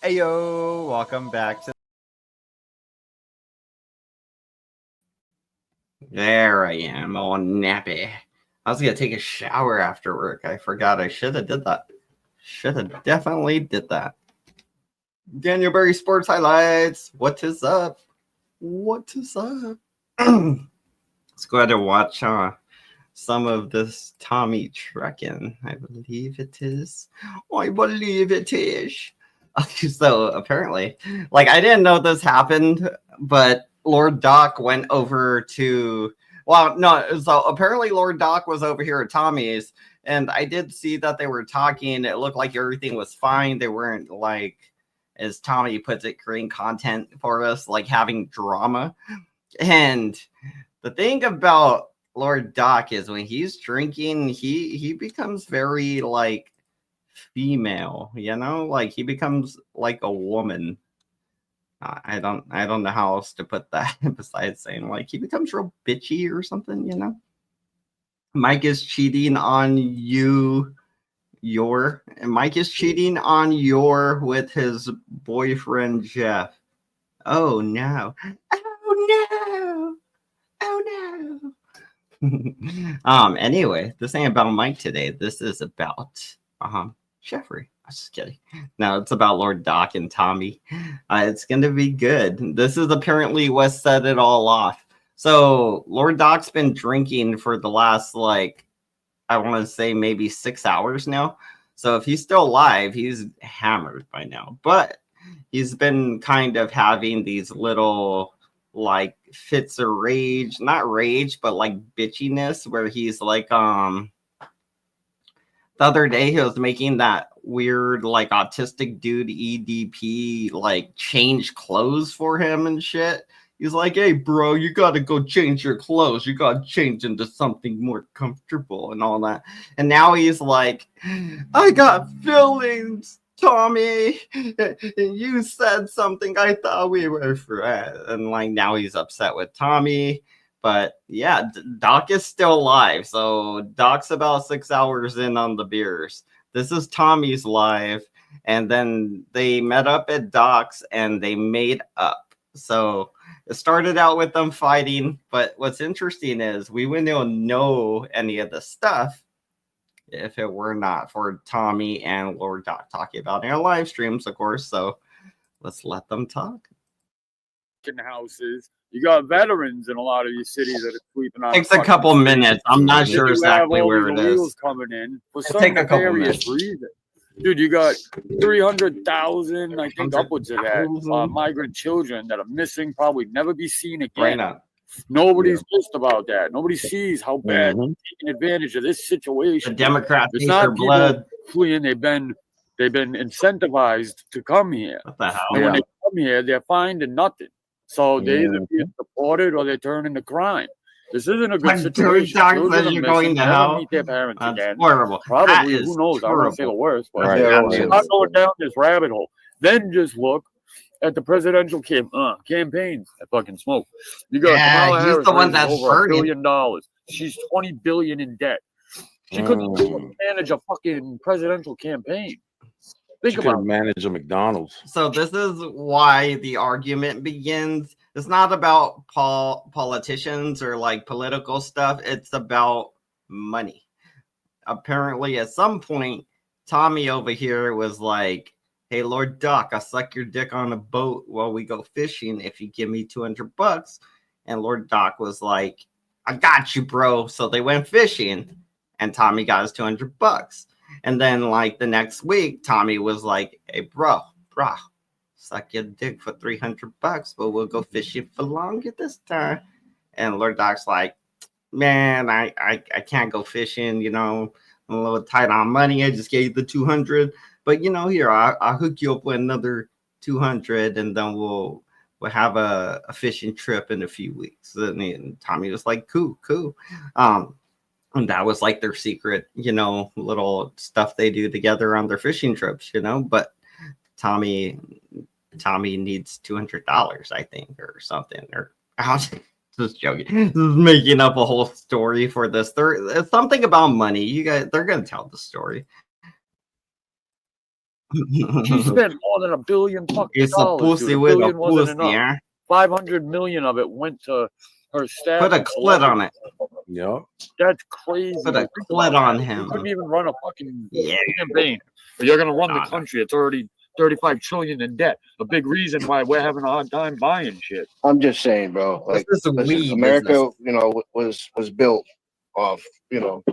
Hey yo, welcome back to. There I am, all nappy. I was gonna take a shower after work. I forgot I should have did that. Should have definitely did that. Daniel Berry Sports Highlights. What is up? What is up? Let's go ahead and watch some of this Tommy Truckin. I believe it is. I believe it is. So apparently, like I didn't know this happened, but Lord Doc went over to. Well, no. So apparently, Lord Doc was over here at Tommy's, and I did see that they were talking. It looked like everything was fine. They weren't like, as Tommy puts it, creating content for us, like having drama. And the thing about Lord Doc is when he's drinking, he becomes very like female, like he becomes like a woman. I don't know how else to put that besides saying like he becomes real bitchy or something. Mike is cheating on you. Mike is cheating on with his boyfriend Jeff. Oh no. Oh no. Oh no. Anyway, this ain't about Mike today. This is about Jeffrey. I was just kidding. No, it's about Lord Doc and Tommy. It's gonna be good. This is apparently what set it all off. So Lord Doc's been drinking for the last I want to say maybe 6 hours now. So if he's still alive, he's hammered by now. But he's been kind of having these little like fits of rage, not rage, but like bitchiness, where he's like the other day he was making that weird like autistic dude EDP like change clothes for him and shit. He's like, hey bro, you gotta go change your clothes, you gotta change into something more comfortable and all that. And now he's like, I got feelings, Tommy, you said something, I thought we were friends. And like now he's upset with Tommy. But yeah, Doc is still alive. So Doc's about 6 hours in on the beers. This is Tommy's live. And then they met up at Doc's and they made up. So it started out with them fighting. But what's interesting is we wouldn't know any of the stuff if it were not for Tommy and Lord Doc talking about in our live streams, of course. So let's let them talk. In houses, you got veterans in a lot of these cities that are sleeping on. Takes a couple minutes. I'm not sure exactly where it is. Coming in for some nefarious reason. Dude, you got 300,000, I think upwards of that, migrant children that are missing, probably never be seen again. Right. Nobody's pissed about that. Nobody sees how bad taking advantage of this situation. The Democrats, it's not people blood fleeing. They've been incentivized to come here. What the hell? And when they come here, they're finding nothing. So they either get deported or they turn into crime. This isn't a good situation. Children you're going to hell. Meet their parents again. Horrible. Probably, who knows? Terrible. I don't want to say the worst, but I'm not going down this rabbit hole. Then just look at the presidential campaigns. I fucking smoke. You got Kamala Harris, the one that's over $1 billion. She's $20 billion in debt. She couldn't even manage a fucking presidential campaign. Think about manage a McDonald's. So this is why the argument begins. It's not about politicians or like political stuff. It's about money. Apparently, at some point, Tommy over here was like, hey, Lord Doc, I'll suck your dick on a boat while we go fishing if you give me $200. And Lord Doc was like, I got you, bro. So they went fishing and Tommy got his $200. And then like the next week, Tommy was like, hey, bro, suck your dick for $300, but we'll go fishing for longer this time. And Lord Doc's like, man, I can't go fishing, I'm a little tight on money. I just gave you the 200, but here, I'll hook you up with another 200 and then we'll have a fishing trip in a few weeks. And Tommy was like, cool. And that was like their secret, little stuff they do together on their fishing trips, but Tommy needs $200, I think, or something, or I was just joking. This is making up a whole story for this. It's something about money. You guys, they're going to tell the story. She spent more than $1 billion fucking It's a dollars. pussy Dude. $1 with a billion wasn't pussy, enough. yeah. 500 million of it went to her staff. Put a clit on it. Yep. That's crazy. Put a clit on him. You couldn't even run a fucking Yeah. campaign. But you're gonna run the country. It's already 35 trillion in debt. A big reason why we're having a hard time buying shit. I'm just saying, bro. Like, This is listen, America, you know, was built off, you know,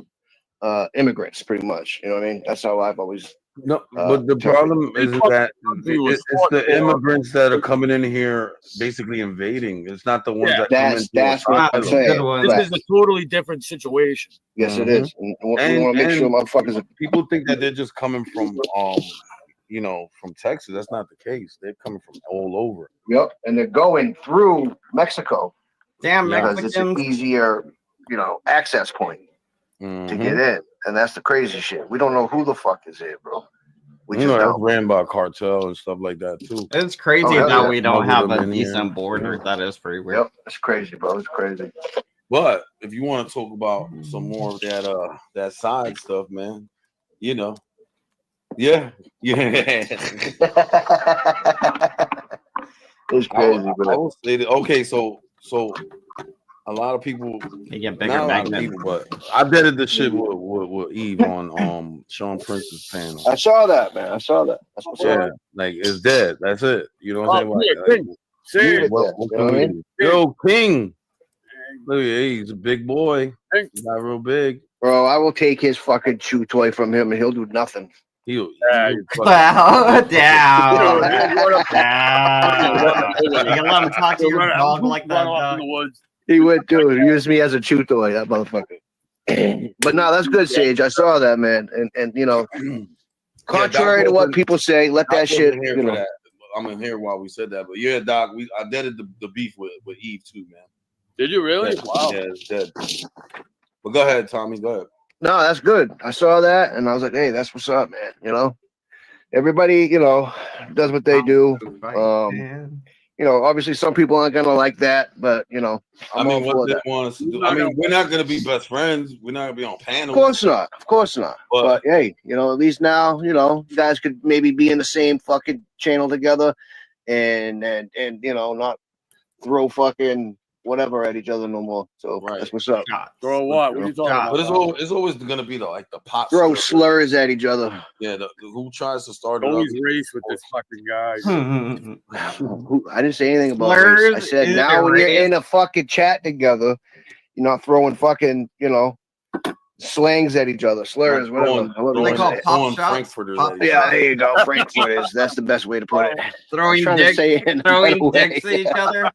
immigrants, pretty much. You know what I mean? That's how I've always. No, but the problem is that it's the immigrants that are coming in here, basically invading. It's not the ones that come in. That's what I'm saying. This is a totally different situation. Yes, it is. And we want to make sure motherfuckers. People think that they're just coming from, you know, from Texas. That's not the case. They're coming from all over. Yep, and they're going through Mexico. Damn, because it's an easier, you know, access point to get in, and that's the crazy shit. We don't know who the fuck is here, bro. We just know. Ran by cartel and stuff like that too. It's crazy that we don't have a decent border. That is pretty weird. Yep, it's crazy, bro. It's crazy. But if you want to talk about some more of that side stuff, man, you know, yeah. It's crazy, I will say that, okay, so a lot of people, they get bigger, not a lot of people, but I did the shit with Eve on Sean Prince's panel. I saw that, man. I saw that. That's what's up. Like it's dead. That's it. You know what I'm saying? Yo, King. Look, he's a big boy. He's not real big. Bro, I will take his fucking chew toy from him and he'll do nothing. Down. You can let him talk to your dog like that. He went, dude. Use me as a chew toy, that motherfucker. But no, that's good, Sage. I saw that, man. And you know, contrary to what people say, let that shit. You know. I'm in here while we said that, but yeah, Doc, I did the beef with Eve too, man. Did you really? Yeah, wow. Yeah, it's dead. But go ahead, Tommy. Go ahead. No, that's good. I saw that and I was like, hey, that's what's up, man. You know, everybody, you know, does what they do. You know, obviously some people aren't gonna like that, but you know, what they want us to do. I mean, we're not gonna be best friends. We're not gonna be on panels. Of course not. But hey, you know, at least now, you know, you guys could maybe be in the same fucking channel together and you know, not throw fucking whatever at each other no more. So that's what's up. Throw what? What are you talking about? But it's always gonna be the pot. Throw slurs at each other. Yeah, who tries to start always race with this fucking guy. I didn't say anything about race. I said now when you're in a fucking chat together, you're not throwing fucking, you know, slangs at each other, slurs, whatever. They call pop shots. Yeah, there you go, Frankfurters. That's the best way to put it. Throwing dicks at each other.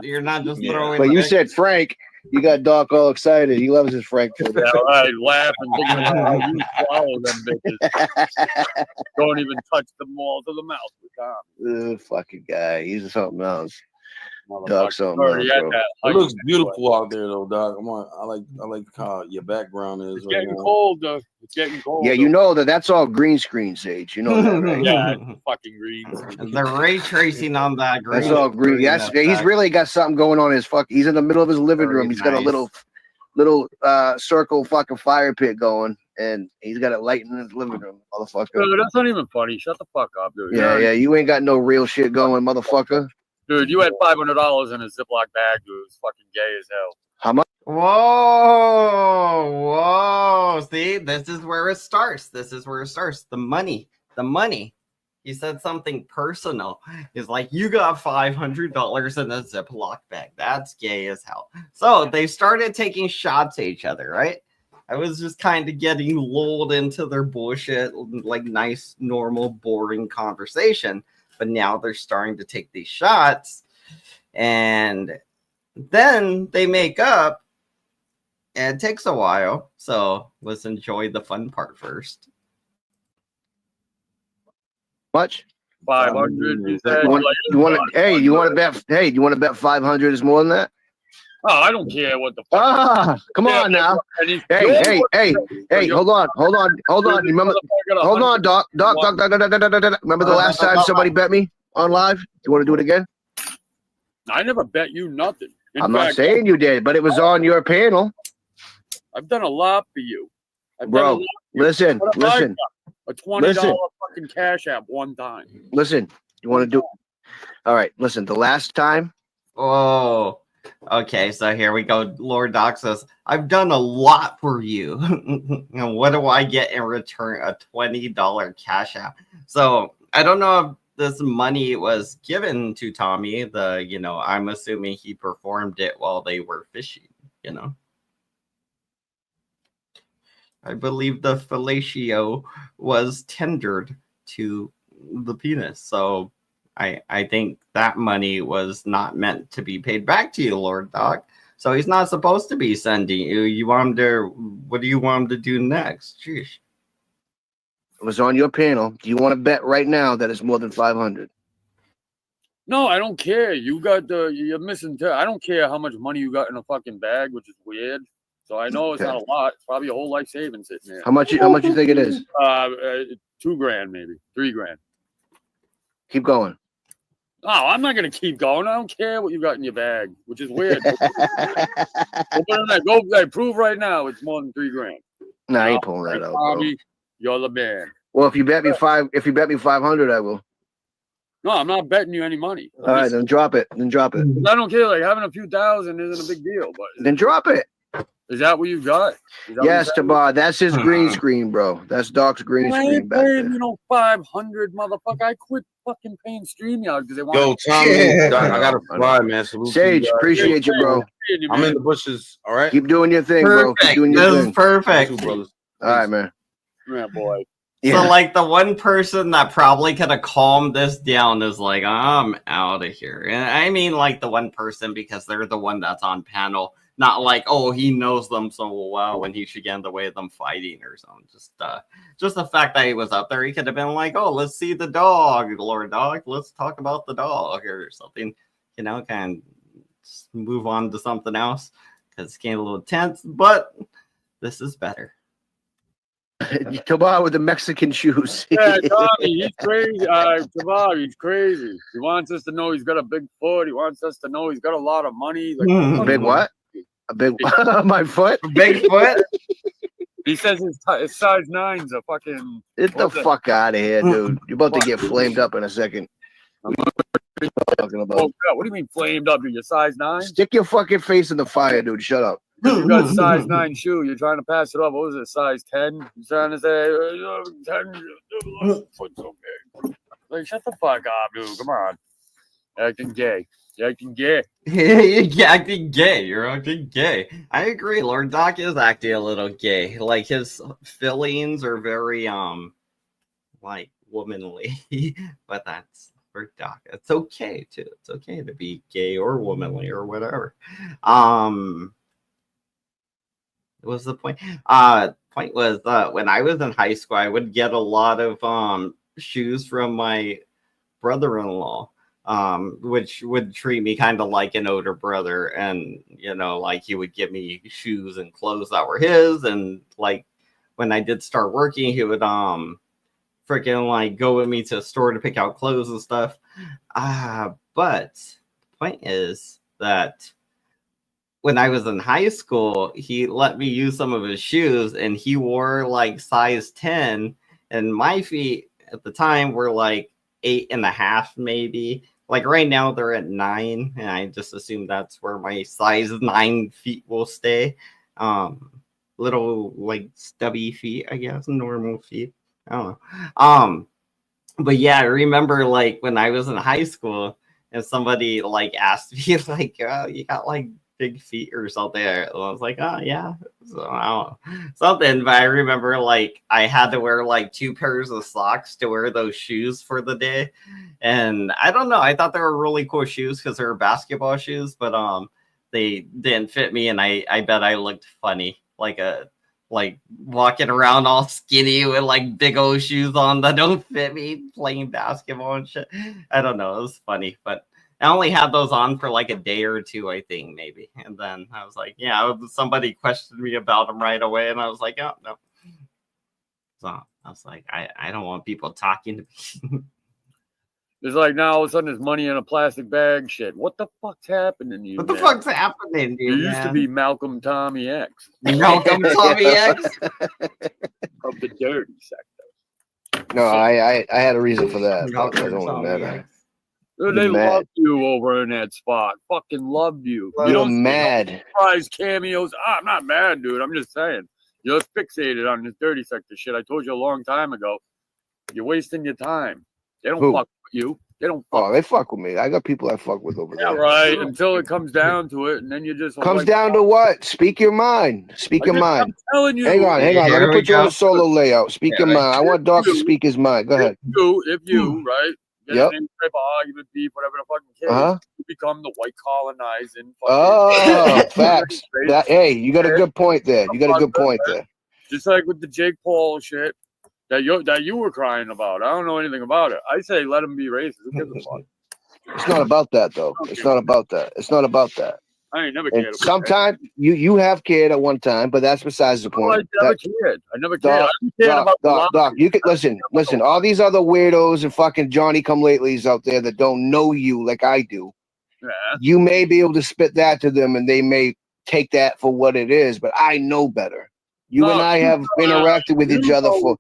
You're not just throwing. But you said Frank. You got Doc all excited. He loves his Frankfurter. Yeah, I laugh and think about how you swallow them bitches. Don't even touch the walls of the mouth. Fucking guy. He's something else. Doc, something else, bro. It looks beautiful out there, though, Doc. I like how your background is. It's getting cold, though. It's getting cold. Yeah, you know that's all green screen, Sage. You know that, right? Yeah, fucking green. The ray tracing on that green. That's all green. He's really got something going on his He's in the middle of his living room. He's got a little circle fucking fire pit going, and he's got it light in his living room, motherfucker. Dude, that's not even funny. Shut the fuck up, dude. Yeah, you ain't got no real shit going, motherfucker. Dude, you had $500 in a Ziploc bag, dude. It was fucking gay as hell. How much? Whoa. See, this is where it starts. The money. He said something personal. He's like, you got $500 in a Ziploc bag. That's gay as hell. So they started taking shots at each other, right? I was just kind of getting lulled into their bullshit, like nice, normal, boring conversation. But now they're starting to take these shots, and then they make up, and it takes a while. So let's enjoy the fun part first. Much? 500. You want to bet 500 is more than that? Oh, I don't care what the fuck. Come on now. Hey, hold on. Remember, hold on, Doc. Remember the last time somebody bet me on live? You want to do it again? I never bet you nothing. I'm not saying you did, but it was on your panel. I've done a lot for you. Bro, listen. a $20 fucking Cash App one time. Listen, you want to do? All right. Listen, the last time. Oh, okay. So here we go. Lord Doc says, "I've done a lot for you, and what do I get in return? A $20 Cash App." So I don't know if this money was given to Tommy. I'm assuming he performed it while they were fishing. I believe the fellatio was tendered to the penis. So I think that money was not meant to be paid back to you, Lord Doc. So he's not supposed to be sending you. You want him to, what do you want him to do next? Sheesh. It was on your panel. Do you want to bet right now that it's more than 500? No, I don't care. You're missing. I don't care how much money you got in a fucking bag, which is weird. So I know it's not a lot. It's probably a whole life savings sitting there. How much you think it is? $2,000, maybe $3,000. Keep going. Oh, I'm not gonna keep going. I don't care what you got in your bag, which is weird. Go prove right now it's more than $3,000. No, I ain't pulling that out, bro. You're the man. Well, if you bet me 500, I will. No, I'm not betting you any money. All right, then drop it. I don't care. Like having a few thousand isn't a big deal, but then drop it. Is that what you got? Yes, Tabar. That's his green screen, bro. That's Doc's green screen back there. 500, motherfucker. I quit fucking paying StreamYard because they want. Yo, Tommy, I gotta fly, man. Salute Sage, appreciate you, bro. I'm in the bushes. All right. Keep doing your thing, bro. Keep doing your thing. This is perfect. All right, man. Yeah, boy. Yeah. So, like, the one person that probably could have calmed this down is like, I'm out of here. And I mean, like, the one person because they're the one that's on panel. Not like, oh, he knows them so well and he should get in the way of them fighting or something. Just the fact that he was up there, he could have been like, oh, let's see the dog, Lord Dog. Let's talk about the dog or something. Kind of just move on to something else because it's getting a little tense. But this is better. Tabar with the Mexican shoes. Yeah, Tommy, he's crazy. Tabar, he's crazy. He wants us to know he's got a big foot. He wants us to know he's got a lot of money. A big what? A big my foot? Big foot? He says his size 9's a fucking. Get the fuck out of here, dude. You're about to get flamed up in a second. What do you mean flamed up? You're size 9? Stick your fucking face in the fire, dude. Shut up. You got a size 9 shoe. You're trying to pass it off. What was it? Size 10? You're trying to say 10. Foot's so big. Like, shut the fuck up, dude. Come on. Acting gay. You're acting gay. You're acting gay. You're acting gay. I agree. Lord Doc is acting a little gay. Like his feelings are very like womanly. But that's for Doc. It's okay too. It's okay to be gay or womanly or whatever. What was the point? Point was when I was in high school, I would get a lot of shoes from my brother-in-law. Which would treat me kind of like an older brother, and like he would give me shoes and clothes that were his, and like when I did start working, he would freaking like go with me to a store to pick out clothes and stuff. But the point is that when I was in high school, he let me use some of his shoes, and he wore like size 10, and my feet at the time were like 8.5 maybe. Like right now they're at 9, and I just assume that's where my size 9 feet will stay. Little like stubby feet, I guess, normal feet. I don't know. But yeah, I remember like when I was in high school and somebody like asked me like, oh, you got like big feet or something. And I was like, oh yeah, so I don't know, something. But I remember like I had to wear like 2 pairs of socks to wear those shoes for the day, and I don't know. I thought they were really cool shoes because they were basketball shoes, but they didn't fit me, and I bet I looked funny, like walking around all skinny with like big old shoes on that don't fit me playing basketball and shit. I don't know. It was funny, but I only had those on for like a day or two, I think, maybe. And then I was like, yeah, somebody questioned me about them right away. And I was like, oh, no. So I was like, I don't want people talking to me. It's like now all of a sudden there's money in a plastic bag. Shit, what the fuck's happening to you? What the fuck's happening to you? You used to be Malcolm Tommy X. Malcolm Tommy X? Of the dirty sector. No, I had a reason for that. But I don't matter. Dude, they love you over in that spot. Fucking love you. You don't mad. Surprise cameos. I'm not mad, dude. I'm just saying. You're fixated on this dirty sector shit. I told you a long time ago. You're wasting your time. They don't fuck with you. They don't fuck. Oh, they fuck with me. I got people I fuck with over there. Yeah, right. Until it comes down to it, and then you just comes down to what? Speak your mind. Speak your mind. I'm telling you. Hang on. Let me put you on the solo layout. Speak your mind. I want Doc to speak his mind. Go ahead. If you right, get in any type of argument, beef, whatever the fucking case, you become the white colonizing. Facts. Hey, you got a good point there. Just like with the Jake Paul shit. That you were crying about. I don't know anything about it. I say let him be racist. Who gives a fuck? It's not about that though. It's not about that. I ain't never cared. Sometimes you have cared at one time, but that's besides the point. I never cared. Doc, you could listen. All these other weirdos and fucking Johnny come latelys out there that don't know you like I do. Yeah. You may be able to spit that to them, and they may take that for what it is. But I know better. You and I have interacted with each other for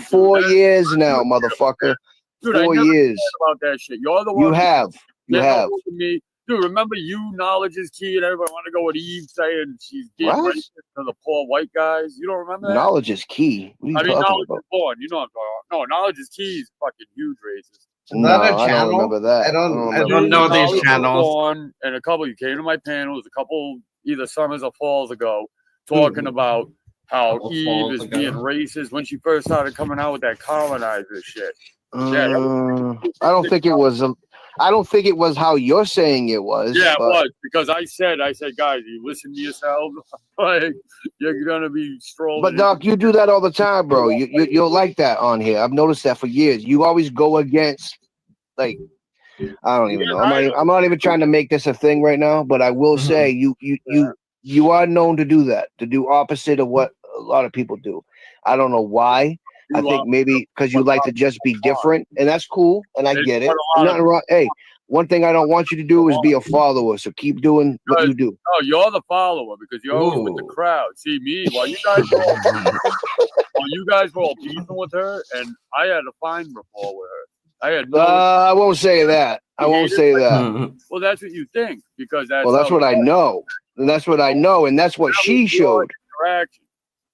4 years now, motherfucker. Dude, 4 years. About that shit. You're the one. You have. Me. Dude, remember knowledge is key, and everybody want to go with Eve saying she's being racist to the poor white guys. You don't remember that? Knowledge is key. Knowledge is born. You know what I'm talking about. No, knowledge is key is fucking huge racist. No, I don't remember that. I don't know these channels. And a couple, you came to my panels a couple, either summers or falls ago, talking about how Eve is being racist when she first started coming out with that colonizer shit. I don't think it was. I don't think it was how you're saying it was. Yeah, it was because I said, guys, you listen to yourselves. Like you're gonna be strolling. But Doc, you do that all the time, bro. You're like that on here. I've noticed that for years. You always go against, like, I don't even know. I'm not even trying to make this a thing right now. But I will say, you are known to do that, to do opposite of what a lot of people do. I don't know why. I think maybe because you like to just be different, and that's cool, and I get it. Nothing wrong. Hey, one thing I don't want you to do is be a follower, so keep doing what you do. Oh, you're the follower because you're always with the crowd. See me, while you guys were all beefing with her, and I had a fine rapport with her. I had I won't say that. I won't say that. Well, that's what you think because that's what I know. And that's what I know, and that's what she showed. Interaction.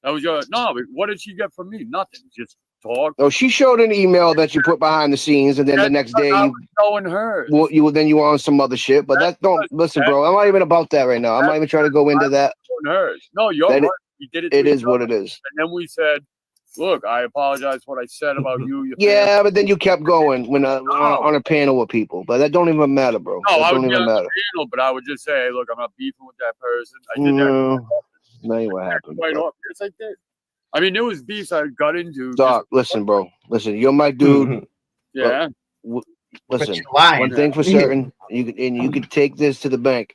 That was but what did she get from me? Nothing. Just talk. No, she showed an email that you put behind the scenes, and then the next day you showing her. Well, you were on some other shit. But listen, bro. I'm not even about that right now. I'm not even trying to go into that. Hers. No, you're right. You did it. It is what it is. And then we said, "Look, I apologize for what I said about you." Yeah, but then you kept going when on a panel with people. But that don't even matter, bro. No, that don't even matter. Panel, but I would just say, "Look, I'm not beefing with that person." I did that. Tell you what happened. Right off. Yes, I did. I mean, there was beefs I got into. Doc, listen, bro. Listen, you're my dude. Yeah. Listen, one thing for certain, you could take this to the bank.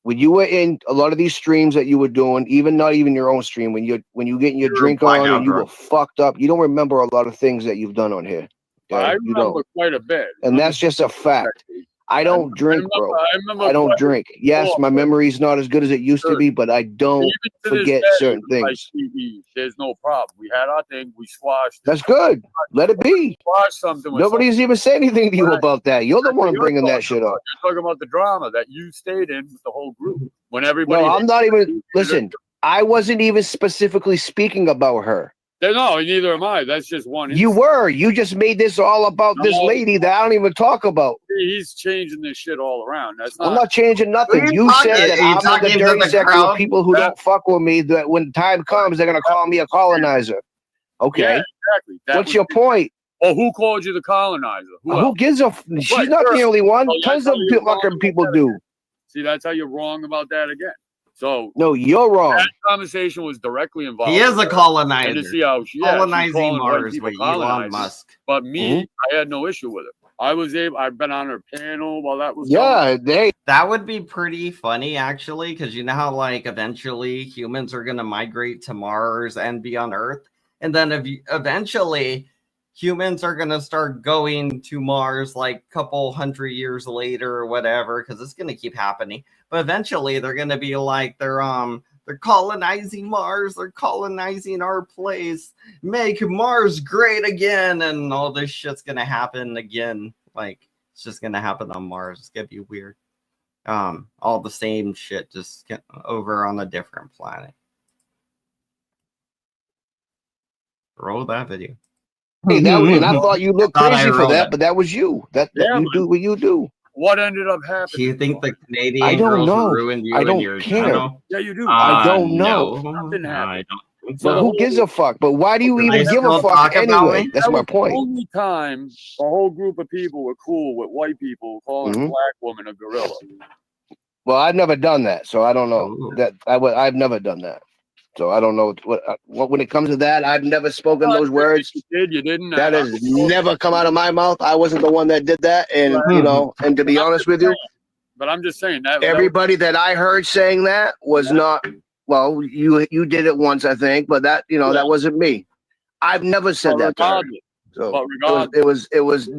When you were in a lot of these streams that you were doing, not even your own stream, when you getting your drink on and you were fucked up, you don't remember a lot of things that you've done on here. Okay? I remember quite a bit. And that's just a fact. I don't drink, bro. I don't drink. Yes, my memory's not as good as it used to be, but I don't forget certain things. There's no problem. We had our thing. We squashed. That's good. Let it be. Nobody's even saying anything to you about that. You're the one bringing that shit up. You're talking about the drama that you stayed in with the whole group. When everybody. No, I'm not even. Listen, I wasn't even specifically speaking about her. No, neither am I. That's just one. You were. You just made this all about this lady that I don't even talk about. He's changing this shit all around. I'm not changing nothing. You said that I'm the dirty sector of people who don't fuck with me. That when time comes, they're gonna call me a colonizer. Okay. Yeah, exactly. What's your point? Oh, who called you the colonizer? Who gives a? She's not the only one. Tons of fucking people do. See, that's how you're wrong about that again. So no, you're wrong. That conversation was directly involved. He is a colonizer. And to see how colonizing Mars with Elon Musk. But me, I had no issue with it. I've been on her panel while that was that would be pretty funny actually, because you know how like eventually humans are gonna migrate to Mars and be on Earth, and then eventually humans are gonna start going to Mars like a couple hundred years later or whatever, because it's gonna keep happening. But eventually they're gonna be like they're They're colonizing Mars. They're colonizing our place. Make Mars great again. And all this shit's going to happen again. Like, it's just going to happen on Mars. It's going to be weird. All the same shit, just over on a different planet. Roll that video. Hey, and I thought you looked crazy for that, but that was you. That you do what you do. What ended up happening? Do you think the Canadian girls ruined you and your channel? Yeah, you do. I don't know. Nothing happened. But who gives a fuck? But why do you even give a fuck anyway? That's my point. The only time a whole group of people were cool with white people calling a black woman a gorilla. Well, I've never done that, so I don't know that I've never done that. So I don't know what when it comes to that, I've never spoken those words. You didn't. That has never come out of my mouth. I wasn't the one that did that, and you know, and to be honest with you, but I'm just saying that everybody that I heard saying that was not. Well, you did it once, I think, but that that wasn't me. I've never said that. So it was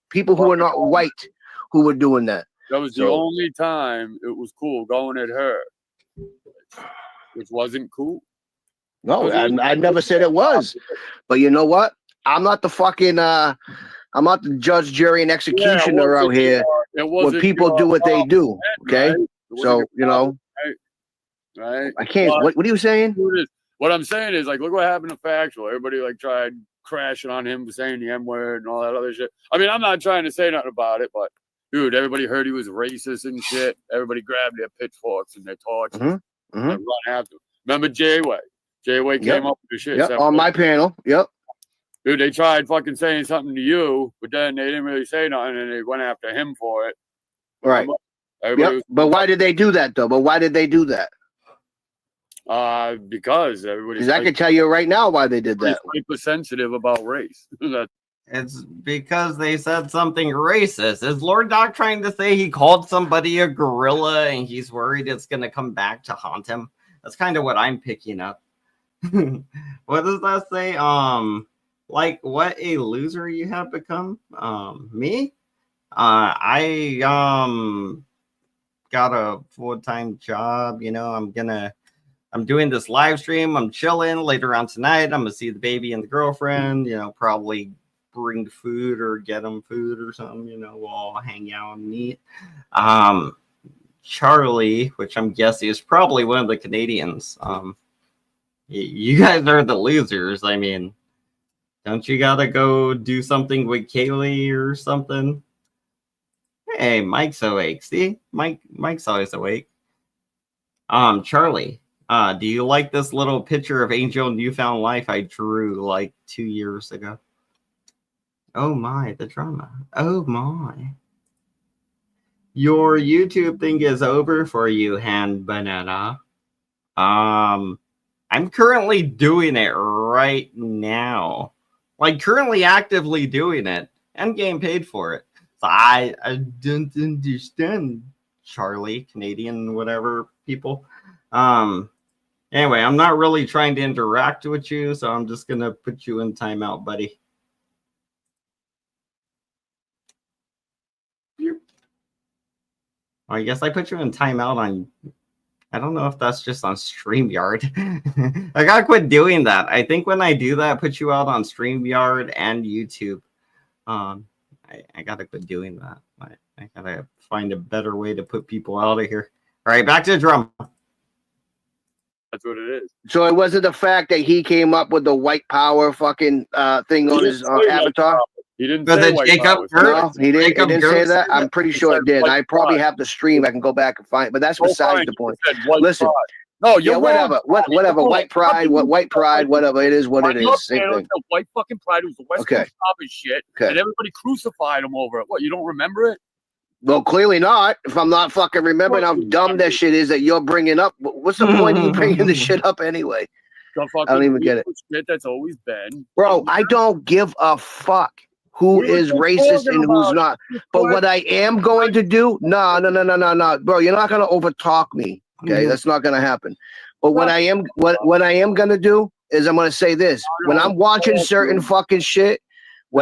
people who were not white who were doing that. That was the only time it was cool going at her, which wasn't cool. No, I never said it was. But you know what? I'm not the fucking I'm not the judge, jury, and executioner out here when people do what they do. Okay? Right? So, right. I can't what are you saying? What I'm saying is, like, look what happened to Factual. Everybody like tried crashing on him for saying the M-word and all that other shit. I mean, I'm not trying to say nothing about it, but dude, everybody heard he was racist and shit. Everybody grabbed their pitchforks and their torches and run after him. Remember J-Way? J-Way came up with the shit. On my panel. Yep. Dude, they tried fucking saying something to you, but then they didn't really say nothing, and they went after him for it. Right. But why did they do that, though? But why did they do that? Because everybody's. I can tell you right now why they did that. Hyper sensitive about race. It's because they said something racist. Is Lord Doc trying to say he called somebody a gorilla and he's worried it's going to come back to haunt him? That's kind of what I'm picking up. What does that say? Like what a loser you have become. Me? I got a full-time job. I'm doing this live stream. I'm chilling later on tonight. I'm gonna see the baby and the girlfriend. Probably bring food or get them food or something. We'll all hang out and eat. Charlie, which I'm guessing is probably one of the Canadians. You guys are the losers. I mean, don't you gotta go do something with Kaylee or something? Hey, Mike's awake. See, Mike's always awake. Charlie, do you like this little picture of Angel Newfound Life I drew like 2 years ago? Oh my, the drama. Oh my. Your YouTube thing is over for you, Hand Banana. I'm currently doing it right now. Like currently actively doing it and getting paid for it. So I don't understand, Charlie, Canadian, whatever people. Anyway, I'm not really trying to interact with you, so I'm just gonna put you in timeout, buddy. I guess I put you in timeout on. I don't know if that's just on StreamYard. I gotta quit doing that. I think when I do that, I put you out on StreamYard and YouTube. I gotta quit doing that. I gotta find a better way to put people out of here. All right, back to the drama. That's what it is. So it wasn't the fact that he came up with the white power fucking thing on his avatar? He didn't say Jacob. No, he didn't say that. I'm pretty sure it did. I probably have the stream. I can go back and find it, but that's besides the point. Listen. No, whatever. White pride, whatever. It is what it is. Same thing. White fucking pride was the West Coast pop and shit, and everybody crucified him over it. What, you don't remember it? Well, clearly not. If I'm not fucking remembering how dumb that shit is that you're bringing up, what's the point of you bringing this shit up anyway? I don't even get it. Shit that's always been. Bro, I don't give a fuck who is racist and who's not. But what I am going to do, no. Bro, you're not going to overtalk me. Okay, that's not going to happen. But what I am going to do is I'm going to say this. When I'm watching certain fucking shit, and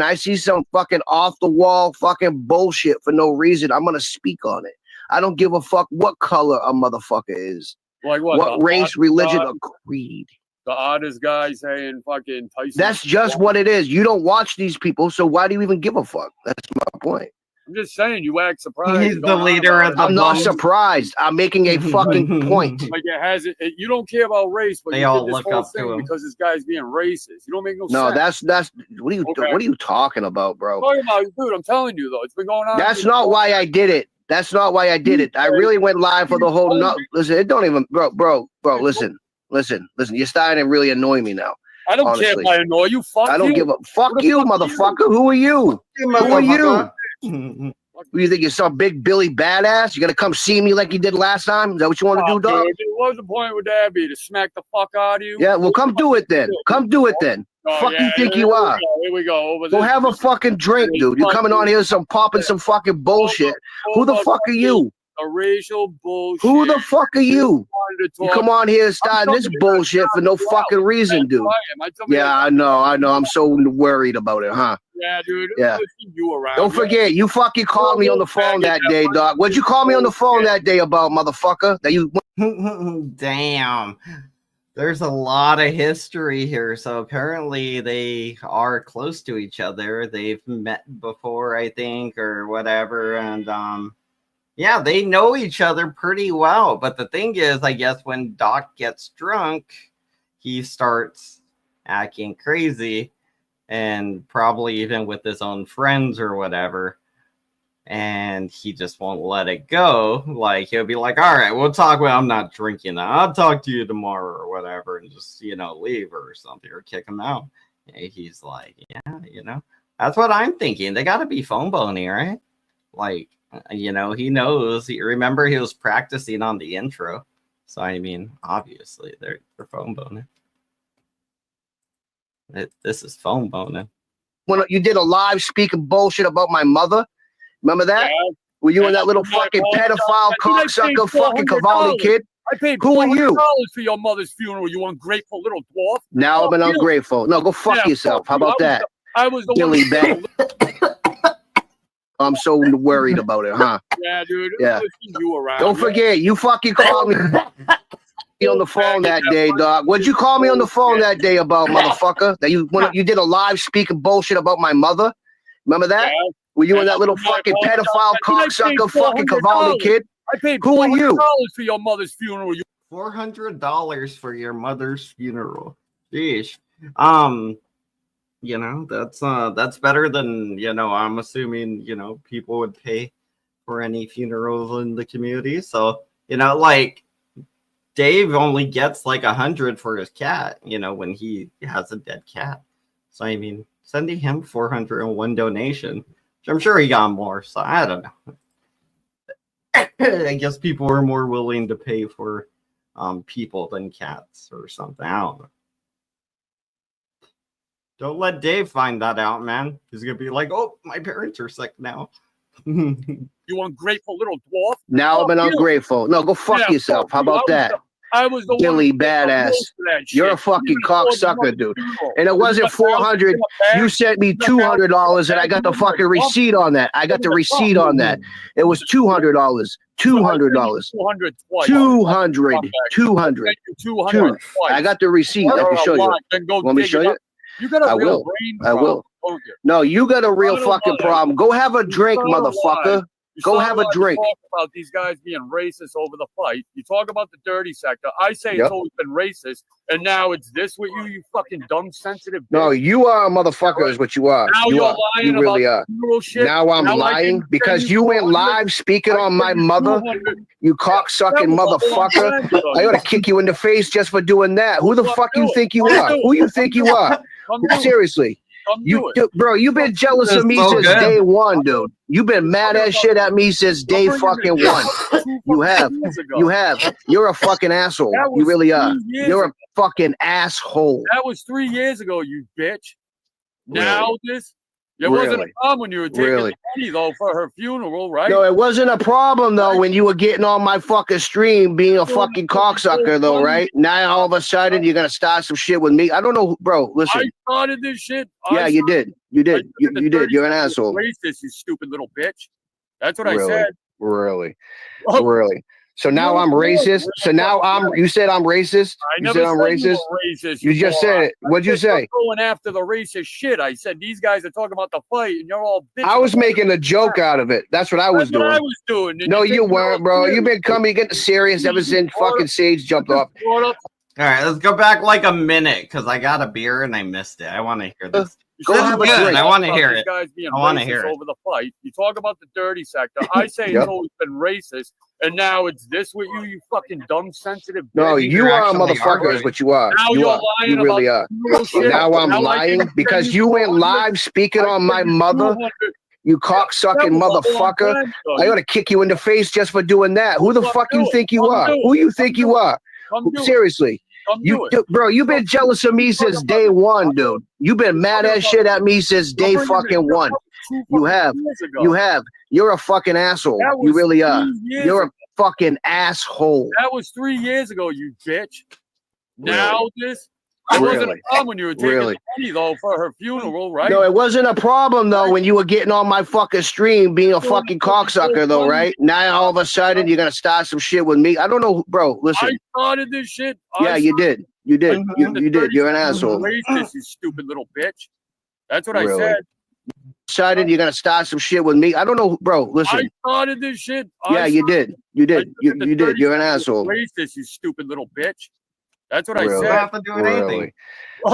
I see some fucking off the wall fucking bullshit for no reason, I'm going to speak on it. I don't give a fuck what color a motherfucker is. Like what race, religion, or creed. The oddest guy saying fucking Tyson. That's just what it is. You don't watch these people, so why do you even give a fuck? That's my point. I'm just saying, you act surprised. He's the leader of the I'm not surprised. I'm making a fucking point. Like it has it. You don't care about race, but they you all did this look whole up thing to him because this guy's being racist. You don't make no sense. No, that's what are you talking about, bro? I'm talking about, dude. I'm telling you though, it's been going on. That's not why I did it. That's not why I did it. I really went live for the whole. No, listen, it don't even, bro. Listen. You're starting to really annoy me now. I don't care if I annoy you. Fuck you. I don't give a fuck you, motherfucker. Who are you? Who are you? Who you think you're some big Billy badass? You gonna come see me like you did last time? Is that what you want to do, dog? What was the point with that be? To smack the fuck out of you? Yeah, well, come do it then. Come do it then. Fuck you think you are? Here we go. Go have a fucking drink, dude. You're coming on here popping some fucking bullshit. Who the fuck are you? A racial bullshit. Who the fuck are you? You come on here and start this bullshit for no fucking reason, dude. Yeah, I know. I'm so worried about it, huh? Yeah, dude. Yeah. Don't forget, you fucking called me on the phone that day, dog. What'd you call me on the phone that day about, motherfucker? That you. Damn. There's a lot of history here. So apparently they are close to each other. They've met before, I think, or whatever. And yeah, they know each other pretty well. But the thing is, I guess when Doc gets drunk, he starts acting crazy, and probably even with his own friends or whatever. And he just won't let it go. Like, he'll be like, all right, we'll talk. Well, I'm not drinking that. I'll talk to you tomorrow or whatever, and just, leave or something, or kick him out. And he's like, yeah, that's what I'm thinking. They got to be phone bony, right? Like, he knows. Remember, he was practicing on the intro. So, I mean, obviously, they're phone boning. This is phone boning. When you did a live speaking bullshit about my mother, remember that? Yeah. Were you and that little fucking pedophile cocksucker fucking Cavalli kid? I paid Who are you? For your mother's funeral, you ungrateful little dwarf. Now I'm ungrateful. No, go fuck yourself. How about that? I was the Billy Bat. I'm so worried about it, huh? Yeah, dude. Yeah. You around. Don't forget, you fucking called me on the phone that day, dog. What'd you call me on the phone that day about, motherfucker? That you did a live speaking bullshit about my mother? Remember that? Yeah. Were you and that little fucking pedophile cocksucker fucking Cavalli kid? I paid Who are you? For your mother's funeral. $400 for your mother's funeral. Jeez. That's better than, I'm assuming, people would pay for any funerals in the community. So, like Dave only gets like 100 for his cat, when he has a dead cat. So, I mean, sending him 401 donation, which I'm sure he got more. So I don't know. I guess people are more willing to pay for people than cats or something. I don't know. Don't let Dave find that out, man. He's gonna be like, "Oh, my parents are sick now." You ungrateful little dwarf. Now I'm ungrateful. No, go fuck yourself. How about that? I was the Billy badass. You're a fucking cocksucker, dude. And it wasn't 400. You sent me $200, and I got the fucking receipt on that. I got the receipt on that. It was $200. $200. 200. I got the receipt. I can show you. Want me to show you? You got a real brain problem. I will. No, you got a real fucking problem. Go have a drink, motherfucker. Go have a drink. Talk about these guys being racist over the fight. You talk about the dirty sector. I say it's always been racist, and now it's this with you, you fucking dumb, sensitive bitch. No, you are a motherfucker is what you are. Now you you're are. lying you really about are. Shit. Now I'm lying because you went live speaking on my mother, you cocksucking motherfucker. I ought to kick you in the face just for doing that. Who the fuck you think you are? Who you think you are? Seriously. Bro, you've been jealous of me since day one, dude. You've been mad as shit at me since day fucking one. You have. You're a fucking asshole. You really are. You're a fucking asshole. That was 3 years ago, you bitch. Now it wasn't a problem when you were taking the money, though, for her funeral, right? No, it wasn't a problem, though, when you were getting on my fucking stream being a fucking cocksucker, though, right? Now, all of a sudden, you're going to start some shit with me. I don't know, bro, listen. I started this shit. Yeah, you did. You did. You did. You're an asshole. Racist, you stupid little bitch. That's what I said. Really? So now I'm racist. So now you said I'm racist. You said I'm racist. You just said it. What'd you say? Going after the racist shit. I said these guys are talking about the fight, and you're all bitching. I was making a joke out of it. That's what I was doing. I was doing. No, you weren't, bro. You've been getting serious ever since fucking Sage jumped off. All right, let's go back like a minute because I got a beer and I missed it. I want to hear this. Go have a drink. I want to hear it. I want to hear it. Over the fight, you talk about the dirty sector. I say it's always been racist, and now it's this with you, you fucking dumb, sensitive. No, you are a motherfucker. Is what you are. Now you are. Lying you really are. Now I'm lying because you went live speaking on my mother. You cocksucking motherfucker! I ought to kick you in the face just for doing that. Who the fuck you think you are? Who you think you are? Seriously. Bro, you've been jealous of me since day one, dude. You've been mad as shit at me since day fucking one. You have. You're a fucking asshole. You really are. You're a fucking asshole. That was 3 years ago, you bitch. Now this. It wasn't a problem when you were taking the money, though, for her funeral, right? No, it wasn't a problem, though, when you were getting on my fucking stream being a fucking cocksucker, though, right? Now, all of a sudden, you're going to start some shit with me. I don't know, bro, listen. I started this shit. Yeah, you did. You did. You did. You're an asshole. Racist, you stupid little bitch. That's what I said. Decided you're going to start some shit with me. I don't know, bro, listen. I started this shit. Yeah, you did. You did. You did. You're an asshole. Racist, you stupid little bitch. That's what I said. Have to do anything.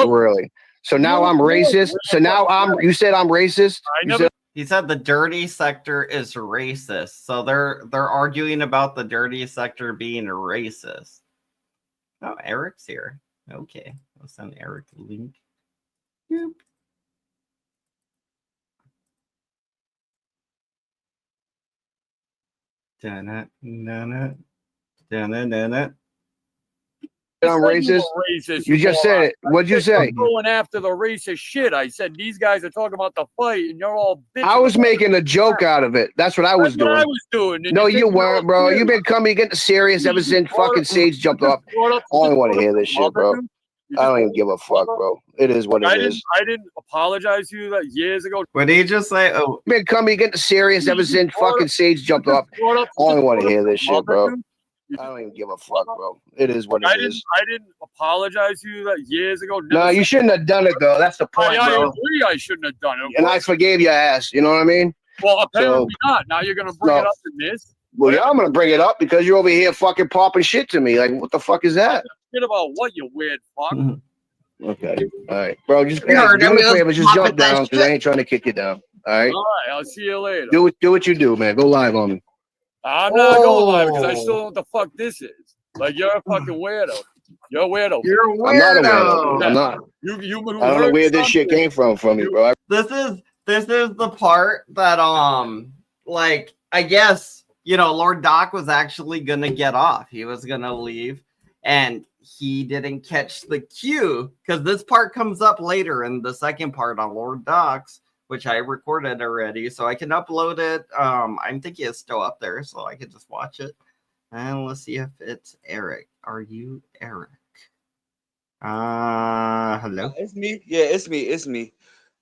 Really. So now I'm racist. So now you said I'm racist. He said the dirty sector is racist. So they're arguing about the dirty sector being racist. Oh, Eric's here. Okay. I'll send Eric the link. Boop. Dun-it, dun-it, dun-it, dun-it. I'm racist. You just said it. What'd you say? Going after the racist shit. I said these guys are talking about the fight, and you're all bitching. I was making a joke out of it. That's what I was doing. I was doing. No, you weren't, bro. You've been getting serious ever since fucking Sage jumped off. I don't want to hear this shit, bro. I don't even give a fuck, bro. It is what it is. I didn't apologize to you that years ago. What did he just say? Oh, been getting serious ever since fucking Sage jumped off. I don't want to hear this shit, bro. I don't even give a fuck, bro. It is what it is. I didn't apologize to you that years ago. No, you shouldn't have done it, though. That's the point, I bro. agree I shouldn't have done it. And I forgave your ass. You know what I mean? Well, apparently not. Now you're going to bring it up in this? Well, yeah, I'm going to bring it up because you're over here fucking popping shit to me. Like, what the fuck is that? Shit about what, you weird fuck? Okay. All right. Bro, just do me a favor. Just jump down because I ain't trying to kick you down. All right? All right. I'll see you later. Do what you do, man. Go live on me. I'm not going live because I still know what the fuck this is. Like, you're a fucking weirdo. You're a weirdo. You're a weirdo. I'm not a weirdo. I'm not. I don't know where this shit came from you, bro. This is the part that like I guess Lord Doc was actually gonna get off. He was gonna leave, and he didn't catch the cue because this part comes up later in the second part on Lord Doc's, which I recorded already, so I can upload it. I'm thinking it's still up there, so I can just watch it. And let's see if it's Eric. Are you Eric? Hello? It's me. Yeah, it's me.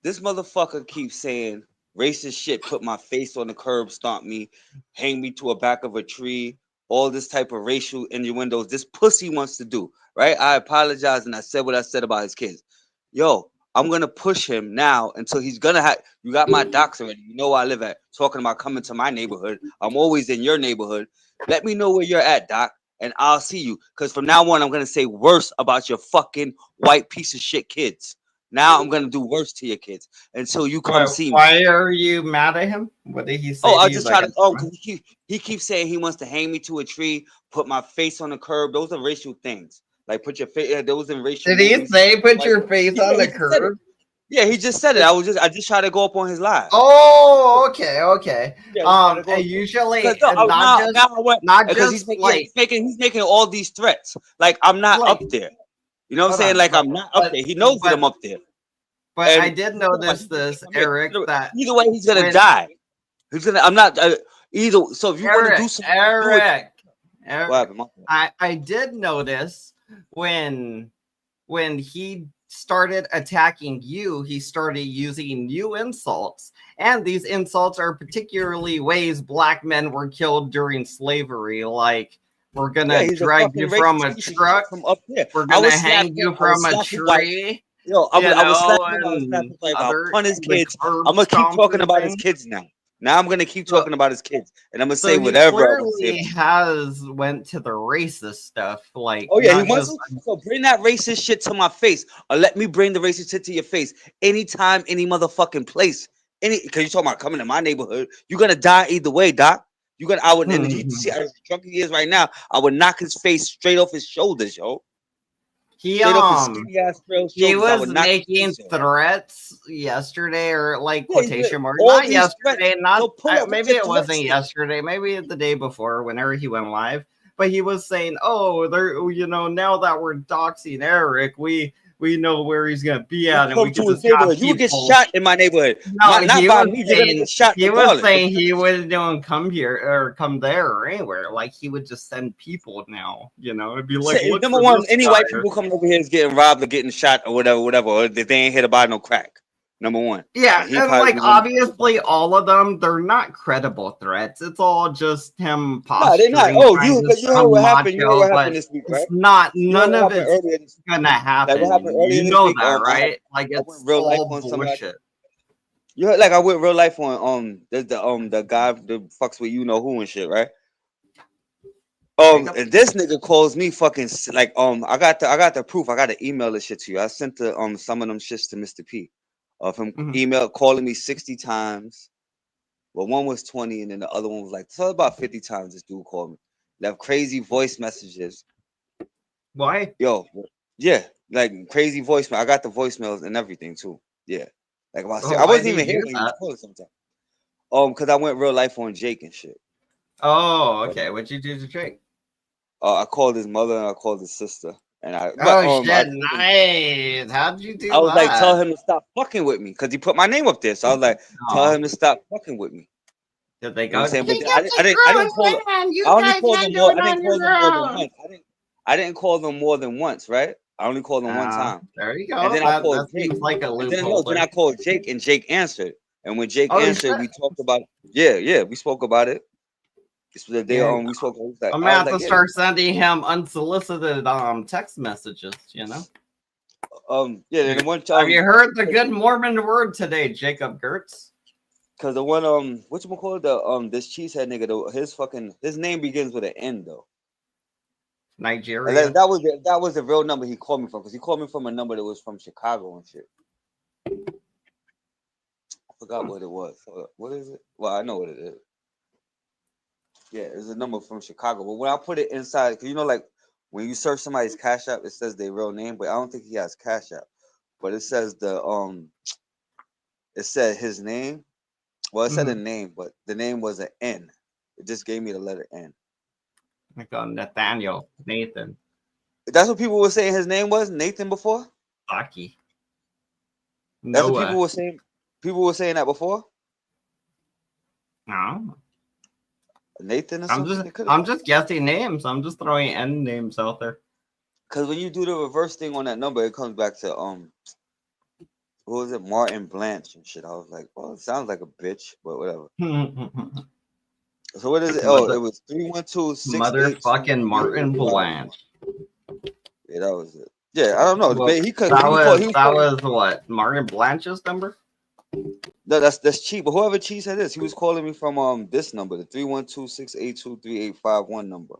This motherfucker keeps saying racist shit, put my face on the curb, stomp me, hang me to a back of a tree, all this type of racial innuendos. This pussy wants to do, right? I apologize and I said what I said about his kids. Yo, I'm going to push him now until he's going to have, you got my docs already. You know where I live at. Talking about coming to my neighborhood. I'm always in your neighborhood. Let me know where you're at, Doc, and I'll see you. Because from now on, I'm going to say worse about your fucking white piece of shit kids. Now I'm going to do worse to your kids until you come see me. Why are you mad at him? What did he say? Oh, I just try to, because he keeps saying he wants to hang me to a tree, put my face on the curb. Those are racial things. Like put your face, those in racial. Did he say put your face on the curb? Yeah, he just said it. I just try to go up on his live. Oh, okay. Yeah, usually not just he's making all these threats. Like I'm not up there. You know what I'm saying? Like I'm not up there. He knows that I'm up there. But I did notice this, Eric. That either way, he's gonna die. He's gonna. I'm not either. So if you want to do something, Eric, what happened? I did notice when he started attacking you, he started using new insults. And these insults are particularly ways black men were killed during slavery. Like, we're going to drag you from a truck. From up there. We're going to hang you from a tree. Yo, I was slapping I'll pun his kids. I'm going to keep talking about his kids now. Now I'm gonna keep talking about his kids, and I'm gonna say whatever. He has went to the racist stuff, like he wants to. So bring that racist shit to my face, or let me bring the racist shit to your face anytime, any motherfucking place. Because you talking about coming to my neighborhood, you're gonna die either way, Doc. I would, and you see how drunk he is right now. I would knock his face straight off his shoulders, yo. He was making threats yesterday, or like quotation marks. Not yesterday, maybe it wasn't yesterday, maybe the day before, whenever he went live. But he was saying, "Oh, now that we're doxing Eric, we know where he's gonna be at, and we can just have you get shot in my neighborhood." No, he was saying he wouldn't come here or come there or anywhere. Like, he would just send people now. It'd be like, number one, any white people coming over here is getting robbed or getting shot or whatever, or if they ain't here to buy no crack. Number one. Yeah, and like obviously all of them, they're not credible threats. It's all just him posturing. No, they're not. Oh, you know what happened? You know what happened this week, right? It's not. None of it's gonna happen. Like you know that, right? Like, it's real life on bullshit. I went real life on the guy that fucks with who and shit, right? And this nigga calls me fucking like I got the proof. I got to email this shit to you. I sent the some of them shits to Mr. P. Of him calling me 60 times. Well, one was 20, and then the other one was about 50 times. This dude called me. Left crazy voice messages. Why? Yo, yeah, like crazy voicemail. I got the voicemails and everything too. Yeah, like I wasn't even here when he was calling sometimes. Because I went real life on Jake and shit. Oh, okay. What'd you do to Jake? I called his mother and I called his sister. And shit, nice. How'd you do that? I was like, tell him to stop fucking with me, because he put my name up there. So I was like, tell him to stop fucking with me. Did they go? I didn't call them more than once, right? I only called them one time. There you go. And then I called Jake. Like a loophole. Then I called Jake, and Jake answered. And when Jake answered, we talked about it. Yeah, we spoke about it. We spoke. I'm gonna have to start sending him unsolicited text messages. Yeah. The one time, have you heard the good Mormon word today, Jacob Gertz? Because the one whatchamacallit, this cheesehead nigga, his name begins with an N though. Nigeria. And that was the real number he called me from, because he called me from a number that was from Chicago and shit. I forgot what it was. What is it? Well, I know what it is. Yeah, it's a number from Chicago. But when I put it inside, because like when you search somebody's Cash App, it says their real name, but I don't think he has Cash App. But it says it said his name. Well, it said a name, but the name was an N. It just gave me the letter N. Like Nathaniel, Nathan. That's what people were saying his name was, Nathan, before? Saki. That's what people were saying. People were saying that before? No. Nathan or something? I'm just guessing names. I'm just throwing N names out there. Because when you do the reverse thing on that number, it comes back to what was it? Martin Blanche and shit. I was like, well, it sounds like a bitch, but whatever. So what is it? Oh, it was 312-682. Motherfucking Martin Blanche. Yeah, that was it. Yeah, I don't know. Well, that was what? Martin Blanche's number? No, that's cheap. But whoever Cheese had this, he was calling me from this number, the 312-682-3851 number.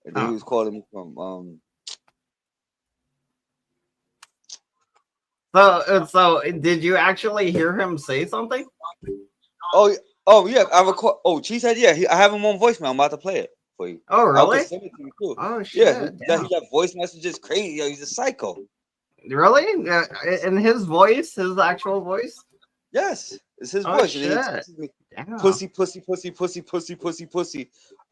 And then he was calling me from So did you actually hear him say something? Oh yeah, I record. Oh, Cheese said I have him on voicemail. I'm about to play it for you. Oh really? Send it to you too. Oh shit! Yeah, he got voice messages. Crazy. Yo, he's a psycho. Really? In his voice, his actual voice? Yes, it's his voice. Shit. Pussy.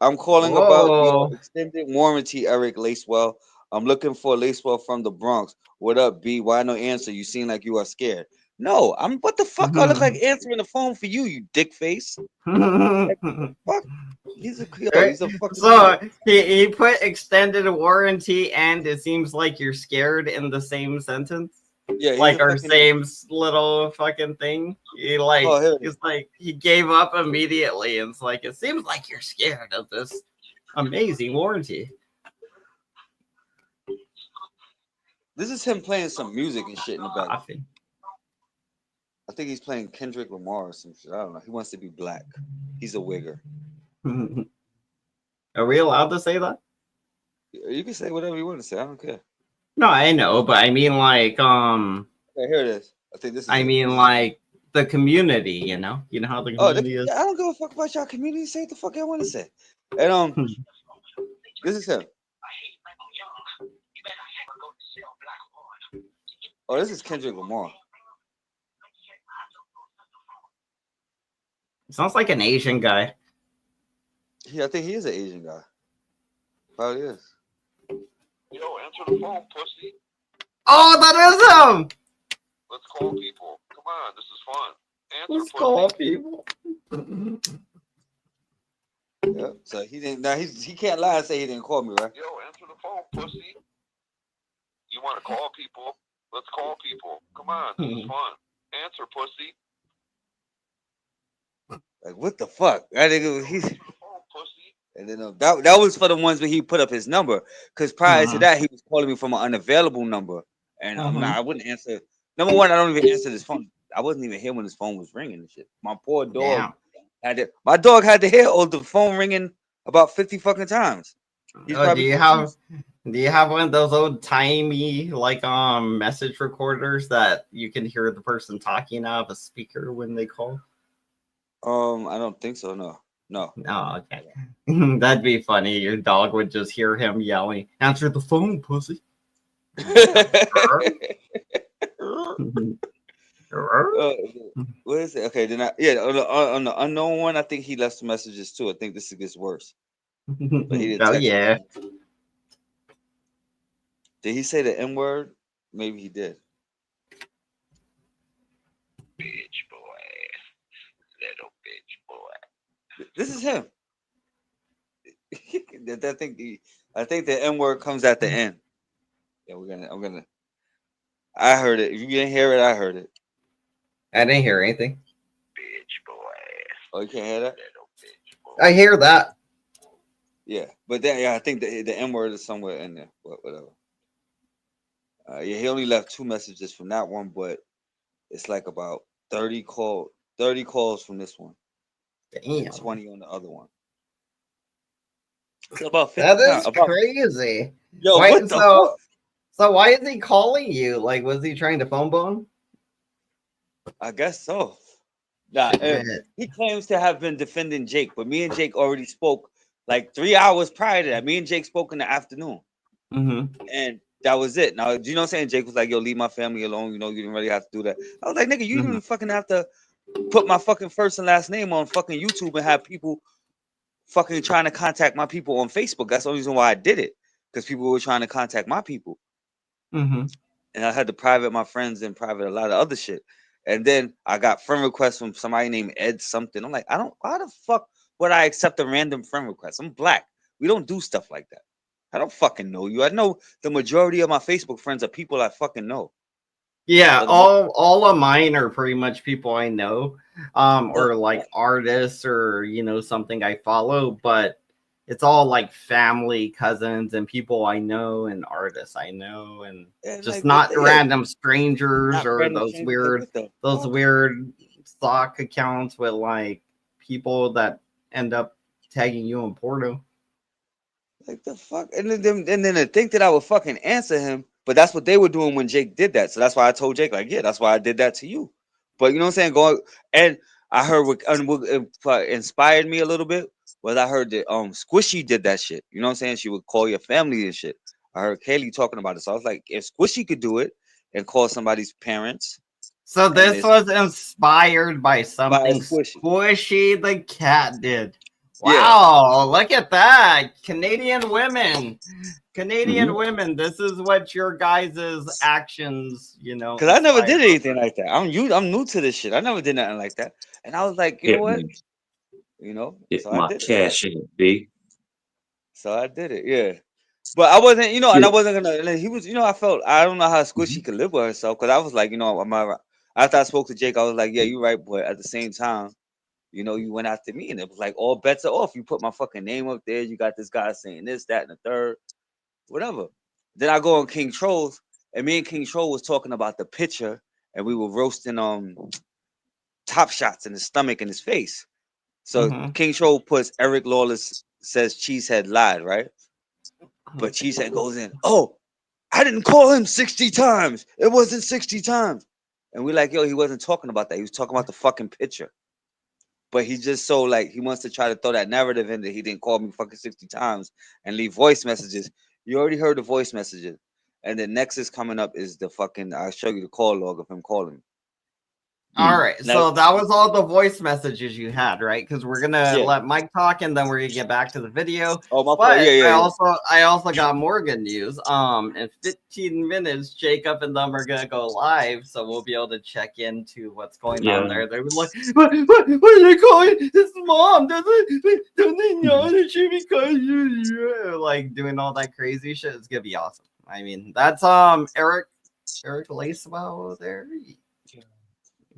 I'm calling about your extended warranty, Eric Lacewell. I'm looking for Lacewell from the Bronx. What up, B? Why no answer? You seem like you are scared. No, what the fuck? I look like answering the phone for you dick face. Fuck. He's a fucking. So he put extended warranty and it seems like you're scared in the same sentence. Yeah, like our same little fucking thing. He like he's like he gave up immediately, and it's like it seems like you're scared of this amazing warranty. This is him playing some music and shit in the back. I think he's playing Kendrick Lamar or some shit. I don't know. He wants to be black. He's a wigger. Are we allowed to say that? You can say whatever you want to say. I don't care. No, I know, but I mean like Okay, here it is. I think this is like the community, you know how the community is. I don't give a fuck about y'all community. Say what the fuck I want to say. And this is him. Oh, this is Kendrick Lamar. Sounds like an Asian guy. Yeah, I think he is an Asian guy. Probably is. Yo, answer the phone, pussy. Oh, that is him. Let's call people. Come on, this is fun. Answer, Let's call people. Yeah, so he didn't. Now he can't lie and say he didn't call me, right? Yo, answer the phone, pussy. You want to call people? Let's call people. Come on, this is fun. Answer, pussy. Like what the fuck? I think he's. And then that was for the ones where he put up his number, because prior to that he was calling me from an unavailable number, and I wouldn't answer. Number one, I don't even answer this phone. I wasn't even here when his phone was ringing and shit. My poor dog had it. My dog had to hear the phone ringing about 50 fucking times. Do you have one of those old timey like message recorders that you can hear the person talking out of a speaker when they call? I don't think so. No. Oh, okay. That'd be funny. Your dog would just hear him yelling, "Answer the phone, pussy." What is it? Okay, then on the unknown one, I think he left some messages too. I think this gets worse. But he didn't yeah. Did he say the N-word? Maybe he did. Bitch boy. Little bitch boy. This is him. I think the N-word comes at the end. Yeah, I'm gonna. I heard it. If you didn't hear it, I heard it. I didn't hear anything. Bitch boy. Oh, you can't hear that? Little bitch boy. I hear that. Yeah, but then I think the N-word is somewhere in there. But whatever. He only left 2 messages from that one, but it's like about 30 calls from this one. Damn. 20 on the other one. It's about 50 that is crazy. Yo, why, what the fuck? So why is he calling you? Like, was he trying to phone bone? I guess so. Nah, he claims to have been defending Jake, but me and Jake already spoke like 3 hours prior to that. Me and Jake spoke in the afternoon. And that was it. Now, do you know what I'm saying? Jake was like, yo, leave my family alone. You know, you didn't really have to do that. I was like, nigga, you didn't fucking have to put my fucking first and last name on fucking YouTube and have people fucking trying to contact my people on Facebook. That's the only reason why I did it. Because people were trying to contact my people. And I had to private my friends and private a lot of other shit. And then I got friend requests from somebody named Ed something. I'm like, why the fuck would I accept a random friend request? I'm black. We don't do stuff like that. I don't fucking know you. I know the majority of my Facebook friends are people I fucking know. Yeah, all of mine are pretty much people I know, or like artists or something I follow, but it's all like family, cousins, and people I know, and artists I know, and just like, not random strangers or those weird stock accounts with like people that end up tagging you in porno. Like the fuck, and then to think that I would fucking answer him, but that's what they were doing when Jake did that. So that's why I told Jake, like, yeah, that's why I did that to you. But you know what I'm saying? And I heard what inspired me a little bit was I heard that Squishy did that shit. You know what I'm saying? She would call your family and shit. I heard Kaylee talking about it. So I was like, if Squishy could do it and call somebody's parents. So this was inspired by something Squishy the cat did. Wow, look at that. Canadian women. Women, this is what your guys' actions, Because I never did anything like that. I'm new to this shit. I never did nothing like that. And I was like, you know what? So I did cash in, B. So I did it, yeah. But I wasn't, you know, and I wasn't gonna. And he was, you know, I don't know how squishy could live with herself because I was like, you know, after I spoke to Jake, I was like, yeah, you're right, but at the same time, you know, you went after me, and it was like all bets are off. You put my fucking name up there. You got this guy saying this, that, and the third, whatever. Then I go on King Trolls, and me and King Troll was talking about the picture, and we were roasting top shots in his stomach and his face. So King Troll puts Eric Lawless says Cheesehead lied, right? But Cheesehead goes in, oh, I didn't call him 60 times. It wasn't 60 times. And we're like, yo, he wasn't talking about that. He was talking about the fucking picture. But he just so like he wants to try to throw that narrative in that he didn't call me fucking 60 times and leave voice messages. You already heard the voice messages. And the next is coming up is the fucking I'll show you the call log of him calling me. All right, so that was all the voice messages you had, right? Because we're gonna let Mike talk, and then we're gonna get back to the video. Oh, my but fault. I also got more good news. In 15 minutes, Jacob and them are gonna go live, so we'll be able to check into what's going on there. They were like, "What are they calling his mom? Don't they know that she because you like doing all that crazy shit?" It's gonna be awesome. I mean, that's Eric Lacewell there.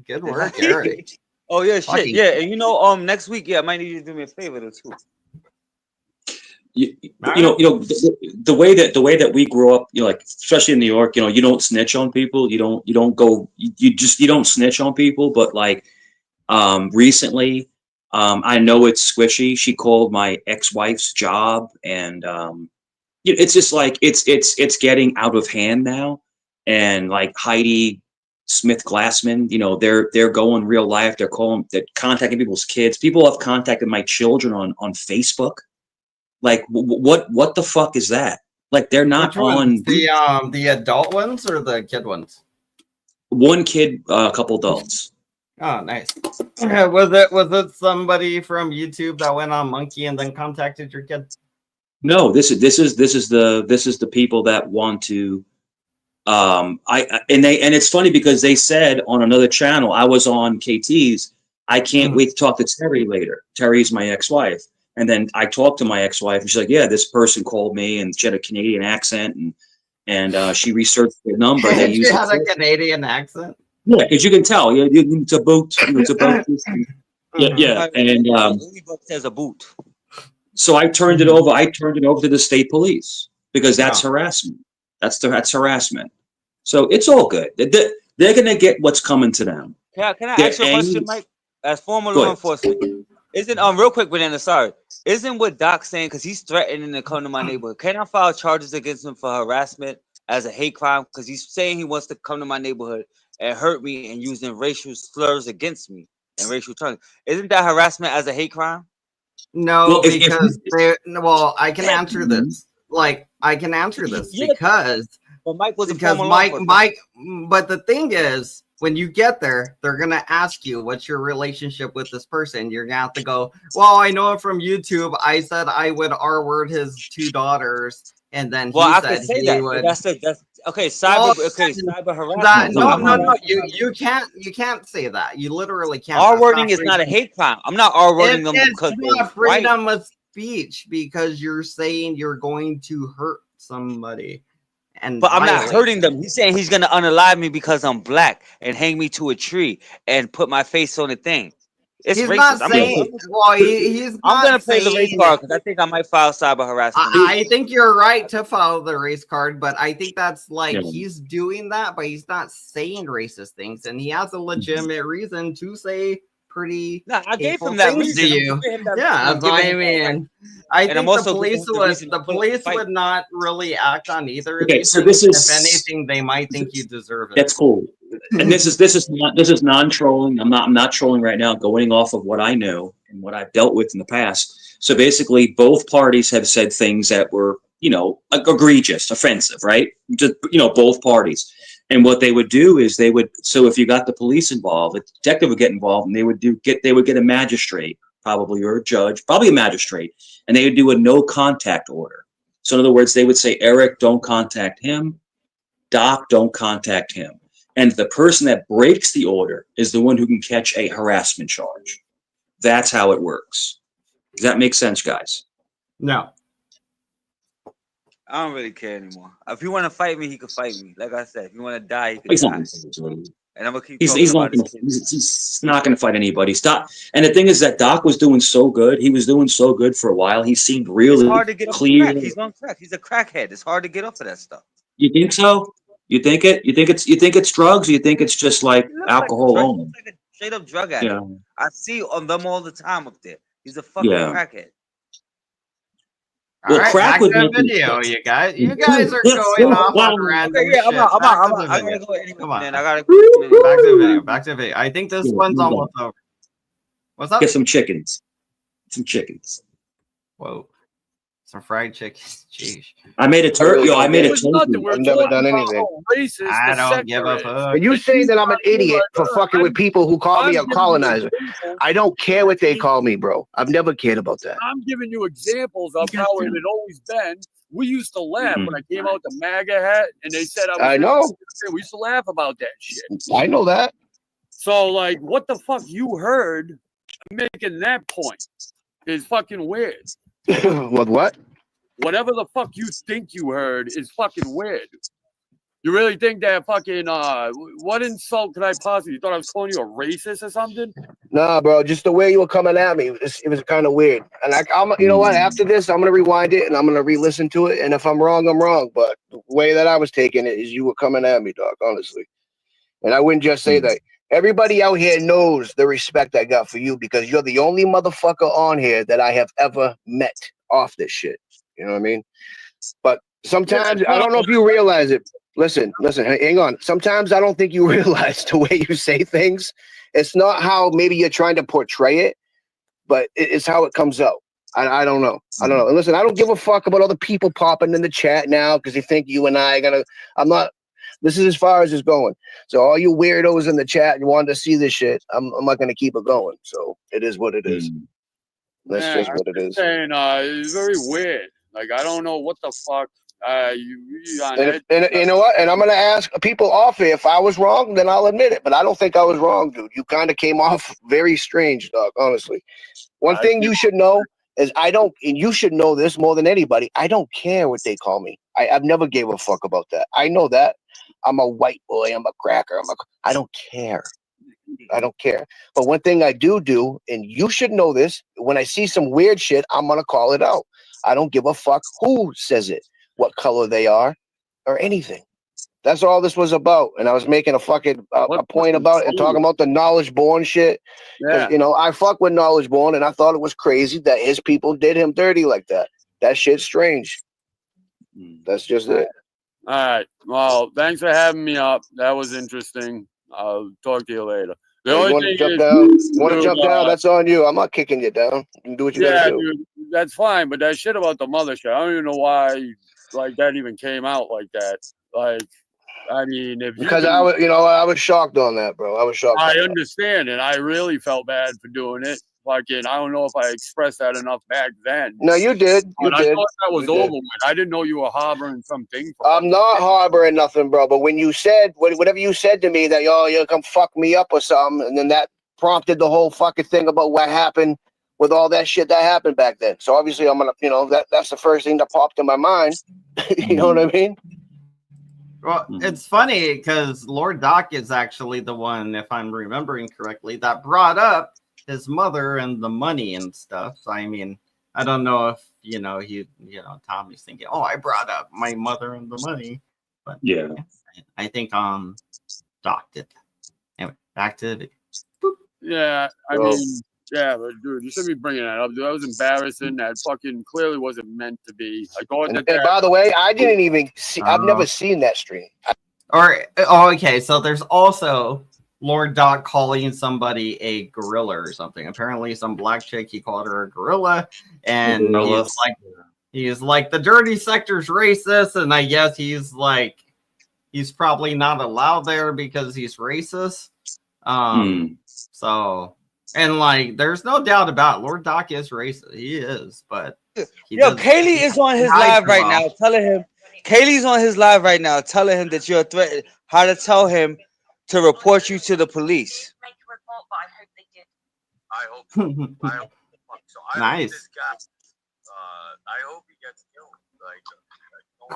Good work, Eric. Oh yeah, shit, yeah. And you know, next week, I might need you to do me a favor or two. You know, the way that we grow up, you know, like especially in New York, you know, you don't snitch on people. You don't snitch on people. But like, recently, I know it's squishy. She called my ex-wife's job, and it's just like it's getting out of hand now, and like Heidi Smith Glassman, you know, they're going real life. They're contacting people's kids. People have contacted my children on Facebook. Like, what the fuck is that? Like, they're not on the adult ones or the kid ones. One kid, a couple adults. Oh, nice. Was it somebody from YouTube that went on Monkey and then contacted your kid? No, this is the people that want to. And it's funny because they said on another channel, I was on KT's. I can't wait to talk to Terry later. Terry's my ex-wife. And then I talked to my ex-wife, and she's like, "Yeah, this person called me, and she had a Canadian accent, and she researched their number." They she had a Canadian accent. Yeah, because you can tell. Yeah, it's a boot. It's a boot. Yeah, and says a boot. So I turned it over. I turned it over to the state police because that's harassment. That's harassment. So it's all good. They're gonna get what's coming to them. Can I ask you a question, Mike? As former law enforcement, isn't real quick, Banana? Sorry, isn't what Doc's saying because he's threatening to come to my neighborhood? Can I file charges against him for harassment as a hate crime? Because he's saying he wants to come to my neighborhood and hurt me and using racial slurs against me and racial terms. Isn't that harassment as a hate crime? No, because I can answer this. Like, I can answer this because Mike was Mike. But the thing is, when you get there, they're gonna ask you, "What's your relationship with this person?" You're gonna have to go, "Well, I know him from YouTube. I said I would R-word his 2 daughters, and then he said he would." That's okay. Cyber harassment. No. You can't say that. You literally can't. R-wording is not a hate crime. I'm not R-wording them because it's not freedom of speech because you're saying you're going to hurt somebody. But I'm not hurting them. He's saying he's gonna unalive me because I'm black and hang me to a tree and put my face on the thing. It's he's racist. Not saying, I'm gonna play the race card because I think I might file cyber harassment. I think you're right to file the race card, but I think that's like he's doing that, but he's not saying racist things, and he has a legitimate reason to say pretty. I gave him that reason. To you. I mean, I think the police would not really act on either. Okay, so this is, if anything, they might think you deserve it. That's cool. And this is non-trolling. I'm not trolling right now. Going off of what I know and what I've dealt with in the past. So basically, both parties have said things that were, you know, egregious, offensive, right? Just, you know, both parties. And what they would do is so if you got the police involved, the detective would get involved, and they would get a magistrate, probably, or a judge, probably a magistrate, and they would do a no contact order. So in other words, they would say, Eric, don't contact him. Doc, don't contact him. And the person that breaks the order is the one who can catch a harassment charge. That's how it works. Does that make sense, guys? No. I don't really care anymore. If you want to fight me, he could fight me. Like I said, if you want to die, he could He's die. not. And I'm gonna keep He's talking not about gonna, this shit. he's not going to fight anybody. Stop. And the thing is that Doc was doing so good. He was doing so good for a while. He seemed really It's hard to get off clear. crack. He's on crack. He's a crackhead. It's hard to get off of that stuff. You think so? You think it? You think it's drugs? Or you think it's just like alcohol He only? looks like a straight up drug addict. Yeah. I see on them all the time up there. He's a fucking Yeah. crackhead. All Well, right, crack back was to the making video, you guys. You guys are going off on random Okay, yeah, shit. I'm out. Back to the I video. gotta go anyway, Come on. man. I gotta go. Back to the video. Back to the video. I think this one's almost over. What's up? Get some chickens. Some chickens. Whoa. Some fried chicken. Jeez. I made a turkey. Yo, I made a turkey. I've never done anything. I don't give a fuck. And you say that I'm an idiot for fucking with people who call me a colonizer. I don't care what they call me, bro. I've never cared about that. I'm giving you examples of how it had always been. We used to laugh when I came out the MAGA hat and they said I know. We used to laugh about that shit. I know that. So, like, what the fuck you heard making that point is fucking weird. What? Whatever the fuck you think you heard is fucking weird. You really think that fucking what insult could I possibly? You thought I was calling you a racist or something? Nah, bro. Just the way you were coming at me, it was kind of weird. And you know what? After this, I'm gonna rewind it and I'm gonna re-listen to it. And if I'm wrong, I'm wrong. But the way that I was taking it is you were coming at me, dog. Honestly. And I wouldn't just say that. Everybody out here knows the respect I got for you because you're the only motherfucker on here that I have ever met off this shit. You know what I mean? But sometimes I don't know if you realize it. Listen, hang on. Sometimes I don't think you realize the way you say things. It's not how maybe you're trying to portray it, but it's how it comes out. I don't know. And listen, I don't give a fuck about other people popping in the chat now because they think you and I are I'm not. This is as far as it's going. So all you weirdos in the chat and wanted to see this shit, I'm not going to keep it going. So it is what it is. That's just what it is. Saying, it's very weird. Like, I don't know what the fuck. And you know what? And I'm going to ask people off here. If I was wrong, then I'll admit it. But I don't think I was wrong, dude. You kind of came off very strange, dog, honestly. One thing you should know is and you should know this more than anybody. I don't care what they call me. I've never gave a fuck about that. I know that. I'm a white boy. I'm a cracker. I don't care. I don't care. But one thing I do, and you should know this, when I see some weird shit, I'm going to call it out. I don't give a fuck who says it, what color they are, or anything. That's all this was about. And I was making a fucking a point about it and talking about the Knowledge Born shit. Because, I fuck with Knowledge Born, and I thought it was crazy that his people did him dirty like that. That shit's strange. That's just it. All right. Well, thanks for having me up. That was interesting. I'll talk to you later. You want to jump down? You want to jump down? That's on you. I'm not kicking you down. You can do what you gotta do. Dude, that's fine. But that shit about the mothership, I don't even know why like that even came out like that. Like, I mean, because I was shocked on that, bro. I was shocked. I understand, and I really felt bad for doing it. Fucking, I don't know if I expressed that enough back then. No, you did. I thought that was over with. I didn't know you were harboring something. I'm not harboring nothing, bro. But when you said whatever you said to me that you'll come fuck me up or something, and then that prompted the whole fucking thing about what happened with all that shit that happened back then. So obviously I'm gonna, that's the first thing that popped in my mind. You know what I mean? Well, it's funny because Lord Doc is actually the one, if I'm remembering correctly, that brought up his mother and the money and stuff. So I mean, I don't know if Tommy's thinking, oh, I brought up my mother and the money, but yeah, I think Doc did that. Anyway, back to the video. Yeah, I mean, yeah, but dude, you shouldn't be bringing that up. Dude, that was embarrassing. That fucking clearly wasn't meant to be. And by the way, I didn't even see. I've never seen that stream. Okay, so there's also Lord Doc calling somebody a gorilla or something. Apparently, some black chick, he called her a gorilla, and he's like the dirty sector's racist, and I guess he's probably not allowed there because he's racist. So, and there's no doubt about it. Lord Doc is racist. He is, but Kaylee is on his live right now, telling him. Kaylee's on his live right now, telling him that you're a threat. How to tell him to report you to the police. Make a report, but I hope they did. I hope so. I nice. Hope this guy, I hope he gets killed.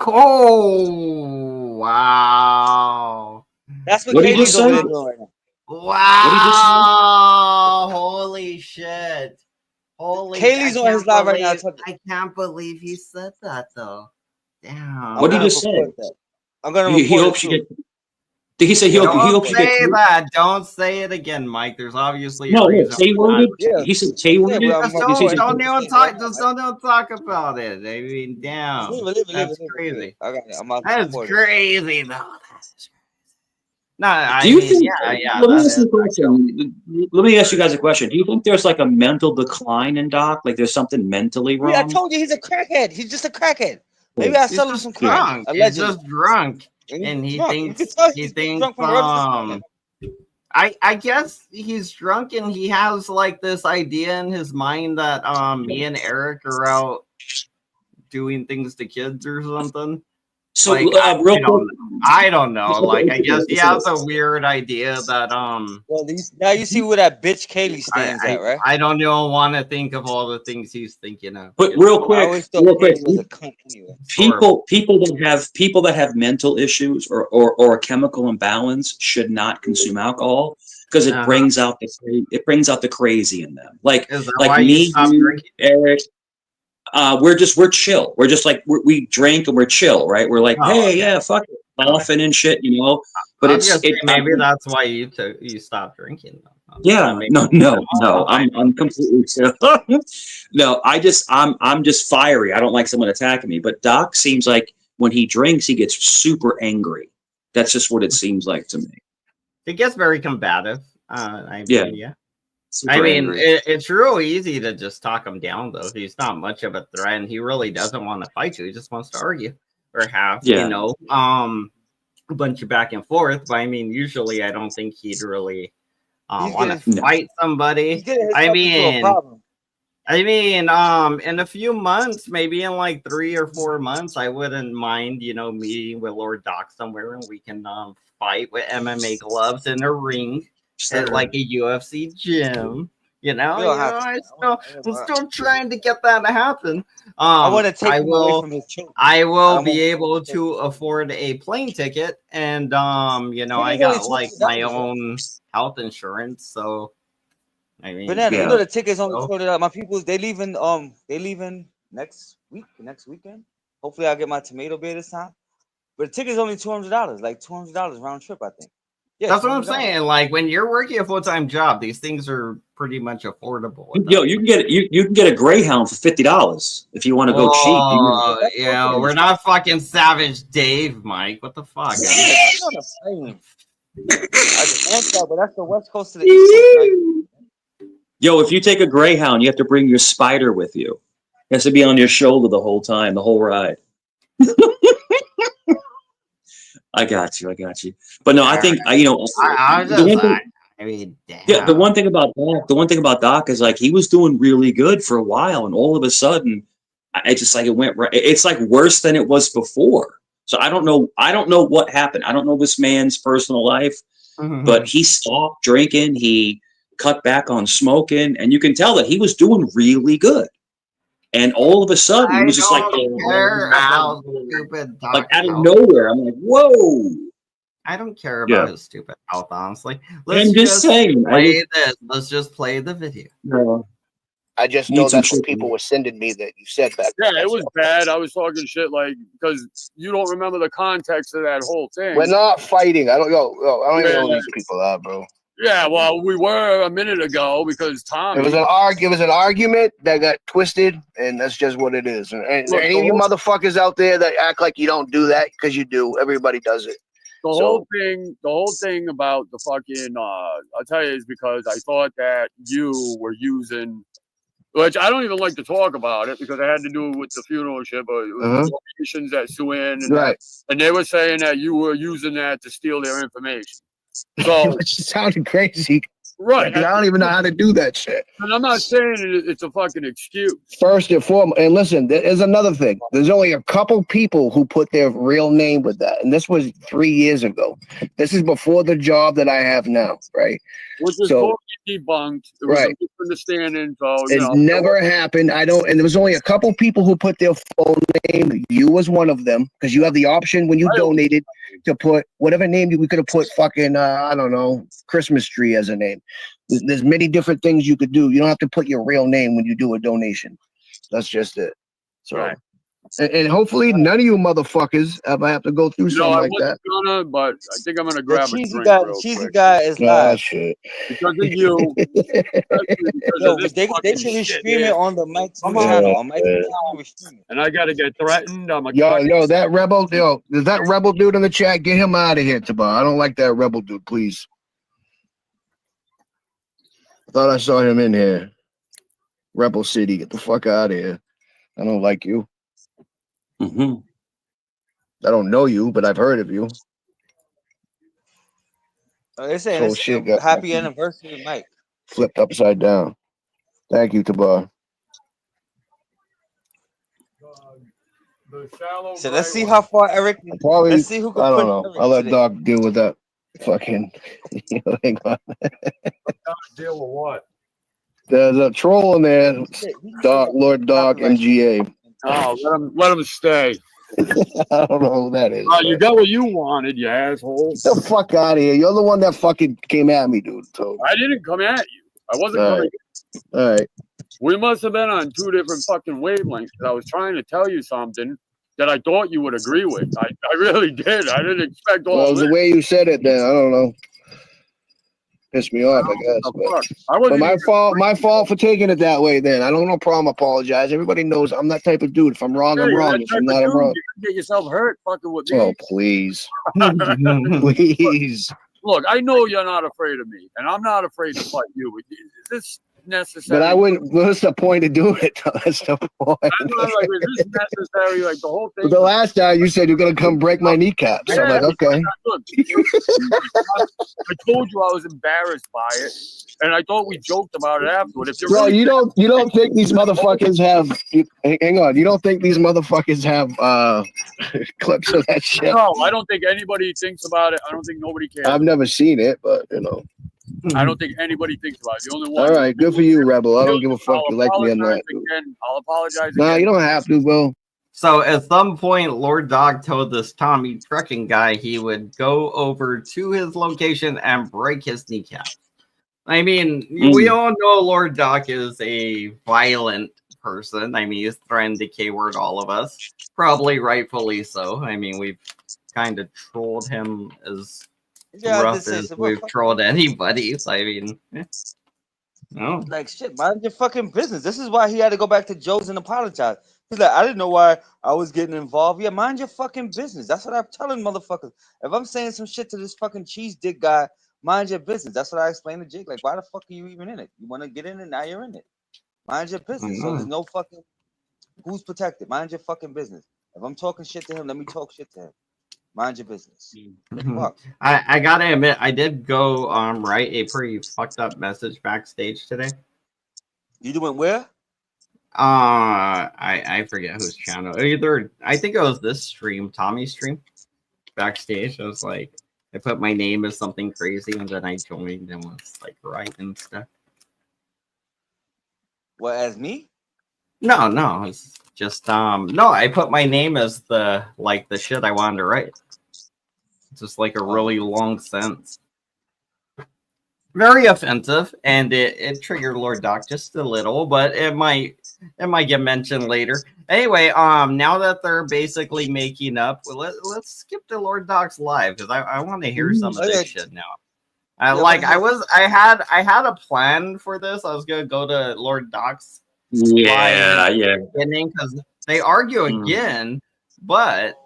Oh, wow. That's what What did you Kaylee's over there say? doing right now. Wow. Holy shit. Holy Kaylee's on his live right now. I can't believe he said that though. Damn. What did he I'm just gonna say? report that. I'm gonna He report it hopes you too. get. Did he say he Yeah, hopes you get? Say that. Don't say it again, Mike. There's obviously a No, reason. K-worded. Yeah. He said K-worded. Just He says don't it- even talk. Just don't even talk about it. I mean, damn. That's crazy. I got it. I'm out to That's report it. crazy, though. No, I Do you mean, think? yeah. Let me That ask you is a question. Let me ask you guys a question. Do you think there's like a mental decline in Doc? Like there's something mentally wrong? Yeah, I told you he's a crackhead. He's just a crackhead. Maybe I He's sell him just some crack. drunk. He's Allegedly. just drunk, And and he's he drunk. You can thinks tell he he's thinks drunk from the rest I guess he's drunk and he has like this idea in his mind that me and Eric are out doing things to kids or something. So Like, real quick, I don't know. Like, I guess he has a weird idea that Well, now you see where that bitch Kaylee stands at, right? I don't even want to think of all the things he's thinking of. but real I always quick, thought Kaylee was a cunt anyway. people that have mental issues or a chemical imbalance should not consume alcohol because it brings out the crazy in them. Like me, you, Eric. We're chill. We're just like we drink and we're chill, right? We're like, hey, yeah, fuck it, laughing and shit, you know. But maybe that's why you stopped drinking. Yeah, no. I'm completely chill. No, I'm just fiery. I don't like someone attacking me. But Doc seems like when he drinks, he gets super angry. That's just what it seems like to me. He gets very combative. Yeah. Super I mean, angry. it's real easy to just talk him down, though. He's not much of a threat, and he really doesn't want to fight you. He just wants to argue or have, a bunch of back and forth. But I mean, usually I don't think he'd really want to fight somebody. I mean, in a few months, maybe in like 3 or 4 months, I wouldn't mind, meeting with Lord Doc somewhere and we can fight with MMA gloves in a ring. At like a UFC gym, I'm still trying to get that to happen. I want to take him away from his children. I will be able to afford a plane ticket, and I got like my own health insurance, so I mean, Banana, you know the tickets only sorted out. My people, they leaving next weekend. Hopefully, I'll get my tomato beer this time. But the ticket's only $200, like $200 round trip, I think. Yeah, that's what I'm saying. Like when you're working a full-time job, these things are pretty much affordable. Yo, you can get a Greyhound for $50 if you want to go cheap. Yeah, we're not fucking Savage Dave, Mike. What the fuck? I want that, but that's the West Coast to the East Coast, right? Yo, if you take a Greyhound, you have to bring your spider with you. It has to be on your shoulder the whole time, the whole ride. I got you. But no, I think the one thing about Doc is like he was doing really good for a while, and all of a sudden, it's just like it went right. It's like worse than it was before. So I don't know what happened. I don't know this man's personal life, but he stopped drinking. He cut back on smoking, and you can tell that he was doing really good. And all of a sudden, it was just like out of nowhere. I'm like, whoa! I don't care about his stupid health, honestly. I'm just saying. Let's just play the video. No. I just know that's what people were sending me that you said back then. Yeah, it was bad. I was talking shit like because you don't remember the context of that whole thing. We're not fighting. I don't even know who these people are, bro. Yeah, well, we were a minute ago because Tom. It was an argument that got twisted, and that's just what it is. And any of you motherfuckers out there that act like you don't do that because you do, everybody does it. The whole thing about the fucking I'll tell you is because I thought that you were using, which I don't even like to talk about it because it had to do with the funeral and shit, but it was the politicians that sue in, and they were saying that you were using that to steal their information. So which sounded crazy. Right. I don't even know how to do that shit. And I'm not saying it's a fucking excuse. First and foremost, and listen, there's another thing. There's only a couple people who put their real name with that. And this was 3 years ago. This is before the job that I have now, right? Which is totally debunked. It was a misunderstanding. So it never happened. I don't. And there was only a couple people who put their full name. You was one of them because you have the option when you donated to put whatever name we could have put. Fucking I don't know, Christmas tree as a name. There's many different things you could do. You don't have to put your real name when you do a donation. That's just it. So. And hopefully none of you motherfuckers ever have to go through something like that. Gonna, but I think I'm gonna grab a drink cheesy guy is live. Shit. Because of you. Yo, they should be streaming on the Mike channel. On Mike channel, and I gotta get threatened. I'm a that rebel, is that rebel dude in the chat? Get him out of here, Tabar. I don't like that rebel dude, please. I thought I saw him in here. Rebel City, get the fuck out of here. I don't like you. Mm-hmm. I don't know you, but I've heard of you. They saying happy anniversary, Mike. Flipped upside down. Thank you, Tabar. So let's see how far Eric. Let's see who can I don't put know. Eric I'll let today. Doc deal with that. Fucking. Hang on. Deal with what? There's a troll in there. Lord Dog MGA. Oh, let him stay. I don't know who that is. You got what you wanted, you asshole. Get the fuck out of here. You're the one that fucking came at me, dude. So. I didn't come at you. I wasn't coming. All right. We must have been on two different fucking wavelengths. I was trying to tell you something that I thought you would agree with. I really did. I didn't expect all of this. The way you said it then, I don't know. Pissed me off, I guess. But my fault for taking it that way then. I don't no problem apologize. Everybody knows I'm that type of dude. If I'm wrong, I'm wrong. If I'm not, I'm wrong. You get yourself hurt fucking with me. Oh, please. Please. Look, I know you're not afraid of me, and I'm not afraid to fight you. Is this necessary? But I wouldn't. What's the point to do it? That's the point. I know, like, is this necessary? Like the whole thing. But the last time you said you're gonna come break my kneecaps. So I'm like, okay. Look, I told you I was embarrassed by it, and I thought we joked about it afterward. If Bro, you don't think these motherfuckers have? Hang on, you don't think these motherfuckers have clips of that shit? No, I don't think anybody thinks about it. I don't think nobody cares. I've never seen it, but you know. I don't think anybody thinks about it. The only one. All right, good for you, Rebel. I don't give a fuck. You like me or not. I'll apologize. Nah, you don't have to, bro. So at some point, Lord Dog told this Tommy trucking guy he would go over to his location and break his kneecap. I mean, we all know Lord Dog is a violent person. I mean, he's threatened to K-word all of us. Probably rightfully so. I mean, we've kind of trolled him as rough as we've trolled anybody. So, I mean, no. Like, shit, mind your fucking business. This is why he had to go back to Joe's and apologize. He's like, I didn't know why I was getting involved. Yeah, mind your fucking business. That's what I'm telling motherfuckers. If I'm saying some shit to this fucking cheese dick guy, mind your business. That's what I explained to Jake. Like, why the fuck are you even in it? You want to get in it, now you're in it. Mind your business. So there's no fucking who's protected. Mind your fucking business. If I'm talking shit to him, let me talk shit to him. Mind your business. I gotta admit, I did go write a pretty fucked up message backstage today. You doing where? I forget whose channel. Either I think it was this stream, Tommy's stream. Backstage, I was like, I put my name as something crazy, and then I joined and was like writing stuff. What, as me? No, it's just no, I put my name as the shit I wanted to write. It's just like a really long sentence. Very offensive, and it triggered Lord Doc just a little, but it might get mentioned later. Anyway, now that they're basically making up, let's skip to Lord Doc's live because I want to hear some of this shit now. I had a plan for this. I was gonna go to Lord Doc's beginning because they argue again, but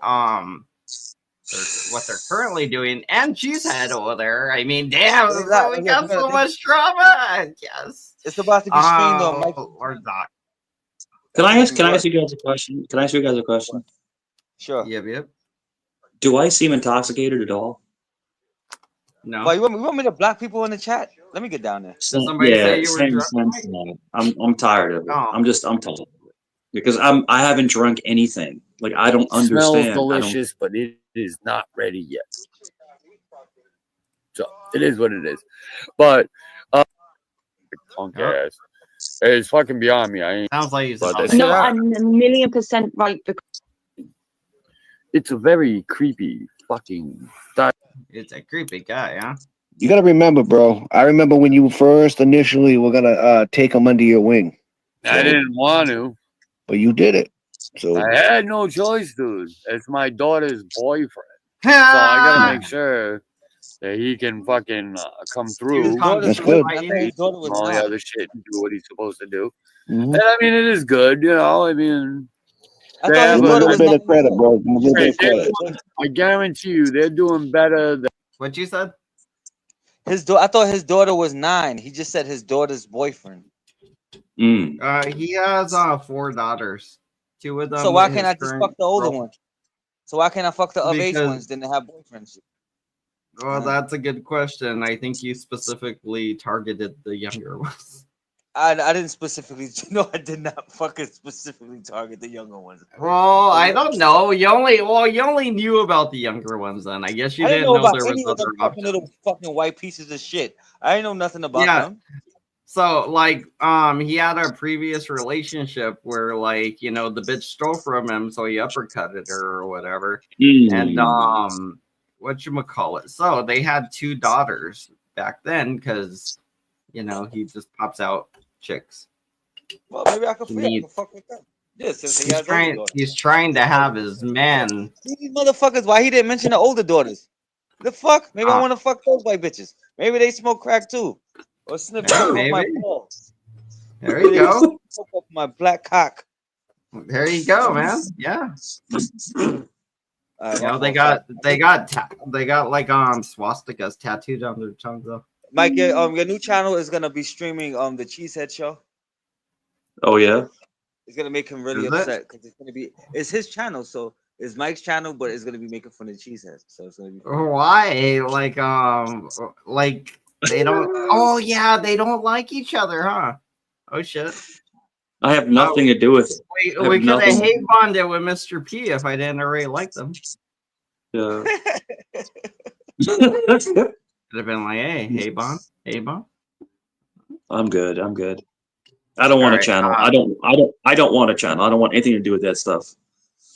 what they're currently doing, and Cheesehead over there. I mean, damn, we got so much drama. Yes, it's about to be streamed on Mike or Doc. Can I ask you guys a question? Sure. Yep. Do I seem intoxicated at all? No. Well, you want me to block people in the chat? Let me get down there. Somebody say you were drunk? I'm tired of it. I'm tired of it because I haven't drunk anything. Like I don't understand. Smells delicious, but it is not ready yet. So it is what it is. But stupid punk ass. It's fucking beyond me. I ain't. Sounds like he's But a that's No, that. I'm 1,000,000% right. Because It's a very creepy fucking. It's a creepy guy, huh? You gotta remember, bro. I remember when you first initially were gonna take him under your wing. I didn't want to. But you did it. So I had no choice, dude. It's my daughter's boyfriend. So I gotta make sure that he can fucking come through. That's good. I think his daughter was All the 9. other shit and do what he's supposed to do. Mhm. And I mean, it is good, you know. I mean, I thought his Give him a daughter little was bit 9 of credit, bro. Give him a little bit of credit. I guarantee you, they're doing better than. What you said? I thought his daughter was 9. He just said his daughter's boyfriend. He has 4 daughters. 2 of them. So why his can't I just current fuck the older girl- one? So why can't I fuck the of age Because- ones? Then they have boyfriends. Well, that's a good question. I think you specifically targeted the younger ones. I didn't specifically. No, I did not fucking specifically target the younger ones. Well, I don't know. You only knew about the younger ones then. I guess you I didn't didn't know about there was any of other them fucking options. little fucking white pieces of shit. I didn't know nothing about them. So like he had a previous relationship where like, you know, the bitch stole from him, so he uppercutted her or whatever. And whatchamacallit. So they had 2 daughters back then because, you know, he just pops out chicks. Well, maybe I could fuck with them. Yeah, since he has older daughters. He's trying to have his man. These motherfuckers, why he didn't mention the older daughters? The fuck? Maybe I want to fuck those white bitches. Maybe they smoke crack too. Or sniff coke off my balls. There you go. Coke off my black cock. There you go, man. Yeah. You know, they got like swastikas tattooed on their tongues though. Mike, your new channel is gonna be streaming the Cheesehead show. Oh yeah. It's gonna make him really upset because it's his channel, so it's Mike's channel, but it's gonna be making fun of Cheesehead. So it's gonna be why? Like they don't. Oh yeah, they don't like each other, huh? Oh shit. I have nothing to do with it. We could have hate bonded with Mr. P if I didn't already like them. Yeah. Could have been like, hey bond. I'm good. I don't want a channel. I don't want a channel. I don't want anything to do with that stuff.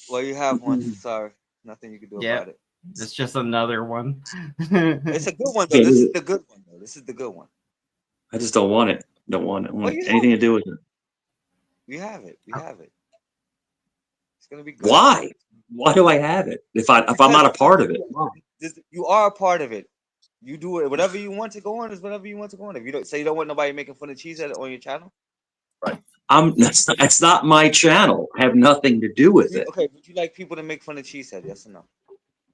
Well, you have one. Sorry, nothing you can do about it. It's just another one. It's a good one though. This is the good one though. This is the good one. I just don't want it. Don't want anything to do with it. We have it. It's gonna be good. Why? Why do I have it? If I'm not a part of it. You are a part of it. You do it. Whatever you want to go on is whatever you want to go on. If you don't say you don't want nobody making fun of Cheesehead on your channel, right? That's not my channel. I have nothing to do with it. Okay, would you like people to make fun of Cheesehead? Yes or no?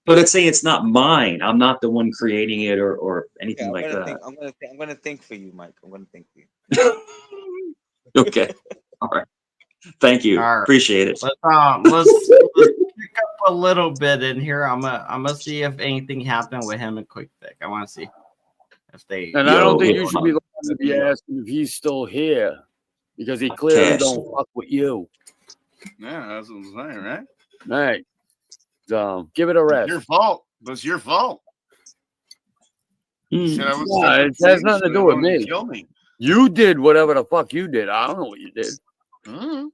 But it's saying it's not mine. I'm not the one creating it or anything like that. I'm gonna think for you, Mike. I'm gonna think for you. Okay. All right. Thank you. Right. Appreciate it. Let's pick up a little bit in here. I'm gonna see if anything happened with him and Quick Pick. I want to see if they. And I don't think you should be asking if he's still here because he clearly don't fuck with you. Yeah, that's what I'm saying, right? Right. So give it a rest. Your fault. That's your fault. It has nothing to do with me. Kill me. You did whatever the fuck you did. I don't know what you did. Mm-hmm.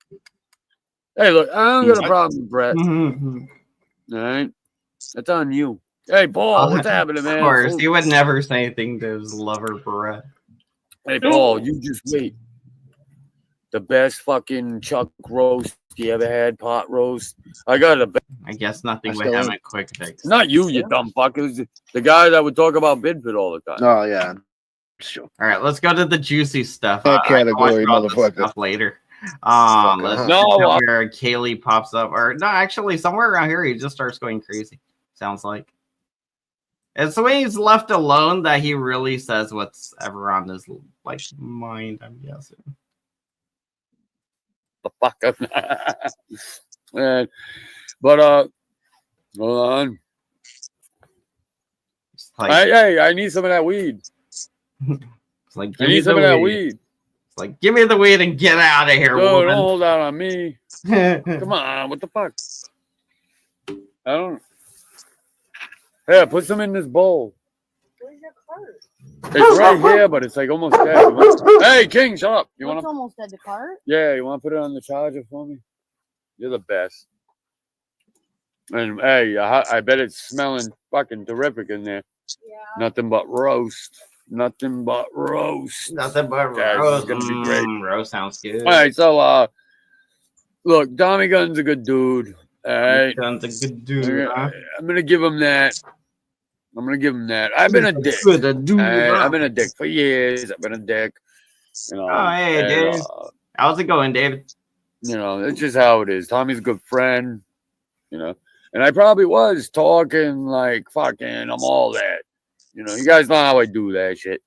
Hey, look, I don't got a problem with Brett. Mm-hmm. All right, that's on you. Hey, Paul, what's happening, man? Of course, he would never say anything to his lover, Brett. Hey, Paul, you just wait. The best fucking chuck roast you ever had, pot roast. I got a. I guess nothing with him at Quick Fix. Not you, you dumb fuck. It was the guy that would talk about Bidford all the time. Oh yeah. Sure. All right, let's go to the juicy stuff. That category, motherfucker. Stuff later. Let's no, where Kaylee pops up, or no, actually, somewhere around here he just starts going crazy. Sounds like it's when he's left alone that he really says what's ever on his mind. I'm guessing. The fuck up. But hold on. Hey, I need some of that weed. It's like, I need some of that weed. It's like, give me the weed and get out of here, Don't woman. hold out on me. Come on, what the fuck? I don't. Yeah, put some in this bowl. Where's your card? It's right here, but it's like almost dead. Hey, King, shut up. You want It's almost dead. The cart? Yeah, you want to put it on the charger for me? You're the best. And hey, I bet it's smelling fucking terrific in there. Yeah. Nothing but roast. Nothing but roast. Nothing but Guys, roast. it's gonna be great. Roast sounds good. All right, so look, Tommy Gunn's a good dude. All right, Gunn's a good dude. Huh? I'm gonna give him that. I've been a dick. Dude, I've been a dick for years. I've been a dick. You know. Oh, hey, Dave. How's it going, David? You know, it's just how it is. Tommy's a good friend. You know, and I probably was talking like fucking. I'm all that. You know, you guys know how I do that shit.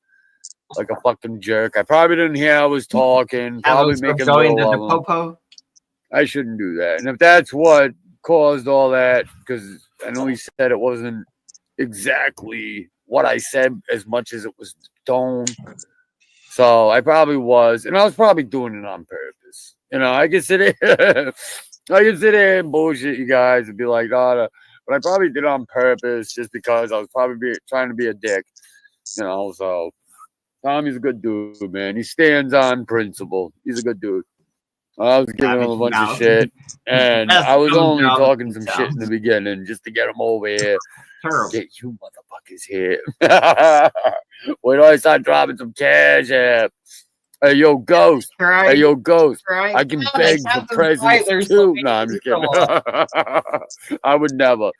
Like a fucking jerk. I probably didn't hear I was talking. Probably making going to the little popo. I shouldn't do that. And if that's what caused all that, because I know he said it wasn't exactly what I said as much as it was tone. So I probably was, and I was probably doing it on purpose. You know, I can sit there and bullshit you guys and be like, oh, but I probably did it on purpose just because I was probably trying to be a dick. You know, so Tommy's a good dude, man. He stands on principle. He's a good dude. I was giving him a bunch of shit, and I was only talking some shit in the beginning just to get him over here. Get you motherfuckers here. Wait till I start dropping some cash app. Hey, yo, Ghost. Hey, yo, Ghost. I can beg for presents too. No, I'm just kidding. I would never.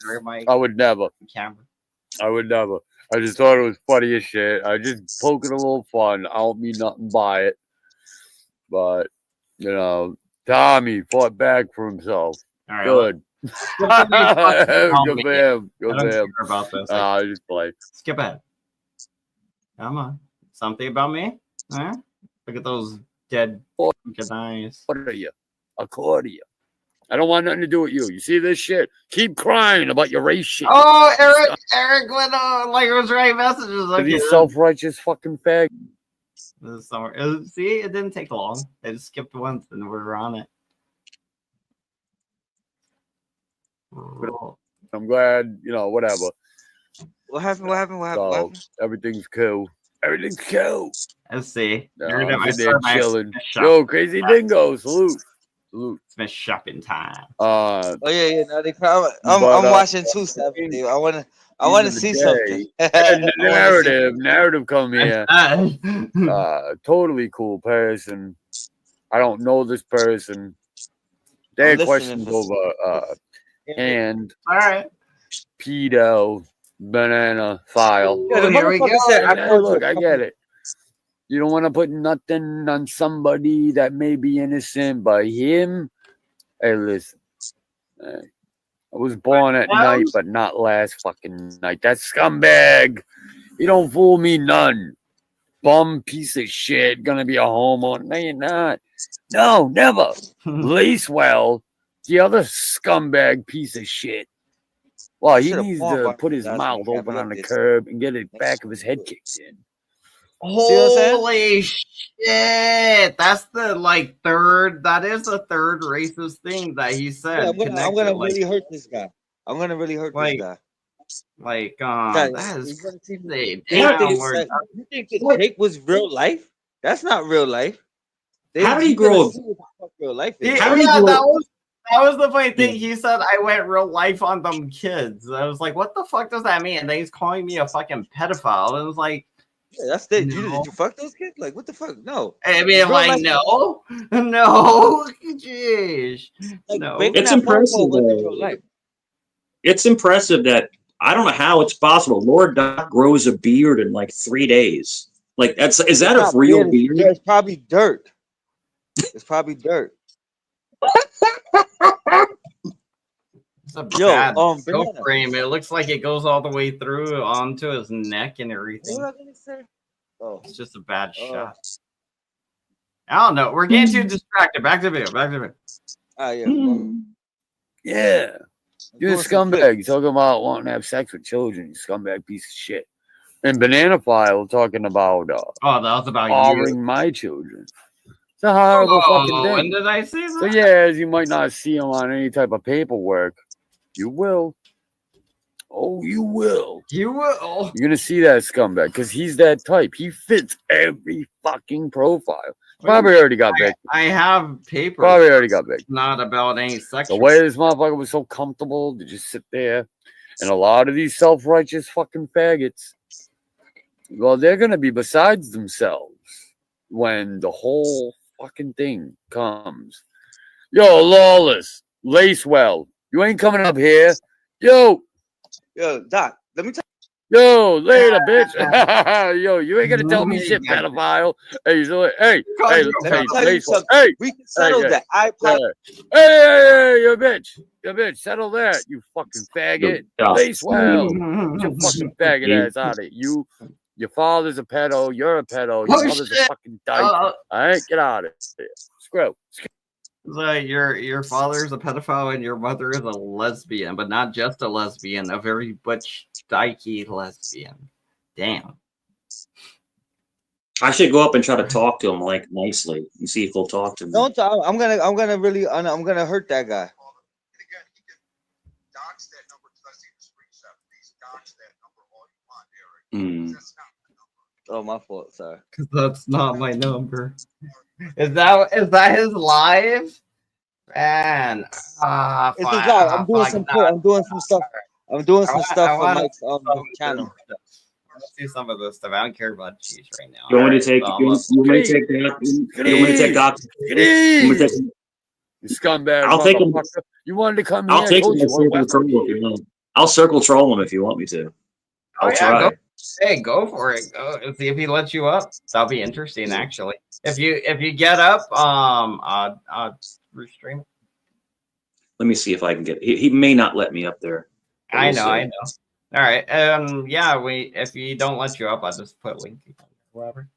I just thought it was funny as shit. I just poking a little fun. I don't mean nothing by it. But, you know, Tommy fought back for himself. All right, good. Good for him. Good for him. About this. I just play. Skip ahead. Come on. Something about me? Huh? Look at those dead eyes. What are you? Accordion. I don't want nothing to do with you. You see this shit? Keep crying about your race shit. Oh, Eric went on like it was right messages. Like you self-righteous fucking fag. See, it didn't take long. I just skipped once and we're on it. I'm glad, you know, whatever. What happened? Everything's cool. Everything's cool. Let's see. I'm there chilling. Yo, Crazy Dingo, salute. It's been shopping time. Oh yeah. No, I'm watching too stuff, dude. I want to see something. narrative come here. Totally cool person. I don't know this person. They had questions over and all right. pedo banana file. Yeah, Here we go. Look, I get it. You don't want to put nothing on somebody that may be innocent, but him. Hey, listen. I was born at night, but not last fucking night. That scumbag. You don't fool me none. Bum piece of shit. Gonna be a homo. No, you're not. No, never. Lacewell, the other scumbag piece of shit. Well, he needs to put his mouth open on the curb and get the back of his head kicked in. Holy shit! That's the third. That is the third racist thing that he said. Yeah, I'm gonna really hurt this guy. I'm gonna really hurt this guy. That is crazy. You think the tape was real life? That's not real life. How did he grow up? Real life. That was the funny thing. He said I went real life on them kids. I was like, what the fuck does that mean? And then he's calling me a fucking pedophile. And it was like, yeah, that's it. Did you fuck those kids? Like, what the fuck? No. I mean, I'm like, no. Jeez. Like, no. It's impressive. It's impressive that I don't know how it's possible. Lord Doc grows a beard in like 3 days. Like, is that a real beard? Yeah, it's probably dirt. It's probably dirt. It's a bad scope frame. It looks like it goes all the way through onto his neck and everything. What was I gonna say? Oh, it's just a bad shot. I don't know. We're getting too distracted. Back to video. Yeah. You're a scumbag. Talking about wanting to have sex with children. You scumbag piece of shit. And Banana File talking about that was about harboring my children. It's a horrible fucking thing. When did I say that? So yeah, as you might not see them on any type of paperwork, you will. Oh, you will. You will. You're gonna see that scumbag because he's that type. He fits every fucking profile. Probably already got big. I have paper. Probably already got big. Not about any sexual. The way this motherfucker was so comfortable to just sit there, and a lot of these self-righteous fucking faggots, well, they're gonna be besides themselves when the whole fucking thing comes. Yo, Lawless, Lacewell, you ain't coming up here. Yo, Doc, let me tell yo, later, bitch. Yo, you ain't gonna tell me shit, pedophile. Hey, so, hey, Lacewell, hey, we can settle that. Hey, you bitch, settle that, you fucking faggot. Lacewell, get your fucking faggot ass out of it. Your father's a pedo, you're a pedo, your mother's a fucking dyke. All right, get out of here. Screw. So your father is a pedophile and your mother is a lesbian, but not just a lesbian, a very butch, dykey lesbian. Damn. I should go up and try to talk to him like nicely and see if he'll talk to me. Don't talk. I'm gonna hurt that guy. Oh, my fault. Sorry. Because that's not my number. Is that his live? Man, It's his live. I'm doing some stuff. I'm doing some stuff for Mike's channel. Let's do some of this stuff. I don't care about cheese right now. You want me to take? You want me to take that? You want me to take Doc? You scumbag. I'll take him. You wanted to come I'll here. take him. I'll circle troll him if you want me to. I'll try. Go for it. Go see if he lets you up. That'll be interesting, actually. If you get up, restream. Let me see if I can get. He may not let me up there. I know. All right. If he don't let you up, I'll just put link whatever.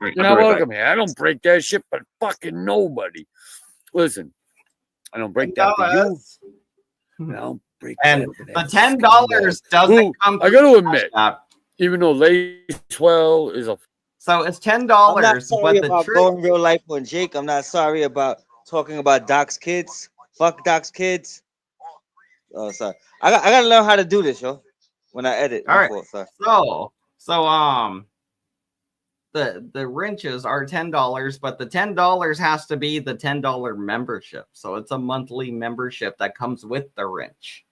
You're not welcome here. I don't break that shit, but fucking nobody. Listen, I don't break that for you. I don't break and that. The $10 doesn't come. I got to admit, even though Lacewell is a. So it's $10. I'm not sorry about going real life on Jake. I'm not sorry about talking about Doc's kids. Fuck Doc's kids. Oh, sorry. I gotta learn how to do this, yo. When I edit. All right. So the wrenches are $10, but the $10 has to be the $10 membership. So it's a monthly membership that comes with the wrench.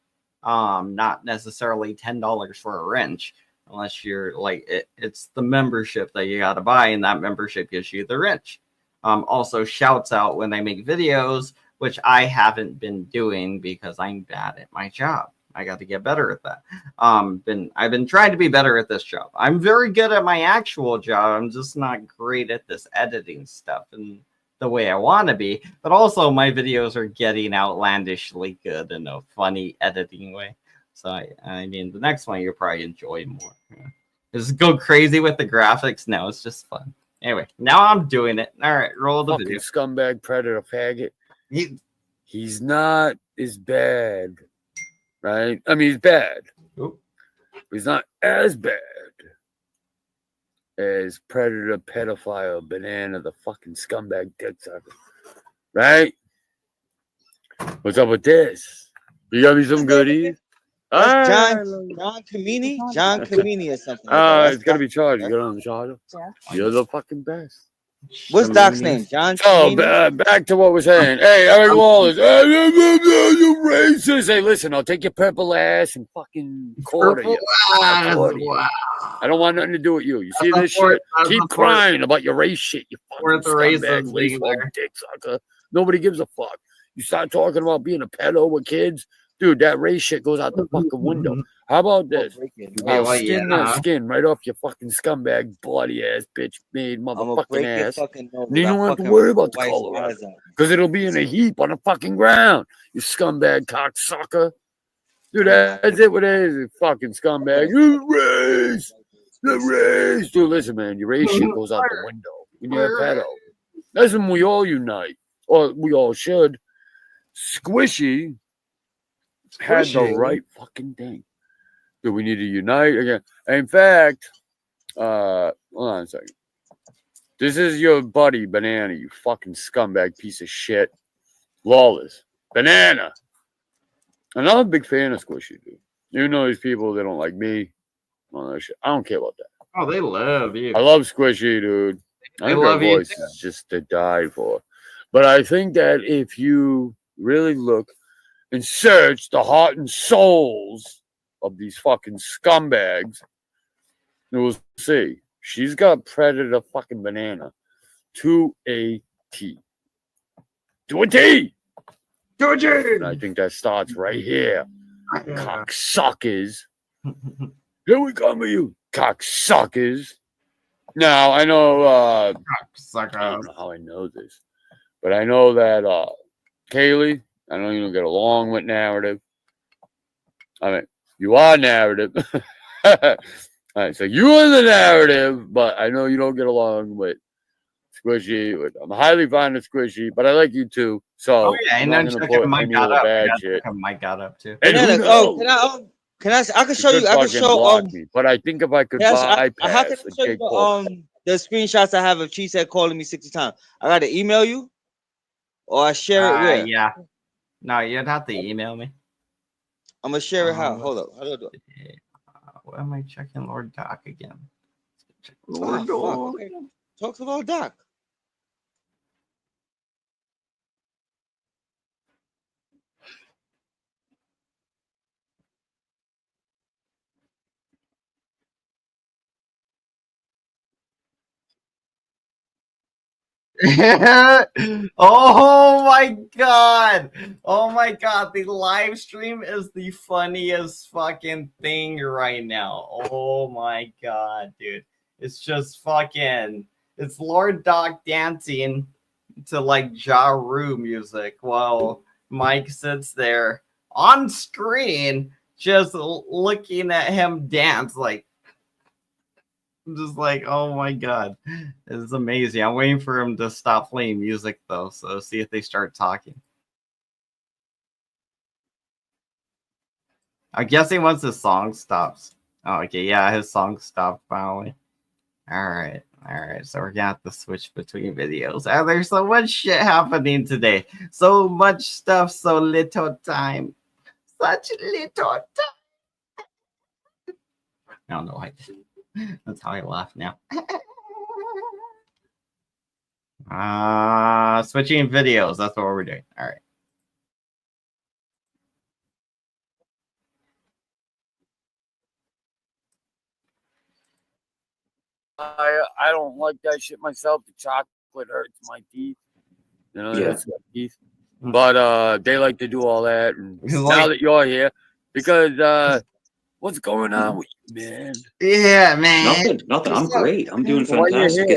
Not necessarily $10 for a wrench. Unless you're like it's the membership that you got to buy, and that membership gives you the wrench. Also shouts out when I make videos, which I haven't been doing because I'm bad at my job. I got to get better at that. I've been trying to be better at this job. I'm very good at my actual job. I'm just not great at this editing stuff and the way I want to be. But also my videos are getting outlandishly good in a funny editing way. So I mean, the next one you'll probably enjoy more. Yeah. Just go crazy with the graphics. No, it's just fun. Anyway, now I'm doing it. All right, roll the video. Scumbag, predator, faggot. He's not as bad, right? I mean, he's bad. Oop. He's not as bad as predator, pedophile, banana, the fucking scumbag, dick sucker, right? What's up with this? You got me some goodies? John Camini? John Camini or something. Like it's gonna be charged. You got on the charger? Yeah. You're the fucking best. What's Doc's name? John Camini? Back to what we're saying. Hey, Eric Wallace. You racist. Hey, listen, I'll take your purple ass and fucking quarter you. Wow. I don't want nothing to do with you. You see this shit? Keep crying about your race shit, you fucking scumbag, lace dick sucker. Nobody gives a fuck. You start talking about being a pedo with kids. Dude, that race shit goes out the fucking window. How about this? I'll skin that skin right off your fucking scumbag, bloody ass, bitch made motherfucking ass. You don't have to worry about the color because it'll be in a heap on the fucking ground. You scumbag cocksucker. Dude, that's it. What it is? You fucking scumbag. You race. The race. Dude, listen, man. Your race shit goes out the window when you're a pedo. That's when we all unite. Or we all should. Squishy had the right fucking thing. Do we need to unite again? In fact, hold on a second. This is your buddy, Banana, you fucking scumbag piece of shit. Lawless. Banana. And I'm a big fan of Squishy, dude. You know these people, they don't like me. All that shit. I don't care about that. Oh, they love you. I love Squishy, dude. I think her voice is just to die for. But I think that if you really look and search the heart and souls of these fucking scumbags, you will see she's got Predator fucking Banana to a T. To a T! To a T! And I think that starts right here. Cocksuckers. Here we come with you, cocksuckers. Now, I know, I don't know how I know this, but I know that, Kaylee, I know you don't get along with Narrative. I mean, you are Narrative. All right, so you are the Narrative, but I know you don't get along with Squishy. I'm highly fond of Squishy, but I like you too. So, I'm not going to put any of the bad shit. Mike got up too. Can I can show you. I can show me, but I think if I could bypass how can I show you the screenshots I have of She Said calling me 60 times? I got to email you, or I share it with. Yeah. No, you'd have to email me. I'm gonna share it. How? Hold up. How do I do it? Why am I checking Lord Doc again? Lord Doc. Okay. Talk to Lord Doc. Oh my god! Oh my god! The live stream is the funniest fucking thing right now. Oh my god, dude! It's just fucking. It's Lord Doc dancing to like Ja Rule music while Mike sits there on screen just looking at him dance like. I'm just like, oh my god, this is amazing. I'm waiting for him to stop playing music though, so see if they start talking. I'm guessing once the song stops. Oh, okay, yeah, his song stopped finally. All right, so we're gonna have to switch between videos. And there's so much shit happening today. So much stuff, so little time. Such little time. I don't know why. That's how I laugh now. Switching videos. That's what we're doing. All right. I don't like that shit myself. The chocolate hurts my teeth. You know, that's my teeth. But they like to do all that. And now that you're here, because what's going on with you, man? Yeah, man. Nothing. I'm great. I'm doing fantastic.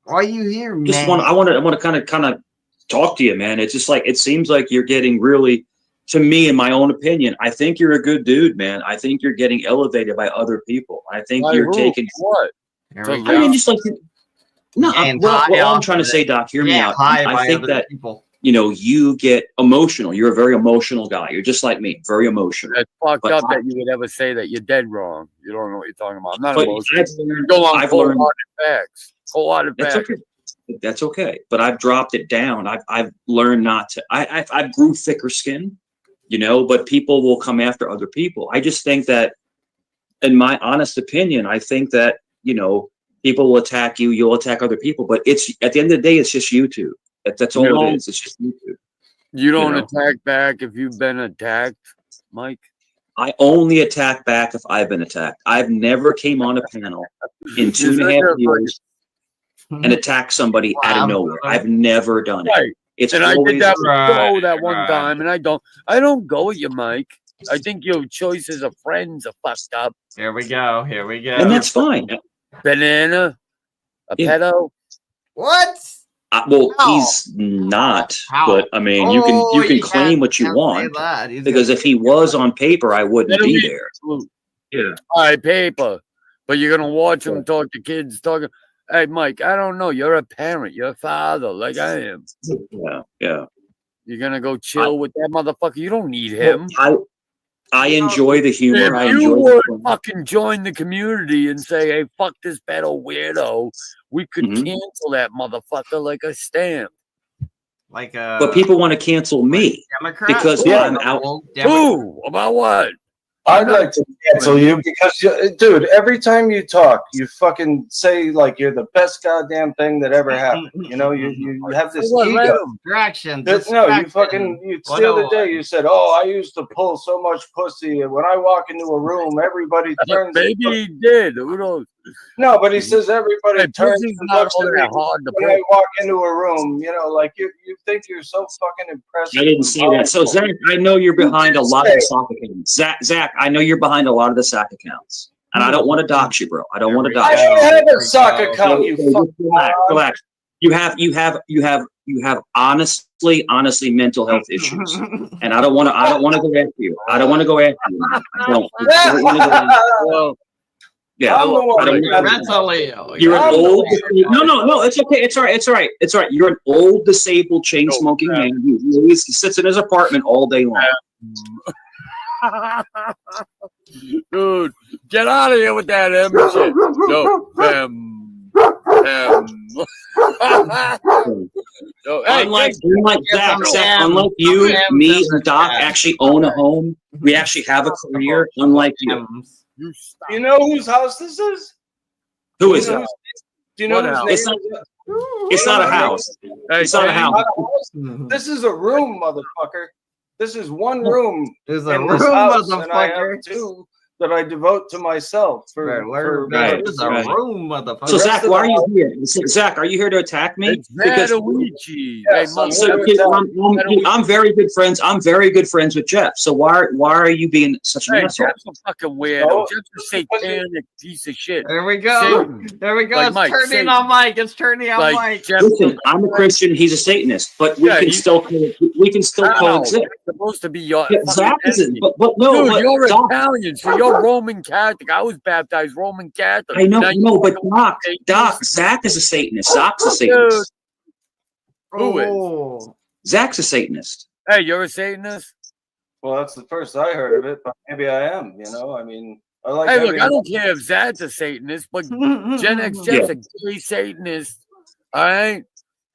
Why are you here, man? I want to kind of talk to you, man. It's just like it seems like you're getting really, to me, in my own opinion, I think you're a good dude, man. I think you're getting elevated by other people. I think you're taking what? I mean, just like all I'm trying to say, Doc, hear me out. I think that you know, you get emotional. You're a very emotional guy. You're just like me, very emotional. It's fucked up that you would ever say that. You're dead wrong. You don't know what you're talking about. I'm not emotional. I've learned facts. Whole lot of facts. That's okay. But I've dropped it down. I've learned not to. I've grew thicker skin, you know. But people will come after other people. I just think that, in my honest opinion, I think that, you know, people will attack you. You'll attack other people. But it's at the end of the day, it's just YouTube. That's all it is. It's just YouTube. You don't attack back if you've been attacked, Mike? I only attack back if I've been attacked. I've never came on a panel in 2.5 years and attacked somebody out of nowhere. I've never done it. Right. It's and I did that with that one time, and I don't go with you, Mike. I think your choices of friends are fucked up. Here we go. And that's fine. Banana, a pedo. What? He's not, but I mean, you can claim what you want, because if he was on paper, I wouldn't be there. Yeah. All right, paper. But you're gonna watch him talk to kids talking. Hey, Mike, I don't know. You're a parent. You're a father, like I am. Yeah. You're gonna go chill with that motherfucker. You don't need him. I enjoy the humor. If you would fucking join the community and say, "Hey, fuck this pedo weirdo," we could cancel that motherfucker like a stamp. But people want to cancel me because I'm out. Who? About what? I'd like to cancel you because, dude, every time you talk, you fucking say like you're the best goddamn thing that ever happened. You know, you have this ego. Distraction. No, you the other day you said, "Oh, I used to pull so much pussy, and when I walk into a room, everybody turns." Maybe he did. Who knows? No, but he says everybody turns pussy's and not looks all at me that hard to when I walk into a room. You know, like you think you're so fucking impressive. I didn't say that. So Zach, I know you're behind a lot of the sock accounts. Zach, I know you're behind a lot of the sock accounts, and I don't want to dox you, bro. I don't want to dox you. I don't have a sock account. You relax. You have honestly mental health issues, and I don't want to go after you. I don't want to go after you. I don't want to go after you. Well, yeah, you're an old. No. It's okay. It's all right. You're an old, disabled, chain smoking man who always sits in his apartment all day long. Dude, get out of here with that M shit. No, Unlike Zach, unlike you, me, and Doc actually own a home. We actually have a career. Unlike you. You know whose house this is? Who is it? Do you know whose name? It's not a house. It's not a house. This is a room, motherfucker. This is one room. There's a in room, this house, and I have motherfucker. two that I devote to myself. There's a room, motherfucker. So Zach, why are you here? Zach, are you here to attack me? Because I'm very good friends. I'm very good friends with Jeff. So why are you being such an asshole? Jeff's a fucking weirdo. Jeff's a satanic piece of shit. There we go. There we go. Like it's Mike, turning Satan. on Mike. It's turning on Like Mike. Jeff, Listen, I'm a Christian. He's a Satanist, but we can still coexist. It's supposed to be your. Zach isn't. But no, Dude, you're Doc, Italian, so you're Roman Catholic. I was baptized Roman Catholic. I know, Now but Doc, Zach is a Satanist. Zach's a Satanist. Who is? Zach's a Satanist. Hey, you're a Satanist? Well, that's the first I heard of it, but maybe I am. You know, I mean, I like. Hey, look, I don't care if Zach's a Satanist, but Gen X Jeff's a gay Satanist. All right.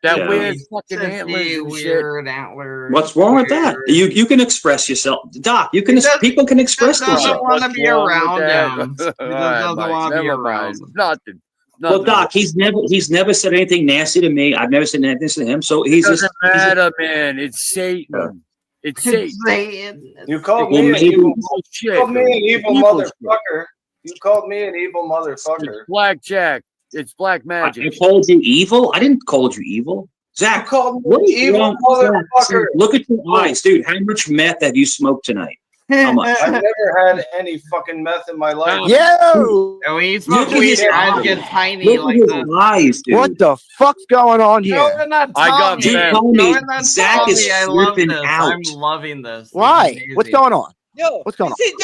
That weird fucking antlers and shit. Antlers. What's wrong with that? You can express yourself, Doc. People can express themselves. Doesn't want to be around him. He doesn't want to be around him. Nothing. Well, Doc, he's never said anything nasty to me. I've never said anything to him. So it doesn't matter, man. It's Satan. It's Satan. You called me an evil motherfucker. You called me an evil motherfucker. It's blackjack. It's black magic. I called you evil? I didn't call you evil. Zach, you called me evil motherfucker. Look at your eyes, dude. How much meth have you smoked tonight? How much? I've never had any fucking meth in my life. Yo! And when you smoke weed, your eyes get tiny Look like at this. his eyes, dude. What the fuck's going on here? No, not I got Tommy. mad. Tell me, No, not Zach Tommy. is I love flipping this. out. I'm loving this. Why? This is What's amazing. going on? Yo, What's going on? this is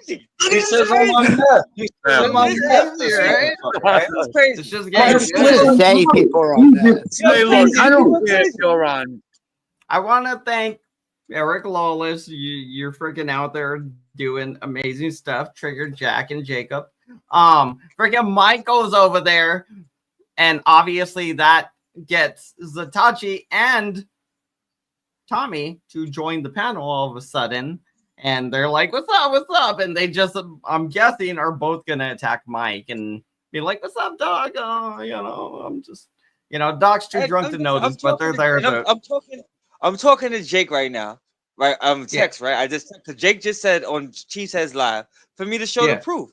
crazy. He says I'm on meth. He says I'm on meth. Crazy, right? This is crazy. It's just Why getting don't you good. say people are on that? Hey, look, I don't care if you're on. I want to thank Eric Lawless. You're freaking out there doing amazing stuff. Triggered Jack and Jacob. Freaking Mike goes over there, and obviously that gets Zatachi and Tommy to join the panel all of a sudden. And they're like, what's up? What's up? And they just, I'm guessing, are both going to attack Mike and be like, what's up, dog? I'm just, Doc's too drunk to know this, but they're there. I'm talking to Jake right now. Right? Text, right? I just texted. Jake just said on Chiefs Heads Live for me to show the proof.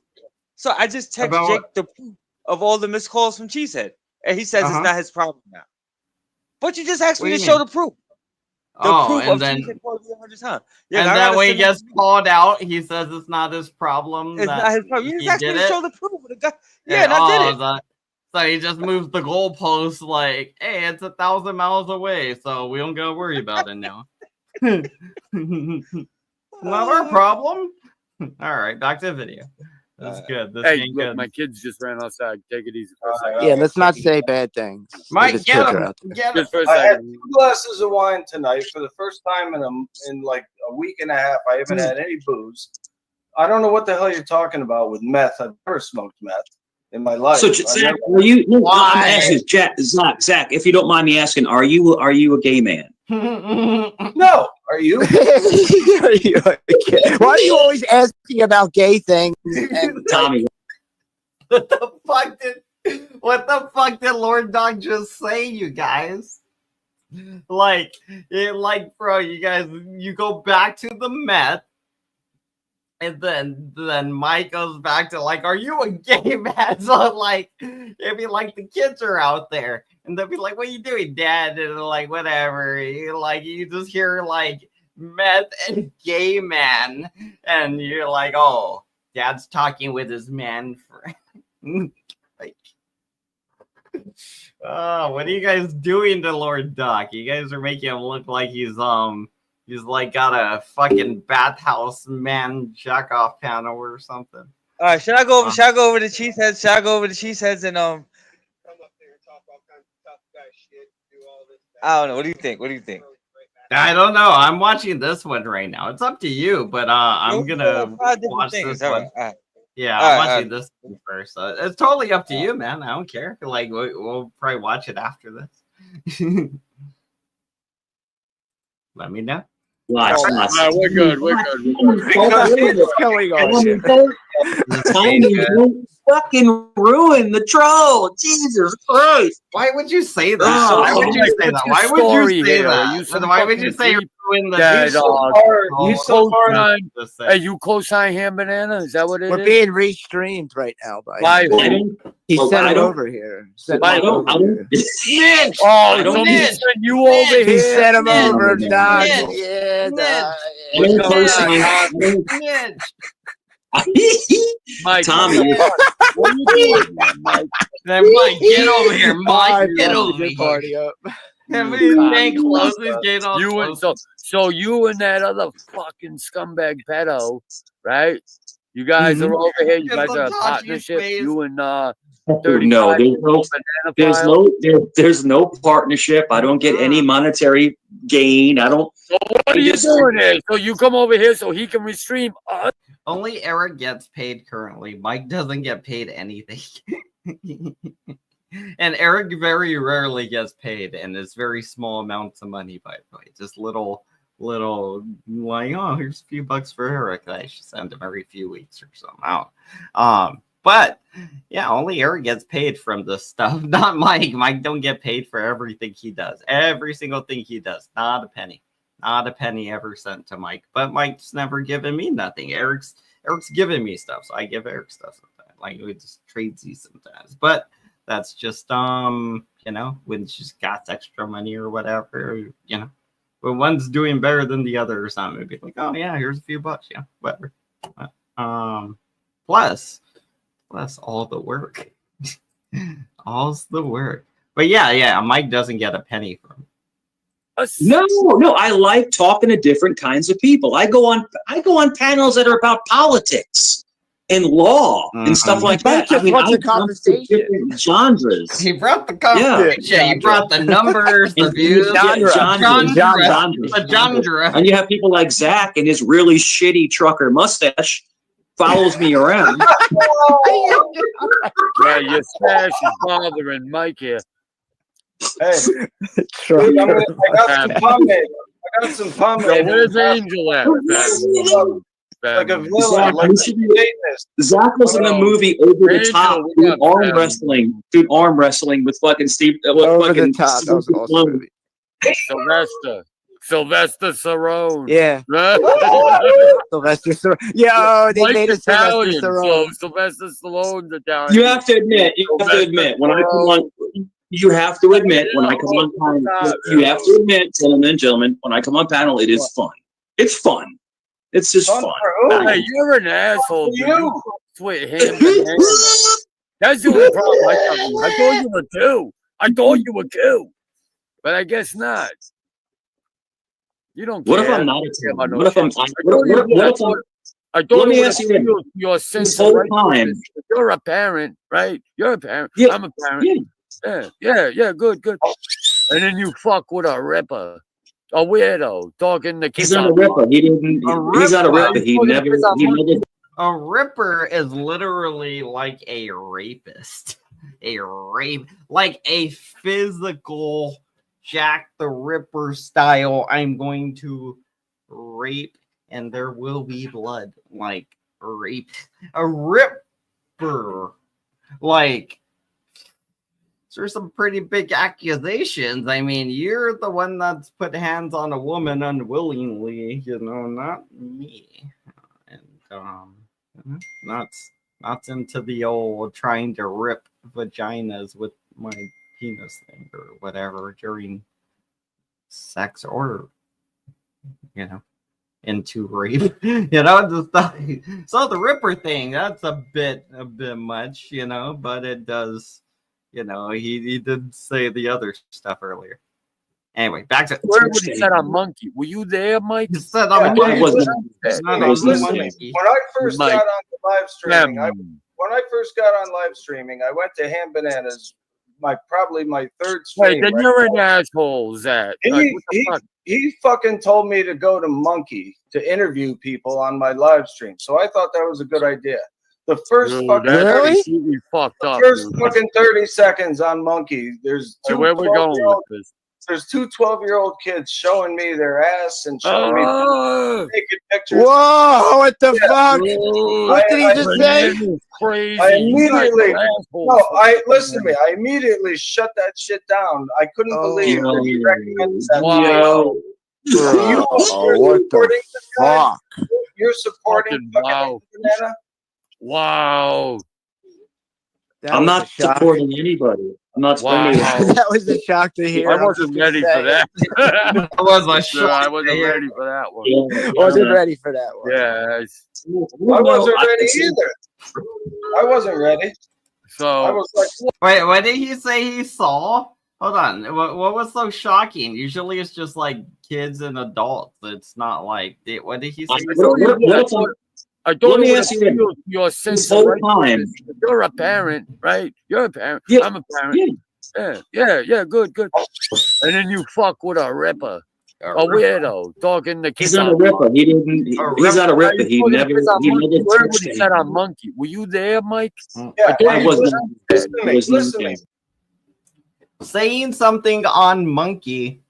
So I just text Jake the proof of all the missed calls from Chiefs Head. And he says it's not his problem now. But you just asked me to show the proof. And then when he gets called out, he says it's not his problem. It's not his problem. You just asked me to show the proof of the guy. Yeah, and I did it. So he just moves the goalpost like, hey, it's 1,000 miles away, so we don't gotta worry about it now. Not our problem. All right, back to the video. That's good. Hey, look, good. My kids just ran outside. Take it easy for a second. Yeah, let's not say bad things. Mike, get him. Just for a I had second. 2 glasses of wine tonight for the first time in like a week and a half. I haven't had any booze. I don't know what the hell you're talking about with meth. I've never smoked meth in my life. So, Zach, are you? I'm asking Zach. If you don't mind me asking, are you a gay man? No, are you? Why are you always asking about gay things? And, Tommy, What the fuck did Lord Dog just say, you guys? Like, bro, you guys, you go back to the Met, and then Mike goes back to like, are you a gay man? So like, it'd be like the kids are out there, and they'll be like, what are you doing, Dad? And like, whatever. You just hear like meth and gay man, and you're like, oh, Dad's talking with his man friend. Like, oh, what are you guys doing to Lord Doc? You guys are making him look like he's like got a fucking bathhouse man jack off panel or something. All right, should I go over the cheese heads? Should I go over the cheese heads and Come up there and talk all kinds of tough guy shit, do all this. I don't know. What do you think? I don't know. I'm watching this one right now. It's up to you, but I'm gonna watch this one. Yeah, I'm watching this one first. It's totally up to you, man. I don't care. Like we'll probably watch it after this. Let me know. We're good. what's going on here? Tommy, don't fucking ruin the troll. Jesus Christ. Why would you say that? Why would you say that? Why would you say that? Why would you say ruin the Hey, you co-sign Ham Banana? Is that what it is? We're being restreamed right now by he sent it over here. Mitch! Oh, somebody sent you over here. He sent him over, Doc. Mitch. Mike, Tommy, what are you doing, Mike? Then Mike, get over here, Mike. Get over here. Party up. So you and that other fucking scumbag pedo, right? You guys are over here. You guys are a partnership. You and no, there's no partnership. I don't get any monetary gain. I don't. So what are you doing here? So you come over here so he can restream us. Only Eric gets paid currently. Mike doesn't get paid anything. And Eric very rarely gets paid, and it's very small amounts of money, by the way. Just little like, oh, here's a few bucks for Eric that I should send him every few weeks or something out. But yeah, only Eric gets paid from this stuff, not Mike. Mike don't get paid for everything he does. Every single thing he does. Not a penny. Not a penny ever sent to Mike. But Mike's never given me nothing. Eric's giving me stuff, so I give Eric stuff sometimes. Like we just trade these sometimes. But that's just when she's got extra money or whatever, But one's doing better than the other or something. It'd be like, oh yeah, here's a few bucks, yeah, whatever. Plus all the work. All's the work. But yeah, Mike doesn't get a penny from it. No, I like talking to different kinds of people. I go on panels that are about politics and law and stuff like that. I mean, I conversation. Different genres. He brought the conversation. Yeah, he brought the numbers, the views, the genre. And you have people like Zach and his really shitty trucker mustache follows me around. Yeah, your stash is bothering Mike here. Hey, dude, I got some pomade. Where's Angel at? Like a villain. Zach was in the movie Over the Top, doing arm wrestling with fucking Steve. Over the Top. That was an awesome movie. Sylvester Stallone. Yeah. Sylvester Stallone. Yo, they made a Sylvester Stallone. Sylvester Stallone's Italian. You have to admit when I come on. You have to admit when I come on panel. You have to admit, gentlemen, when I come on panel, it is fun. It's fun. It's just fun. Hey, you're an asshole. You sweet ham. That's the only problem. I thought you were too. But I guess not. You don't care. What if I'm not a Tim? What if I'm? Let me ask you your sense of time. You're a parent, right? You're a parent. Yeah. I'm a parent. Yeah. Good. And then you fuck with a ripper. A weirdo talking to kids. He's not a ripper. He's not a ripper. He never. A ripper is literally like a rapist. Like a physical Jack the Ripper style. I'm going to rape, and there will be blood. Like rape a ripper. Like, there's some pretty big accusations. I mean, you're the one that's put hands on a woman unwillingly, you know, not me. And not into the old trying to rip vaginas with my penis thing or whatever during sex or, you know, into rape. You know, so the ripper thing, that's a bit much, you know, but it does. You know, he did say the other stuff earlier. Anyway, back to where was he said on monkey. Were you there, Mike? He said on monkey. When I first got on the live streaming, when I first got on live streaming, I went to Ham Bananas, probably my third stream. Wait, then you're an asshole, Zach. He fucking told me to go to Monkey to interview people on my live stream, so I thought that was a good idea. The first fucking 30 seconds on Monkey. There's two. Where we going with this? There's two 12-year-old kids showing me their ass and showing me naked pictures. Whoa! What the fuck? What did he just say? Crazy. I immediately listen to me. I immediately shut that shit down. I couldn't believe that he recommended that. Wow. What the fuck? You're supporting fucking Banana? Wow. I'm not supporting anybody. I'm not supporting anybody. That was a shock to hear. I wasn't ready for that. I wasn't ready for that one. Yeah. Wasn't ready for that one. Yeah. I wasn't ready either. I wasn't ready. So I was like, wait, what did he say he saw? Hold on. What was so shocking? Usually it's just like kids and adults. It's not like what did he say? I don't know your sense of rightfulness. You're a parent, right? You're a parent. Yeah. I'm a parent. Yeah. Good. And then you fuck with a ripper, a weirdo, talking to kids. He's not a ripper. He didn't. He's not a ripper. He never. Where was he said on Monkey? Were you there, Mike? Yeah, I wasn't. Listen to me. Saying something on Monkey,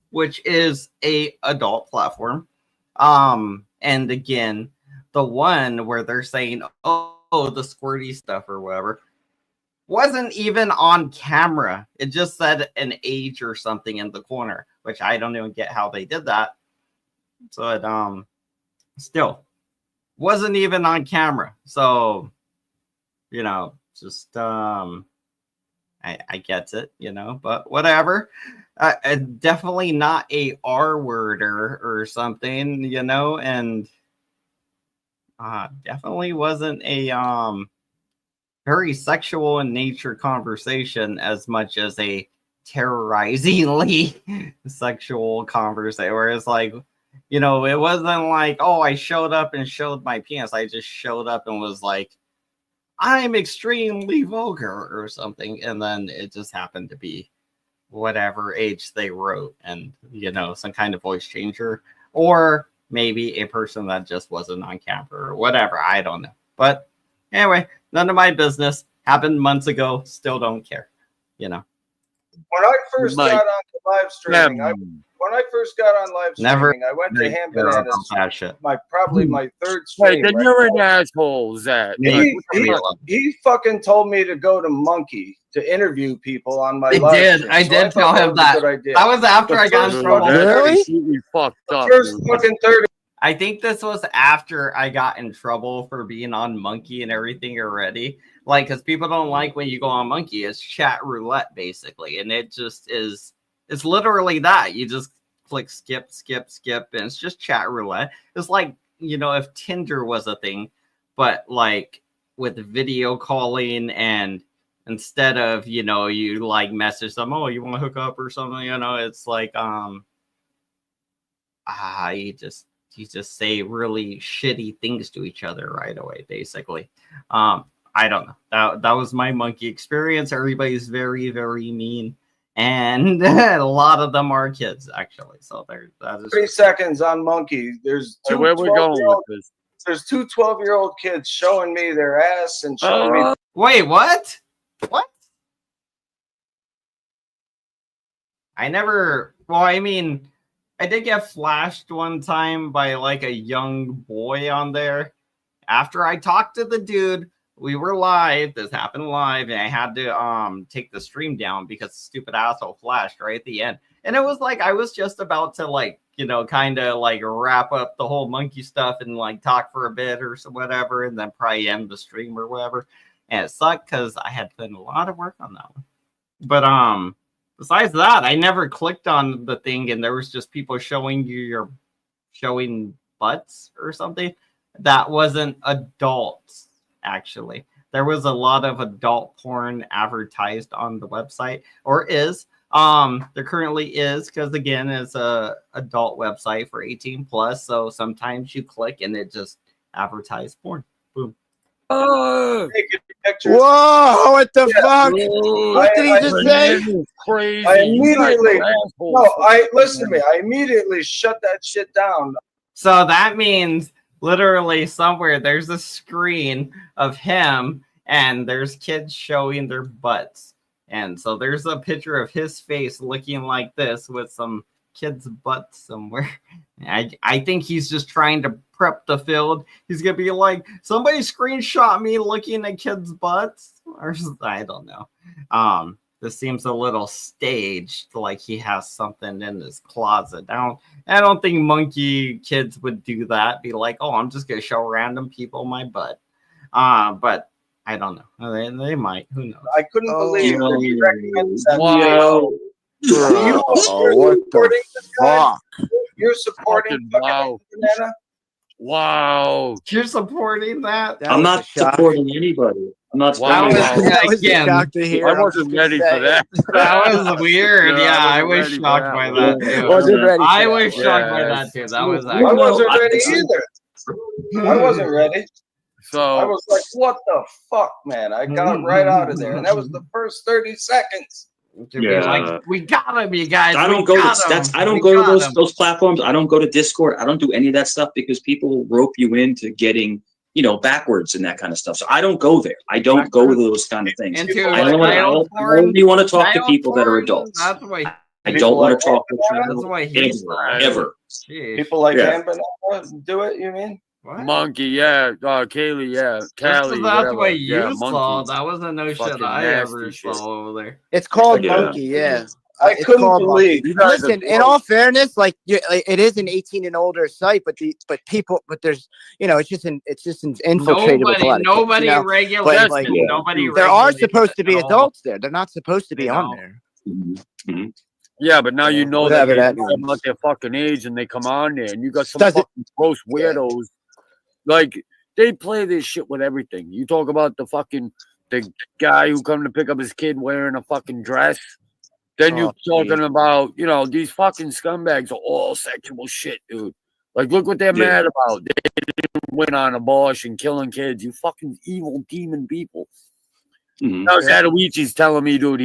which is a adult platform, and again, the one where they're saying, oh, the squirty stuff or whatever, wasn't even on camera. It just said an age or something in the corner, which I don't even get how they did that. So it still wasn't even on camera. So, you know, just I get it, you know, but whatever. Definitely not a R-worder or something, you know, and definitely wasn't a very sexual in nature conversation as much as a terrorizingly sexual conversation, where it's like, you know, it wasn't like, oh, I showed up and showed my penis. I just showed up and was like, I'm extremely vulgar or something, and then it just happened to be whatever age they wrote, and you know, some kind of voice changer, or maybe a person that just wasn't on camera or whatever. I don't know. But anyway, none of my business. Happened months ago. Still don't care. You know. When I first got on the live streaming, I went to Ham Bananas. Probably my third stream. Wait, then you're an asshole, Zach. He fucking told me to go to Monkey to interview people on my live stream. I did tell him that. That was after I got in trouble. Really? Fucked up. First fucking 30. I think this was after I got in trouble for being on Monkey and everything already. Like, because people don't like when you go on Monkey. It's chat roulette, basically. And it just is, it's literally that. You just click skip, and it's just chat roulette. It's like, you know, if Tinder was a thing, but like with video calling, and instead of, you know, you like message them, oh, you want to hook up or something, you know, it's like, you just say really shitty things to each other right away, basically. I don't know. That was my Monkey experience. Everybody's very, very mean. And a lot of them are kids, actually. So that is 30 seconds on Monkey. There's two where we going with this? There's two 12-year-old kids showing me their ass and showing me. Wait, what? What? I never. Well, I mean, I did get flashed one time by like a young boy on there. After I talked to the dude, we were live. This happened live, and I had to take the stream down because the stupid asshole flashed right at the end. And it was like I was just about to like, you know, kind of like wrap up the whole monkey stuff and like talk for a bit or so whatever, and then probably end the stream or whatever. And it sucked because I had put in a lot of work on that one. But besides that, I never clicked on the thing, and there was just people showing butts or something. That wasn't adults, actually. There was a lot of adult porn advertised on the website, or is. There currently is, because again, it's a adult website for 18 plus. So sometimes you click and it just advertised porn. Boom. Oh, whoa! What the fuck? What did he just say? Crazy. I immediately listen to me. I immediately shut that shit down. So that means literally somewhere there's a screen of him and there's kids showing their butts. And so there's a picture of his face looking like this with some kid's butt somewhere. I think he's just trying to prep the field. He's gonna be like, somebody screenshot me looking at kids' butts, or I don't know. This seems a little staged, like he has something in his closet. I don't think monkey kids would do that. Be like, oh, I'm just gonna show random people my butt. But I don't know. They might. Who knows? I couldn't believe that he recommends that. Wow. What the fuck? You're supporting wow. Banana? Wow. You're supporting that? I'm not supporting anybody. I'm not supporting I wasn't ready for that. That was weird. Yeah, I was shocked by that too. I was shocked by that too. That was I wasn't ready either. I wasn't ready. So I was like, what the fuck, man? I got right out of there. And that was the first 30 seconds. Yeah, like, we got him, you guys. I don't go to those platforms. I don't go to Discord. I don't do any of that stuff because people rope you into getting, you know, backwards and that kind of stuff. So I don't go there. I don't go to those kind of things. I only want to talk to people that are adults. I don't want to talk to children ever. People like Banana do it, you mean? What? Monkey, yeah. Kaylee, yeah. Callie, that's what you yeah, saw. That wasn't no shit I ever saw over there. It's called Monkey, yeah. I couldn't believe. Listen, in all fairness, like it is an 18 and older site, but there's, you know, it's just infiltrated with a lot of nobody kids, regulates like, it. Nobody. There are supposed to be adults there. They're not supposed to be on there. Mm-hmm. Yeah, but now you know Whatever that that they're about their fucking age and they come on there and you got some fucking gross weirdos. Like, they play this shit with everything. You talk about the guy who come to pick up his kid wearing a fucking dress. Then you're talking about, you know, these fucking scumbags are all sexual shit, dude. Like, look what they're mad about. They went on abortion, killing kids. You fucking evil demon people. Now Zatoichi's telling me, dude,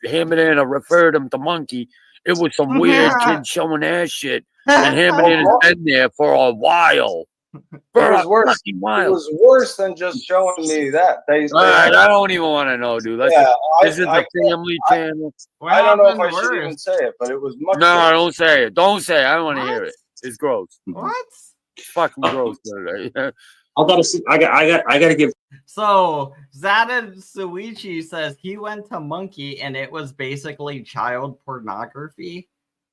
him and Anna referred him to Monkey. It was some weird kid showing ass shit. And him and Anna's been there for a while. It was worse. It was worse than just showing me that. I don't even want to know, dude. This is a family channel. I don't know if I should even say it, but it was much. No, worse. don't say it. Don't say it. I don't want to hear it. It's gross. What? It's fucking gross. I gotta give. So Zata Suichi says he went to Monkey and it was basically child pornography.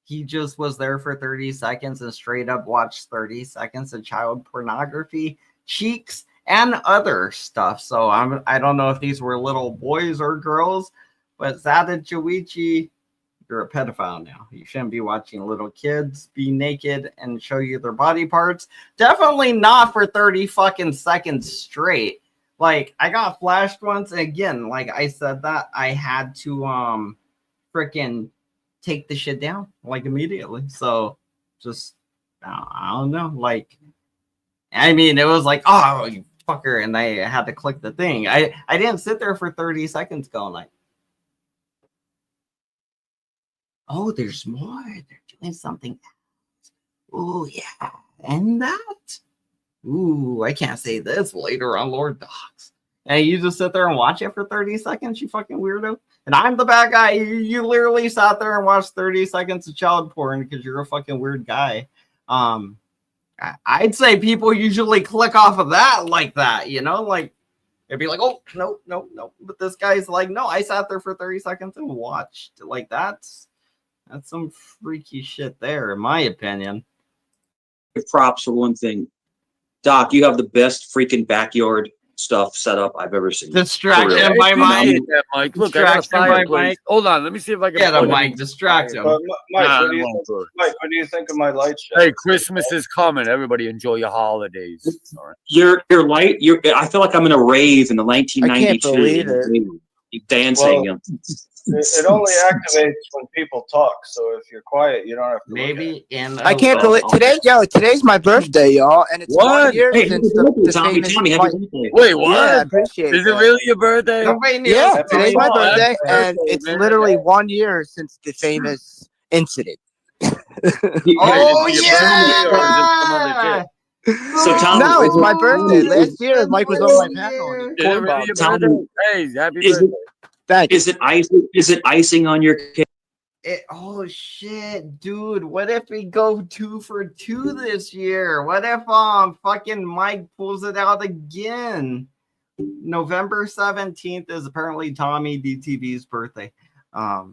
He just was there for 30 seconds and straight up watched 30 seconds of child pornography, cheeks, and other stuff. So I don't know if these were little boys or girls, but Zata Suichi, you're a pedophile now. You shouldn't be watching little kids be naked and show you their body parts. Definitely not for 30 fucking seconds straight. Like, I got flashed once. And again, like I said that, I had to freaking take the shit down, like, immediately. So, just, I don't know. Like, I mean, it was like, oh, you fucker. And I had to click the thing. I didn't sit there for 30 seconds going like, oh, there's more. They're doing something else. Oh, yeah. And that. Ooh, I can't say this later on Lord Dogs. And you just sit there and watch it for 30 seconds, you fucking weirdo. And I'm the bad guy. You literally sat there and watched 30 seconds of child porn because you're a fucking weird guy. I'd say people usually click off of that like that, you know, like it'd be like, oh no. But this guy's like, no, I sat there for 30 seconds and watched. Like that's some freaky shit there, in my opinion. Props for one thing. Doc, you have the best freaking backyard stuff set up I've ever seen. Distraction by Mike. Mike. Look, distraction by Mike. Hold on, let me see if I can get a Mike. Distract him. Mike, what do you think of my light show? Hey, Christmas is coming. Everybody enjoy your holidays. Right. Your light. I feel like I'm in a rave in the 1992. I can't believe it. Dancing. Well, it only activates when people talk. So if you're quiet, you don't have to. Maybe in. I can't believe today. Yo, today's my birthday, y'all, and it's 1 year since the famous. Wait, what? Yeah, I appreciate it. Is it really your birthday? Yeah, today's my birthday, and it's literally 1 year since the famous incident. Oh yeah. So Tom, no, it's my birthday. Last year, Mike was on my panel. Hey, happy birthday! Is it icing on your cake? Oh shit, dude! What if we go 2 for 2 this year? What if fucking Mike pulls it out again? November 17th is apparently Tommy DTV's birthday. Or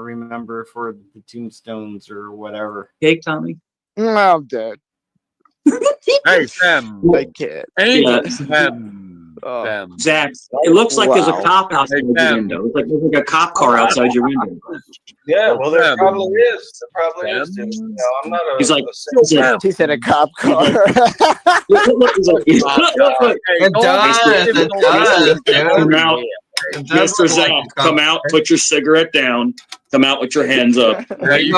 remember for the tombstones or whatever. Cake, Tommy. I'm dead. Hey, Sam. I can't. Hey, Sam. Zach, it looks like there's a cop outside your window. It's like there's like a cop car outside your window. Yeah, well, there probably is. There probably is. Dude. No, I'm not a. He's like, he said a cop car. It does. Come out, Mr. Zach. Come out. Put your cigarette down. Come out with your hands up. We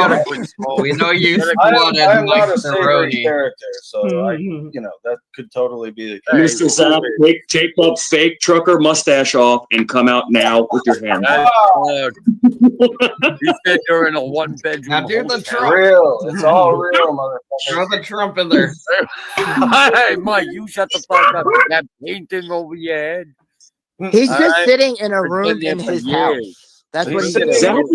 know you squatted I'm like not a savory Cerrone. character, so that could totally be the Mr. case. Zach, take that fake trucker mustache off and come out now with your hands up. You said you're in a 1-bedroom. Now do the It's Trump. real. It's all real, motherfucker. Throw the Trump in there. Hey, Mike, you shut the fuck up. That painting over your head. He's just sitting in a room in his house. That's what he did. Zach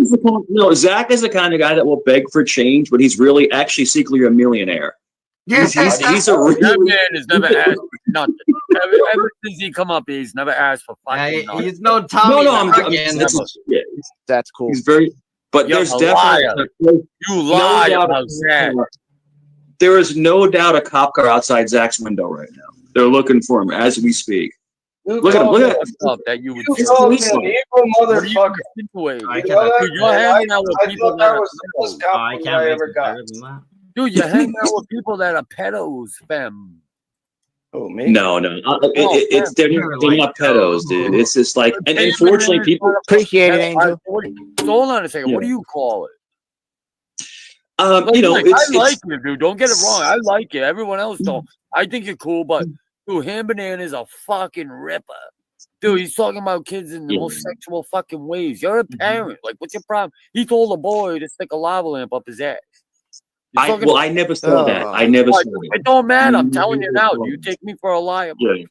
is the kind of guy that will beg for change, but he's really actually secretly a millionaire. He's a really, that man has never asked for nothing. Ever since he come up, he's never asked for fucking nothing. He's no Tommy. That's cool. He's very, but You're there's a definitely you lie about that. There is no doubt a cop car outside Zach's window right now. They're looking for him as we speak. Look at him! Look at him! That you would called me an evil motherfucker. You're hanging out with people that are compliment I ever got. Dude, you're hanging out with people that are pedos, fam. Oh, me? No. They're not pedos, dude. It's just like, and unfortunately, people appreciate it, Angel. Hold on a second. What do you call it? I like you, dude. Don't get it wrong. I like you. Everyone else don't. I think you're cool, but dude, Ham Banana is a fucking ripper. Dude, he's talking about kids in the most sexual fucking ways. You're a parent. Like, what's your problem? He told a boy to stick a lava lamp up his ass. I never saw that. I never saw that. It don't matter. I'm telling you now. You take me for a liar. Yeah.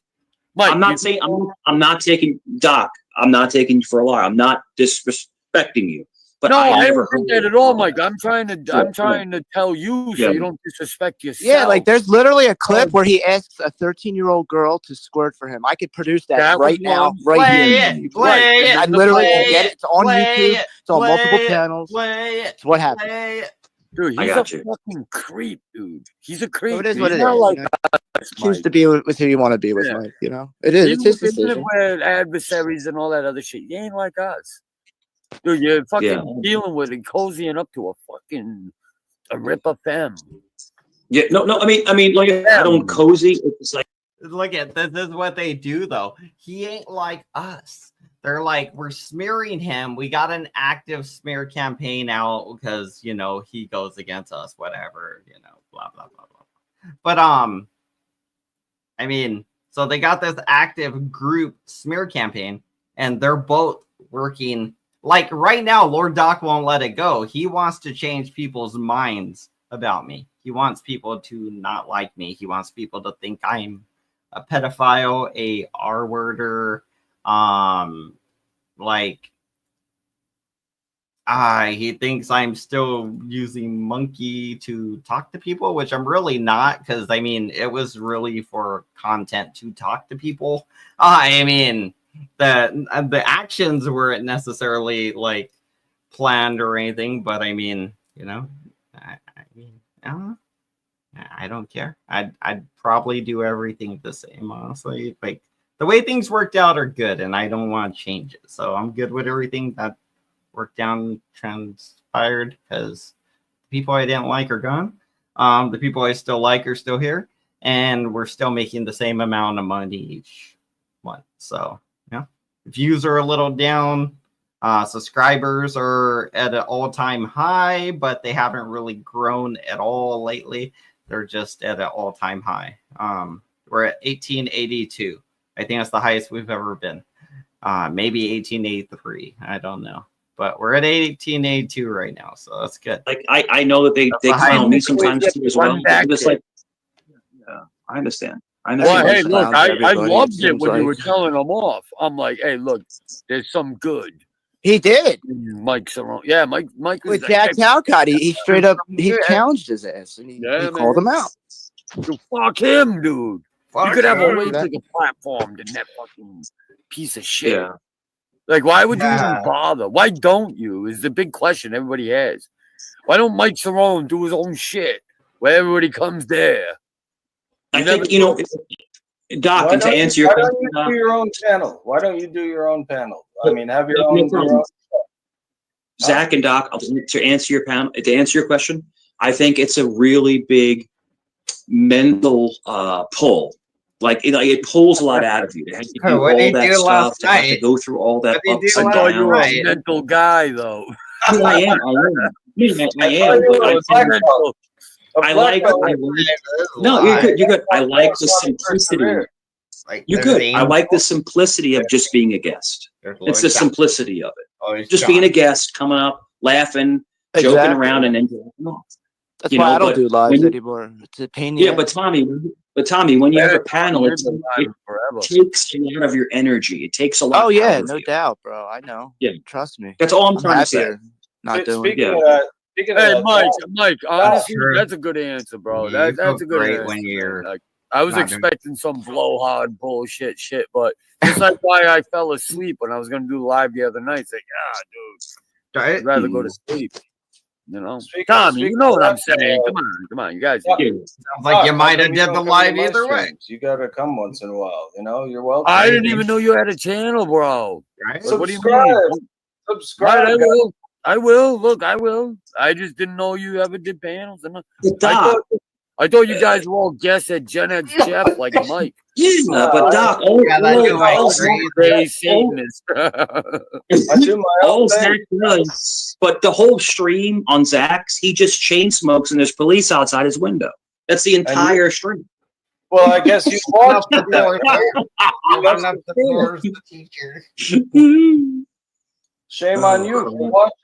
Mike, I'm not saying I'm not taking Doc. I'm not taking you for a liar. I'm not disrespecting you. But no, I I never don't think that at all, Mike. I'm trying to tell you so you don't disrespect yourself. Yeah, like there's literally a clip where he asks a 13-year-old girl to squirt for him. I could produce that right now, right here. Play it. I literally can get it. It's on Play YouTube. it. It's on Play multiple it. channels. Play it. It's what happened. Play it. Dude, I he's got a you. fucking creep, dude. He's a creep. So it is dude. what it He's is. not like You know? us, Choose Mike. to be with who you want to be with, Mike. You know, it is. It's his decision. With adversaries and all that other shit. You ain't like us. Dude, you're fucking dealing with and cozying up to a ripper femme. Yeah, no. I mean, like I don't cozy. It's like Look at this is what they do though. He ain't like us. They're like, we're smearing him. We got an active smear campaign out because he goes against us, whatever, blah blah blah blah. But I mean, so they got this active group smear campaign, and they're both working. Like right now, Lord Doc won't let it go. He wants to change people's minds about me. He wants people to not like me. He wants people to think I'm a pedophile, a R-worder, like he thinks I'm still using monkey to talk to people, which I'm really not, because I mean it was really for content to talk to people. I mean the actions weren't necessarily like planned or anything, but I mean, you know, I mean, I don't care. I'd probably do everything the same, honestly. Like the way things worked out are good, and I don't want to change it. So I'm good with everything that worked down transpired, because the people I didn't like are gone. The people I still like are still here, and we're still making the same amount of money each month. So yeah, views are a little down. Subscribers are at an all-time high, but they haven't really grown at all lately. They're just at an all-time high. We're at 1882. I think that's the highest we've ever been. Maybe 1883. I don't know. But we're at 1882 right now, so that's good. Like I know that they clown me sometimes too as well. I'm just like, yeah, I understand. Well, hey, look, I loved it when you were telling them off. I'm like, hey, look, there's some good. He did. Mike Cerrone. Yeah, Mike was with Jack Talcott. He straight up challenged his ass and he called him out. Dude, fuck him, dude. Fuck you could have a him. way bigger platform than that fucking piece of shit. Yeah. Like, why would you even bother? Why don't you? Is the big question everybody has. Why don't Mike Cerrone do his own shit where everybody comes there? I think, you know, Doc, and to answer your question, why don't you do your own channel? Why don't you do your own panel? I mean, have your own. Zach and Doc, to answer your question, I think it's a really big mental pull. Like it pulls a lot out of you to have to do all that stuff, to have to go through all that ups and I thought downs. you were a mental guy, though. I am. I like. No, you're good. You're good. I like the simplicity. You're good. I like the simplicity of just being a guest. It's the simplicity of it. Just being a guest, coming up, laughing, joking around, and then going off. That's why I don't do lives anymore. It's a pain. Yeah, but Tommy, when you have a panel, it takes a lot of your energy. It takes a lot. Oh yeah, no doubt, bro. I know. Yeah, trust me. That's all I'm trying to say. Not doing. Hey, Mike. Honestly, that's a good answer, bro. That's a good answer. When you're like, I was expecting some blowhard bullshit shit, but just like why I fell asleep when I was gonna do live the other night. It's like, dude, I'd rather go to sleep. You know, Tommy, you know what I'm saying. Come on, you guys. Sounds like you might have did the live either way. You gotta come once in a while. You know, you're welcome. I didn't even know you had a channel, bro. Right? Like, what do you mean? Subscribe. I will. Look, I will. I just didn't know you ever did panels. I thought you guys were all guests at Gen X Jeff, like Mike. Yeah, but Doc, Zach does. But the whole stream on Zach's, he just chain smokes and there's police outside his window. That's the entire stream. Well, I guess you watched it. Shame on you for watching.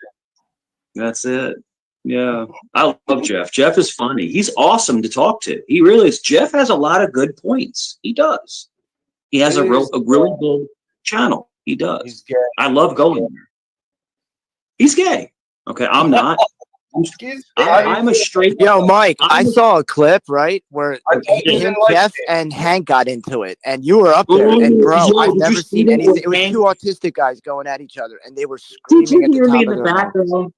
That's it. Yeah, I love Jeff. Jeff is funny. He's awesome to talk to. He really is. Jeff has a lot of good points. He does. He has a really good channel. He does. He's gay. I love going there. He's gay. Okay, I'm not. I'm a straight. Yo, Mike, I saw a clip, right, where him, Jeff, and Hank got into it, and you were up there, and bro, I've never seen anything. It was two autistic guys going at each other, and they were screaming at the top of their lungs.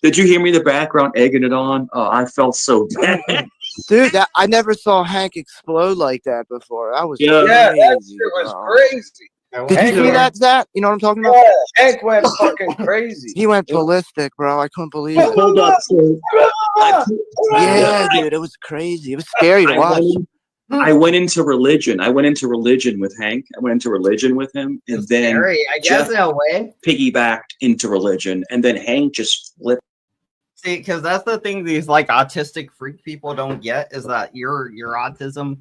Did you hear me in the background egging it on? Oh, I felt so bad. Dude, I never saw Hank explode like that before. That was crazy, that shit was crazy. Did you see that, Zach? You know what I'm talking about? Yeah, Hank went fucking crazy. He went ballistic, bro. I couldn't believe it. Hold up. Yeah, dude, it was crazy. It was scary to watch. I went into religion. I went into religion with Hank. I went into religion with him, and then Jeff piggybacked into religion, and then Hank just flipped. See, because that's the thing these like autistic freak people don't get is that your autism,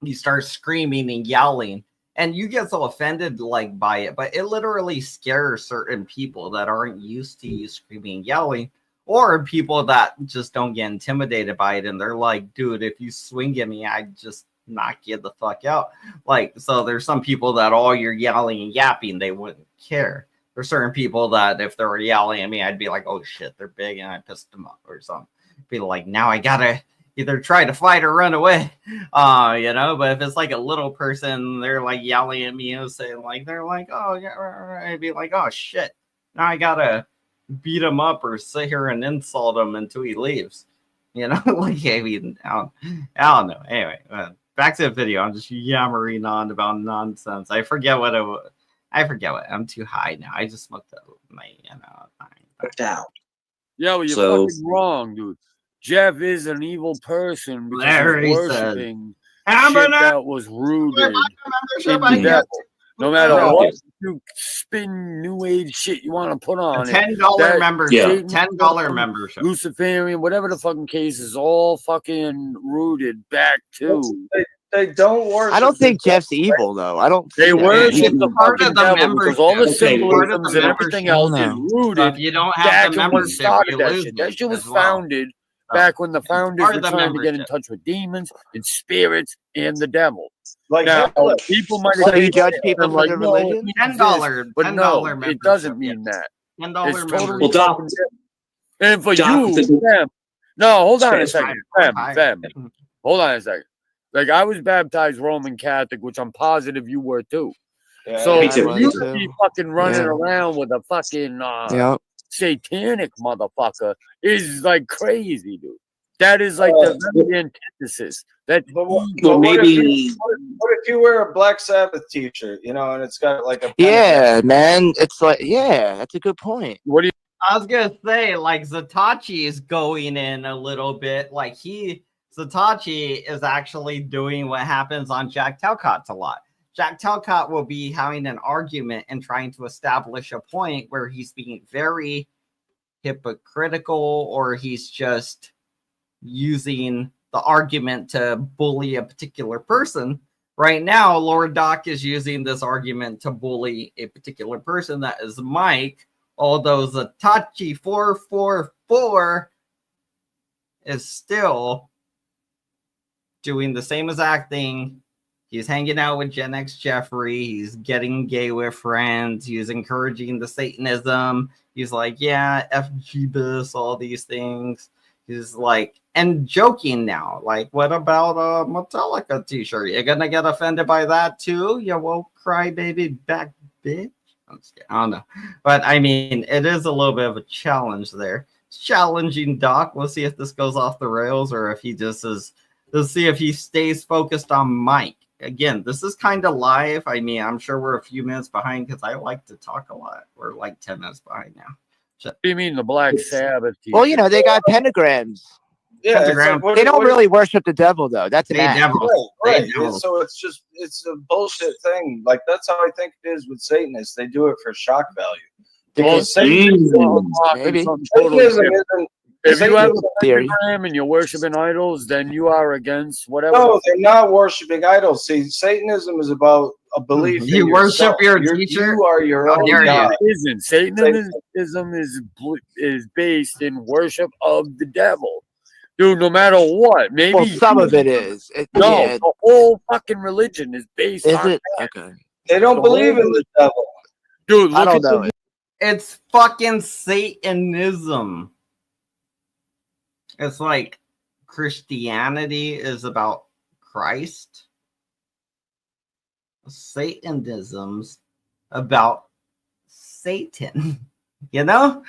you start screaming and yelling, and you get so offended like by it, but it literally scares certain people that aren't used to you screaming and yelling, or people that just don't get intimidated by it, and they're like, dude, if you swing at me, I just knock you the fuck out. Like, so there's some people that all you're yelling and yapping, they wouldn't care. There's certain people that if they were yelling at me, I'd be like, oh shit, they're big and I pissed them off or something. Be like, now I gotta either try to fight or run away. You know, but if it's like a little person, they're like yelling at me and saying like, they're like, oh yeah, I'd be like, oh shit, now I gotta beat him up or sit here and insult him until he leaves. You know, like, I mean, I don't know. Anyway, back to the video. I'm just yammering on about nonsense. I forget what it was. I forget what. I'm too high now. I just smoked my, down. Yeah, well, you're fucking wrong, dude. Jeff is an evil person because he's worshiping shit that was rooted in the devil. No matter what you spin new age shit you want to put on $10 membership, $10 membership, Luciferian, whatever the fucking case is, all fucking rooted back to. They don't worship. I don't think Jeff's evil though. I don't. They worship the part of the membership. All the symbolisms and everything else is rooted. If you don't have the membership, you lose that shit was founded back when the founders were trying to get in touch with demons and spirits and the devil. Like now, people might so you judge people for their religion. $10, but no, it doesn't mean that. $10 totally and for you, fam. No, hold on a second, fam. Hold on a second. Like, I was baptized Roman Catholic, which I'm positive you were too. Yeah, so you could be fucking running around with a fucking satanic motherfucker is like crazy, dude. That is like the very antithesis. That maybe. What if you wear a Black Sabbath T-shirt, you know, and it's got like a man, it's like that's a good point. What do you? I was gonna say, like, Zatachi is going in a little bit, like Zatachi is actually doing what happens on Jack Talcott a lot. Jack Talcott will be having an argument and trying to establish a point where he's being very hypocritical, or he's just using the argument to bully a particular person. Right now, Lord Doc is using this argument to bully a particular person, that is Mike, although Zatachi 444 is still doing the same exact thing. He's hanging out with Gen X Jeffrey. He's getting gay with friends. He's encouraging the Satanism. He's like, yeah, FGBus, all these things. He's like, and joking now. Like, what about a Metallica t-shirt? You're going to get offended by that too? You won't cry, baby, back, bitch. I don't know. But, I mean, it is a little bit of a challenge there. It's challenging Doc. We'll see if this goes off the rails or if he just is. Let's see if he stays focused on Mike. Again, this is kind of live. I mean, I'm sure we're a few minutes behind because I like to talk a lot. We're like 10 minutes behind now. What do you mean the Black Sabbath? Well, you know, they got pentagrams. Yeah, like, they don't really worship the devil, though. That's an act. Right. So it's a bullshit thing. Like, that's how I think it is with Satanists. They do it for shock value. Because Satanism isn't. If you have a pentagram and you're worshiping idols, then you are against whatever. No, they're not worshiping idols. See, Satanism is about a belief. You worship your teacher. You are your own God. It isn't. Satanism is based in worship of the devil. Dude, no matter what. Maybe well, some of it is. The whole fucking religion is based on it? that. Okay. They don't believe in the devil. Dude, look I don't know. It's fucking Satanism. It's like Christianity is about Christ. Satanism's about Satan. You know?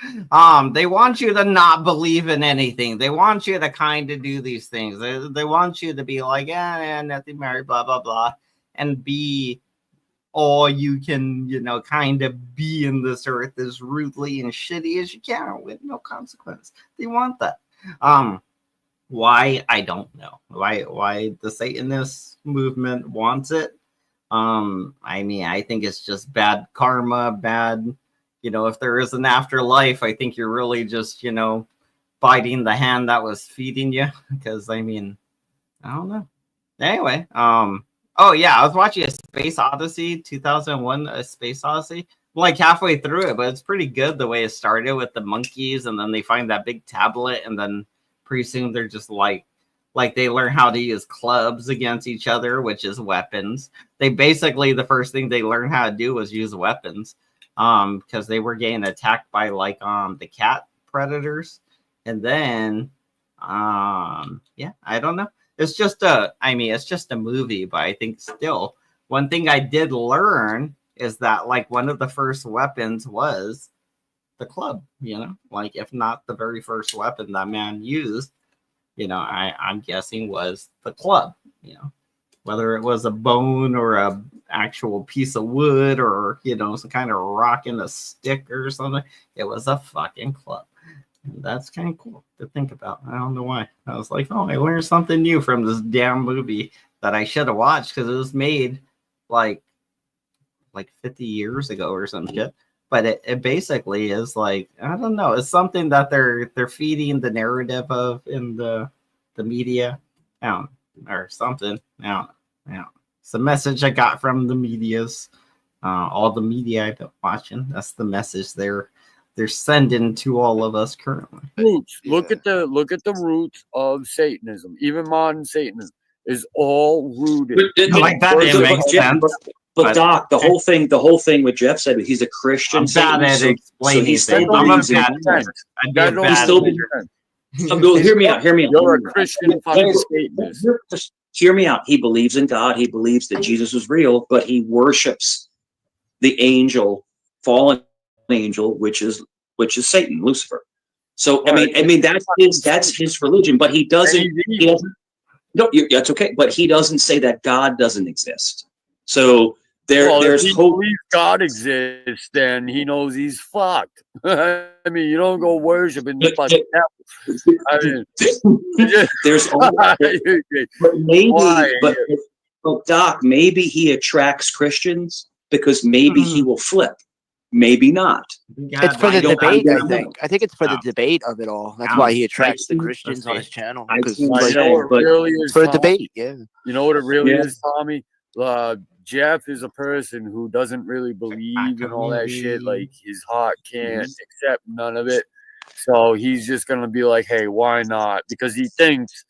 They want you to not believe in anything. They want you to kind of do these things. They want you to be like, nothing, Mary, blah, blah, blah, and be all you can, you know, kind of be in this earth as rudely and shitty as you can with no consequence. They want that. Why? I don't know. Why the Satanist movement wants it. I mean, I think it's just bad karma, bad, you know, if there is an afterlife, I think you're really just, you know, biting the hand that was feeding you. Because, I mean, I don't know. Anyway, oh yeah, I was watching a Space Odyssey, 2001, a Space Odyssey. Like halfway through it, but it's pretty good the way it started with the monkeys, and then they find that big tablet, and then pretty soon they're just like Like they learn how to use clubs against each other, which is weapons. They basically, the first thing they learned how to do was use weapons, because they were getting attacked by like the cat predators. And then yeah, I don't know. It's just it's just a movie, but I think still one thing I did learn is that like one of the first weapons was the club, like if not the very first weapon that man used, I'm guessing was the club, whether it was a bone or a actual piece of wood or, some kind of rock and a stick or something. It was a fucking club. And that's kind of cool to think about. I don't know why. I was like, oh, I learned something new from this damn movie that I should have watched because it was made like 50 years ago or some shit. But it basically is like, I don't know, it's something that they're feeding the narrative of in the media, or something. It's the message I got from the medias, all the media I've been watching. That's the message they're sending to all of us currently. Roots. Look at the roots of Satanism. Even modern Satanism is all rooted. Like that didn't make sense. But Doc, the whole thing what Jeff said, he's a Christian. I'm bad at explaining things. Hear me out. You're a Christian fucking Satanist. Just hear me out. He believes in God. He believes that Jesus was real, but he worships the angel, fallen angel, which is Satan, Lucifer. So I mean that's his religion, but he doesn't. No, that's okay. But he doesn't say that God doesn't exist. So there's if he hope. believes God exists, then he knows he's fucked. I mean, you don't go worship in the fucking temple. I mean, there's but maybe, but Doc, maybe he attracts Christians because maybe he will flip. Maybe not. It's for the debate, I think. I think it's for the debate of it all. That's why he attracts the Christians on his channel. Because really is for a debate, yeah. You know what it really is, Tommy? Jeff is a person who doesn't really believe in all that shit. Like his heart can't accept none of it. So he's just gonna be like, hey, why not? Because he thinks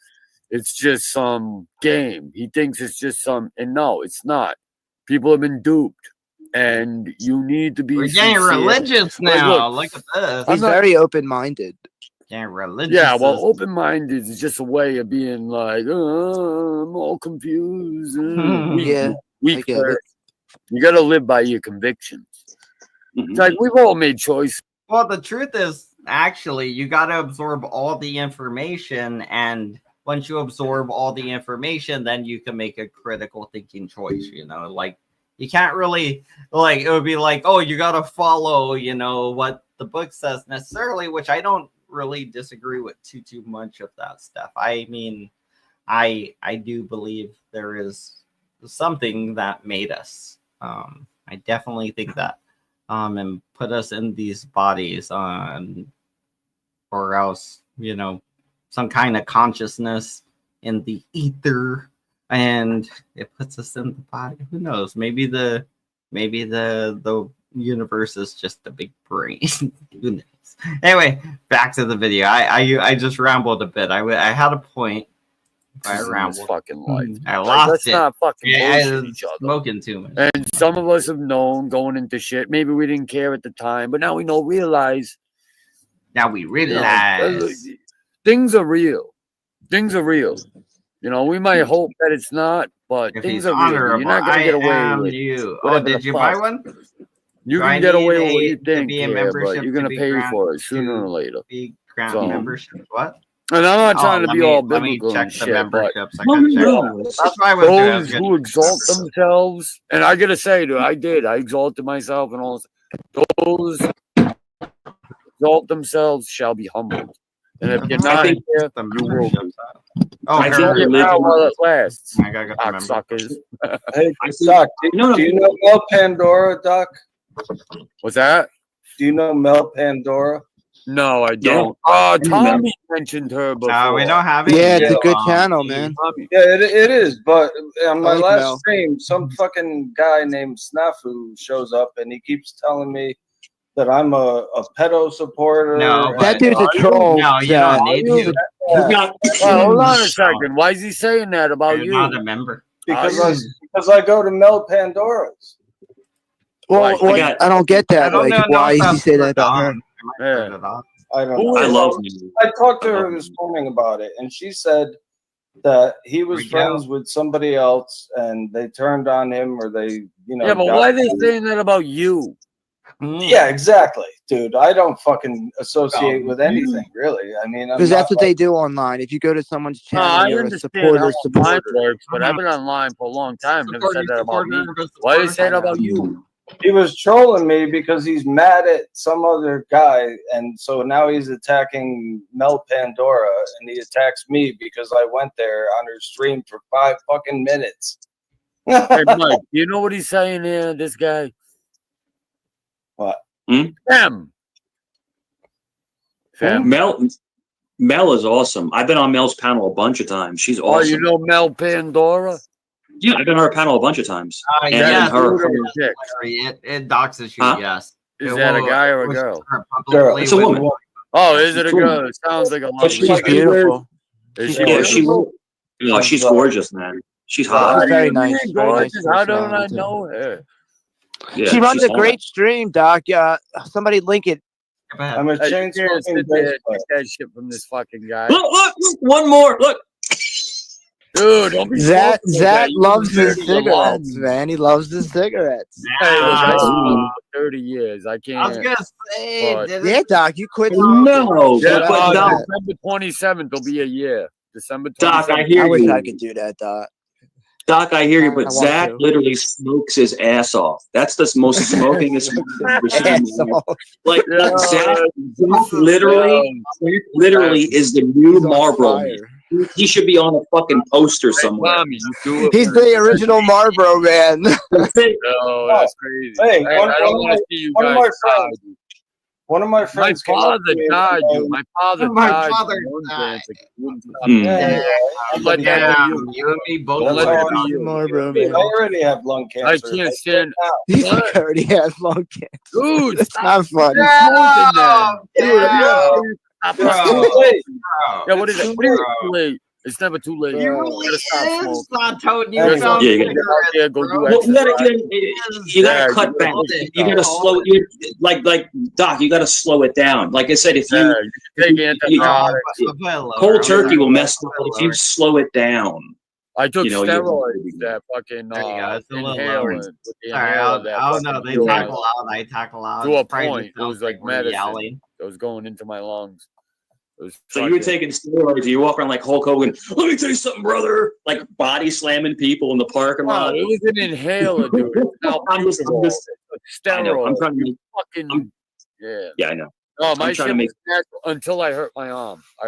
it's just some game. He thinks it's just some, and no, it's not. People have been duped. And you need to be. We're getting religious now. Look at this. He's very open-minded. Getting religious. Yeah, well, open-minded is just a way of being like, oh, I'm all confused. Weak person. You got to live by your convictions. It's like we've all made choices. Well, the truth is, actually, you got to absorb all the information, and once you absorb all the information, then you can make a critical thinking choice. Like. You can't really, like, it would be like, oh, you got to follow, what the book says necessarily, which I don't really disagree with too much of that stuff. I mean, I do believe there is something that made us. I definitely think that, and put us in these bodies, or else, some kind of consciousness in the ether. And it puts us in the body. Who knows? Maybe the universe is just a big brain. Who knows? Anyway, back to the video. I just rambled a bit. I had a point. I rambled. Fucking life. I lost Let's it. not fucking bullshit each other. Smoking too much. And some of us have known going into shit. Maybe we didn't care at the time, but now we realize. Now we realize things are real. Things are real. We might hope that it's not, but things are real. You're not gonna get away with you. Oh, did you buy one? You can get away with what you think, but you're gonna pay for it sooner or later. Big ground membership. What? And I'm not trying to be all biblical and shit, but that's why I was those who exalt themselves, and I gotta say, dude, I exalted myself and all. Those exalt themselves shall be humbled. And if you're not here, you will be. Oh, I think you're now while it lasts. I gotta remember. Suckers. Hey, Doc, do you know Mel Pandora, Doc? What's that? Do you know Mel Pandora? No, I don't. Tommy mentioned her before. We don't have it. Yeah, it's a good channel, man. Yeah, it is. But on my like last Mel. stream, some fucking guy named Snafu shows up, and he keeps telling me that I'm a pedo supporter. No, That dude's a troll. No, you Zach. don't need to. Hold on a second. Why is he saying that about You're you? not a member. Because I go to Mel Pandora's. Well, I don't get that. Like, why does he say that about her? I don't know. I love you. I talked to her this morning about it, and she said that he was friends with somebody else, and they turned on him, or they, Yeah, but why are they saying that about you? Yeah, exactly, dude. I don't fucking associate with anything, really. I mean, Because that's what they do online. If you go to someone's channel, I you're a understand how supporter. online works, but I've been online for a long time. Never said that about me. Why did they say that about you? He was trolling me because he's mad at some other guy, and so now he's attacking Mel Pandora, and he attacks me because I went there on her stream for 5 fucking minutes. Hey, Mike, you know what he's saying here, this guy? What? Fem. Mel is awesome. I've been on Mel's panel a bunch of times. She's awesome. Oh, you know Mel Pandora? Yeah, I've been on her panel a bunch of times. Yes, her it doxes you, Huh? yes. Is that a guy or a girl? Girl. It's a woman. Oh, is it a girl? It sounds like a lovely She's beautiful. Is Yeah, she's gorgeous, man. She's hot. She's very nice. Very nice Gorgeous. How don't I personality, too. know her? Yeah, She runs she's a great stream, Doc. Somebody link it. I'm a chain Sit smoking there, bass player. take that shit from this fucking guy. Look, one more. Look. Dude, don't be Zach smoking that. You loves his dirty your cigarettes, lungs. man. He loves his cigarettes. Hey, look, I smoked for 30 years. I can't. I was gonna say, Yeah, Doc, you quit. No, Yeah, but Doc, December 27th will be a year. December 27th. Doc, I hear I wish you. I could do that, Doc. Doc, I hear you, I but want Zach to. literally smokes his ass off. That's the most smokingest I've ever seen. Like Zach literally is the new Marlboro man. He should be on a fucking poster somewhere. Tommy, you do it. He's the original Marlboro man. No, that's crazy. Hey, I don't want to see you guys die. One of my friends. My father died, dude. My father died. But yeah, you and me both. Marlboro I man. already have lung cancer. I can't stand. He's already has lung cancer. Dude, It's not funny. Yeah, what is it? What is it? Too late. It's never too late. You really is not told you. You gotta cut back. You gotta slow it. Like Doc, you gotta slow it down. Like I said, if cold turkey will mess up if you slow it down. I took steroids that fucking inhaler. Oh no, they tackle out. I tackle out to a point. It was like medicine. It was going into my lungs. So you were taking steroids. You walk around like Hulk Hogan. Let me tell you something, brother. Like body slamming people in the parking lot. It was an inhaler, dude. I'm just steroids. I'm trying to make fucking yeah, I know. Oh, my shit was natural until I hurt my arm. I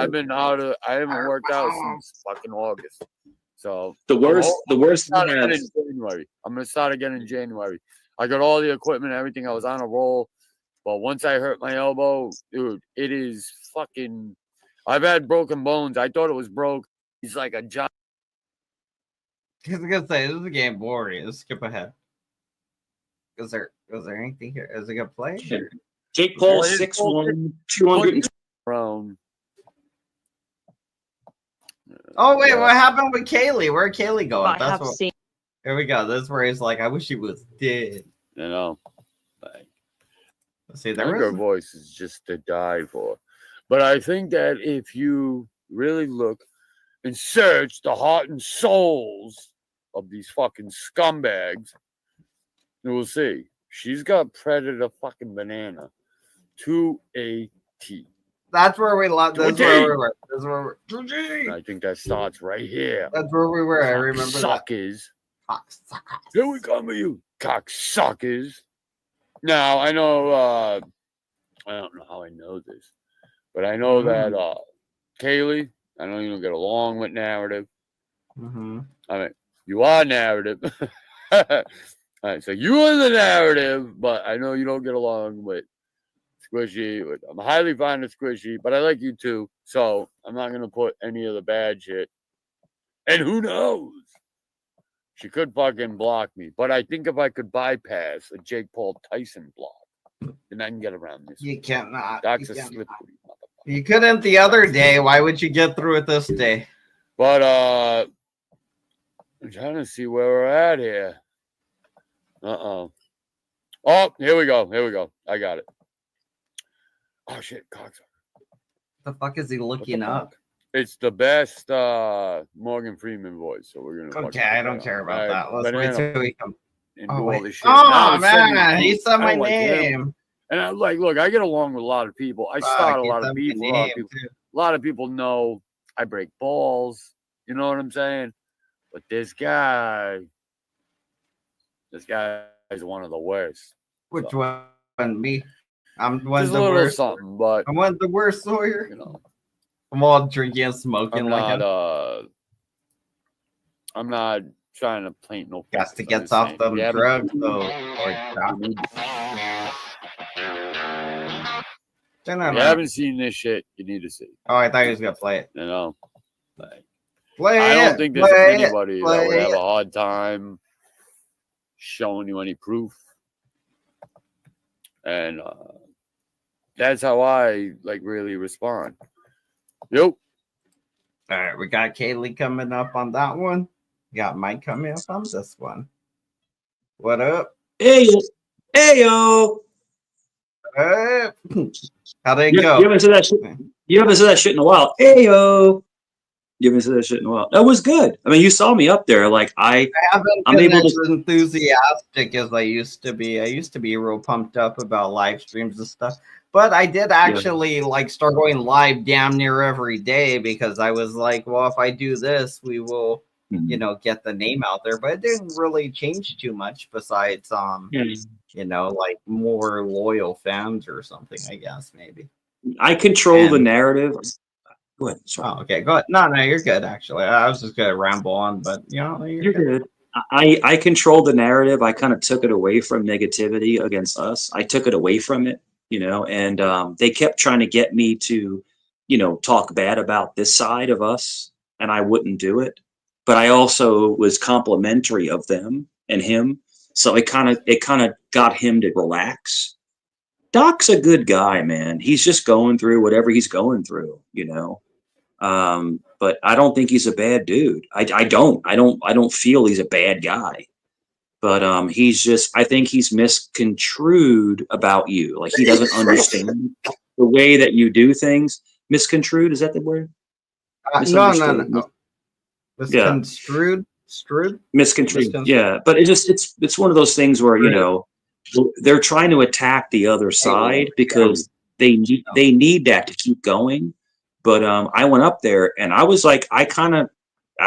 haven't worked out since fucking August. So the worst thing in January. I'm gonna start again in January. I got all the equipment, everything. I was on a roll. But once I hurt my elbow, dude, it is fucking. I've had broken bones. I thought it was broke. He's like a giant. I was gonna say this is a game boring. Let's skip ahead. Was there anything here? Is it a good play? Sure. Jake Paul 6'1", 200 round. Oh wait, what happened with Kaylee? Where Kaylee going? I have seen. Here we go. This is where he's like, I wish he was dead. You know. Like, see, her voice is just to die for. But I think that if you really look and search the heart and souls of these fucking scumbags, you will see she's got Predator fucking banana to a T. That's where we love. That's where we were. That's where we're. I think that starts right here. That's where we were. I remember suckers. Cocksuckers. Here we come with you, cocksuckers. Now I know. I don't know how I know this, but I know that Kaylee. I know you don't get along with Narrative. Mm-hmm. I mean, you are Narrative. All right, so you are the Narrative, but I know you don't get along with Squishy. I'm highly fond of Squishy, but I like you too. So I'm not gonna put any of the bad shit. And who knows? She could fucking block me, but I think if I could bypass a Jake Paul Tyson block, And I can get around this. You cannot. That's you a slippery motherfucker. You couldn't the other day. Why would you get through it this day? But I'm trying to see where we're at here. Oh, here we go. Here we go. I got it. Oh shit, cocksucker. The fuck is he looking up? It's the best Morgan Freeman voice, so we're gonna. Okay, I don't care about that. Let's wait till we come. Oh, all this shit. Oh man, he said my name. And I'm like, look, I get along with a lot of people. I start a lot of people. A lot of people know I break balls. You know what I'm saying? But this guy is one of the worst. Which one? Me? I'm one of the worst. Something, but I'm one of the worst Sawyer. You know, I'm all drinking and smoking I'm not trying to paint no. Got to get off them drugs though. You haven't seen this shit. You need to see. Oh, I thought he was gonna play it. You know, like, I don't think there's anybody that would have a hard time showing you any proof. And that's how I really respond. Yep. All right, we got Kaylee coming up on that one. We got Mike coming up on this one. What up? Hey yo. How'd it go? You haven't said that shit. You haven't said that shit in a while. Hey yo. You haven't said that shit in a while. That was good. I mean, you saw me up there. Like I'm been as enthusiastic as I used to be. I used to be real pumped up about live streams and stuff. But I did actually start going live damn near every day because I was like, well, if I do this, we will, get the name out there. But it didn't really change too much besides, more loyal fans or something, I guess, maybe. I control the narrative. Go ahead. Oh, okay. Go ahead. No, you're good, actually. I was just going to ramble on, but, you're good. I control the narrative. I kind of took it away from negativity against us. I took it away from it. And they kept trying to get me to, talk bad about this side of us, and I wouldn't do it. But I also was complimentary of them and him, so it kind of got him to relax. Doc's a good guy, man. He's just going through whatever he's going through, But I don't think he's a bad dude. I don't feel he's a bad guy. But I think he's misconstrued about you. Like he doesn't understand the way that you do things. Misconstrued, is that the word? No. Misconstrued? Misconstrued. Yeah. But it's one of those things where, they're trying to attack the other side because they need that to keep going. But I went up there and I was like, I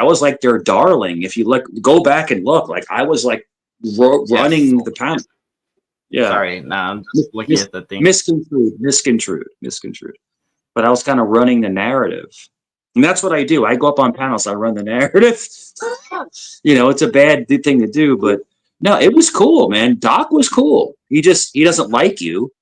was like their darling. If you go back and look, like I was like running the panel. Yeah. Sorry, no, I'm just looking at the thing. Misconstrued. But I was kind of running the narrative. And that's what I do. I go up on panels, I run the narrative. It's a bad thing to do, but no, it was cool, man. Doc was cool. He doesn't like you.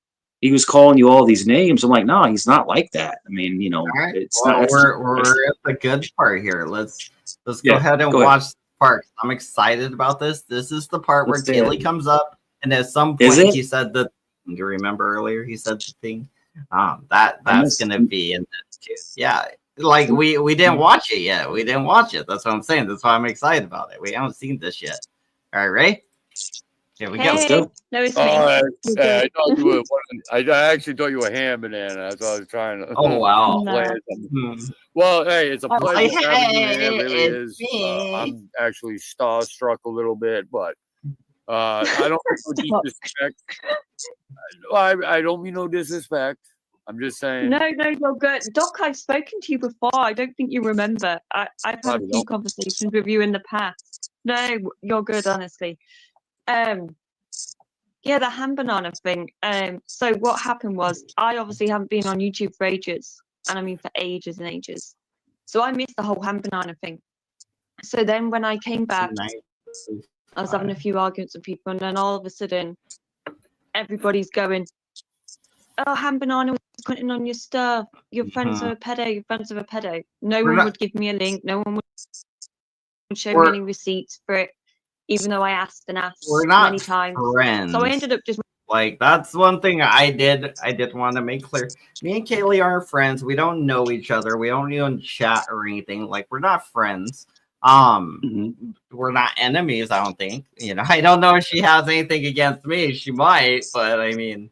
He was calling you all these names. I'm like, no, he's not like that. I mean, right. It's not. We're at the good part here. Let's go ahead and watch the part. I'm excited about this. This is the part where Kaylee comes up, and at some point he said that. Do you remember earlier? He said the thing. That's gonna be in this too. Yeah, like we didn't watch it yet. We didn't watch it. That's what I'm saying. That's why I'm excited about it. We haven't seen this yet. All right, Ray. Here we go. Let's go. No, it's I actually thought you were ham banana. That's what I was trying to. Oh wow. Well, hey, it's a pleasure having you here. It really is. I'm actually starstruck a little bit, but I don't mean no disrespect. I don't mean no disrespect. I'm just saying. No, you're good. Doc, I've spoken to you before. I don't think you remember. I've had a few conversations with you in the past. No, you're good, honestly. Yeah, the ham banana thing. So what happened was I obviously haven't been on YouTube for ages, and I mean for ages and ages. So I missed the whole ham banana thing. So then when I came back, I was having a few arguments with people, and then all of a sudden, everybody's going, "Oh, ham banana was putting on your stuff. Your friends are a pedo. Your friends are a pedo." No one would give me a link. No one would show me any receipts for it. Even though I asked and asked many times. Friends. So I ended up just Like that's one thing I did want to make clear. Me and Kaylee aren't friends. We don't know each other. We don't even chat or anything. Like we're not friends. We're not enemies, I don't think. You know, I don't know if she has anything against me. She might, but I mean,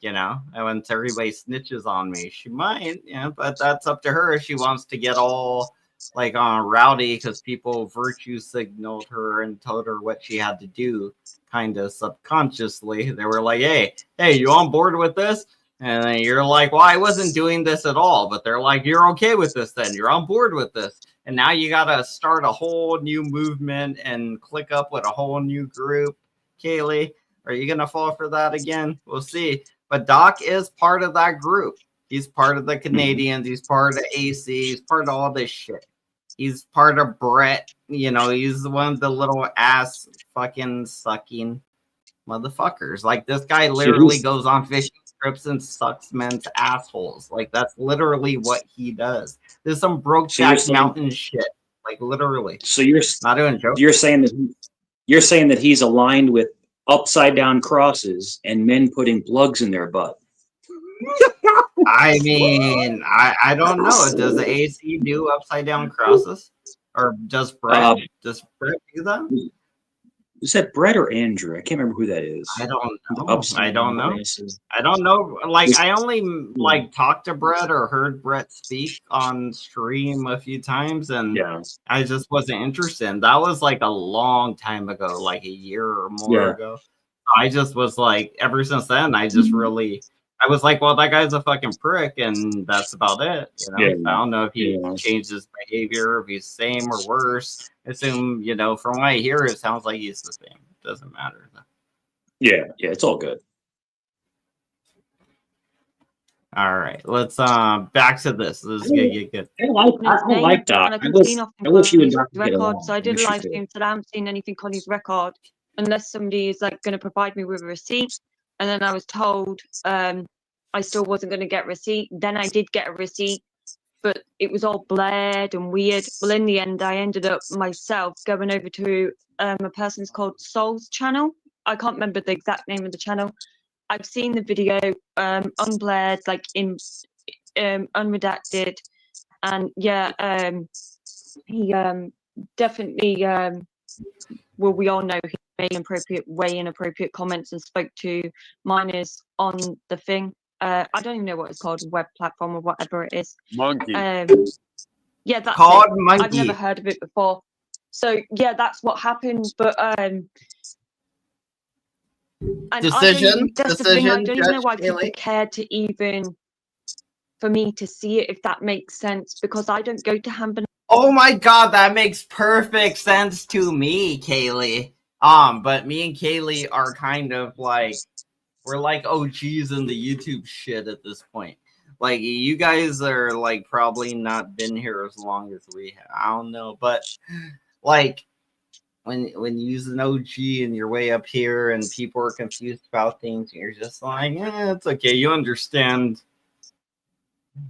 you know, and when everybody snitches on me, she might, you know, but that's up to her if she wants to get all like rowdy because people virtue signaled her and told her what she had to do kind of subconsciously. They were like, hey, you on board with this? And then you're like, well, I wasn't doing this at all. But they're like, you're okay with this then. You're on board with this. And now you got to start a whole new movement and click up with a whole new group. Kaylee, are you going to fall for that again? We'll see. But Doc is part of that group. He's part of the Canadians. He's part of AC. He's part of all this shit. He's part of Brett. You know, he's one of the little ass fucking sucking motherfuckers. Like this guy literally goes on fishing trips and sucks men's assholes. Like that's literally what he does. There's some Brokeback Mountain shit. Like literally. So you're not doing jokes. You're saying that he's aligned with upside down crosses and men putting plugs in their butt. I mean, I don't know. Does the AC do upside down crosses, or does Brett do that? Is that Brett or Andrew? I can't remember who that is. I don't know. I don't know. Like I only like talked to Brett or heard Brett speak on stream a few times, and I just wasn't interested. That was like a long time ago, like a year or more ago. I just was like, ever since then, I just really. I was like, well, that guy's a fucking prick, and that's about it. You know, I don't know if he changed his behavior, if he's the same or worse. I assume, you know, from what I hear, it sounds like he's the same. It doesn't matter. Yeah, it's all good. All right, let's back to this. This is gonna get good. I like Doc. I wish you and Doc could get along. So I did a live stream, so I haven't seen anything on his record unless somebody is like going to provide me with a receipt. And then I was told I still wasn't going to get a receipt. Then I did get a receipt, but it was all blurred and weird. Well, in the end, I ended up myself going over to a person's called Soul's channel. I can't remember the exact name of the channel. I've seen the video unblurred, like in unredacted. And he definitely, well, we all know he made inappropriate comments and spoke to minors on the thing. I don't even know what it's called, web platform or whatever it is. Monkey. Yeah, that's called it. Monkey. I've never heard of it before. So yeah, that's what happened. But decision. That's the thing. I don't even know why people cared to even for me to see it, if that makes sense, because I don't go to Hamburg. Oh my god, that makes perfect sense to me, Kaylee. But me and Kaylee are kind of like, we're like OGs in the YouTube shit at this point. Like, you guys are like probably not been here as long as we have. I don't know, but like when you use an OG and you're way up here and people are confused about things, and you're just like, it's okay. You understand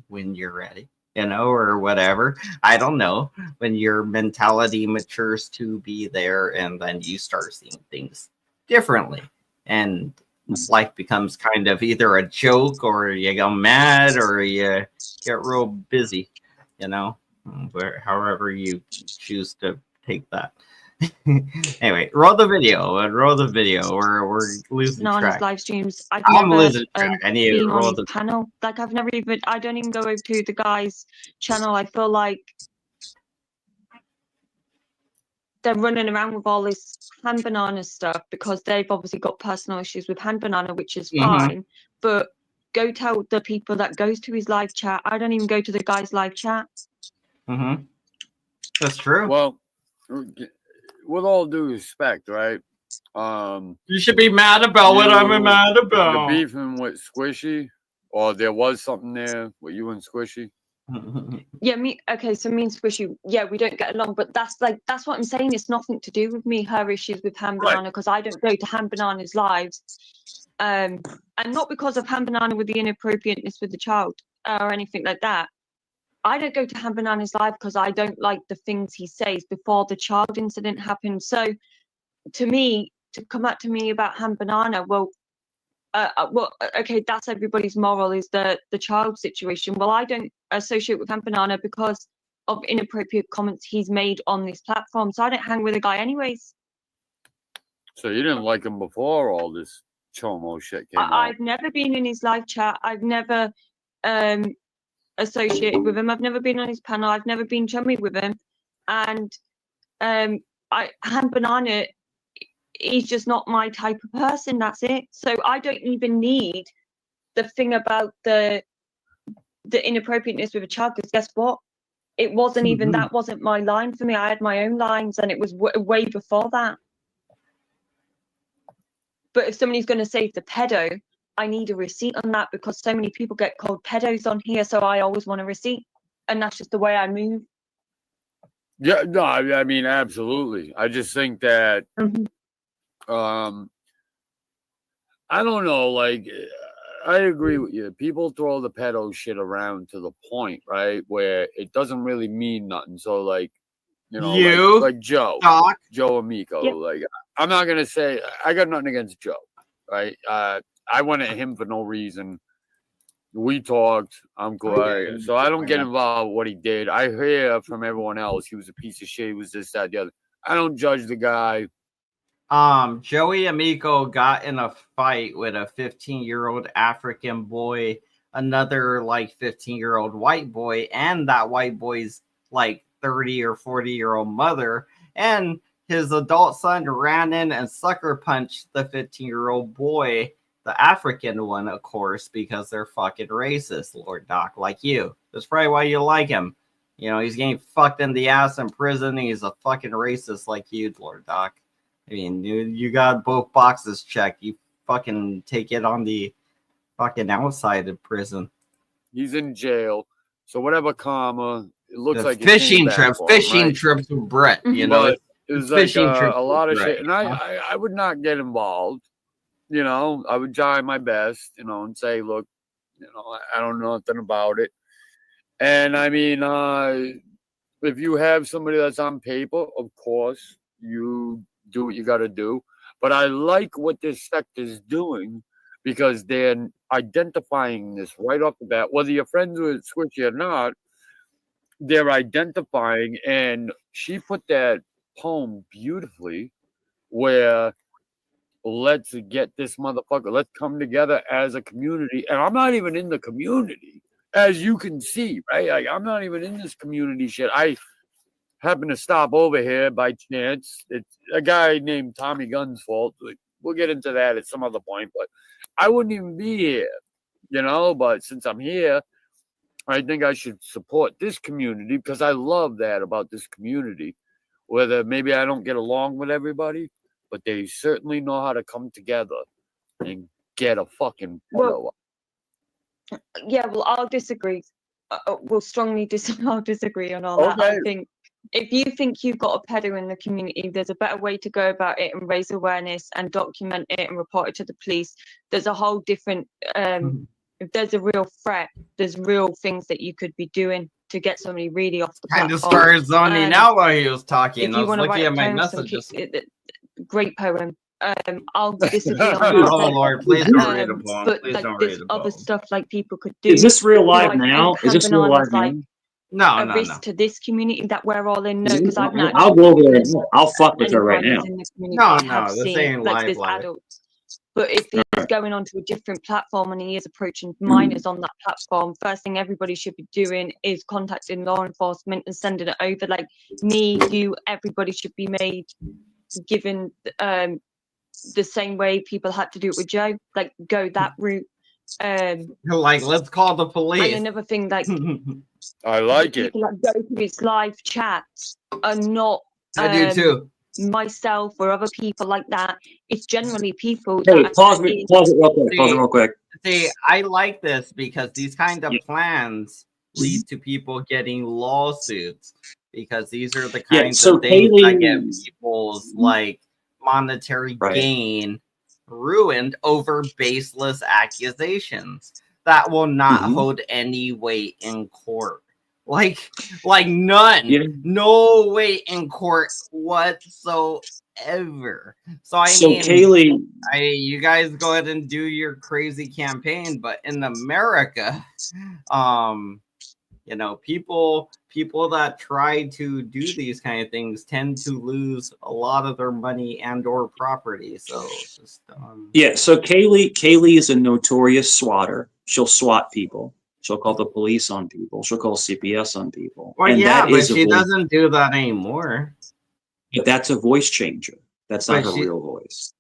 when you're ready, you know, or whatever. I don't know, when your mentality matures to be there, and then you start seeing things differently, and life becomes kind of either a joke, or you go mad, or you get real busy, you know, however you choose to take that. Anyway, roll the video. We're losing track. Live streams. I'm losing track. I need to roll the panel. Like I don't even go over to the guy's channel. I feel like they're running around with all this hand banana stuff because they've obviously got personal issues with hand banana, which is fine. But go tell the people that goes to his live chat. I don't even go to the guy's live chat. That's true. Well, with all due respect, right? You should be mad about what I'm mad about. The beefing with Squishy, or there was something there with you and Squishy. Yeah, okay, so me and Squishy, yeah, we don't get along, but that's what I'm saying. It's nothing to do with me, her issues with Ham Banana, because I don't go to Ham Banana's lives. And not because of Ham Banana with the inappropriateness with the child or anything like that. I don't go to Ham Banana's live because I don't like the things he says before the child incident happened. So to me, to come up to me about Han Banana, well, okay, that's everybody's moral is the child situation. Well, I don't associate with Han Banana because of inappropriate comments he's made on this platform, so I don't hang with the guy anyways. So you didn't like him before all this chomo shit came out? I've never been in his live chat. I've never associated with him. I've never been on his panel. I've never been chummy with him. And Han Banana, he's just not my type of person. That's it. So I don't even need the thing about the inappropriateness with a child, because guess what? It wasn't even, that wasn't my line for me. I had my own lines, and it was way before that. But if somebody's going to say it's a pedo, I need a receipt on that, because so many people get called pedos on here. So I always want a receipt, and that's just the way I move. Yeah, no, I mean, absolutely. I just think that, I don't know, like, I agree with you. People throw the pedo shit around to the point, right, where it doesn't really mean nothing. So, like, you know, like Joe Amico. Yep. Like, I'm not gonna say I got nothing against Joe, right? I went at him for no reason. We talked. I'm glad. So I don't get involved with what he did. I hear from everyone else he was a piece of shit. He was this, that, the other. I don't judge the guy. Joey Amico got in a fight with a 15-year-old African boy, another like 15-year-old white boy, and that white boy's like 30 or 40-year-old mother, and his adult son ran in and sucker punched the 15-year-old boy, the African one, of course, because they're fucking racist, Lord Doc, like you. That's probably why you like him. You know, he's getting fucked in the ass in prison, and he's a fucking racist like you, Lord Doc. I mean, you got both boxes checked. You fucking take it on the fucking outside of prison. He's in jail. So whatever karma, it looks like fishing trips with Brett, you know. But it was like a lot of shit. And I would not get involved. You know, I would try my best, you know, and say, look, you know, I don't know nothing about it. And I mean, if you have somebody that's on paper, of course, you do what you got to do. But I like what this sector is doing, because they're identifying this right off the bat, whether you're friends with Squishy or not. They're identifying, and she put that poem beautifully, where let's get this motherfucker, let's come together as a community. And I'm not even in the community, as you can see, right? Like, I'm not even in this community shit. I happen to stop over here by chance. It's a guy named Tommy Gunn's fault. Like, we'll get into that at some other point, but I wouldn't even be here, you know. But since I'm here, I think I should support this community, because I love that about this community. Whether maybe I don't get along with everybody, but they certainly know how to come together and get a fucking pedo up. Yeah, well, I'll disagree. I'll disagree on all that. I think if you think you've got a pedo in the community, there's a better way to go about it and raise awareness and document it and report it to the police. There's a whole different, if there's a real threat, there's real things that you could be doing to get somebody really off the platform. Kind of started zoning out while he was talking. I was looking at my messages. Great poem. I'll disagree on that. Oh Lord, please don't read a poem. But please like, don't there's read a poem. other stuff like people could do. Is this real live now? Is this real live now? No, risk to this community that we're all in. No, because I've not. I'll go over there. I'll fuck with her right now. No, this ain't live. Adults. But if he's going onto a different platform and he is approaching minors on that platform, first thing everybody should be doing is contacting law enforcement and sending it over. Like me, you, everybody should be made given the same way people had to do it with Joe. Like go that route. Like let's call the police. And another thing, like I like it. People that go to his live chats are not. I do too. Myself or other people like that. It's generally people. Hey, pause it real quick. See, I like this because these kind of plans lead to people getting lawsuits, because these are the kinds of things that get people's like monetary gain ruined over baseless accusations that will not hold any weight in court. Like none, no weight in court whatsoever. ever. So I So mean, Kaylee, you guys go ahead and do your crazy campaign, but in America, you know, people that try to do these kind of things tend to lose a lot of their money and or property. So just yeah. So Kaylee is a notorious swatter. She'll swat people. She'll call the police on people. She'll call CPS on people. well, And yeah, that but is a she voice, doesn't do that anymore. but that's a voice changer. That's not But her she real voice.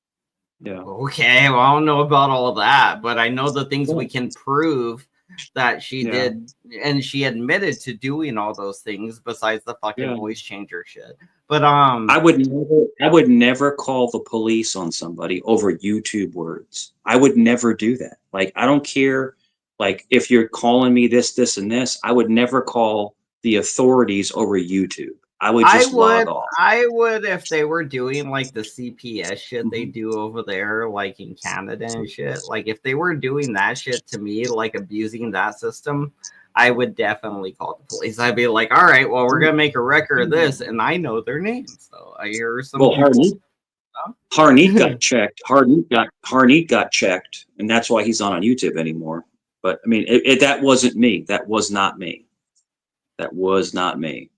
Yeah. okay, well, I don't know about all that, but I know the things we can prove that she Yeah. did, and she admitted to doing all those things besides the fucking Yeah. voice changer shit. But I would never call the police on somebody over YouTube words. I would never do that. Like, I don't care. Like, if you're calling me this, this, and this, I would never call the authorities over YouTube. I would just log off. I would if they were doing like the CPS shit they Mm-hmm. do over there, like in Canada and shit. Like if they were doing that shit to me, like abusing that system, I would definitely call the police. I'd be like, all right, well, we're gonna make a record of this, and I know their names. So I hear some Well, people. Harneet got checked. Harneet got checked, and that's why he's not on YouTube anymore. But I mean, that wasn't me. That was not me. That was not me.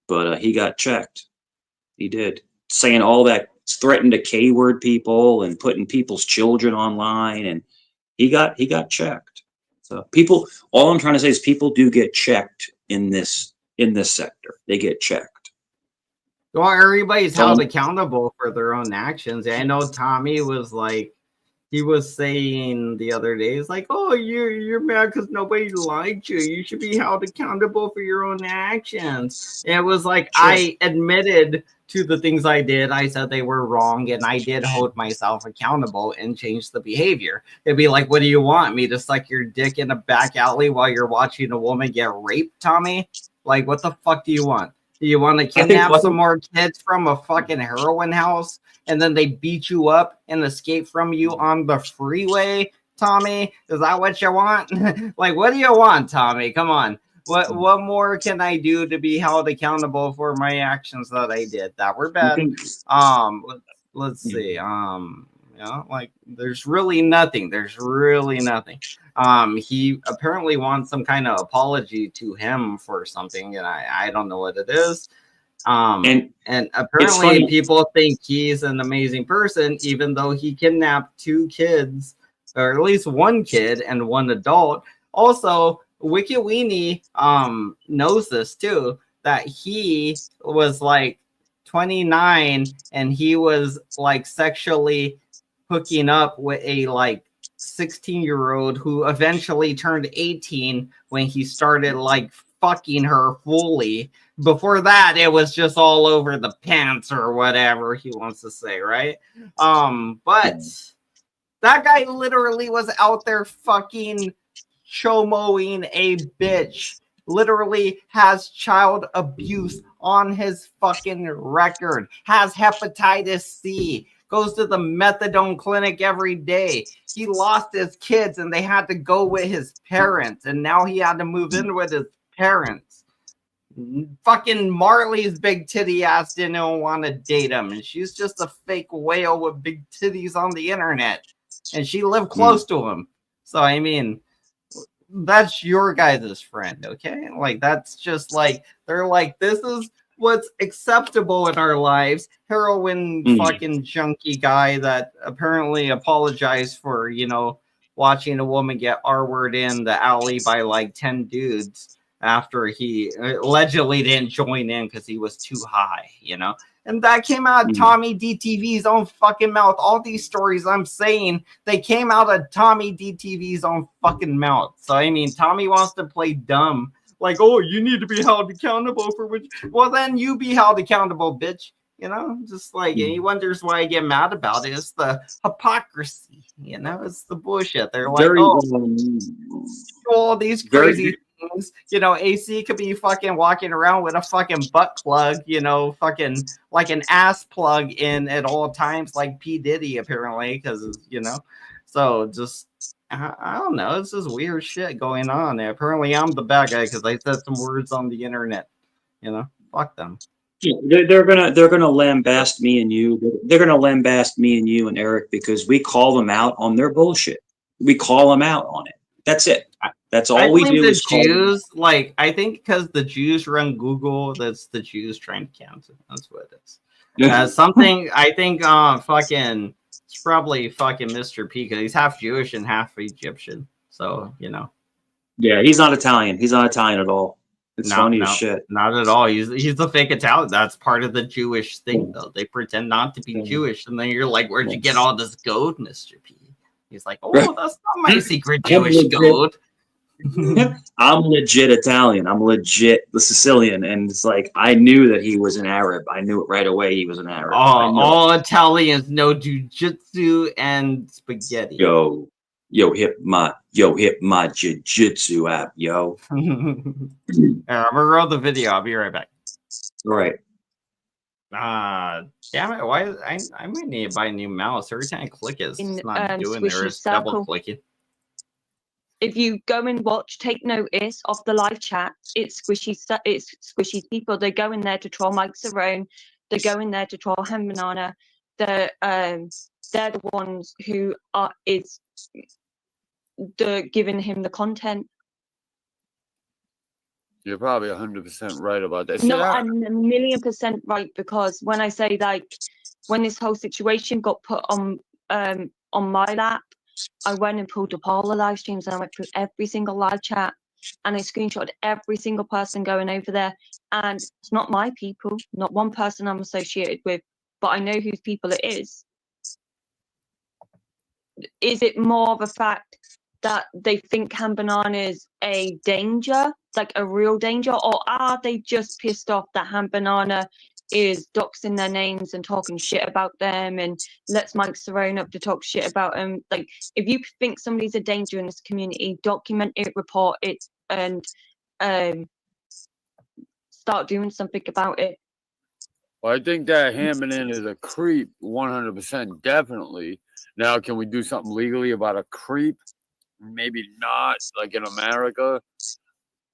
But he got checked. He did, saying all that, threatened to K-word people and putting people's children online, and he got checked. So people, all I'm trying to say is people do get checked in this sector. They get checked. Well, everybody's held accountable for their own actions. I know Tommy was like, he was saying the other day, he's like, "Oh, you're mad because nobody liked you. You should be held accountable for your own actions." And it was like I admitted to the things I did. I said they were wrong, and I did hold myself accountable and change the behavior. It'd be like, "What do you want me to suck your dick in a back alley while you're watching a woman get raped, Tommy? Like, what the fuck do you want? Do you want to kidnap some more kids from a fucking heroin house and then they beat you up and escape from you on the freeway, Tommy? Is that what you want? Like, what do you want, Tommy? Come on. What more can I do to be held accountable for my actions that I did that were bad? Let's see. You know, like there's really nothing. There's really nothing. He apparently wants some kind of apology to him for something, and I don't know what it is. And apparently people think he's an amazing person, even though he kidnapped 2 kids, or at least 1 kid and 1 adult. Also, WikiWeenie knows this too, that he was like 29 and he was like sexually hooking up with a like 16-year-old who eventually turned 18 when he started like fucking her fully. Before that, it was just all over the pants or whatever he wants to say, right? But that guy literally was out there fucking chomoing a bitch. Literally has child abuse on his fucking record. Has hepatitis C. Goes to the methadone clinic every day. He lost his kids and they had to go with his parents. And now he had to move in with his parents. Fucking Marley's big titty ass didn't want to date him. And she's just a fake whale with big titties on the internet. And she lived close to him. So, I mean, that's your guys' friend, okay? Like, that's just like, they're like, this is what's acceptable in our lives. Heroin fucking junkie guy that apparently apologized for, you know, watching a woman get R-word in the alley by like 10 dudes after he allegedly didn't join in because he was too high, you know? And that came out of Tommy DTV's own fucking mouth. All these stories I'm saying, they came out of Tommy DTV's own fucking mouth. So, I mean, Tommy wants to play dumb. Like, oh, you need to be held accountable for which. Well, then you be held accountable, bitch. You know, just like, and he wonders why I get mad about it. It's the hypocrisy, you know, it's the bullshit. They're like, all these crazy things. You know, AC could be fucking walking around with a fucking butt plug, you know, fucking like an ass plug in at all times, like P. Diddy, apparently, because, you know, so just, I don't know, it's just weird shit going on. And apparently, I'm the bad guy because I said some words on the internet, you know, fuck them. Yeah, they're gonna lambast me and you. They're gonna lambast me and you and Eric because we call them out on their bullshit. We call them out on it. That's it. That's all I we blame do the is call them out. Jews. Like, I think because the Jews run Google, that's the Jews trying to cancel. That's what it is. Something I think fucking it's probably fucking Mr. P because he's half Jewish and half Egyptian. So, you know. Yeah, he's not Italian. He's not Italian at all. It's funny as shit. Not at all. He's the fake Italian. That's part of the Jewish thing, though. They pretend not to be Jewish, and then you're like, "Where'd you get all this gold, Mr. P?" He's like, "Oh, that's not my secret Jewish gold." I'm legit Italian. I'm legit the Sicilian, and it's like I knew that he was an Arab. I knew it right away. He was an Arab. All Italians know jujitsu and spaghetti. Hit my jujitsu app, yo. I'm gonna roll the video. I'll be right back. All right. Damn it! Why? I might need to buy a new mouse. Every time I click it, it's not doing there. It's double clicking. If you go and watch, take notice of the live chat. It's squishy people. They go in there to troll Mike Cerrone. They go in there to troll Ham Banana. They're the ones who are giving him the content. You're probably 100% right about that. No, I'm 1,000,000% right, because when I say, like, when this whole situation got put on my lap, I went and pulled up all the live streams and I went through every single live chat and I screenshotted every single person going over there. And it's not my people, not one person I'm associated with, but I know whose people it is. Is it more of a fact that they think Ham Banana is a danger, like a real danger, or are they just pissed off that Ham Banana is doxing their names and talking shit about them and lets Mike Cerrone up to talk shit about them? Like, if you think somebody's a danger in this community, document it, report it, and start doing something about it. Well, I think that Ham Banana is a creep, 100%, definitely. Now, can we do something legally about a creep? Maybe not, like in America.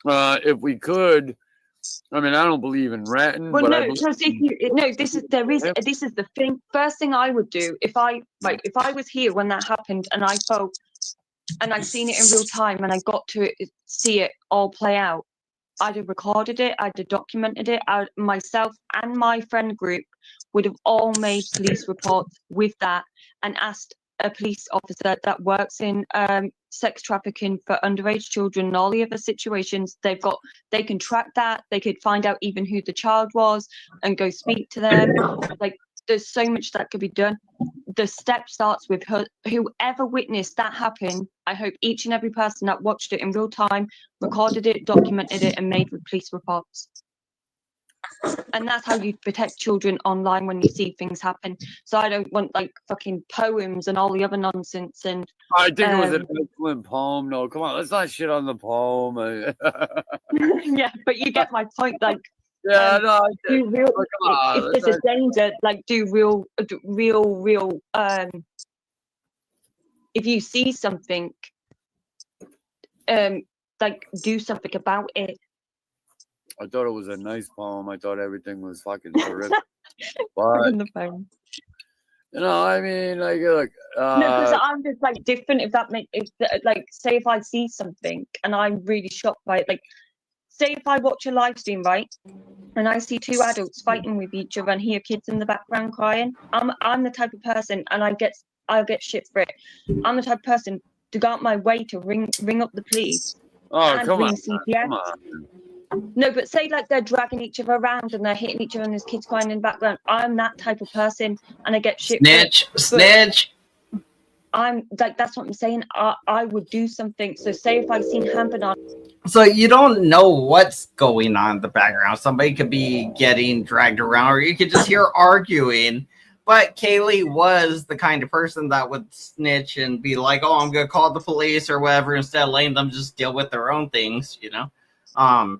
If we could, I mean, I don't believe in ratting. Well, but no, because this is the thing. First thing I would do if I was here when that happened and I felt and I seen it in real time and I got to see it all play out, I'd have recorded it, I'd have documented it. Myself and my friend group would have all made police reports with that and asked a police officer that works in sex trafficking for underage children and all the other situations. They can track that. They could find out even who the child was and go speak to them. Like, there's so much that could be done. The step starts with whoever witnessed that happen. I hope each and every person that watched it in real time, recorded it, documented it, and made police reports. And that's how you protect children online when you see things happen. So I don't want like fucking poems and all the other nonsense. And I think it was an excellent poem. No, come on, let's not shit on the poem. Yeah, but you get my point. Like, yeah, no, do real. If there's a danger, like do real. If you see something, like do something about it. I thought it was a nice poem. I thought everything was fucking terrific. But the phone. You know, I mean, like, look. No, because I'm just like different. If that makes, like, say if I see something and I'm really shocked by it, like, say if I watch a live stream, right, and I see two adults fighting with each other and hear kids in the background crying, I'm the type of person, and I'll get shit for it. I'm the type of person to go out my way to ring up the police. Oh, and come ring on, CPS. come on. No, but say like they're dragging each other around and they're hitting each other and there's kids crying in the background. I'm that type of person, and I get shit. Snitch. I'm like, that's what I'm saying. I would do something. So say if I've seen Ham Banana. So you don't know what's going on in the background. Somebody could be getting dragged around, or you could just hear arguing. But Kaylee was the kind of person that would snitch and be like, "Oh, I'm gonna call the police or whatever," instead of letting them just deal with their own things, you know.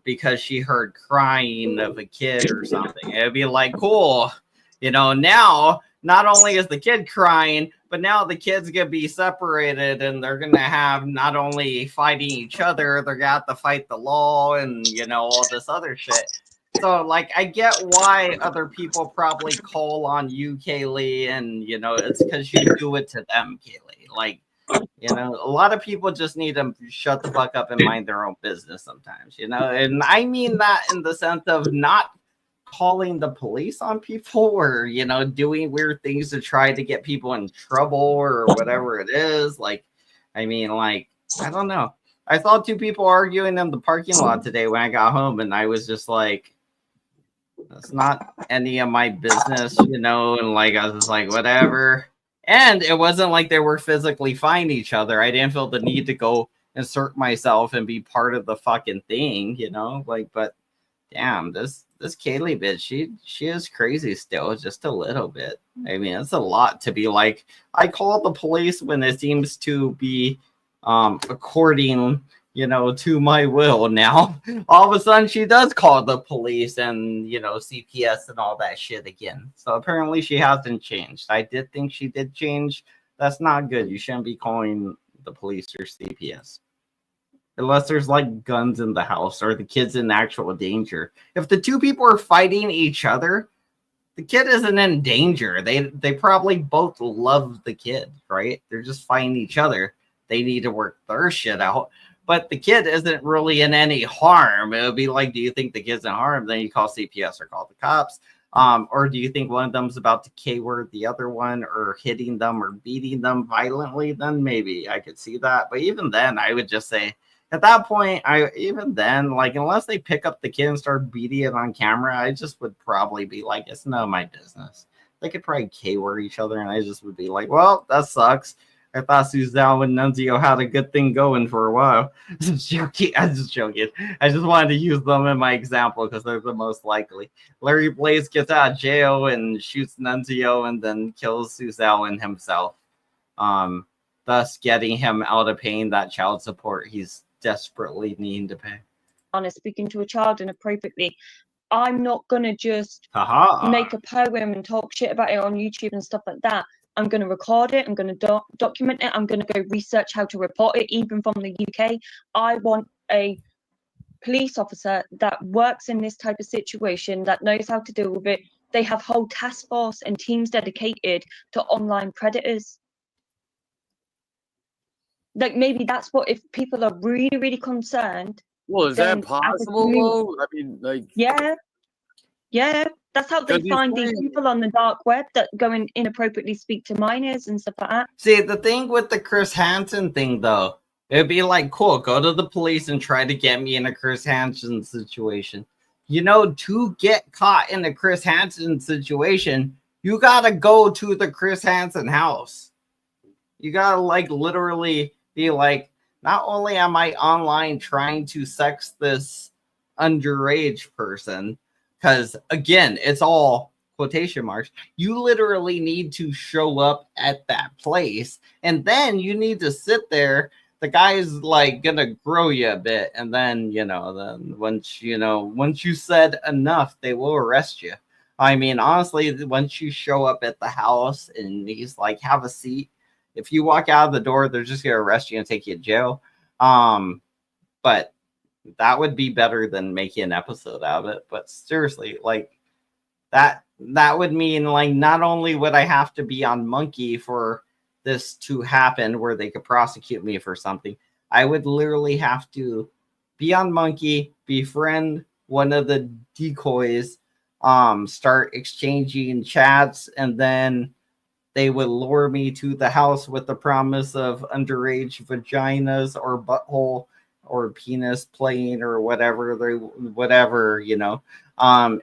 Because she heard crying of a kid or something. It'd be like, cool, you know, now not only is the kid crying, but now the kid's gonna be separated and they're gonna have not only fighting each other, they're gonna have to fight the law and, you know, all this other shit. So, like, I get why other people probably call on you, Kaylee, and, you know, it's because you do it to them, Kaylee. Like, you know, a lot of people just need to shut the fuck up and mind their own business sometimes, you know? And I mean that in the sense of not calling the police on people or, you know, doing weird things to try to get people in trouble or whatever it is. Like, I mean, like, I don't know. I saw two people arguing in the parking lot today when I got home, and I was just like, that's not any of my business, you know, and like I was just like, whatever. And it wasn't like they were physically fighting each other. I didn't feel the need to go insert myself and be part of the fucking thing, you know, like, but damn, this Kaylee bitch, she is crazy still, just a little bit. I mean, it's a lot to be like, I call the police when it seems to be according, you know, to my will. Now all of a sudden she does call the police and, you know, CPS and all that shit again. So apparently she hasn't changed. I did think she did change. That's not good. You shouldn't be calling the police or CPS unless there's like guns in the house or the kid's in actual danger. If the two people are fighting each other, the kid isn't in danger. They probably both love the kid, right? They're just fighting each other. They need to work their shit out. But the kid isn't really in any harm. It would be like, do you think the kid's in harm? Then you call CPS or call the cops. Or do you think one of them's about to K-word the other one or hitting them or beating them violently? Then maybe I could see that. But even then, I would just say, at that point, like, unless they pick up the kid and start beating it on camera, I just would probably be like, it's none of my business. They could probably K-word each other, and I just would be like, well, that sucks. I thought Suzanne and Nunzio had a good thing going for a while. I'm just joking. I just wanted to use them in my example because they're the most likely. Larry Blaze gets out of jail and shoots Nunzio and then kills Suzanne himself, thus getting him out of paying that child support he's desperately needing to pay. Honest, speaking to a child inappropriately, I'm not gonna just make a poem and talk shit about it on YouTube and stuff like that. I'm going to record it. I'm going to document it. I'm going to go research how to report it, even from the UK. I want a police officer that works in this type of situation, that knows how to deal with it. They have whole task force and teams dedicated to online predators. Like, maybe that's what, if people are really, really concerned. Well, is that possible, though? I mean, like... Yeah. That's how they find these people on the dark web that go and inappropriately speak to minors and stuff like that. See, the thing with the Chris Hansen thing, though, it'd be like, cool, go to the police and try to get me in a Chris Hansen situation. You know, to get caught in a Chris Hansen situation, you gotta go to the Chris Hansen house. You gotta, like, literally be like, not only am I online trying to sex this underage person, because, again, it's all quotation marks. You literally need to show up at that place. And then you need to sit there. The guy's, like, going to grow you a bit. And then, then once you said enough, they will arrest you. I mean, honestly, once you show up at the house and he's like, have a seat. If you walk out of the door, they're just going to arrest you and take you to jail. But that would be better than making an episode out of it. But seriously, like that would mean, like, not only would I have to be on Monkey for this to happen where they could prosecute me for something, I would literally have to be on Monkey, befriend one of the decoys, start exchanging chats, and then they would lure me to the house with the promise of underage vaginas or butthole or penis playing or whatever,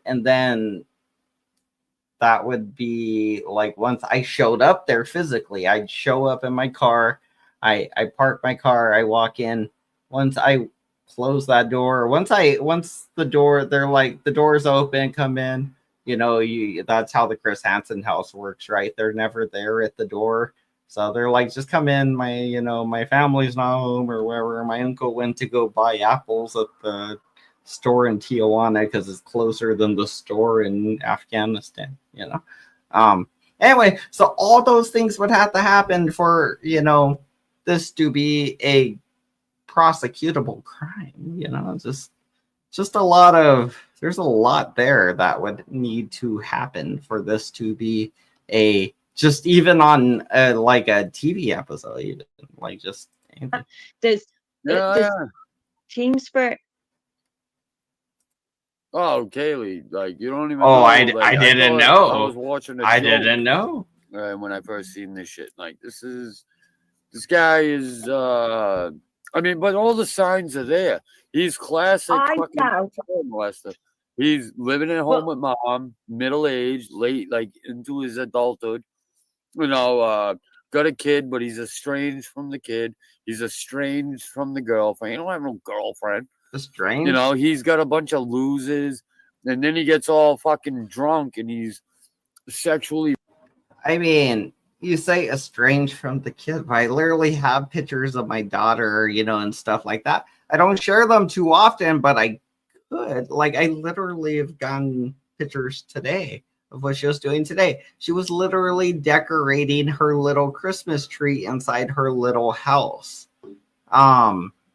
and then that would be like, once I showed up there physically, I'd show up in my car, I park my car, I walk in. Once I close that door, once the door, they're like, the door's open, come in, that's how the Chris Hansen house works, right? They're never there at the door. So they're like, just come in. My family's not home or wherever. My uncle went to go buy apples at the store in Tijuana because it's closer than the store in Afghanistan, Anyway, so all those things would have to happen for, this to be a prosecutable crime, just just a lot of, there's a lot there that would need to happen for this to be a, just even on like a TV episode, even like just anything. There's Team Spirit. Oh, Kaylee, like you don't even. Oh, know. I Like, didn't thought know. I was watching. I didn't know. When I first seen this shit, like this guy is. I mean, but all the signs are there. He's classic fucking child molester. He's living at home with mom, middle aged, late, like into his adulthood. You know, got a kid, but he's estranged from the kid. He's estranged from the girlfriend. He don't have no girlfriend. Estranged? You know, he's got a bunch of losers, and then he gets all fucking drunk, and he's sexually. I mean, you say estranged from the kid, but I literally have pictures of my daughter, you know, and stuff like that. I don't share them too often, but I could. Like, I literally have gotten pictures today of what she was doing today. She was literally decorating her little Christmas tree inside her little house.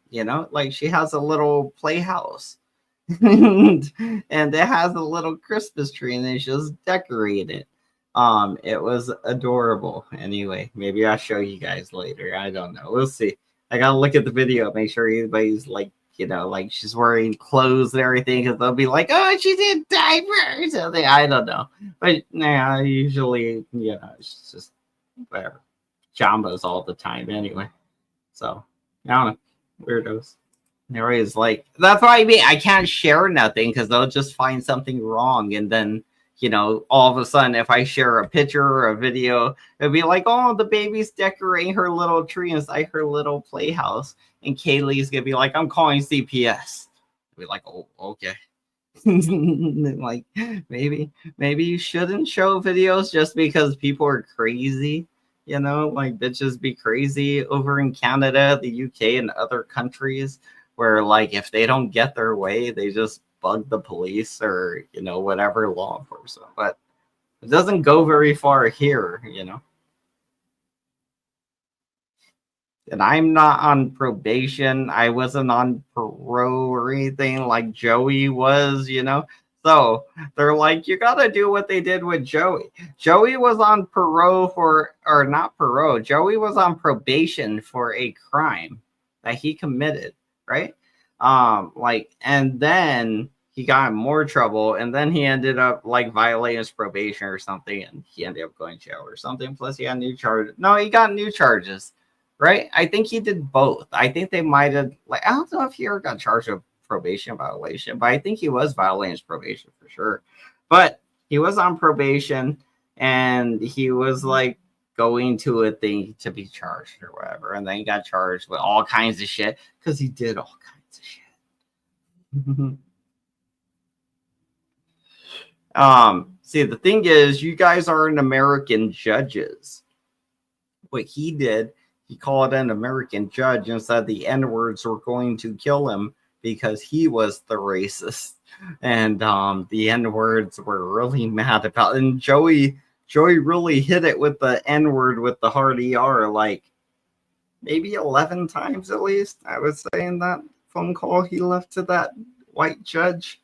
You know, like she has a little playhouse. and it has a little Christmas tree, and then she just decorated it. It was adorable. Anyway, maybe I'll show you guys later. I don't know. We'll see. I gotta look at the video, make sure everybody's like, you know, like she's wearing clothes and everything, because they'll be like, oh, she's in diapers. I don't know. But nah, usually, you know, it's just whatever. Jambos all the time anyway. So I don't know. Weirdos. They're always like, that's why I can't share nothing, because they'll just find something wrong, and then, you know, all of a sudden, if I share a picture or a video, it'll be like, oh, the baby's decorating her little tree inside her little playhouse. And Kaylee's going to be like, I'm calling CPS. I'll be like, oh, okay. Like, maybe you shouldn't show videos just because people are crazy. You know, like bitches be crazy over in Canada, the UK, and other countries where, like, if they don't get their way, they just bug the police or, you know, whatever law enforcement. But it doesn't go very far here, you know. And I'm not on probation. I wasn't on parole or anything like Joey was, you know. So they're like, you got to do what they did with Joey. Joey was on parole for, or not parole. Joey was on probation for a crime that he committed, right? Like, and then he got in more trouble, and then he ended up like violating his probation or something, and he ended up going to jail or something. Plus, he got new charges. No, he got new charges, right? I think he did both. I think they might have, like, I don't know if he ever got charged with probation violation, but I think he was violating his probation for sure. But he was on probation, and he was like going to a thing to be charged or whatever, and then he got charged with all kinds of shit because he did all kinds of shit. See, the thing is, you guys aren't American judges. What he did, he called an American judge and said the N-words were going to kill him because he was the racist. And the N-words were really mad about it. And Joey really hit it with the N-word with the hard ER like maybe 11 times at least. I was saying that phone call he left to that white judge.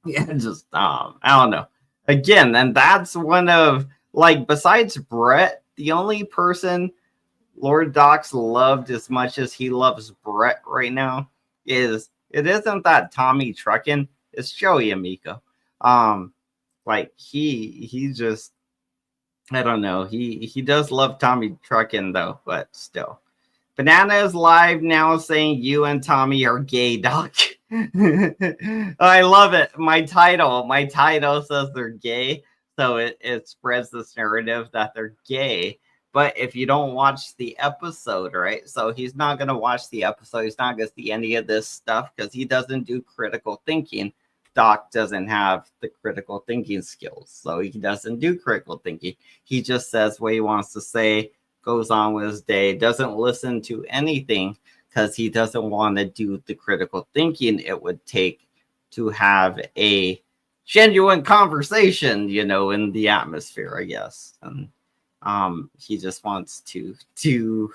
Yeah, just I don't know. Again, and that's one of, like, besides Brett, the only person Lord Docs loved as much as he loves Brett right now isn't that Tommy Truckin, it's Joey Amico. Like he just, I don't know, he does love Tommy Truckin though, but still. Banana is live now saying you and Tommy are gay, Doc. I love it. My title says they're gay, so it spreads this narrative that they're gay. But if you don't watch the episode, right? So he's not going to watch the episode. He's not going to see any of this stuff because he doesn't do critical thinking. Doc doesn't have the critical thinking skills, so he doesn't do critical thinking. He just says what he wants to say, goes on with his day, doesn't listen to anything because he doesn't want to do the critical thinking it would take to have a genuine conversation, you know, in the atmosphere, I guess. And he just wants to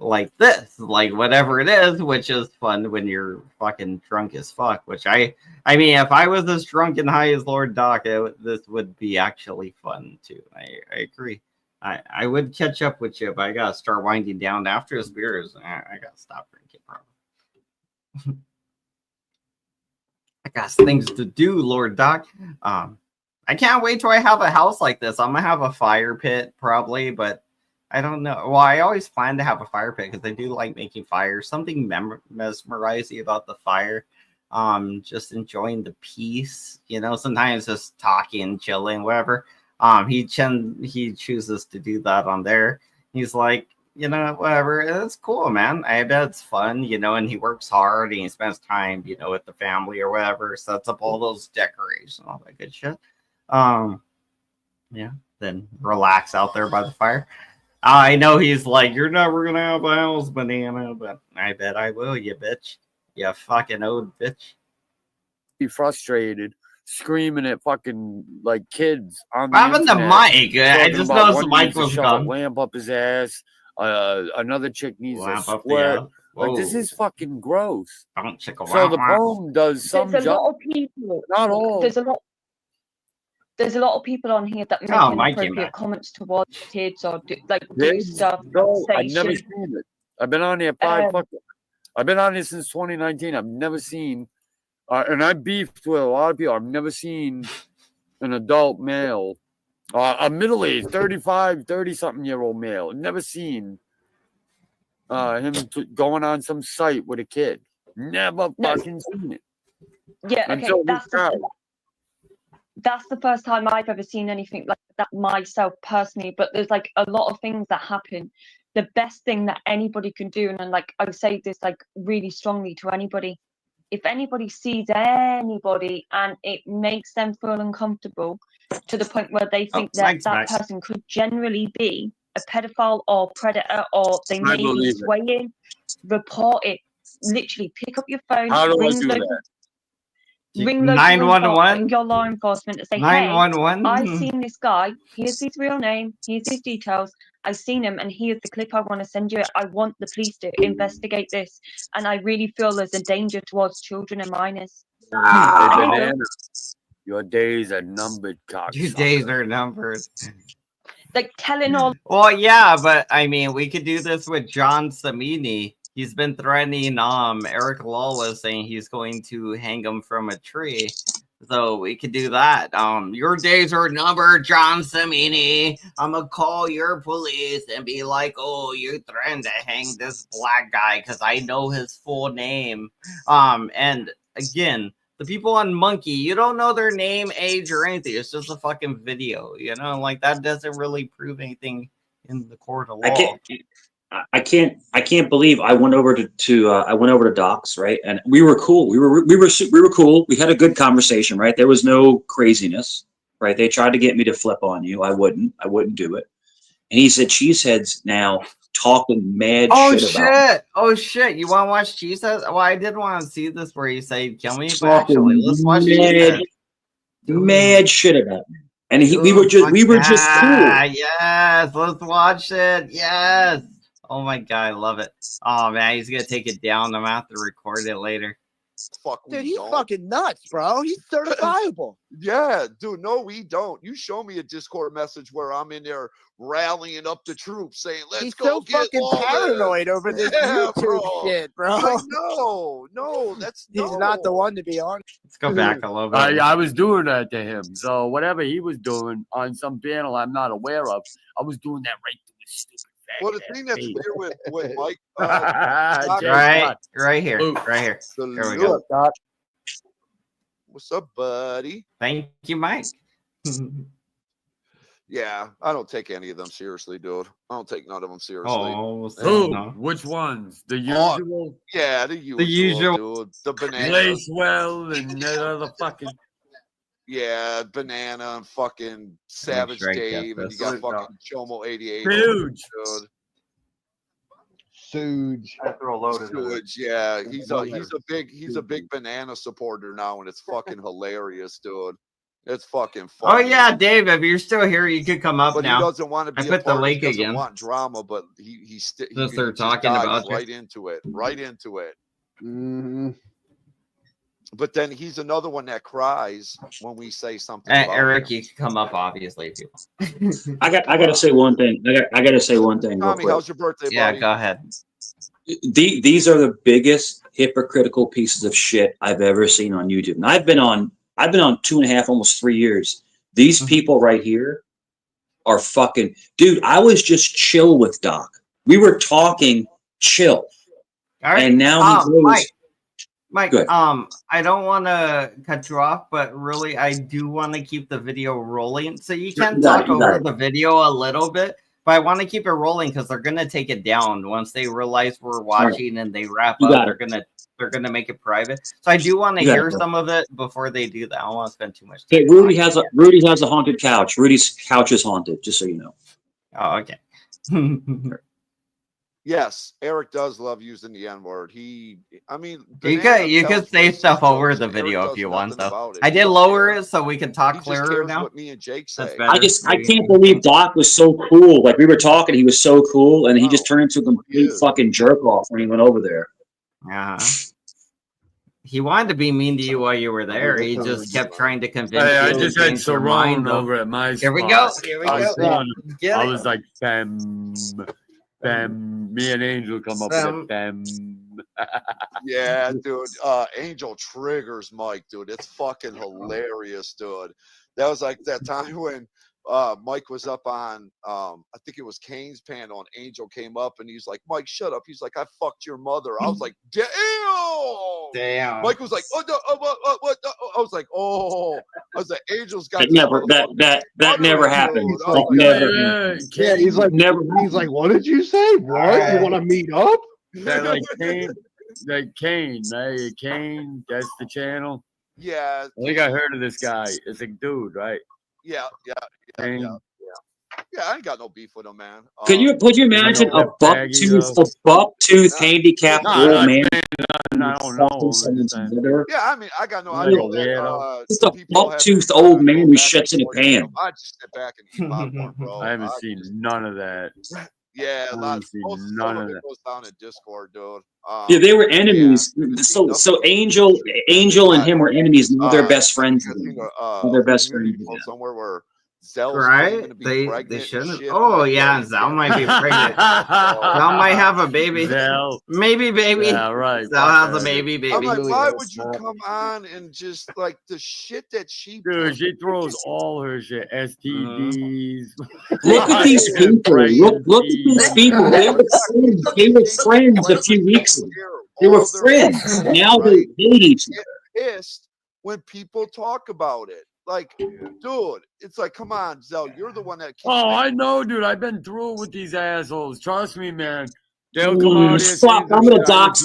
like this, like whatever it is, which is fun when you're fucking drunk as fuck. Which I mean, if I was as drunk and high as Lord Doc, this would be actually fun too. I agree. I would catch up with you, but I gotta start winding down after this beers. I gotta stop drinking, probably. I got things to do, Lord Doc. I can't wait till I have a house like this. I'm gonna have a fire pit probably, but I don't know. Well, I always plan to have a fire pit because I do like making fires. Something mesmerizing about the fire. Just enjoying the peace. You know, sometimes just talking, chilling, whatever. He chooses to do that on there. He's like, you know, whatever. It's cool, man. I bet it's fun, you know, and he works hard and he spends time, you know, with the family or whatever, sets up all those decorations and all that good shit. Yeah, then relax out there by the fire. I know he's like, you're never gonna have a house, banana, but I bet I will, you bitch. You fucking old bitch. Be frustrated, screaming at fucking like kids on what happened to Mike? I just noticed the mic was gone. Lamp up his ass. Another chick needs a squirt. Like this is fucking gross. So the poem does some there's a job. lot of people. Not all. There's a lot of people on here that make inappropriate comments towards kids or do stuff. No, I've never seen it. I've been on here I've been on here since 2019. I've never seen, and I beefed with a lot of people. I've never seen an adult male, a middle-aged 30-something-year-old male. Never seen him going on some site with a kid. Never fucking seen it. Yeah, okay, that's the first time I've ever seen anything like that myself personally, but there's like a lot of things that happen. The best thing that anybody can do, and like I say this like really strongly to anybody, if anybody sees anybody and it makes them feel uncomfortable to the point where they think that person could generally be a pedophile or predator or they may be swaying, report it. Literally pick up your phone, How do I do that? Ring 911. Your law enforcement to say, 911. Hey, I've seen this guy. Here's his real name. Here's his details. I've seen him, and here's the clip I want to send you. I want the police to investigate this, and I really feel there's a danger towards children and minors. Your days are numbered, cocksucker. Your days are numbered. Like telling all. Well, yeah, but I mean, we could do this with John Samini. He's been threatening Eric Lawless, saying he's going to hang him from a tree. So we could do that. Your days are numbered, John Samini. I'm gonna call your police and be like, oh, you threatened to hang this black guy because I know his full name. And again, the people on Monkey, you don't know their name, age, or anything. It's just a fucking video, you know, like that doesn't really prove anything in the court of law. I can't believe I went over to Doc's, right, and we were cool. We were cool. We had a good conversation, right? There was no craziness, right? They tried to get me to flip on you. I wouldn't do it. And he said, Cheesehead's now talking mad shit about me. Oh shit! You want to watch Cheesehead? Well, I did want to see this where he said, "Kill me," but actually, let's watch Cheesehead. Mad shit about me. And we were just cool. Yes, let's watch it. Yes. Oh my god, I love it. Oh man, he's gonna take it down. I'm gonna have to record it later. Dude, he's fucking nuts, bro. He's certifiable. Yeah, dude. No, we don't. You show me a Discord message where I'm in there rallying up the troops, saying, "Let's go get fucking paranoid over this YouTube shit, bro." Like, no, he's not the one to be on. Let's go back a little bit. I was doing that to him. So whatever he was doing on some panel I'm not aware of, I was doing that right to his stupid. Well, the thing that's weird with Mike, right here. Here we go. What's up, buddy? Thank you, Mike. Yeah, I don't take any of them seriously, dude. I don't take none of them seriously. Oh, which ones? The usual? Yeah, the usual. Dude. The banana. Lacewell and that other fucking. Yeah, Banana and fucking Savage Dave, and you got fucking Chomo 88. Huge. Suge. I throw a load of Suge, yeah. He's a big Banana supporter now, and it's fucking hilarious, dude. It's fucking funny. Oh yeah, Dave, if you're still here, you could come up But now. he doesn't want to be I a put the part. He link doesn't again. want drama, but he Since they're just talking dives about right you. into it. Right into it. Mm-hmm. But then he's another one that cries when we say something about Eric, him. you can come up, obviously, if you want. I gotta say one thing. I gotta say one thing. Tommy, how's your birthday, yeah, buddy? go ahead. These are the biggest hypocritical pieces of shit I've ever seen on YouTube. And I've been on 2.5, almost 3 years. These people right here are fucking dude. I was just chill with Doc. We were talking chill. All right. And now he goes, Mike, good. I don't want to cut you off, but really, I do want to keep the video rolling. So you can talk over the video a little bit, but I want to keep it rolling because they're gonna take it down once they realize we're watching and they wrap up. They're gonna make it private. So I do want to hear some of it before they do that. I don't want to spend too much time. Okay, Rudy has a haunted couch. Rudy's couch is haunted, just so you know. Oh, okay. Yes, Eric does love using the N-word. You could say stuff over the video if you want, though. I did lower it so we could talk clearer now. What me and Jake say. I can't believe Doc was so cool. Like we were talking, he was so cool, and he just turned into a complete fucking jerk off when he went over there. Yeah. He wanted to be mean to you while you were there. He just kept trying to convince you. I just had Saron over at my spot. Here we go. Here we go. I was like, fam. Me and Angel come up with fam. Yeah, dude. Angel triggers Mike, dude. It's fucking hilarious, dude. That was like that time when Mike was up on I think it was Kane's panel, and Angel came up and he's like, Mike, shut up. He's like, I fucked your mother. I was like, damn. Mike was like, oh no, what? I was like, oh. I was like, Angel's got that never happened. Yeah, he's like, what did you say? What? You want to meet up? Like Kane, right? Kane, that's the channel. Yeah. I think I heard of this guy. It's a dude, right? Yeah. Yeah, I ain't got no beef with him, man. Could you imagine a buck-tooth handicapped old man? I don't know. Yeah, I mean, I got no idea. Just a buck-toothed old man who shits in a pan. I just sit back and eat popcorn, bro. I haven't seen none of that. Yeah, most none of of it that. goes down in Discord, dude. Yeah, they were enemies. So Angel and him were enemies. Now they're best friends. They're best friends. Somewhere where Zell's right? They shouldn't. Oh yeah, Zell might be pregnant. Zell might have a baby. Maybe baby. Yeah, right. Zell has a baby. I'm like, why would you come on and just like the shit that she? Dude, she throws all her shit. STDs. Look at these people. Look at these people. They were friends a few weeks ago. They were friends. Now they hate each other. Pissed when people talk about it. Like, dude, it's like, come on, Zell, you're the one that. I know, dude. I've been through it with these assholes. Trust me, man. They'll come out here. I'm gonna dox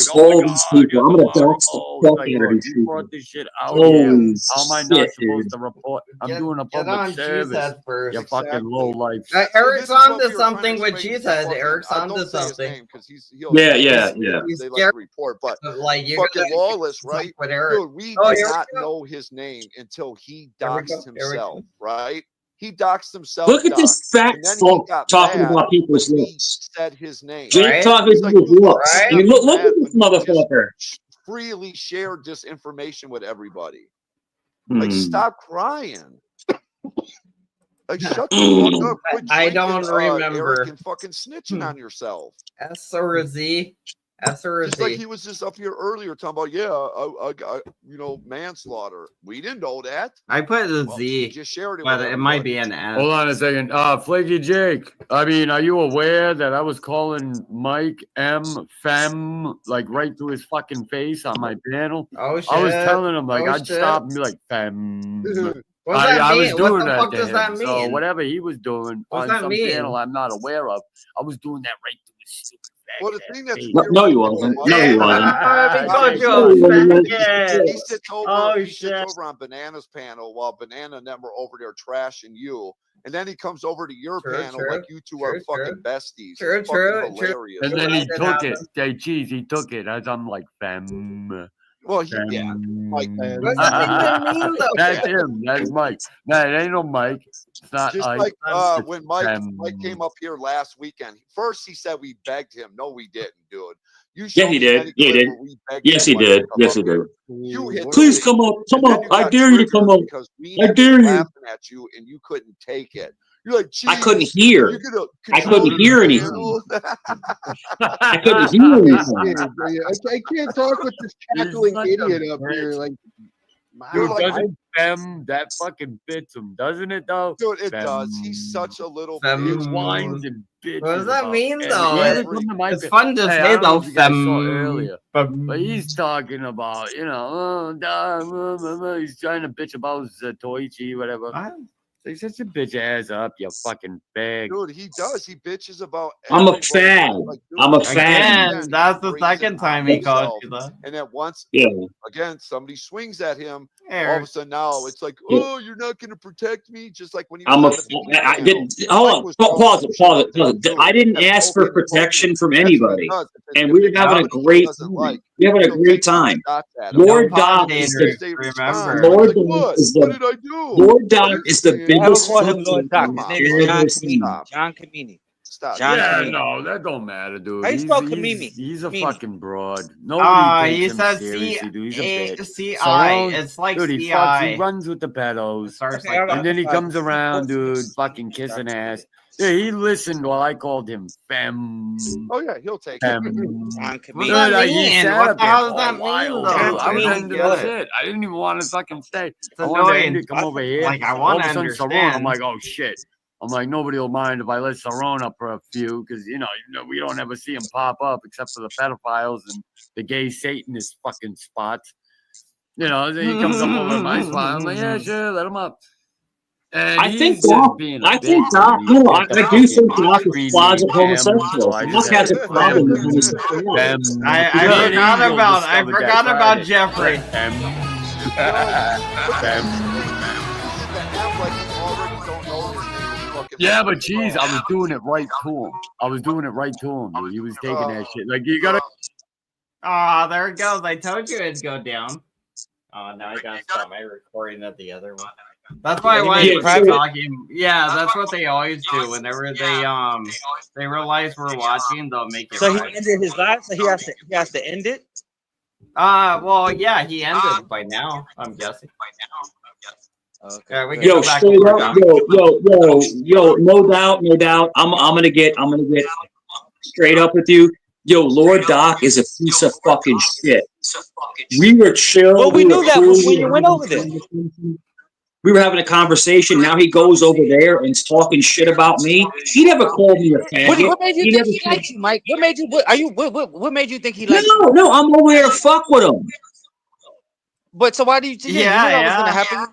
all these people. I'm gonna dox the fuck out of these people. Brought this shit out here. How am I not supposed to report? I'm doing a public service. You fucking low life. Eric's onto something with Cheesehead. Eric's onto something. Yeah. They like to report, but like you fucking lawless, right? Dude, we did not know his name until he doxed himself, right? He doxed himself. Look at this fat fuck talking about people's lips. Said his name. Jake talking about his lips. I mean, look at this motherfucker. Freely shared this information with everybody. Like, stop crying. Like, shut the fuck up. Quit I don't remember. Eric, and fucking snitching on yourself. S or a Z. Just like he was just up here earlier talking about, I manslaughter. We didn't know that. I put the Z, just shared it, but it might be an S. Hold on a second. Flaky Jake, I mean, are you aware that I was calling Mike M. Fem, like right to his fucking face on my panel? Oh, shit. I was telling him, like, I'd stop and be like, Fem. I was doing that to him. That so whatever he was doing on some panel I'm not aware of, I was doing that right to his stupid. Well, the thing that's no, he wasn't. No, he wasn't. He sits over on Banana's panel while Banana and them were over there trashing you, and then he comes over to your panel like you two are fucking besties. True. And then he took it. He took it as I'm like, fam. Well, Mike. What's that even mean, though? That's him. That's Mike. No, it ain't no Mike. It's not Just Ike. like when Mike came up here last weekend. First, he said we begged him. No, we didn't, dude. You Yeah, he did. Yeah, he did. Yes, he did. Yes, he did. Please come up. Come up. I dare you to come up. I dare you. Laughing at you, and you couldn't take it. You're like, I couldn't hear. I couldn't hear anything. I couldn't hear anything. I can't talk with this cackling idiot up here. Like, dude, doesn't Fem that fucking fits him, doesn't it though? Dude, it does. He's such a little he whines and bitches. What does that mean though? It's fun to say though, earlier. But he's talking about, he's trying to bitch about Zatoichi, whatever. So shut your bitch ass up, you fucking bag. Dude, he does. He bitches about. I'm a fag. Like, I'm a fag. Again, that's the second time he called you that. And then once, again, somebody swings at him. All of a sudden now it's like, oh, you're not going to protect me, just like when he. I didn't. Hold on. Pause it. I didn't ask for protection from anybody, and we were having a great time. We're having a great time. Lord Doc is the. Lord Doc is the. Lord Doc is the. John Kamini. Stop. No, that don't matter, dude. How you spell Kamimi? He's a fucking broad. Nobody takes him says seriously, dude. He's a bitch. C-I. It's like dude, C-I. He runs with the pedos. And then he comes around, dude, fucking kissing ass. Yeah, he listened while I called him femme. Oh yeah, he'll take it. What the hell does that mean, though? I was into the shit. I didn't even want to fucking stay. I wanted him to come over here. Like, I want to understand. I'm like, oh shit. I'm like, nobody will mind if I let Saron up for a few, because we don't ever see him pop up except for the pedophiles and the gay Satanist fucking spots. Then he comes up over my spot. I'm like, yeah, sure, let him up. And I think Doc. I do think Doc is closet homosexual. Doc has a problem with homosexuality. I forgot about Jeffrey. Yeah, but geez, I was doing it right to him. Dude. He was taking that shit. Like, you gotta. Oh, there it goes. I told you it'd go down. Oh, now I gotta stop my recording of the other one. That's why I wanted to keep talking. Yeah, that's what they always do. Whenever they realize we're watching, they'll make it. So he ended his live, so he has to end it. Well, yeah, he ended by now. I'm guessing. Okay. We can yo, straight up, yo, no doubt. I'm gonna get straight up with you. Yo, Lord Doc is a piece of fucking shit. We were chill. Well, we knew that when you went over there. We were having a conversation. Now he goes over there and is talking shit about me. He never called me a faggot. What made you think he liked you, Mike? What made you think he liked you? No, I'm over here to fuck with him. But so why do you think you knew that was gonna happen?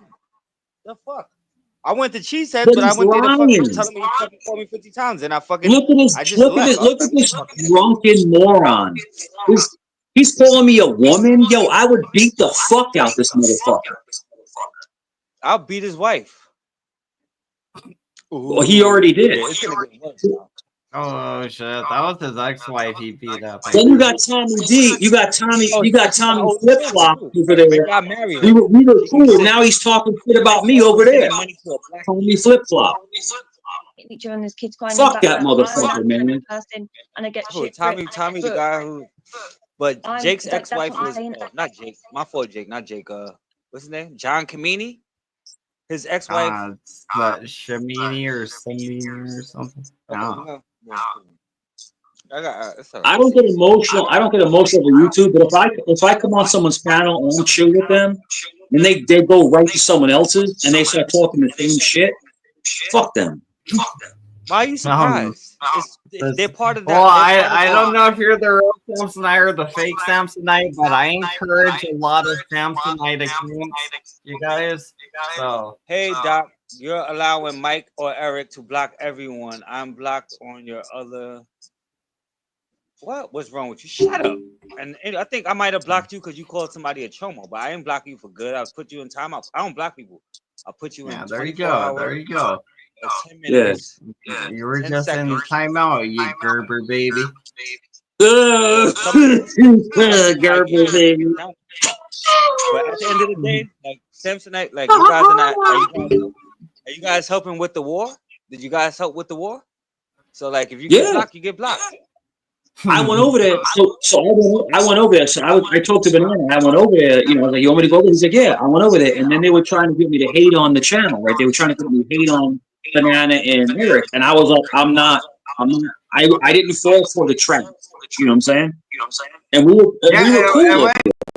The fuck? I went to Cheesehead, but I went there to fucking telling me you fucking called me 50 times, and I fucking look at this drunken moron. He's calling me a woman. Yo, I would beat the fuck out this motherfucker. I'll beat his wife. Well, he already did. Oh shit! That was his ex-wife. He beat up. Then you got Tommy D. You got Tommy Flip Flop over there. We were cool. Now he's talking shit about me over there. Tommy Flip Flop. Fuck that motherfucker, man. And I get shit. Tommy's the guy who. But Jake's ex-wife was not Jake. My fault, Jake. Not Jake. What's his name? John Kamini. His ex-wife. Shamini or Samini or something. No. I don't get emotional. I don't get emotional over YouTube. But if I come on someone's panel and I'm chill with them, and they go right to someone else's and they start talking the same shit, fuck them. Why are you surprised? They're part of that. Well, I don't know if you're the real Samsonite or the fake Samsonite, but I encourage a lot of Samsonite accounts, you guys. So hey, Doc, you're allowing Mike or Eric to block everyone. I'm blocked on your other. What's wrong with you? Shut up. And I think I might have blocked you because you called somebody a chomo, but I didn't block you for good. I'll put you in timeout. I don't block people. I'll put you in. Yeah, there you go. There you go. 10 minutes. Yeah. You were just in timeout, you Gerber baby. Gerber baby. But at the end of the day, like Samsonite, like you guys are not. Are you guys helping with the war? Did you guys help with the war? So like, if you get blocked, you get blocked. I went over there. So I went over there. So I talked to Banana. I went over there. You know, I was like, you want me to go over? He's like, yeah. I went over there, and then they were trying to get me to hate on the channel, right? They were trying to get me to hate on Banana and Eric, and I was like, I'm not. I didn't fall for the trend. You know what I'm saying? And we were cool.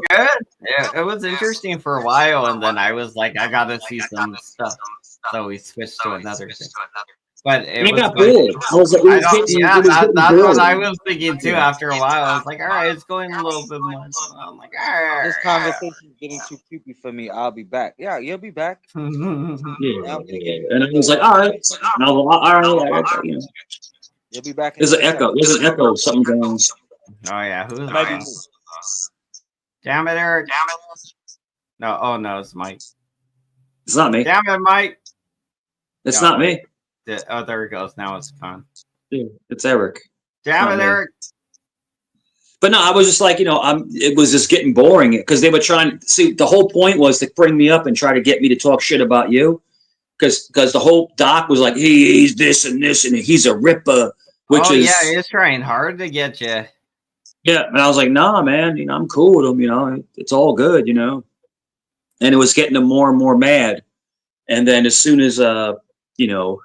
Good. Yeah, it was interesting for a while, and then I was like, I gotta see some stuff, so we switched to another thing. But it got bored. I was like, that's what I was thinking too. After a while, I was like, all right, it's going a little bit much. I'm like, this conversation is getting too creepy for me. I'll be back. Yeah, you'll be back. Yeah. And I was like, all right. And I was like, all right. You know. You'll be back. There's an echo. There's an echo of something going on. Oh yeah, who's that? Damn it, Eric. No, oh no, it's Mike. It's not me. Damn it, Mike. It's not me. Oh, there it goes. Now it's gone. Yeah, it's Eric. Damn it, Eric. But no, I was just like, you know, it was just getting boring because they were trying to see. The whole point was to bring me up and try to get me to talk shit about you, because the whole doc was like, he's this and this and he's a ripper, which is he's trying hard to get you. Yeah, and I was like, nah, man, you know, I'm cool with him, you know, it's all good, you know. And it was getting them more and more mad. And then as soon as you know,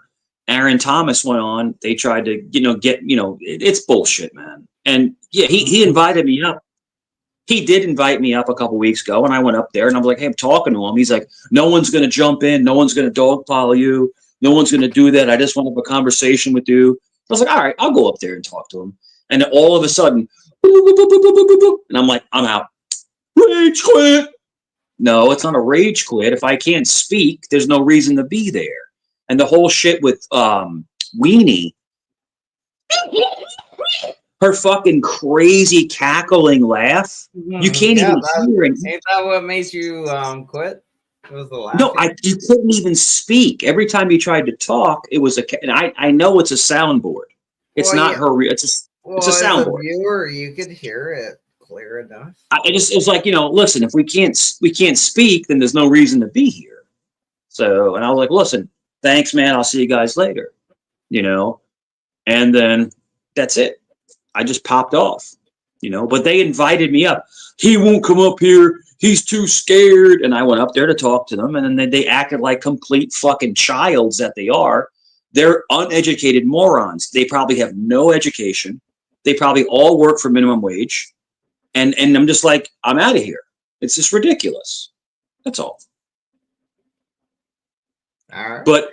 Aaron Thomas went on, they tried to, you know, get, you know, it's bullshit, man. And yeah, he invited me up. He did invite me up a couple weeks ago, and I went up there and I was like, hey, I'm talking to him. He's like, no one's gonna jump in, no one's gonna dogpile you, no one's gonna do that. I just want to have a conversation with you. I was like, all right, I'll go up there and talk to him. And then all of a sudden, and I'm like, I'm out. Rage quit. No, it's not a rage quit. If I can't speak, there's no reason to be there. And the whole shit with Weenie, her fucking crazy cackling laugh. You can't even hear it. Ain't that what made you quit? It was the laugh. No, you couldn't even speak. Every time you tried to talk, it was and I know it's a soundboard. It's not her. It's a soundboard. As a viewer, you could hear it clear enough. It was like, you know, listen, if we can't speak, then there's no reason to be here. So, and I was like, listen, thanks, man. I'll see you guys later. You know, and then that's it. I just popped off. You know, but they invited me up. He won't come up here. He's too scared. And I went up there to talk to them, and then they acted like complete fucking childs that they are. They're uneducated morons. They probably have no education. They probably all work for minimum wage. And I'm just like, I'm out of here. It's just ridiculous. That's all. All right. But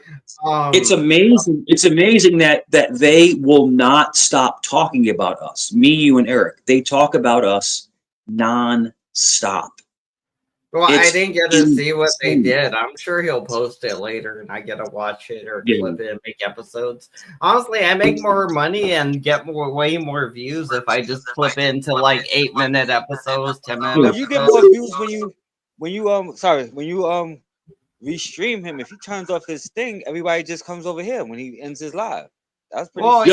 it's amazing. It's amazing that they will not stop talking about us. Me, you, and Eric. They talk about us non-stop. Well, I didn't get to see what they did. I'm sure he'll post it later, and I get to watch it or clip it and make episodes. Honestly, I make more money and get way more views if I just clip into like 8-minute episodes, 10-minute. Well, you get more views when you restream him. If he turns off his thing, everybody just comes over here when he ends his live. That's pretty. But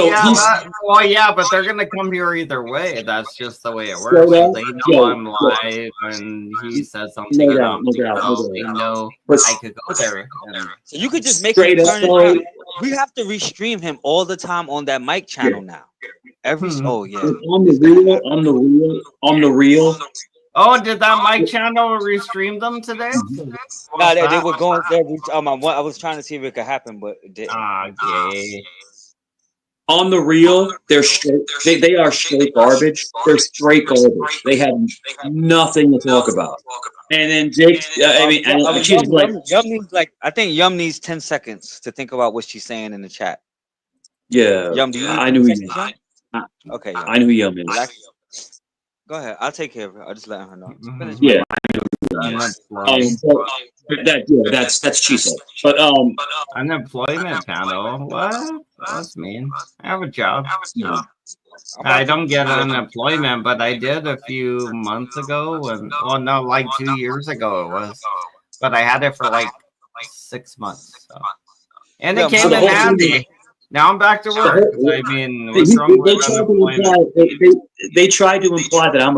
they're gonna come here either way. That's just the way it works. They know I'm live, and he says something about me. They know I could go there. So you could just make him turn it on. We have to restream him all the time on that mic channel now. On the real. Oh, did that mic channel restream them today? No, they were going there. I was trying to see if it could happen, but it didn't. On the real, they are straight garbage. They're straight garbage. They have nothing to talk about. And then Jake, Yum needs I think Yum needs 10 seconds to think about what she's saying in the chat. Yeah, Yum, do you I knew he is. Okay, Yum. I knew Yum is. Go ahead. I'll take care of it. I'll just let her know. Yeah, I know. That's she said. But unemployment panel. What? That's mean. I have a job. I don't get unemployment, but I did a few months ago. Like 2 years ago it was. But I had it for like 6 months. So. And it came in handy. Now I'm back to work. I mean, what's wrong with unemployment? They tried to imply that I'm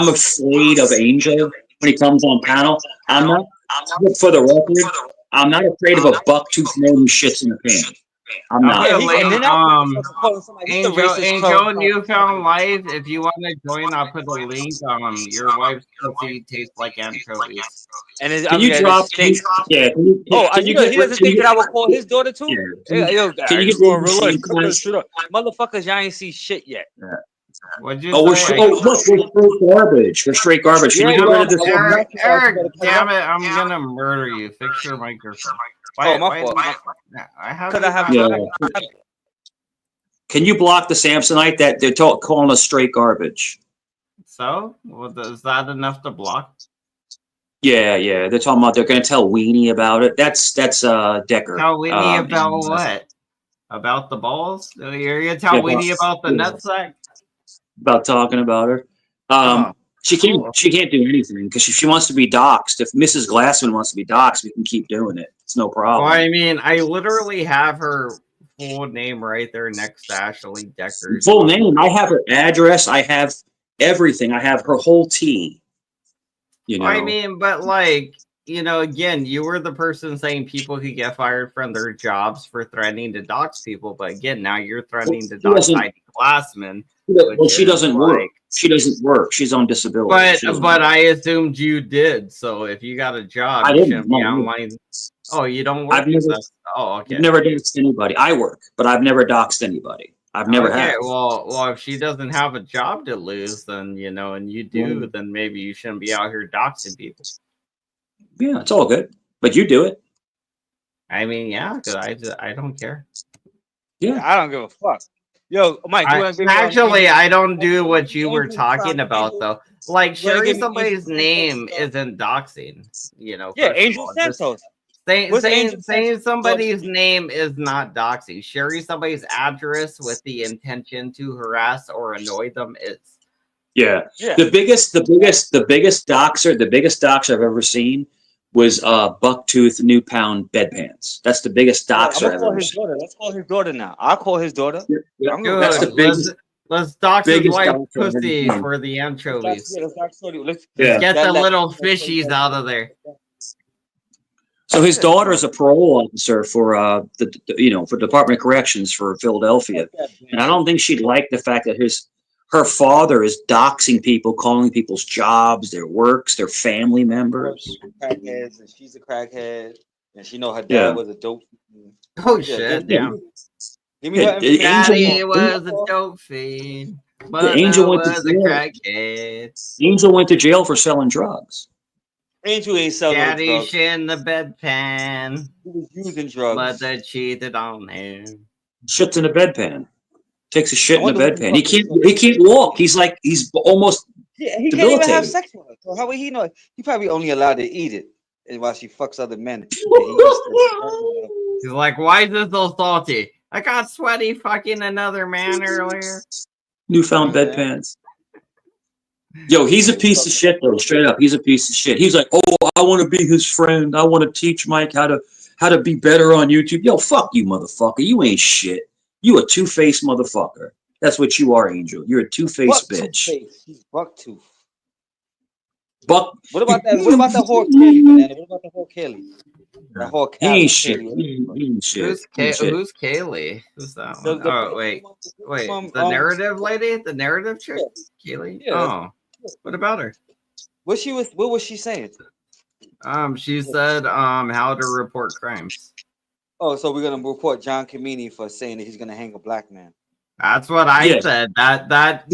afraid of Angel. when he comes on panel. I'm not, for the record, I'm not afraid of a buck-toothed man who shits in the pan. I'm not. Yeah, Angel, Newfound Life. If you want to join, I'll put a link. Your wife's pussy tastes like anchovies. And can you drop? Yeah. He doesn't think that I would call his daughter too. Yeah. Yo, can you get real life? Motherfuckers, y'all ain't see shit yet. Yeah. What'd you say? Look, we're straight garbage. We're straight garbage. Can you get rid of this? Eric, damn it, I'm gonna murder you. Fix your microphone. My fault. I have. Can you block the Samsonite that they're calling us straight garbage? So, is that enough to block? Yeah. They're talking about they're going to tell Weenie about it. That's Decker. Tell Weenie about what? About the balls? You're gonna tell Weenie about the nutsack? About talking about her. She can't do anything because if she wants to be doxxed, if Mrs. Glassman wants to be doxxed, we can keep doing it. It's no problem. Well, I mean, I literally have her full name right there next to Ashley Decker's full name. I have her address. I have everything. I have her whole tea. You know. I mean, but like, you know, again, you were the person saying people could get fired from their jobs for threatening to dox people, but again, now you're threatening to dox Heidi Glassman. Well, she doesn't work. She doesn't work. She's on disability. But I assumed you did. So if you got a job, I didn't. Be online. Oh, you don't work? Okay. I've never doxed anybody. I work, but I've never doxed anybody. I've never had. Well, if she doesn't have a job to lose, then, you know, and you do, then maybe you shouldn't be out here doxing people. Yeah, it's all good. But you do it. I mean, yeah, because I don't care. Yeah, I don't give a fuck. Yo, Mike, I don't do what you were talking about, though. Like, sharing somebody's name isn't doxing, you know. Yeah, Angel Santos. Saying somebody's name is not doxing. Sharing somebody's address with the intention to harass or annoy them is. Yeah. The biggest doxer I've ever seen was Bucktooth New Pound Bedpans. That's the biggest doxer I've ever seen. Let's call his daughter now. I'll call his daughter. That's the biggest. Let's dox his wife pussy for the anchovies. Let's get the little fishies out of there. So his daughter is a parole officer for for Department of Corrections for Philadelphia, and I don't think she'd like the fact that her father is doxing people, calling people's jobs, their works, their family members. Crackheads, and she's a crackhead, and she know her dad was a dope. Oh shit! Yeah. Give me her Daddy was a dope fiend, but Angel was a crackhead. Angel went to jail for selling drugs. Angel ain't selling Daddy drugs. shit in the bedpan. He was using drugs. But they cheated on him. Shits in the bedpan. Takes a shit in the bedpan. He can't walk. He's almost he can't even have sex with her. So how would he know? He probably only allowed to eat it, and while she fucks other men. He's like, why is this so salty? I got sweaty fucking another man earlier. Newfound bedpans. Yo, he's a piece of shit though. Straight up, he's a piece of shit. He's like, oh, I want to be his friend. I want to teach Mike how to be better on YouTube. Yo, fuck you, motherfucker. You ain't shit. You a two-faced motherfucker. That's what you are, Angel. You're a two-faced bitch. He's Bucktooth. What about that? What about the whore Kelly, man? What about the whore Kelly? The whole he ain't shit. Who's Kaylee? Who's that one? Oh, wait. The narrative lady? The narrative chick? Kaylee? Yeah. Oh. What about her? What was she saying? She said how to report crimes. Oh, so we're gonna report John Kamini for saying that he's gonna hang a black man. That's what I said. That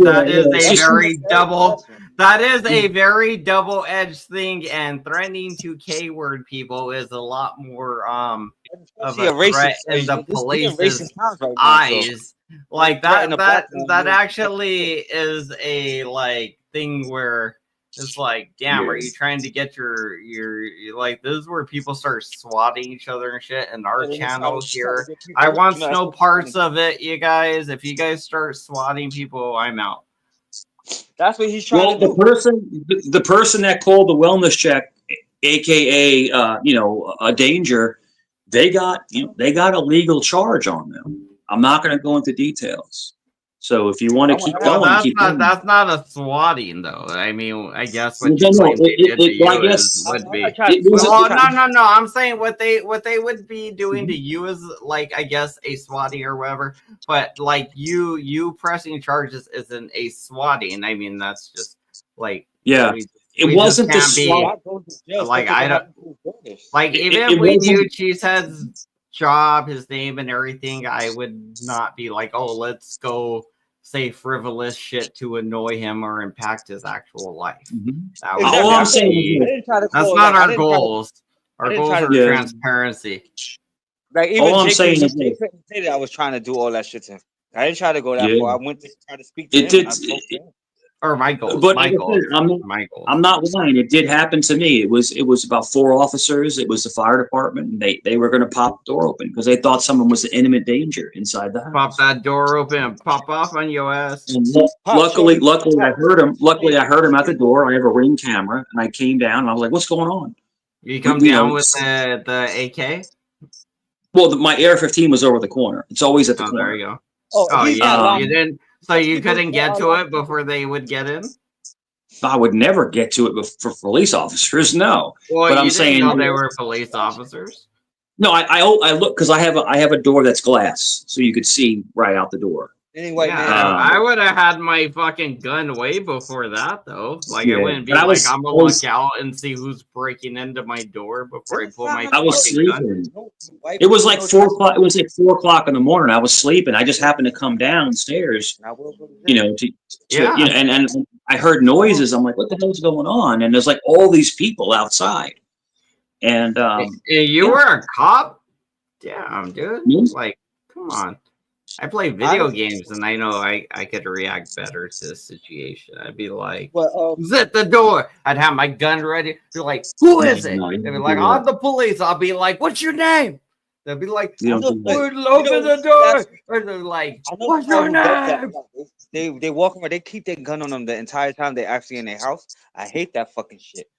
is a very double-edged thing, and threatening to K-word people is a lot more of a threat in the police's eyes. Like that actually is a like thing where it's like, damn, are you trying to get your like, this is where people start swatting each other and shit in our channel here. I want no parts of it, you guys. If you guys start swatting people, I'm out. That's what he's trying to do. The person that called the wellness check, aka a danger, they got a legal charge on them. I'm not going to go into details. So if you want to keep going, keep going. That's not a swatting though. I mean, I guess what No, you no, claim they did to you I guess would be. No. I'm saying what they would be doing to you is like, I guess, a swatting or whatever. But like you pressing charges isn't a swatting. I mean, that's just like it wasn't the SWAT. Like I don't like even if we knew Cheesehead's job, his name, and everything, I would not be like, oh, let's go say frivolous shit to annoy him or impact his actual life. All I'm saying that's not our goals. Our goals are transparency. Like even Jake couldn't say that I was trying to do all that shit to him. I didn't try to go that far. I went to try to speak to him. Or my goals. But my goals. I'm not lying. It did happen to me. It was about 4 officers. It was the fire department. And they were going to pop the door open because they thought someone was in imminent danger inside the house. Pop that door open and pop off on your ass. And luckily, I heard him. Luckily, I heard him at the door. I have a Ring camera, and I came down and I was like, "What's going on?" You come down with the AK. Well, my AR-15 was over the corner. It's always at the corner. There you go. Oh yeah, you didn't. So you couldn't get to it before they would get in? I would never get to it for police officers. No. Well, but I'm saying know they were police officers. No, I look because I have a door that's glass, so you could see right out the door. Anyway, man, I would have had my fucking gun way before that, though. Like I wouldn't be I'm gonna look out and see who's breaking into my door before I pull my. I was sleeping. It was like 4 o'clock. It was like 4 o'clock in the morning. I was sleeping. I just happened to come downstairs, you know, and I heard noises. I'm like, what the hell's going on? And there's like all these people outside, and you were a cop. Damn, dude. Like, come on. I play video games, and I know I could react better to the situation. I'd be like, zip the door. I'd have my gun ready. Be like, who is it? They'd be like, I'm the police. I'll be like, what's your name? They'll be like, open the door. Or they're like, what's your name? They walk around, they keep their gun on them the entire time they're actually in their house. I hate that fucking shit.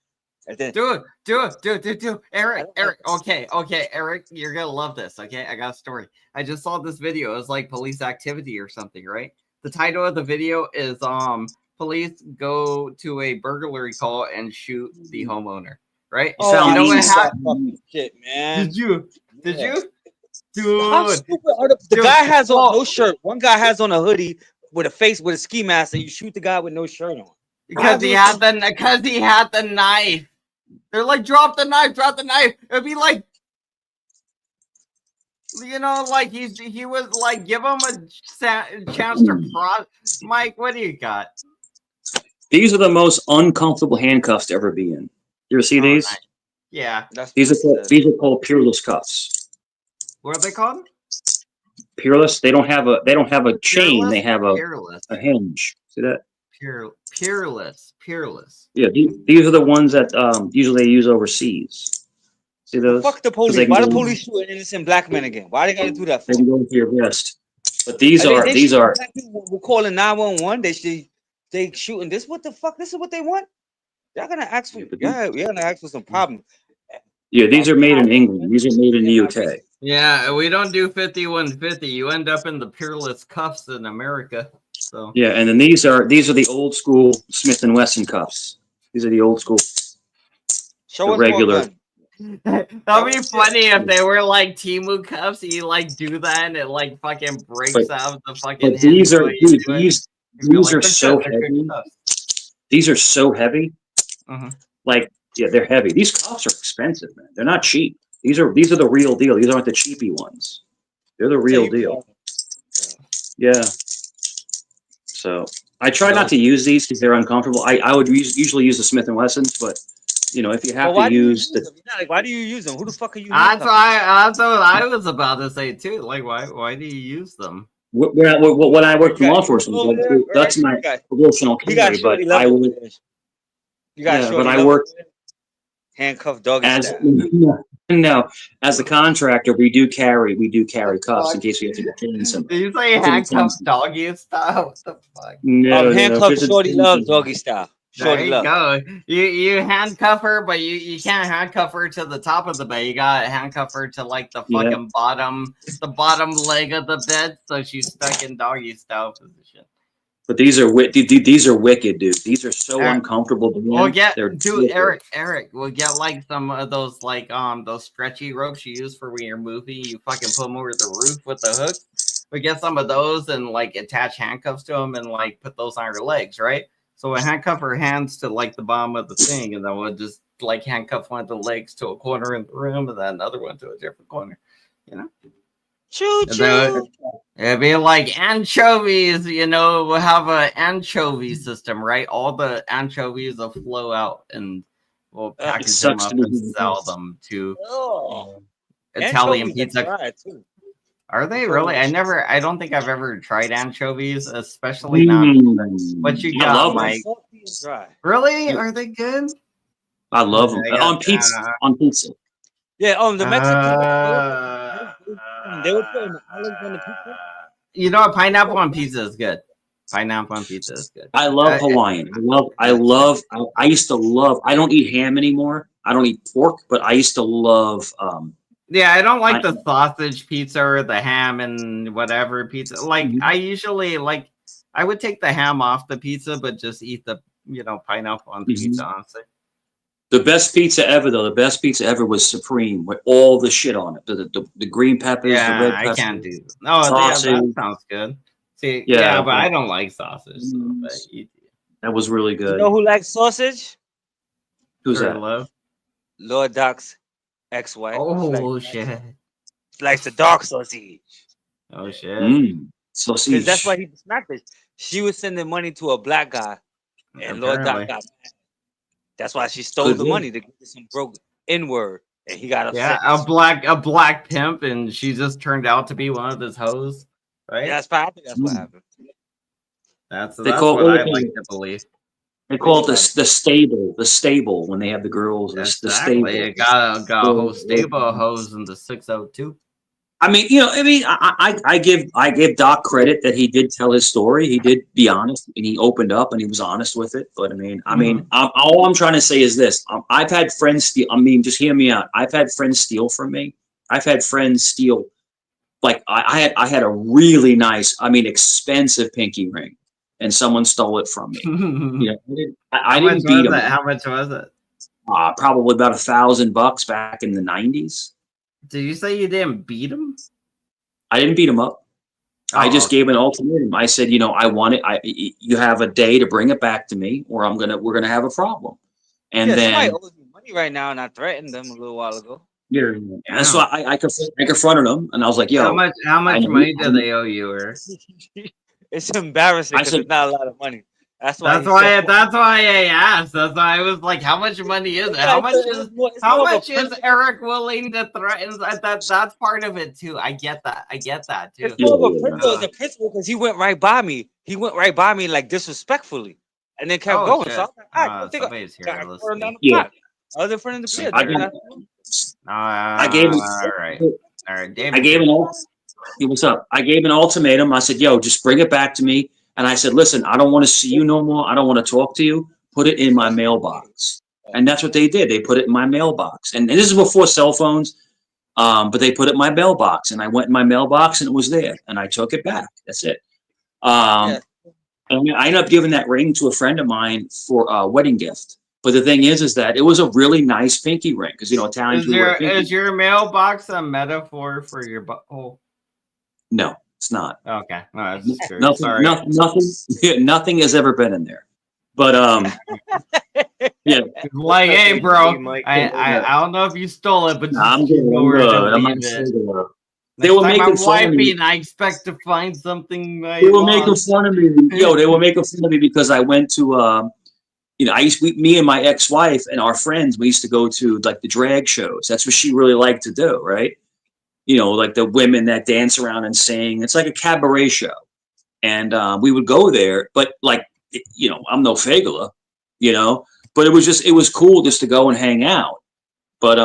Do it. Eric. Okay, Eric, you're gonna love this. Okay, I got a story. I just saw this video. It was like police activity or something, right? The title of the video is police go to a burglary call and shoot the homeowner. Right? You know what happened? Shit, man. Did you? Dude, the guy has on no shirt. One guy has on a hoodie with a ski mask, and you shoot the guy with no shirt on. Because he had the knife. They're like, drop the knife. It'd be like, you know, like he was like, give him a chance to prod. Mike, what do you got? These are the most uncomfortable handcuffs to ever be in. You ever see these? Nice. Yeah. These are called peerless cuffs. What are they called? Peerless. They don't have a chain. They have a hinge. See that? Peerless. Yeah, these are the ones that usually they use overseas. See those? Fuck the police. Why the police shooting innocent black men again? Why they gotta do that? They can go into your vest. But these are. We're calling 911. They shooting this. What the fuck? This is what they want. They're gonna ask for. Yeah, we're gonna ask for some problem. Yeah, these are made in England. These are made in the UK. Yeah, we don't do 5150. You end up in the peerless cuffs in America. So yeah, and then these are the old school Smith and Wesson cuffs. These are the old school. Show us regular. That'd be funny if they were like Timu cuffs. And you like do that and it like fucking breaks out the fucking. But these are so heavy. These are so heavy. Like they're heavy. These cuffs are expensive, man. They're not cheap. These are the real deal. These aren't the cheapy ones. They're the real deal. Yeah. So I try not to use these because they're uncomfortable. I would usually use the Smith and Wessons, but you know, if you have to use the, why do you use them? Who the fuck are you? That's what I was about to say too. Like, why do you use them? When I work for law enforcement, that's my promotional carry. But I would. You got but I work handcuffed doggy style. No, as a contractor, we do carry cuffs in case we have to detain somebody. Did you say handcuffed doggy style? What the fuck? No, handcuffed shorty loves doggy style. Shorty There you love. go. You handcuff her, but you can't handcuff her to the top of the bed. You gotta handcuff her to like the fucking bottom leg of the bed, so she's stuck in doggy style position. But these are wicked, dude. These are so uncomfortable. We'll get, They're dude, Eric, we'll get like some of those like those stretchy ropes you use for when you're moving. You fucking put them over the roof with the hooks. We get some of those and like attach handcuffs to them and like put those on her legs, right? So we handcuff her hands to like the bottom of the thing, and then we'll just like handcuff one of the legs to a corner in the room, and then another one to a different corner. You know. Choo choo. It'd be like anchovies, you know, we'll have an anchovy system, right? All the anchovies will flow out and we'll package them up and sell them to Italian pizza. Are they really? I don't think I've ever tried anchovies, especially not. What you got, Mike? Really? Are they good? I love them. On pizza. On pizza. Yeah, the Mexican. They were putting the olives on the pizza. You know, pineapple on pizza is good. Pineapple on pizza is good. I love Hawaiian. I used to love. I don't eat ham anymore. I don't eat pork, but I used to love. Yeah, I don't like the sausage pizza or the ham and whatever pizza. Like I usually like. I would take the ham off the pizza, but just eat the pineapple on pizza. Honestly. The best pizza ever, though, the best pizza ever was Supreme with all the shit on it. The green peppers, the red peppers. I can't do that. No, that sounds good. See, but I don't like sausage. So that was really good. You know who likes sausage? Who's that? Lord Doc's ex-wife. Oh, shit. Likes the dark sausage. Oh, shit. Sausage. Because that's why he smacked it. She was sending money to a black guy, and Lord Doc got mad. That's why she stole the money to get some broke N-word, and he got upset. Yeah, a black pimp, and she just turned out to be one of his hoes, right? Yeah, I think that's what happened. That's what I like to believe. They call it the stable when they have the girls. Exactly. The stable. It got a whole stable of hoes in the 602. I mean, I give Doc credit that he did tell his story. He did be honest, and he opened up, and he was honest with it. But all I'm trying to say is this: I've had friends steal. I mean, just hear me out. I've had friends steal from me. I've had friends steal. Like I had a really nice, expensive pinky ring, and someone stole it from me. I didn't beat him. How much was it? Probably about $1,000 back in the 90s. Did you say you didn't beat him? I didn't beat him up. I just gave an ultimatum. I said, I want it. You have a day to bring it back to me, or we're gonna have a problem. And then somebody owes me money right now, and I threatened them a little while ago. Yeah, that's why I confronted them, and I was like, "Yo, how much money do they owe you?" Or it's embarrassing because it's not a lot of money. That's why I asked. That's why I was like, "How much money is it? How much is Eric willing to threaten?" That's part of it too. I get that too. It's more of a principle because he went right by me. He went right by me like disrespectfully, and then kept going. Shit. So I was like, somebody's here. I was in front of the plate. I gave him. All right, David. I gave an what's up? I gave an ultimatum. I said, "Yo, just bring it back to me." And I said, "Listen, I don't want to see you no more. I don't want to talk to you. Put it in my mailbox." And that's what they did. They put it in my mailbox. And this is before cell phones, but they put it in my mailbox. And I went in my mailbox, and it was there. And I took it back. That's it. And I ended up giving that ring to a friend of mine for a wedding gift. But the thing is that it was a really nice pinky ring because Italians wear pinky. Is your mailbox a metaphor for your butthole? No, it's not. Okay, no, that's true. Nothing has ever been in there. But yeah, like, hey, bro, I don't know if you stole it, but I'm good. I'm not sure. They were making fun of me, and I expect to find something. They were making fun of me. They were making fun of me because I went to. Me and my ex-wife and our friends, we used to go to like the drag shows. That's what she really liked to do, right? Like the women that dance around and sing. It's like a cabaret show. And we would go there, but like, I'm no Fagula, but it was cool just to go and hang out. But,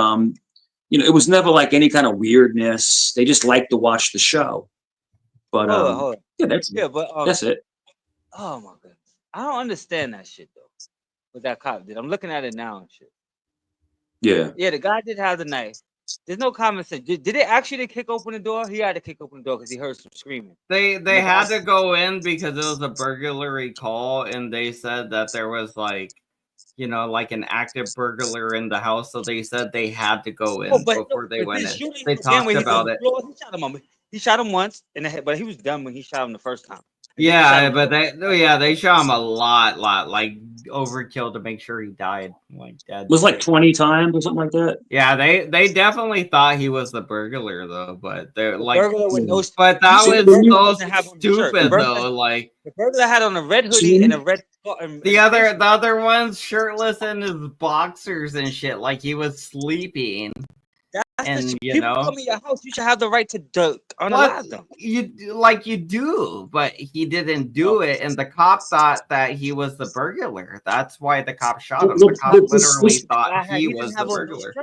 it was never like any kind of weirdness. They just liked to watch the show. But, hold on. Yeah, that's it. Oh my goodness. I don't understand that shit though. what that cop did. I'm looking at it now and shit. Yeah. Yeah, the guy did have the knife. There's no common sense. Did they actually kick open the door? He had to kick open the door because he heard some screaming. They had to go in because it was a burglary call, and they said that there was like, you know, like an active burglar in the house. So they said they had to go in before they went in. They talked about it. He shot him once in the head, but he was done when he shot him the first time. Yeah, but they shot him a lot, like overkill to make sure he died, like dead. It was like 20 times or something like that. Yeah, they definitely thought he was the burglar though, but they're like, but that was so stupid though. Like the burglar had on a red hoodie and a red. The other one's shirtless in his boxers and shit, like he was sleeping. And you know, come in your house, you should have the right to unalive them. You do, but he didn't do it, and the cop thought that he was the burglar. That's why the cop shot him. The cop literally thought he was the burglar.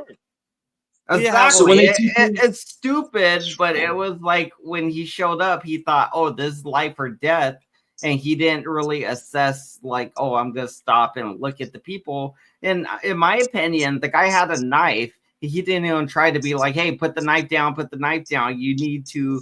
Exactly. It's stupid, but it was like when he showed up, he thought, "Oh, this is life or death," and he didn't really assess like, "Oh, I'm gonna stop and look at the people." And in my opinion, the guy had a knife. He didn't even try to be like, "Hey, put the knife down, put the knife down. You need to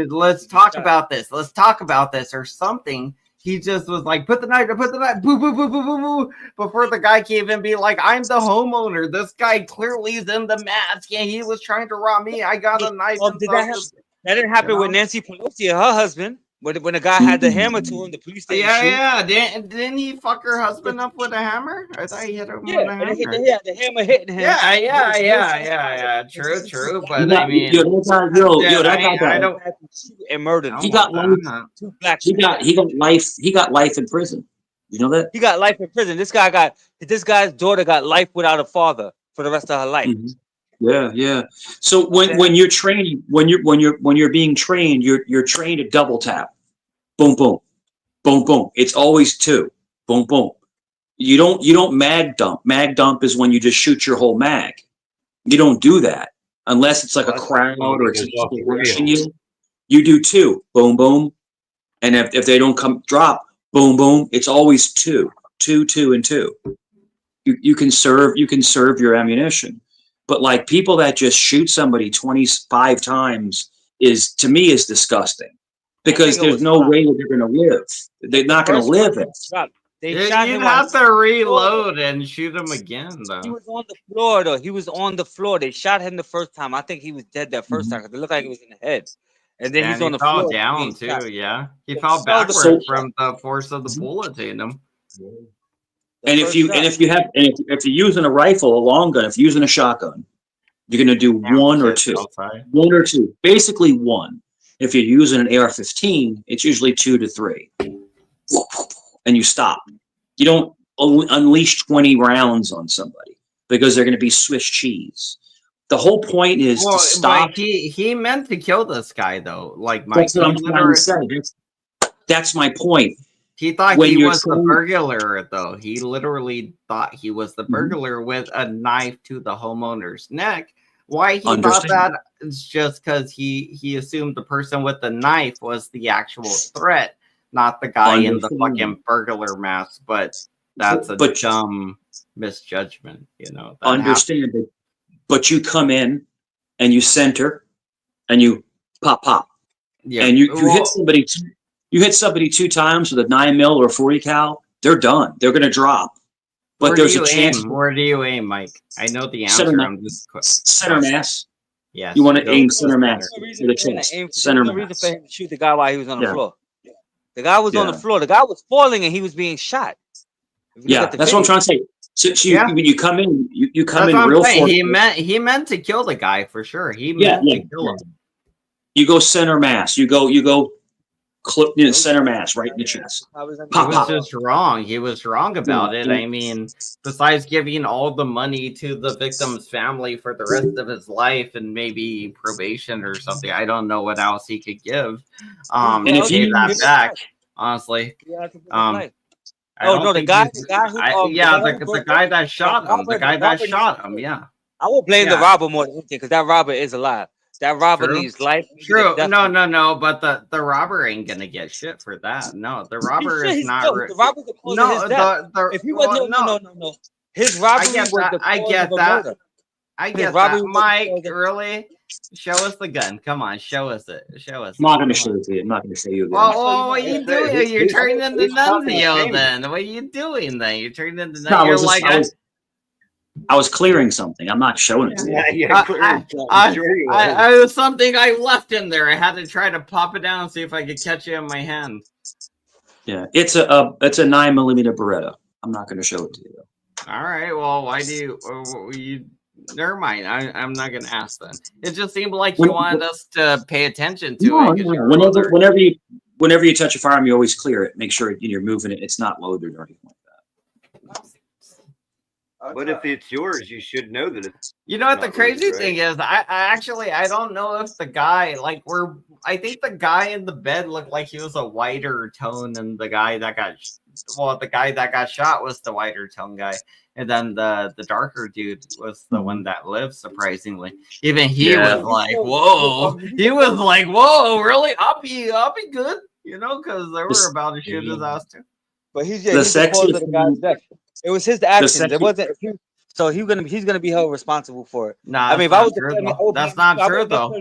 let's talk about this. Let's talk about this," or something. He just was like, "Put the knife, boo, boo, boo, boo, boo, boo," before the guy can even be like, "I'm the homeowner. This guy clearly is in the mask and he was trying to rob me. I got a knife." That didn't happen with Nancy Pelosi and her husband. When the guy had the hammer to him, the police didn't shoot. Yeah. Didn't he fuck her husband up with a hammer? I thought he hit him with a hammer. The hammer hitting him. Yeah. True. But I mean, that guy got and murdered. He got life. He got life in prison. You know that? He got life in prison. This guy's daughter got life without a father for the rest of her life. Mm-hmm. Yeah. So when you're training, when you're being trained, you're trained to double tap. Boom, boom, boom, boom. It's always 2. Boom, boom. You don't mag dump. Mag dump is when you just shoot your whole mag. You don't do that unless it's like a crowd or it's rushing you. You do 2. Boom, boom. And if they don't drop, boom, boom. It's always 2, 2, 2, and 2. You can serve your ammunition. But like people that just shoot somebody 25 times is disgusting. Because there's no way that they're going to live. They're not going to live it. You'd have to reload and shoot him again, though. He was on the floor, though. He was on the floor. They shot him the first time. I think he was dead that first time because it looked like he was in the head. And then he's on the floor. He fell down, too, yeah. He fell backwards from the force of the bullet hitting him. And if you're using a rifle, a long gun, if you're using a shotgun, you're going to do 1 or 2. 1 or 2. Basically 1. If you're using an AR-15, it's usually 2 to 3. And you stop. You don't unleash 20 rounds on somebody because they're going to be Swiss cheese. The whole point is to stop. He meant to kill this guy, though. Like, that's what I'm trying to say. That's my point. He thought he was the burglar, though. He literally thought he was the burglar with a knife to the homeowner's neck. Why he thought that is just because he assumed the person with the knife was the actual threat, not the guy in the fucking burglar mask. But that's a dumb misjudgment, you know. Understand it. But you come in and you center and you pop. Yeah. And you hit somebody. You hit somebody 2 times with a 9mm or 40 cal. They're done. They're going to drop. But there's a chance. Where do you aim, Mike? I know the answer. Center mass. Yeah. You want to aim center mass. Center mass. Reason for him to shoot the guy while he was on the floor. The guy was on the floor. The guy was falling and he was being shot. Yeah, that's what I'm trying to say. So when you come in, you come in real fast. He meant to kill the guy for sure. He meant to kill him. You go center mass. You go. Clip in the center mass right in the chest. Just wrong. He was wrong about it. I mean, besides giving all the money to the victim's family for the rest of his life and maybe probation or something, I don't know what else he could give. And if he gave that back, honestly. The guy that shot him. The guy that shot him. Yeah. I will blame the robber more than anything because that robber is alive. That robber needs life. True. No. But the robber ain't gonna get shit for that. No, the robber is not. The robber was the cause of his death. If he was no. His robbery was the cause of a murder. I get that, Mike. Really? Show us the gun. Come on, show us it. Show us. I'm not going to show it to you. I'm not going to show you again. Oh, what are you doing? You're turning into Nunzio then. What are you doing then? You're turning into Nunzio. I was clearing something. I'm not showing it to you. I was something I left in there. I had to try to pop it down and see if I could catch it in my hand. Yeah, it's a 9mm Beretta. I'm not going to show it to you. All right. Well, why do you? Never mind. I'm not going to ask then. It just seemed like you wanted us to pay attention to it. Whenever you touch a firearm, you always clear it. Make sure you're moving it. It's not loaded or anything like that. But if it's yours, you should know that it's. You know what the crazy thing is? I don't know if the guy I think the guy in the bed looked like he was a whiter tone, and the guy that got shot was the whiter tone guy. And then the darker dude was the one that lived, surprisingly. Even he was like, whoa. He was like, whoa, really? I'll be good, because they were about to shoot his ass too. But he's the cause of the guy's death. It was his actions. It wasn't. So he's gonna be held responsible for it. Nah, I mean, if I was that's not true though.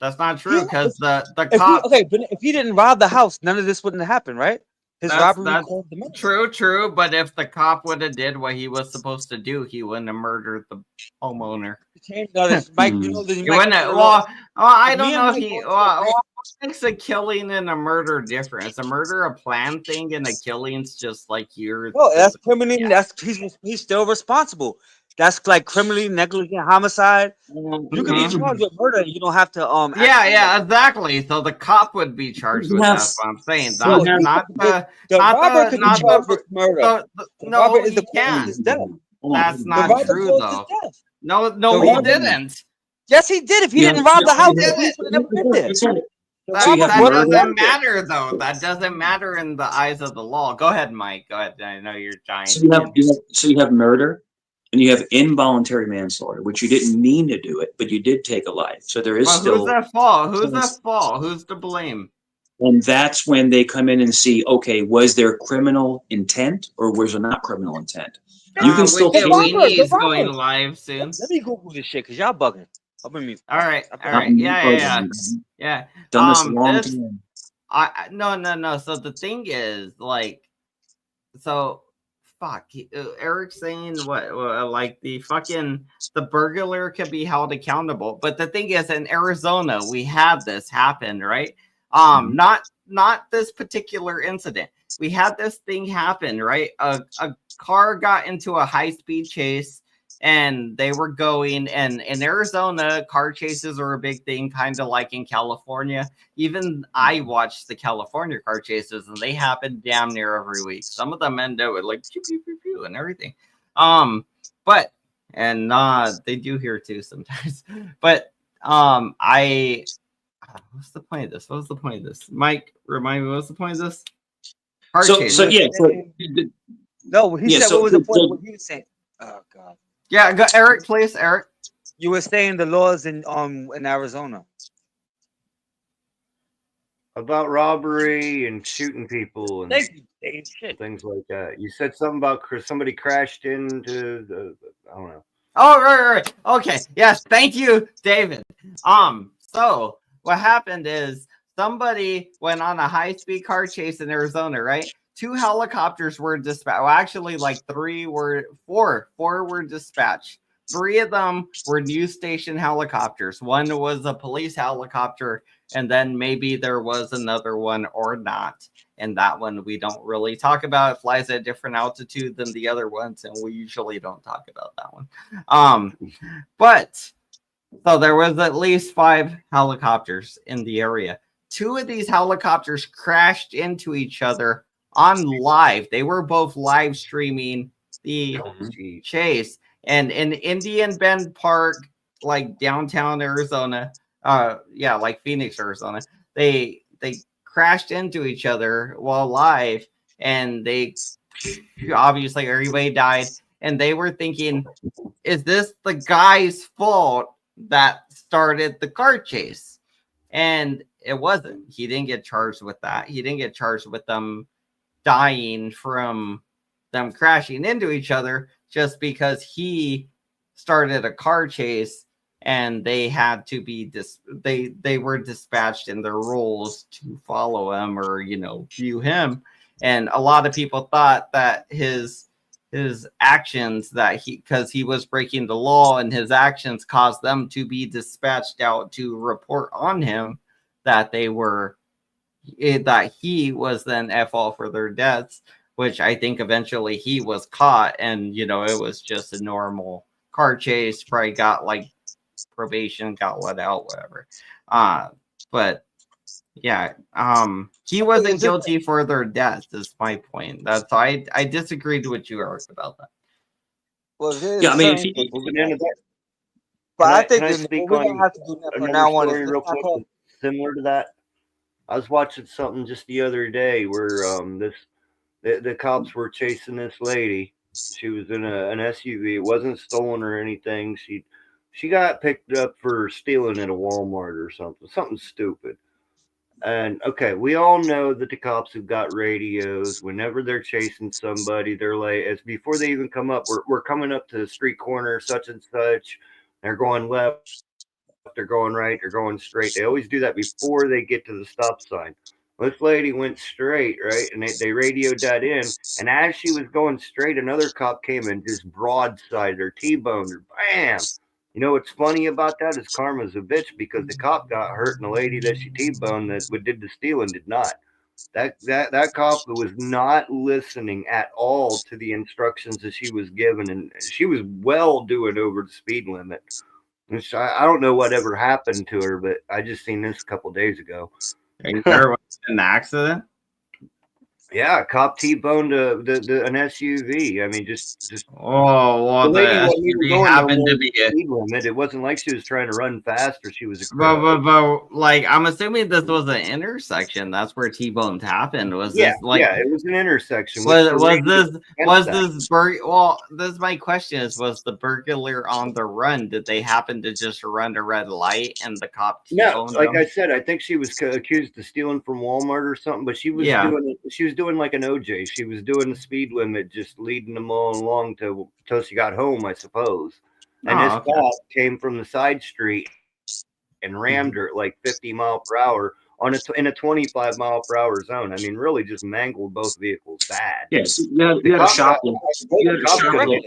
That's not true because the cop. But if he didn't rob the house, none of this wouldn't happen, right? His robbery caused the murder. True. But if the cop would have did what he was supposed to do, he wouldn't have murdered the homeowner. Mike, I don't know if he. What makes a killing and a murder different? Is a murder a planned thing and a killing's just like you're? No, that's criminally. Yeah. He's still responsible. That's like criminally negligent homicide. You can be charged with murder. You don't have to. Yeah, exactly. So the cop would be charged with that. That's what I'm saying. The robber could be charged with murder. No, he can't. That's not true, though. No, he didn't. Yes, he did. If he didn't rob the house, he would have never did it. That doesn't matter, though. That doesn't matter in the eyes of the law. Go ahead, Mike. Go ahead. I know you're dying. So you have murder. And you have involuntary manslaughter, which you didn't mean to do it, but you did take a life. So there is still. Who's at fault? Who's at fault? Who's to blame? And that's when they come in and see, okay, was there criminal intent or was there not criminal intent? You can still. He's going live soon. Let me Google this shit because y'all bugging. All right. Yeah. Done this a long time. No. So the thing is, fuck, Eric's saying what the burglar could be held accountable, but the thing is, in Arizona we had this happen, right? Not this particular incident. We had this thing happen, right? A car got into a high-speed chase and they were going, and in Arizona, car chases are a big thing, kind of like in California. Even I watched the California car chases, and they happen damn near every week. Some of them end up with like pew, pew, pew, pew, and everything. They do here too sometimes. But what's the point of this? What was the point of this? Mike, remind me, what's the point of this? What was the point of what he was saying? Oh God. Yeah, go, Eric, please, Eric. You were saying the laws in Arizona about robbery and shooting people and things like that. You said something about somebody crashed into I don't know. Oh, right. Okay. Yes. Thank you, David. So what happened is somebody went on a high-speed car chase in Arizona, right? 2 helicopters were dispatched. Well, actually, four were dispatched. 3 of them were news station helicopters. 1 was a police helicopter, and then maybe there was another one or not. And that one we don't really talk about. It flies at a different altitude than the other ones, and we usually don't talk about that one. So there was at least 5 helicopters in the area. 2 of these helicopters crashed into each other on live. They were both live streaming the chase. And in Indian Bend Park, like downtown Arizona, like Phoenix, Arizona, they crashed into each other while live, and they obviously everybody died. And they were thinking, is this the guy's fault that started the car chase. And it wasn't. He didn't get charged with that. He didn't get charged with them dying from them crashing into each other just because he started a car chase and they had to be they were dispatched in their roles to follow him or view him. And a lot of people thought that his actions, that because he was breaking the law and his actions caused them to be dispatched out to report on him, that he was then at fault for their deaths, which I think eventually he was caught, and it was just a normal car chase. Probably got like probation, got let out, whatever. But yeah, he wasn't guilty for their deaths. Is my point. That's I disagreed with you, Eric, about that. Well, yeah, I mean, but I think can I speak we're on gonna have to do that from another now on. story real quick, similar to that? I was watching something just the other day where the cops were chasing this lady. She was in an SUV. It wasn't stolen or anything. She got picked up for stealing at a Walmart or something stupid. And okay, we all know that the cops have got radios. Whenever they're chasing somebody, they're like, as before they even come up, we're coming up to the street corner, such and such. They're going left, they're going right, they're going straight. They always do that before they get to the stop sign. This lady went straight, right? And they radioed that in. And as she was going straight, another cop came and just broadside her, T-boned her. Bam! You know what's funny about that is karma's a bitch, because the cop got hurt and the lady that she T-boned that did the stealing did not. That cop was not listening at all to the instructions that she was given, and she was well doing over the speed limit. Which I don't know whatever happened to her, but I just seen this a couple days ago. There was an accident. Yeah, a cop T-boned an SUV. I mean, just. Oh, well, the lady wasn't even going happened to be speed limit. It wasn't like she was trying to run fast or she was. But like, I'm assuming this was an intersection. That's where T-bones happened. Was this like? Yeah, it was an intersection. Well, this is my question: was the burglar on the run? Did they happen to just run a red light and the cop No, T-boned like them? I said, I think she was accused of stealing from Walmart or something, but she was doing like an OJ. She was doing the speed limit, just leading them all along till she got home, I suppose. And this cop came from the side street and rammed her at like 50 mile per hour in a 25 mile per hour zone. I mean, really just mangled both vehicles bad. Yes, you had a shopping. You had a shopping.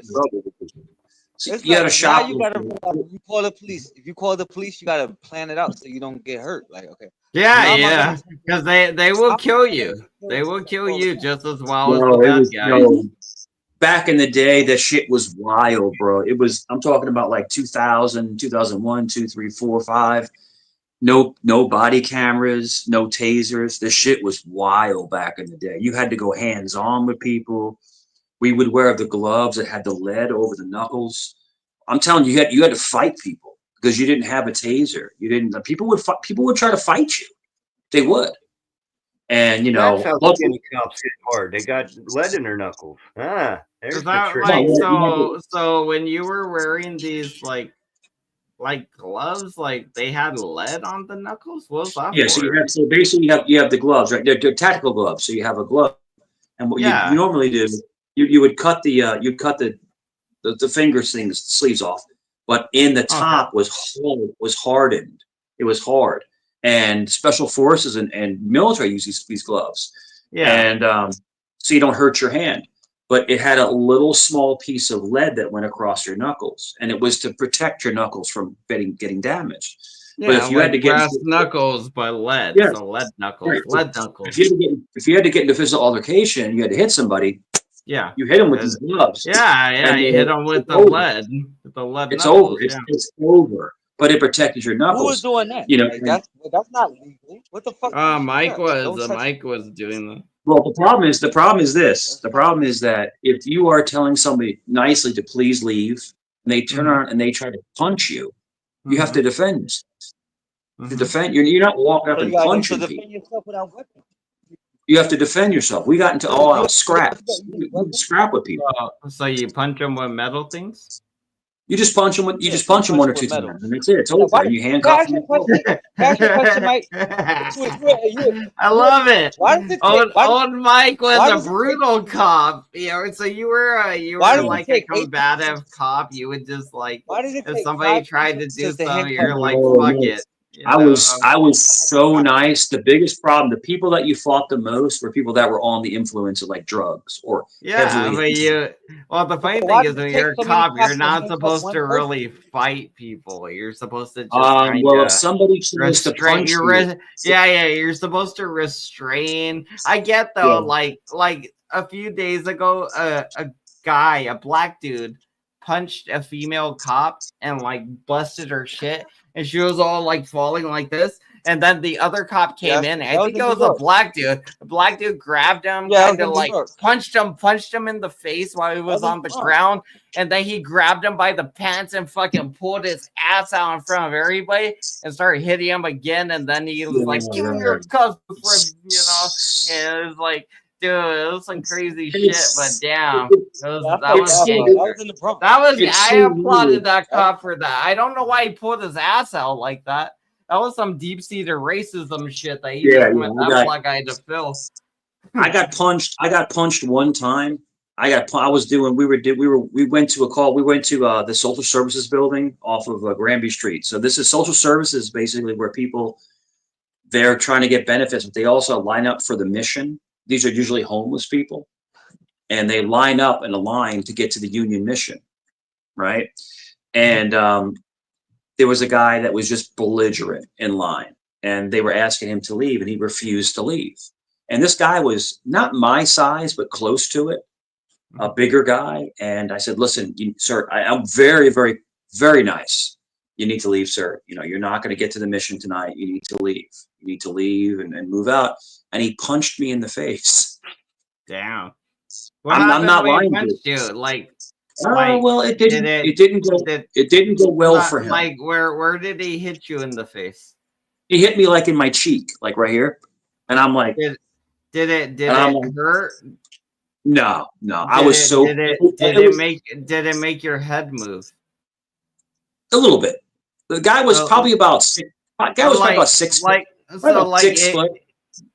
You had a shop. You gotta realize if you call the police. If you call the police, you gotta plan it out so you don't get hurt. Like, okay. Yeah, because they will kill you. They will kill you just as well as the bad guys. Back in the day, that shit was wild, bro. It was. I'm talking about like 2000, 2001, 2, 3, 4, 5. No body cameras, no tasers. This shit was wild back in the day. You had to go hands-on with people. We would wear the gloves that had the lead over the knuckles. I'm telling you, you had to fight people because you didn't have a taser. You didn't. People would try to fight you. They would. And that's how skinny cops hit hard. They got lead in their knuckles. There's the trick. Like, so when you were wearing these like gloves, like they had lead on the knuckles? What was that yeah, for? so basically you have the gloves, right? They're tactical gloves. So you have a glove, and what you normally do, you would cut the finger sleeves off, but in the top was hardened. It was hard, and special forces and military use these gloves. Yeah, and so you don't hurt your hand. But it had a little small piece of lead that went across your knuckles, and it was to protect your knuckles from getting damaged. Yeah, but if you like had to get brass knuckles, but lead, so lead knuckles, right. Lead knuckles. If you had to get into physical altercation, you had to hit somebody. Yeah, you hit them with these gloves. Yeah, you hit them with the lead. The lead. It's knuckles, over. It's over. But it protected your knuckles. Who was doing that? You know, like, that's not legal. What the fuck? Mike was doing that. Well, the problem is this. The problem is that if you are telling somebody nicely to please leave, and they turn around and they try to punch you, you have to defend yourself. To defend, you're not walking up and punching people. Defend yourself without weapons. You have to defend yourself. We got into all-out scraps. We scrap with people. So you punch them with metal things? You just punch him. You just punch him one or two times, and that's it. It's over. And you handcuff him. I love it. Old Mike was a brutal cop. You know, so you were like a combative cop. You would just like if somebody tried to do something, you're like, fuck it. I was so nice. The biggest problem, the people that you fought the most were people that were on the influence of like drugs or heavily. Well, the funny thing is when you're a cop, you're not supposed to really fight people. You're supposed to just if somebody tries to punch you, you're supposed to restrain. I get though, like a few days ago, a black dude punched a female cop and like busted her shit. And she was all like falling like this. And then the other cop came in. I think it was a black dude. The black dude grabbed him, kind of like punched him in the face while he was on the ground. And then he grabbed him by the pants and fucking pulled his ass out in front of everybody and started hitting him again. And then he was like, "Give me your cuffs," you know. And it was like, dude, it was some crazy shit, but damn, I applauded that cop for that. I don't know why he pulled his ass out like that. That was some deep-seated racism shit that he that black guy to fill. I got punched one time. We went to a call. We went to the social services building off of Granby Street. So this is social services, basically where people they're trying to get benefits, but they also line up for the mission. These are usually homeless people, and they line up in a line to get to the union mission, right? And there was a guy that was just belligerent in line, and they were asking him to leave, and he refused to leave. And this guy was not my size, but close to it, a bigger guy. And I said, "Listen, sir, I'm very, very, very nice. You need to leave, sir. You know, you're not going to get to the mission tonight. You need to leave. You need to leave and move out." And he punched me in the face. Damn. I'm not lying to you. Like, well, it didn't go well for him. Like, where did he hit you in the face? He hit me like in my cheek, like right here. And I'm like, did it hurt? No. I was so. Did it make your head move? A little bit. The guy was probably about 6. About 6 foot. So 6 foot.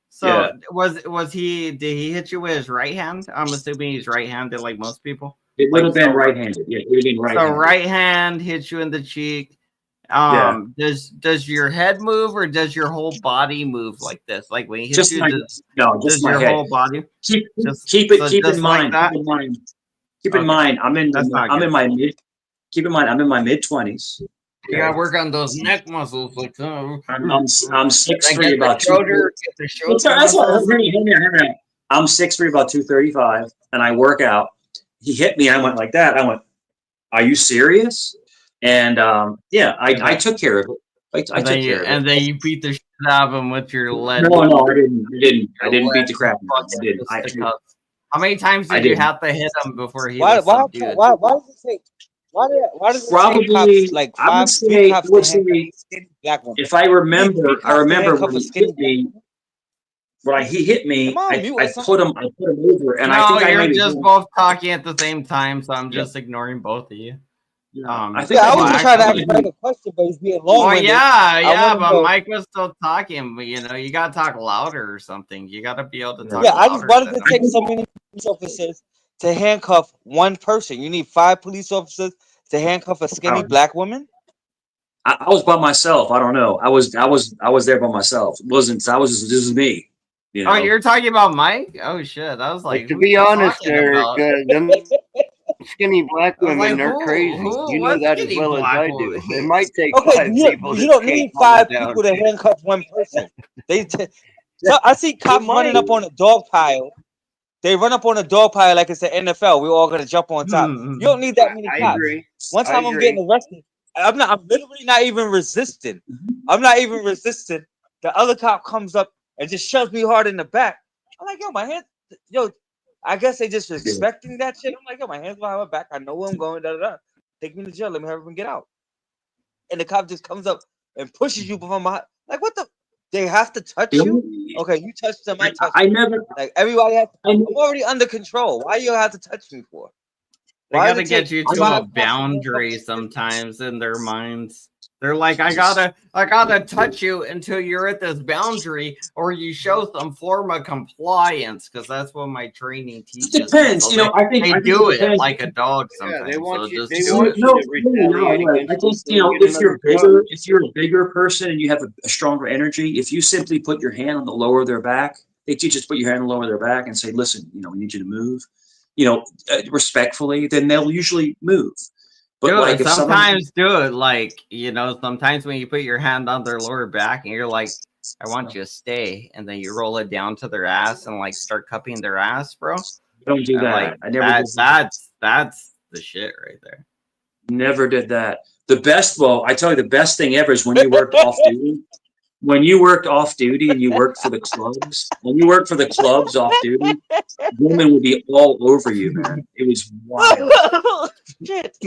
So was he? Did he hit you with his right hand? I'm assuming he's right-handed, like most people. It would have been right-handed. Yeah, it would have been right-handed. So right hand hits you in the cheek. Does your head move or does your whole body move like this? Like when he hits you, just my your head. whole body. Keep in mind. Keep in mind. I'm in my mid-20s. You gotta work on those neck muscles. Like I'm 6'3", about 230. I'm 6'3", about 235, and I work out. He hit me. I went like that. I went, "Are you serious?" And I took care of it. I took care of it. And then you beat the shit out of him with your lead. No, I didn't beat the crap out of him. I didn't. How many times did you have to hit him before he why was does it take? Why does it probably cops, like I would say, if I remember when he hit me. He hit me. I put him over, and I think you're just both talking at the same time, so I'm just ignoring both of you. I was just trying to ask a question, but he's being long. Oh yeah, but Mike was still talking. But you gotta talk louder or something. You gotta be able to talk. Yeah, I just wanted to take so many police officers to handcuff one person. You need 5 police officers to handcuff a skinny black woman. I was by myself. I don't know. I was there by myself. This was me. You know? Oh, you're talking about Mike? Oh shit, I was like, to be honest, Eric, them skinny black women, they're crazy. You know that as well as I do. It might take 5 people. You don't need 5 people to handcuff one person. So I see cops running up on a dog pile. They run up on a dog pile like it's the NFL. We're all gonna jump on top. You don't need that many cops. One time I'm getting arrested. I'm literally not even resisting. I'm not even resisting. The other cop comes up and just shoves me hard in the back. I'm like, my hands, I guess they just expecting that shit. I'm like, my hands behind my back. I know where I'm going. Take me to jail. Let me hurry up and get out. And the cop just comes up and pushes you from my, like, what the? They have to touch you? Okay, you touched them. I touched you. Never. Like everybody has. I'm already under control. Why you have to touch me for? They gotta get you to a boundary sometimes in their minds. They're like, I gotta touch you until you're at this boundary, or you show some form of compliance, because that's what my training teaches. It depends, So you know. I think they think do it it depends. like a dog sometimes. Yeah, they want you. just They do want it. you to retaliate against I think, them, you know, get if you're a bigger person and you have a stronger energy, if you simply put your hand on the lower of their back, they teach us to put your hand on the lower of their back and say, listen, you know, we need you to move, you know, respectfully, then they'll usually move. But like if sometimes do it like, you know, sometimes when you put your hand on their lower back and you're like, I want you to stay, and then you roll it down to their ass and like start cupping their ass, bro. Don't do that. Like, I never did that. That's the shit right there. Never did that. The best, well, I tell you, the best thing ever is when you worked off duty. When you worked off duty and you worked for the clubs, when you worked for the clubs off duty, women would be all over you, man. It was wild. Shit.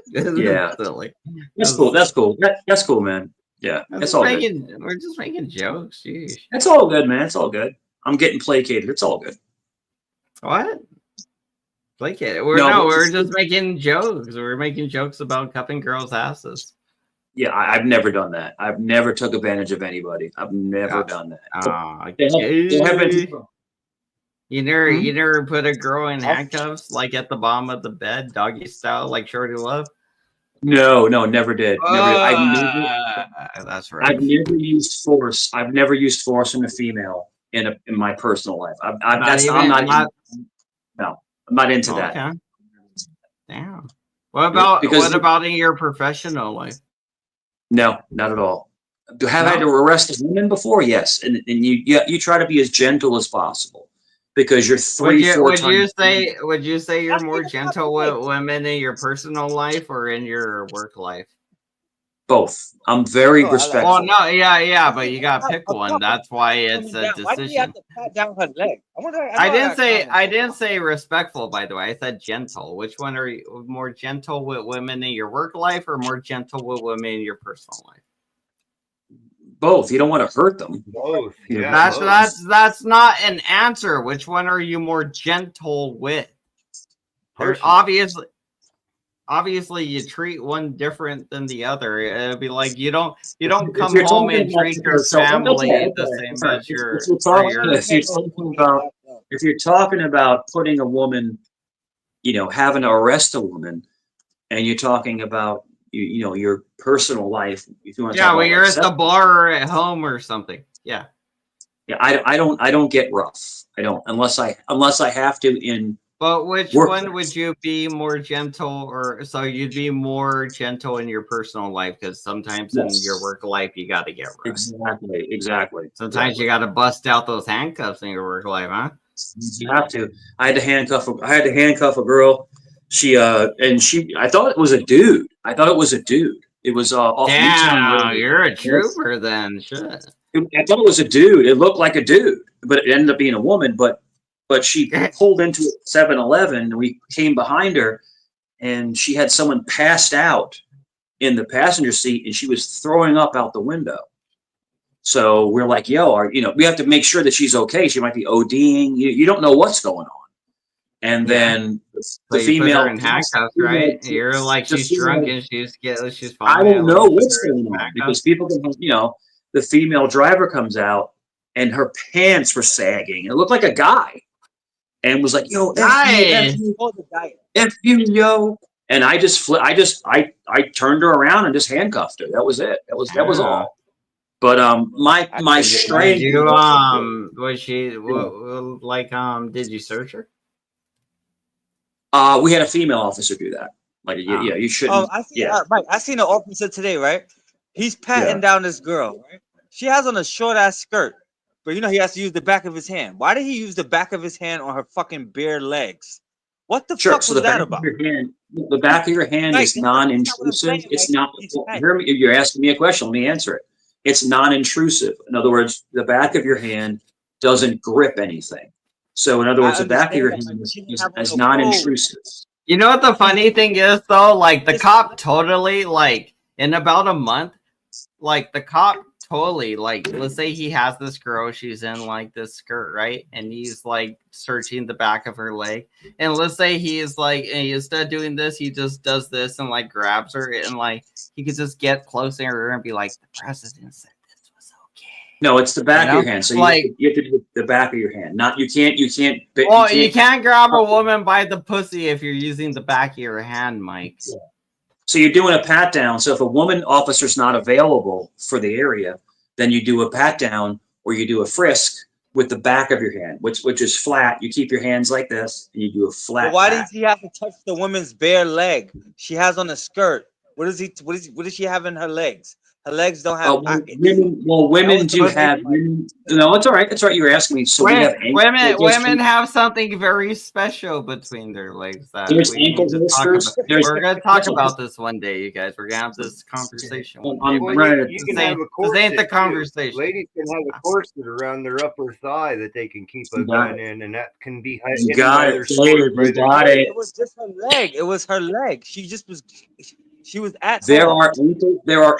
Yeah, silly. That's cool. That's cool. That's cool, man. Yeah, it's all good. We're just making jokes. Jeez. It's all good, man. It's all good. I'm getting placated. It's all good. What? Placated? We're just making jokes. We're making jokes about cupping girls' asses. Yeah, I've never done that. I've never took advantage of anybody. I've never done that. You never put a girl in handcuffs like at the bottom of the bed, doggy style, like Shorty Love? No, never did. That's right. I've never used force. I've never used force on a female in my personal life. I'm not into that. Okay. Damn. What about in your professional life? No, not at all. Have I had to arrest a woman before? Yes, and you try to be as gentle as possible because you're Would you say you're more gentle with women in your personal life or in your work life? Both. I'm very respectful. Well, no, yeah, but you gotta pick one. That's why it's a decision. Why do you have to pat down her leg? I didn't say respectful, by the way. I said gentle. Which one are you more gentle with women in your work life or more gentle with women in your personal life? Both. You don't want to hurt them. Both. Yeah, that's not an answer. Which one are you more gentle with? Obviously you treat one different than the other. It'd be like you don't come home and treat your family the same as your. If you're talking about putting a woman, you know, having to arrest a woman, and you're talking about you know your personal life. If you want to talk about you're at the bar or at home or something. Yeah. I don't get rough. I don't unless I have to in. But which one would you be more gentle, or so you'd be more gentle in your personal life because sometimes in your work life you got to get rough. Exactly. Sometimes you got to bust out those handcuffs in your work life, huh? You have to. I had to handcuff a girl. I thought it was a dude. It was off. Damn, you're a trooper then. Shit. I thought it was a dude. It looked like a dude, but it ended up being a woman. But she pulled into 7-Eleven, and we came behind her, and she had someone passed out in the passenger seat, and she was throwing up out the window. So we're like, yo, we have to make sure that she's okay. She might be ODing. You don't know what's going on. And then the female in handcuffs, right? You're like she's drunk and she's I don't know what's going on because people can, the female driver comes out and her pants were sagging. It looked like a guy. And was like, yo, F you, yo. And I turned her around and just handcuffed her. That was it. That was all. But my strength. Was she did you search her? We had a female officer do that. Like, you shouldn't. I seen an officer today, right? He's patting down this girl, right? She has on a short ass skirt. But he has to use the back of his hand. Why did he use the back of his hand on her fucking bare legs? What the fuck was that about? The back of your hand is non-intrusive. It's not. You're asking me a question. Let me answer it. It's non-intrusive. In other words, the back of your hand doesn't grip anything. So, in other words, the back of your hand is non-intrusive. You know what the funny thing is, though? Like, the cop totally, in about a month, the cop totally. Like, let's say he has this girl, she's in like this skirt, right? And he's like searching the back of her leg. And let's say he's like, and instead of doing this, he just does this and like grabs her, and like he could just get closer and be like, the president said this was okay. No, it's the back You know? of your hand. So Like, you have to do the back of your hand. Not you can't. well, you can't grab a woman by the pussy if you're using the back of your hand, Mike. Yeah. So you're doing a pat down. So if a woman officer's not available for the area, then you do a pat down or you do a frisk with the back of your hand, which is flat. You keep your hands like this and you do a flat. But why does he have to touch the woman's bare leg? She has on a skirt. What does she have in her legs? Her legs don't have pockets. Women do have. No, it's all right. That's right. You were asking me. So women have something very special between their legs. That there's we ankle need to talk holsters. about. We're going to talk about this one day, you guys. We're going to have this conversation. You can have a corset. This ain't the conversation. Ladies can have a corset around their upper thigh that they can keep a gun in, and that can be hidden. You got it. It was just her leg. It was her leg. She just was. She was at. There are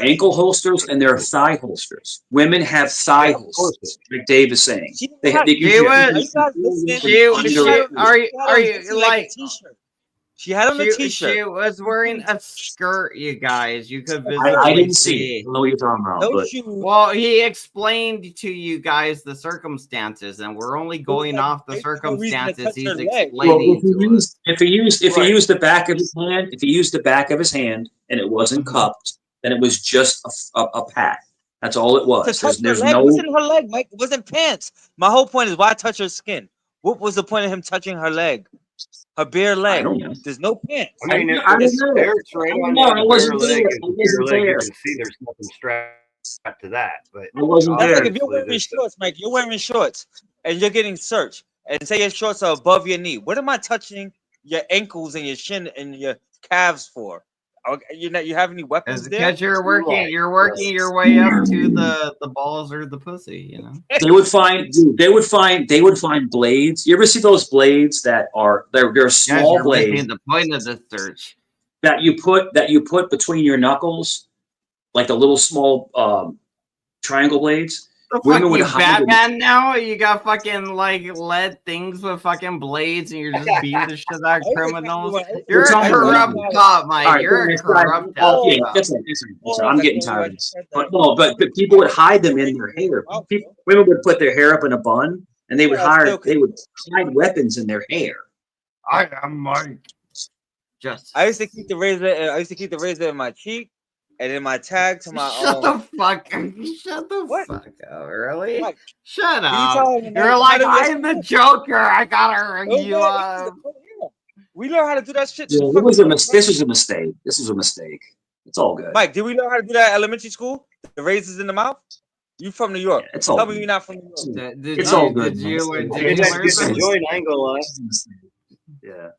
ankle holsters and there are thigh holsters. Women have thigh holsters, like Dave is saying. Are you like? She had on a t-shirt. She was wearing a skirt, you guys. You could visibly I didn't see. I don't know what you're talking about. No but. shoes. Well, he explained to you guys the circumstances, and we're only going off the circumstances he's explaining to us. If he used the back of his hand, and it wasn't cupped, then it was just a pat. That's all it was. There's no. It wasn't her leg, Mike. It wasn't pants. My whole point is why touch her skin? What was the point of him touching her leg? Her bare leg. There's no pants. I mean, it's right on the bare leg. You can see there's nothing strapped to that. But I wasn't there. Like if you're wearing shorts, Mike, you're wearing shorts, and you're getting searched, and say your shorts are above your knee. What am I touching your ankles and your shin and your calves for? You have any weapons there? Because you're working your way up to the balls or the pussy, you know. They would find blades. You ever see those blades that are they're small blades? The point of the search that you put between your knuckles, like the little small triangle blades. Women would Batman now? You got fucking like lead things with fucking blades, and you're just beating the shit out of criminals. You're a corrupt cop, Mike. Right, you're a corrupt cop. Yeah, that's right. I'm getting tired of this. But people would hide them in their hair. Women would put their hair up in a bun, and they would hide weapons in their hair. I am Mike. I used to keep the razor in my cheek. And then my tag to my Shut the fuck up, really? What? Shut up. You're like, I'm the Joker. I gotta ring you up. We learned how to do that shit. Yeah, this was a mistake. This was a mistake. It's all good. Mike, did we learn how to do that at elementary school? The razors in the mouth? You from New York. It's all Tell me you're not from New York. It's all good. Did you join Angle? Yeah,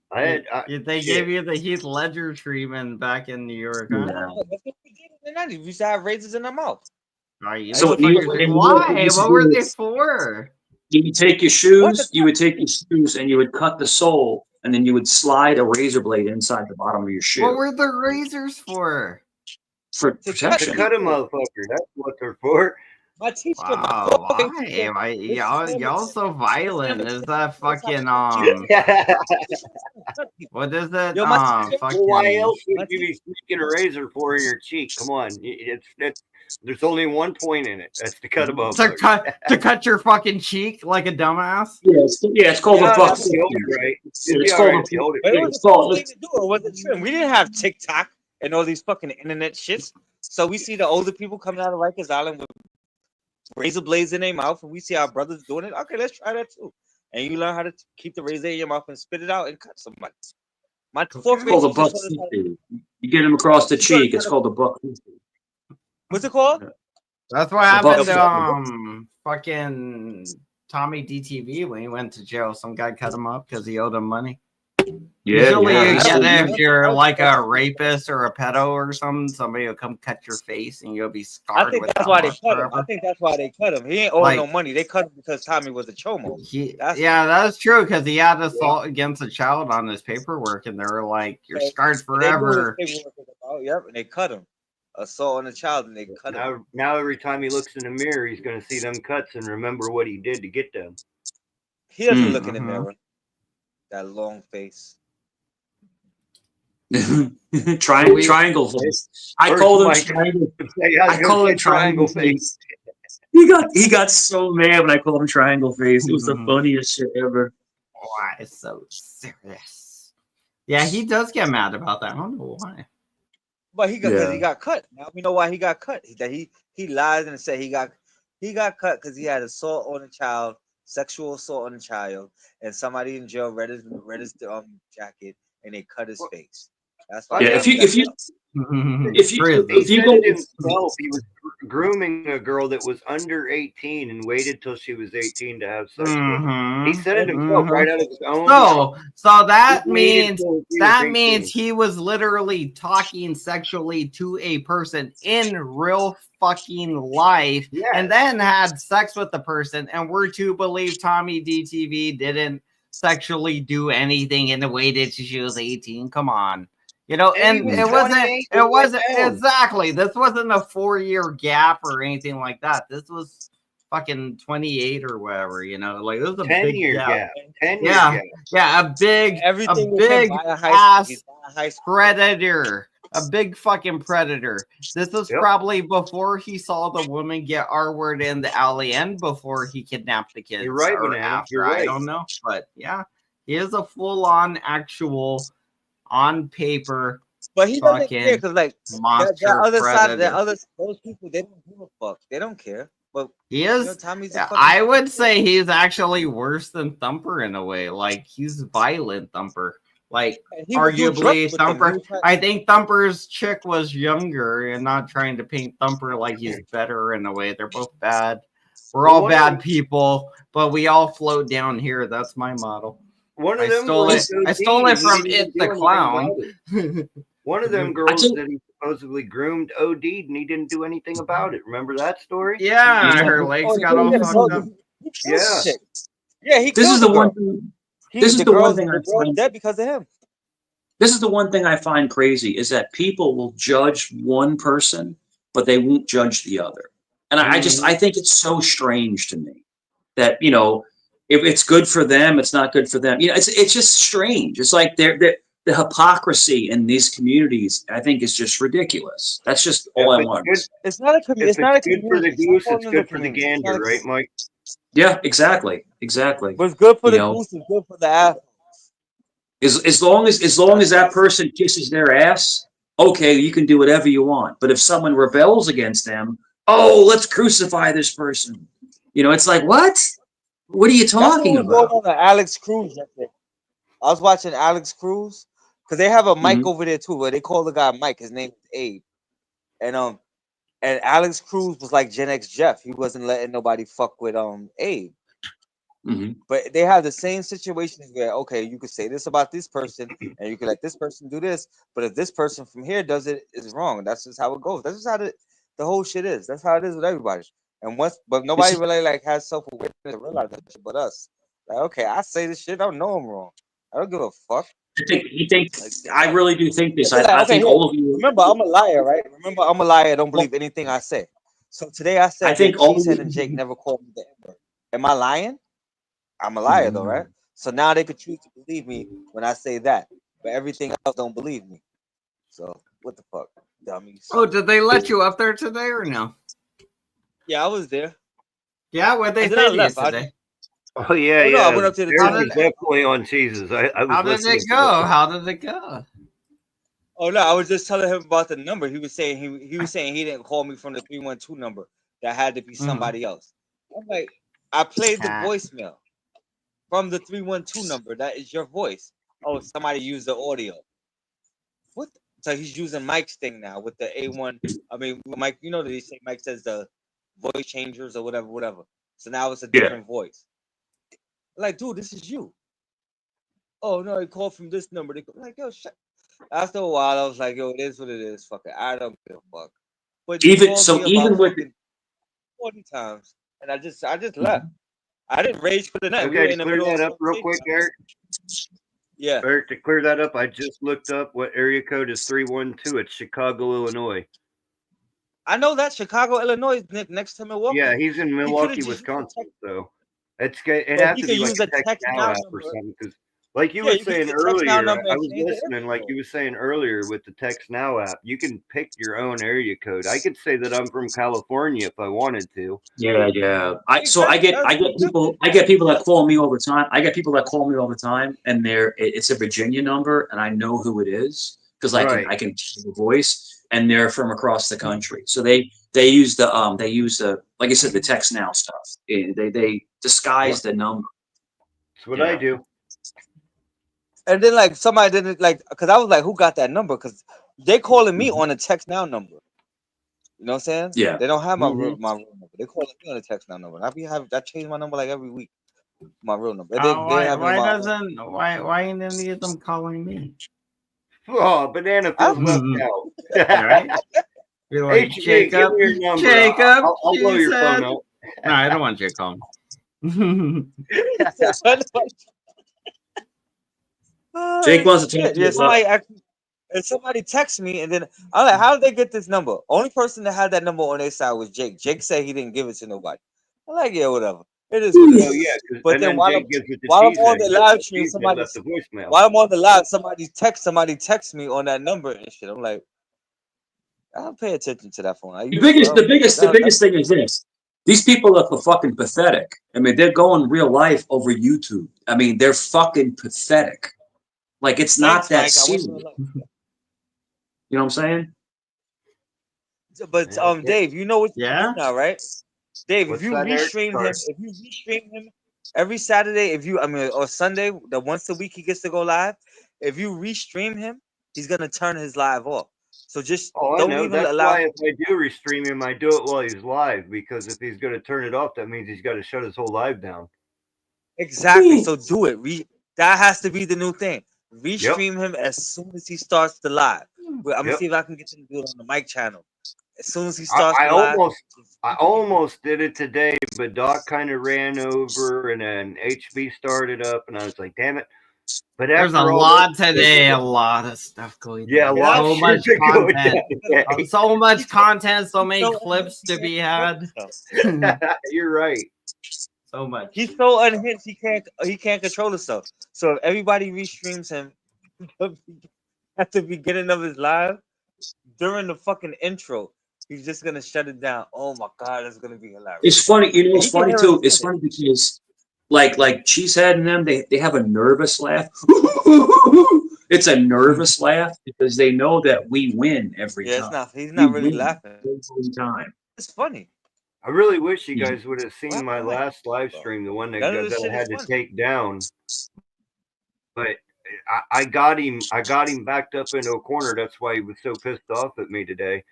they gave you the Heath Ledger treatment back in New York, huh? Yeah. We used to have razors in our mouth. So why? What were they for? You would take your shoes. And you would cut the sole, and then you would slide a razor blade inside the bottom of your shoe. What were the razors for? For protection. To cut a motherfucker. That's what they're for. My teacher. Wow, why? Y'all so violent. Is that fucking what is it? Fucking, why else would you be sneaking a razor for in your cheek? Come on, there's only one point in it. That's to cut them up. To cut your fucking cheek like a dumbass. It's called a buck. Right? It's called. We didn't have TikTok and all these fucking internet shits. So we see the older people coming out of Rikers Island with razor blades in their mouth, and we see our brothers doing it. Okay, let's try that too. And you learn how to keep the razor in your mouth and spit it out and cut somebody. It's called a buck. You get them across the cheek. It's called a buck. What's it called? That's what happened to fucking Tommy DTV when he went to jail. Some guy cut him up because he owed him money. Usually you get it if you're like a rapist or a pedo or something. Somebody will come cut your face and you'll be scarred. I think that's why they cut him. I think that's why they cut him. He ain't owing no money. They cut him because Tommy was a chomo. That's true because he had assault against a child on his paperwork, and they were like, "You're scarred forever." Yep, and they cut him. assault on a child and they cut him. Now every time he looks in the mirror, he's going to see them cuts and remember what he did to get them. He doesn't look in the mirror. That long face. Triangle face. I call him triangle. I call him triangle face. He got so mad when I called him triangle face. It was the funniest shit ever. Why is so serious? Yeah, he does get mad about that. I don't know why. But he got cut. Now we know why he got cut. That he lied and said he got cut because he had assault on a child, sexual assault on a child, and somebody in jail read his jacket and they cut his face. That's why. Yeah, if you go himself, he was grooming a girl that was under 18 and waited till she was 18 to have sex with her. He said it himself right out of his own. So that means he was literally talking sexually to a person in real fucking life, and then had sex with the person, and we're to believe Tommy DTV didn't sexually do anything and waited till she was 18. Come on. You know, and it wasn't exactly. This wasn't a 4-year gap or anything like that. This was fucking 28 or whatever. You know, like it was a 10-year gap. 10-year gap. Yeah, a big ass predator, a big fucking predator. This was probably before he saw the woman get R-word in the alley and before he kidnapped the kids. You're right, or after. You're right. I don't know, but yeah, he is a full-on actual. On paper, but he doesn't care because like that other side, those people, they don't give a fuck. They don't care. But he is. You know, Tommy's I would say he's actually worse than Thumper in a way. Like he's violent Thumper. Like arguably Thumper. I think Thumper's chick was younger, and not trying to paint Thumper like he's better in a way. They're both bad. We're all bad people, but we all float down here. That's my motto. One of them I stole it from It the Clown. One of them girls that he supposedly groomed OD'd and he didn't do anything about it. Remember that story? Yeah, her legs got all fucked up. Yeah. Yeah, this is the one thing. This is the one thing I find dead because of him. This is the one thing I find crazy is that people will judge one person, but they won't judge the other. And I think it's so strange to me that, you know, if it's good for them, it's not good for them. You know, it's just strange. It's like the hypocrisy in these communities, I think, is just ridiculous. That's just all I want. It's not a community. It's not a good for the goose. It's good for the gander, right, Mike? Yeah, exactly. But it's good for the goose. It's good for the ass. As long as that person kisses their ass, okay, you can do whatever you want. But if someone rebels against them, oh, let's crucify this person. You know, it's like, what? What are you talking about? Going on Alex Cruz. I was watching Alex Cruz because they have a mic over there too, where they call the guy Mike. His name is Abe, and Alex Cruz was like Gen X Jeff. He wasn't letting nobody fuck with Abe. But they have the same situations where okay, you could say this about this person, and you could let this person do this, but if this person from here does it, it's wrong. That's just how it goes. That's just how the whole shit is. That's how it is with everybody. And but nobody really like has self-awareness to realize that shit but us. Like, okay, I say this shit, I don't know I'm wrong. I don't give a fuck. I really do think this. I think all of you. Remember, I'm a liar, right? Remember, I'm a liar. I don't believe anything I say. So today I said she said and Jake never called me the N-word. Am I lying? I'm a liar though, right? So now they could choose to believe me when I say that, but everything else don't believe me. So what the fuck, dummies? Oh, did they let you up there today or no? Yeah, I was there. Yeah, what they say today? Oh yeah, yeah. I went up to the was definitely on cheeses. How did it go? How did it go? Oh no, I was just telling him about the number. He was saying he didn't call me from the 312 number. That had to be somebody else. I'm like, I played the voicemail from the 312 number. That is your voice. Oh, somebody used the audio. What? So he's using Mike's thing now with the A1. I mean, Mike, you know that he say Mike says the voice changers or whatever. So now it's a different voice. Like, dude, this is you. Oh no, he called from this number. They go, like, yo, shut. After a while, I was like, yo, it is what it is. Fuck it. I don't give a fuck. But even with 40 times, and I just left. I didn't rage for the night. Okay, to clear that up real quick, Eric. Yeah. Eric, to clear that up, I just looked up what area code is 312. It's Chicago, Illinois. I know that Chicago, Illinois, is next to Milwaukee. Yeah, he's in Milwaukee, Wisconsin. So it has to be like a text now app or something. Because, like you were saying earlier, I was listening. Like you were saying earlier with the text now app, you can pick your own area code. I could say that I'm from California if I wanted to. Yeah. I get people that call me all the time. I get people that call me all the time, and it's a Virginia number, and I know who it is because I can hear the voice, and they're from across the country. So they use the like I said, the text now stuff. They disguise the number. That's what I do. And then like somebody didn't like, because I was like, who got that number? Because they calling me on a text now number. You know what I'm saying? Yeah. They don't have my real number. They calling me on a text now number. I change my number like every week. My real number. Why ain't any of them calling me? Oh, Banana feels left out. Right? You're like, hey, Jacob. Jacob. I'll blow your phone out. No, I don't want you to call me. Jake wants to talk to you. Somebody texted me, and then I'm like, how did they get this number? Only person that had that number on their side was Jake. Jake said he didn't give it to nobody. I'm like, yeah, whatever. It is what it is. Yeah, but then while I'm on the live stream, while I'm on the live, somebody texts me on that number and shit. I'm like, I don't pay attention to that phone. The biggest thing is this. These people are fucking pathetic. I mean, they're going real life over YouTube. I mean, they're fucking pathetic. Like, it's not that serious. You know what I'm saying? But Dave, you know what you do now, right? Dave, if you restream him every Saturday, or Sunday, the once a week he gets to go live, if you restream him, he's gonna turn his live off. So just don't even allow. Why if I do restream him, I do it while he's live, because if he's gonna turn it off, that means he's got to shut his whole live down. Exactly. So do it. That has to be the new thing. Restream him as soon as he starts the live. I'm gonna see if I can get him to do it on the mic channel. As soon as he starts the live. I almost did it today, but Doc kind of ran over, and then HB started up, and I was like, damn it. But there's a lot today, a lot of stuff going on. Yeah, so much content. So much content, so many clips to be had. You're right. So much. He's so unhinged, he can't control himself. So if everybody restreams him at the beginning of his live, during the fucking intro, he's just gonna shut it down. Oh my god, that's gonna be hilarious. It's funny, it's funny too. It's funny because like Cheesehead and them, they have a nervous laugh. It's a nervous laugh because they know that we win every time. He's not really laughing every time. It's funny. I really wish you guys would have seen my last live stream, the one that I had to take down. But I got him backed up into a corner. That's why he was so pissed off at me today.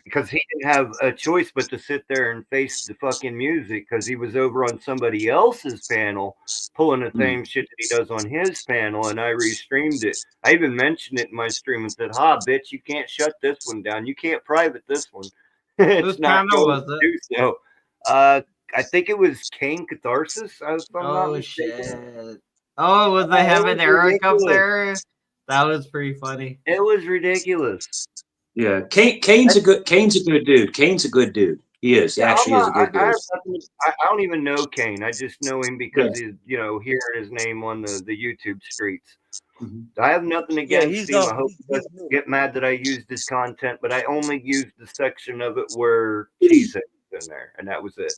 Because he didn't have a choice but to sit there and face the fucking music, because he was over on somebody else's panel pulling the same shit that he does on his panel, and I restreamed it. I even mentioned it in my stream and said, "Ha, bitch, you can't shut this one down. You can't private this one." It's not going to do so. I think it was Kane Catharsis. Shit. Oh, was they having Eric up there? That was pretty funny. It was ridiculous. Yeah, Kane's a good dude. Kane's a good dude. He is. He actually is a good dude. I don't even know Kane. I just know him because he's, hearing his name on the YouTube streets. I have nothing against him. I hope he doesn't get mad that I used his content, but I only used the section of it where he's in there, and that was it.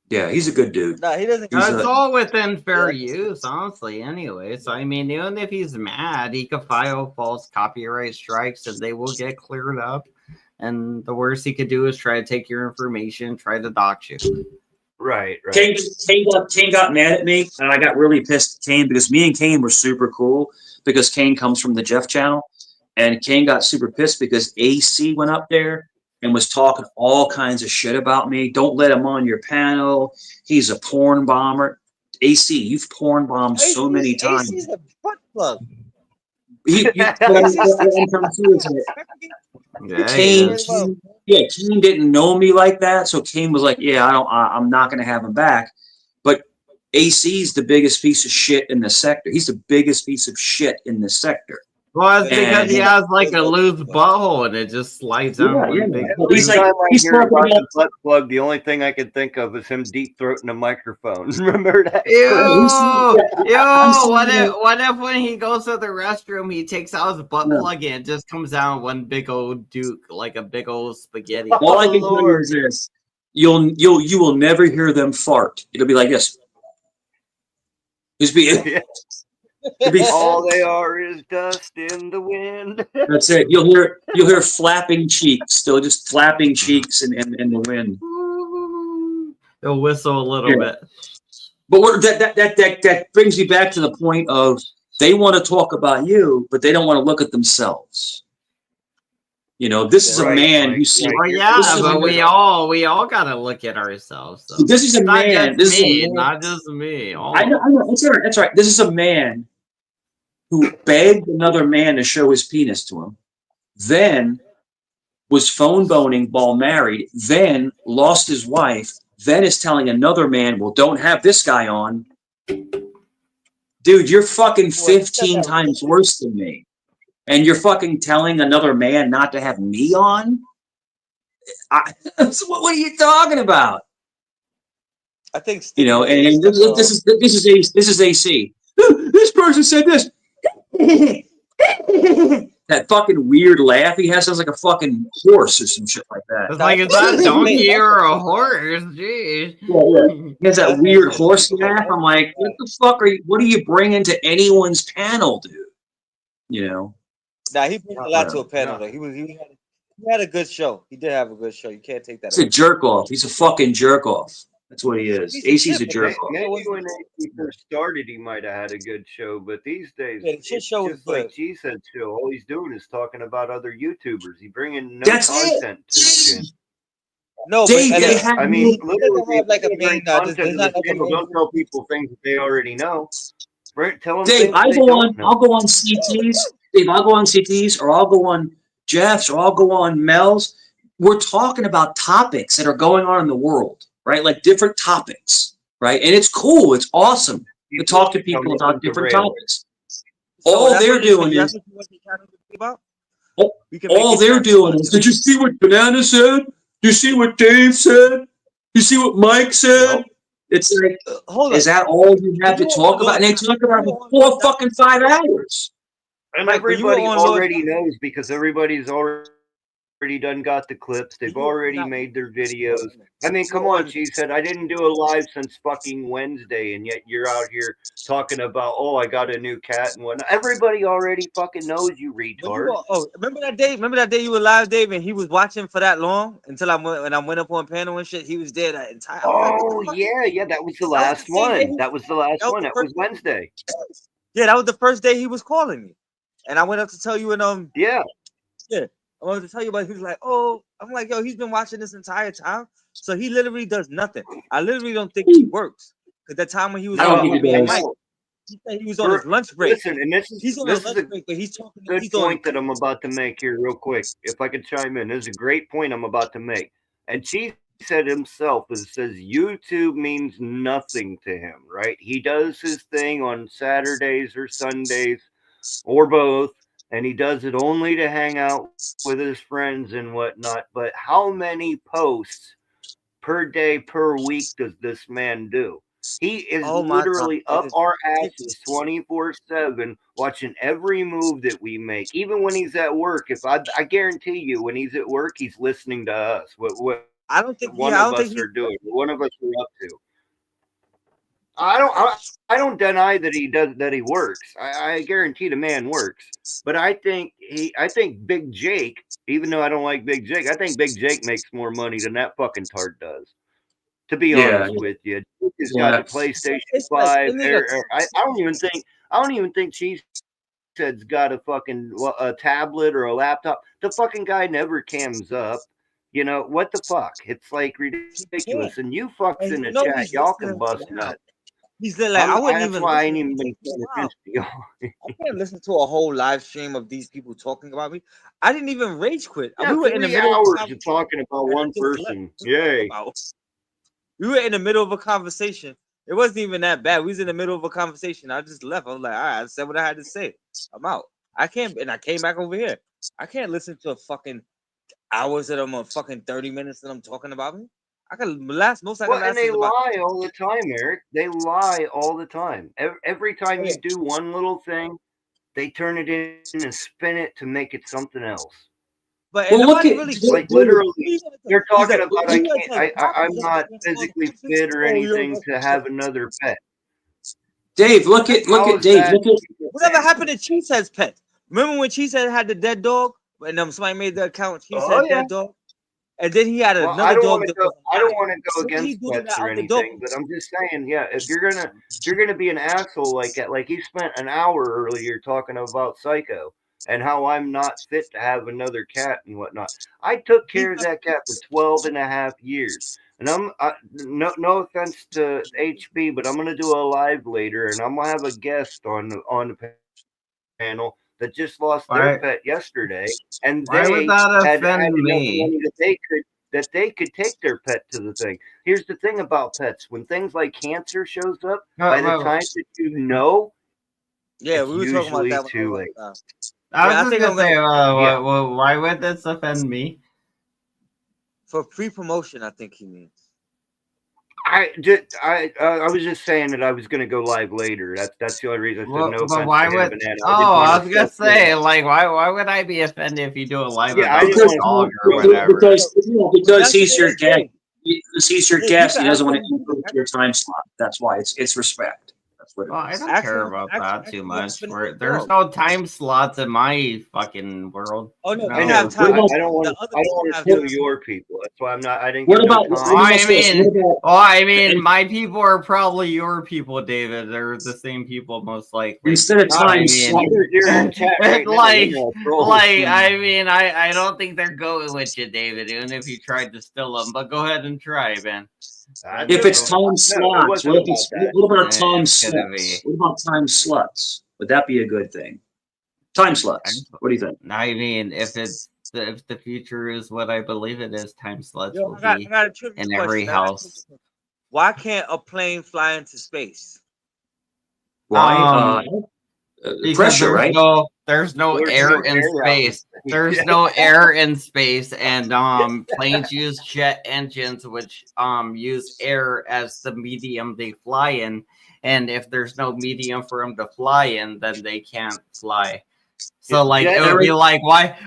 Yeah, he's a good dude. No, he doesn't. It's all within fair use, honestly. Anyway, so I mean, even if he's mad, he could file false copyright strikes, and they will get cleared up. And the worst he could do is try to take your information, try to dox you. Right. Kane got mad at me, and I got really pissed at Kane because me and Kane were super cool because Kane comes from the Jeff channel, and Kane got super pissed because AC went up there and was talking all kinds of shit about me. Don't let him on your panel. He's a porn bomber. AC, you've porn bombed so many times. AC's a butt plug. Kane didn't know me like that, so Kane was like, I'm not going to have him back. But AC's the biggest piece of shit in the sector. He's the biggest piece of shit in the sector. Well, it's because he has like a loose butthole and it just slides down one big. Every time I hear about the butt plug, the only thing I can think of is him deep throating a microphone. Remember that? What if when he goes to the restroom, he takes out his butt plug and it just comes down one big old duke, like a big old spaghetti. All I can tell you is this: you will never hear them fart. It'll be like this. All they are is dust in the wind. That's it. You'll hear flapping cheeks, still just flapping cheeks in the wind. They'll whistle a little bit. But that brings me back to the point of they want to talk about you, but they don't want to look at themselves. You know, this is a man who sees. Well, yeah, but we all gotta look at ourselves. Though. This is a man. This is a man. Not just me. I know. That's right. This is a man who begged another man to show his penis to him, then was phone boning while married, then lost his wife, then is telling another man, well, don't have this guy on. Dude, you're fucking 15 times worse than me. And you're fucking telling another man not to have me on? What are you talking about? I think and this is AC. This person said this. That fucking weird laugh he has sounds like a fucking horse or some shit like that. It's like, is that a donkey or a horse? Jeez. Yeah. He has that weird horse laugh. I'm like, what are you bringing to anyone's panel, dude? You know? Nah, he brings a lot to a panel. Though. He had a good show. He did have a good show. You can't take that. He's a jerk off. He's a fucking jerk off. That's what he is. AC's a jerk off. Maybe when AC first started, he might have had a good show, but these days, it's just like G said, show. All he's doing is talking about other YouTubers. He's bringing no content to it. No, Dave, I mean, literally, like a main don't tell people things that they already know. Tell them Dave, I'll go on CTs. Dave, I'll go on CTs, or I'll go on Jeff's, or I'll go on Mel's. We're talking about topics that are going on in the world. Right, like different topics, right? And it's cool. It's awesome to talk to people about different topics. All they're doing is, did you see what Banana said? Did you see what Dave said? Did you see what Mike said? It's like, is that all you have to talk about? And they talk about it for 5 hours. And everybody already knows because everybody's already done got the clips. They've already made their videos. I mean, come on, she said, I didn't do a live since fucking Wednesday, and yet you're out here talking about, oh, I got a new cat and whatnot. Everybody already fucking knows you retard. Remember that day? Remember that day you were live, Dave, and he was watching for that long until I went up on panel and shit. He was there that entire. Oh yeah, that was the last one. That was the last one. That was Wednesday. Yeah, that was the first day he was calling me, and I went up to tell you and yeah. I wanted to tell you about. He was like, "Oh," I'm like, "Yo, he's been watching this entire time, so he literally does nothing. I literally don't think he works because that time when he was on Mike, he said he was on his lunch break. Listen, and he's on his lunch break, but he's talking. Good point that I'm about to make here, real quick. If I could chime in, this is a great point I'm about to make. And Chief said himself, it says YouTube means nothing to him, right? He does his thing on Saturdays or Sundays or both. And he does it only to hang out with his friends and whatnot. But how many posts per day, per week does this man do? He is literally up our asses 24/7, watching every move that we make. Even when he's at work, I guarantee you, when he's at work, he's listening to us. What I don't think one of us are doing. One of us are up to. I don't deny that he works. I guarantee the man works. But I think Big Jake, even though I don't like Big Jake, I think Big Jake makes more money than that fucking tart does. To be honest with you, he's got the PlayStation 5. I don't even think Cheesehead's got a fucking a tablet or a laptop. The fucking guy never cams up. You know what the fuck? It's like ridiculous. And you fucks in the chat, y'all can bust nuts. He's like, I wouldn't even. That's why I ain't even been paying attention to y'all. I can't listen to a whole live stream of these people talking about me. I didn't even rage quit. Yeah, we were in the middle of talking about one person. Yay. We were in the middle of a conversation. It wasn't even that bad. We was in the middle of a conversation. I just left. I was like, all right, I said what I had to say. I'm out. I can't, and I came back over here. I can't listen to a fucking hours that I'm on fucking 30 minutes that I'm talking about me. I can last most I can Well, last and they is about lie all the time, Eric. They lie all the time. Every time you do one little thing, they turn it in and spin it to make it something else. But Well, look nobody at really like literally, he's they're like, talking about you guys have I'm not physically fit or anything to have another pet. Dave, look at Dave. Look at whatever happened to Cheesehead's pet. Remember when Cheesehead had the dead dog? And somebody made the account Cheesehead dead dog? And then he had Well, another dog that was I don't alive. want to go So what he against do to pets that or other dog? anything, but I'm just saying, yeah, if you're gonna be an asshole like that, like he spent an hour earlier talking about Psycho and how I'm not fit to have another cat and whatnot. I took care of that cat for 12 and a half years. And no offense to HB, but I'm gonna do a live later, and I'm gonna have a guest on the panel that just lost their pet yesterday, and Why would they that had offend enough me? money that they could take their pet to the thing. Here's the thing about pets: when things like cancer shows up, by the time that you know, Yeah, it's we were talking about usually that too late. I Yeah, I was think just I'm gonna say, gonna why would this offend me? for pre-promotion. I think he means. I was just saying that I was going to go live later. That's the only reason I said Well, no but offense why to him, would? Banana. Oh, I was gonna say, like, why would I be offended if you do a live Yeah, I about didn't the want dog or whatever? because he's your guest. Because he's your Hey, guest, you he can doesn't ask want him- to interrupt your time slot. That's why it's respect. That's what it Well, I is. don't Ask care him- about ask- that ask too him when much. he's There's dog. no time slots in my fucking world. Oh no, I they know. have time. I don't want The to. other I don't people want to have steal time. your people. That's why I'm not. I didn't What get about- no what time. about I this? mean, What about- my people are probably your people, David. They're the same people, most likely. Instead of Not time me. slot, You're in chat right now. like, You're a troll. I mean, I don't think they're going with you, David. Even if you tried to steal them, but go ahead and try, man. if it's time No, it slots, wasn't what, if about it's, that. what about time It's gonna be. slots? What about time slots? Would that be a good thing? Time slots. What do you think? I mean, if the future is what I believe it is, time slots Yo, will I be got a trivia in question. every house. Why can't a plane fly into space? Why? Because Pressure, right? There's no There's air no in air out in space. space. There's no air in space, and planes use jet engines, which use air as the medium they fly in. And if there's no medium for them to fly in, then they can't fly. So, It's like, jet it would be engine. like,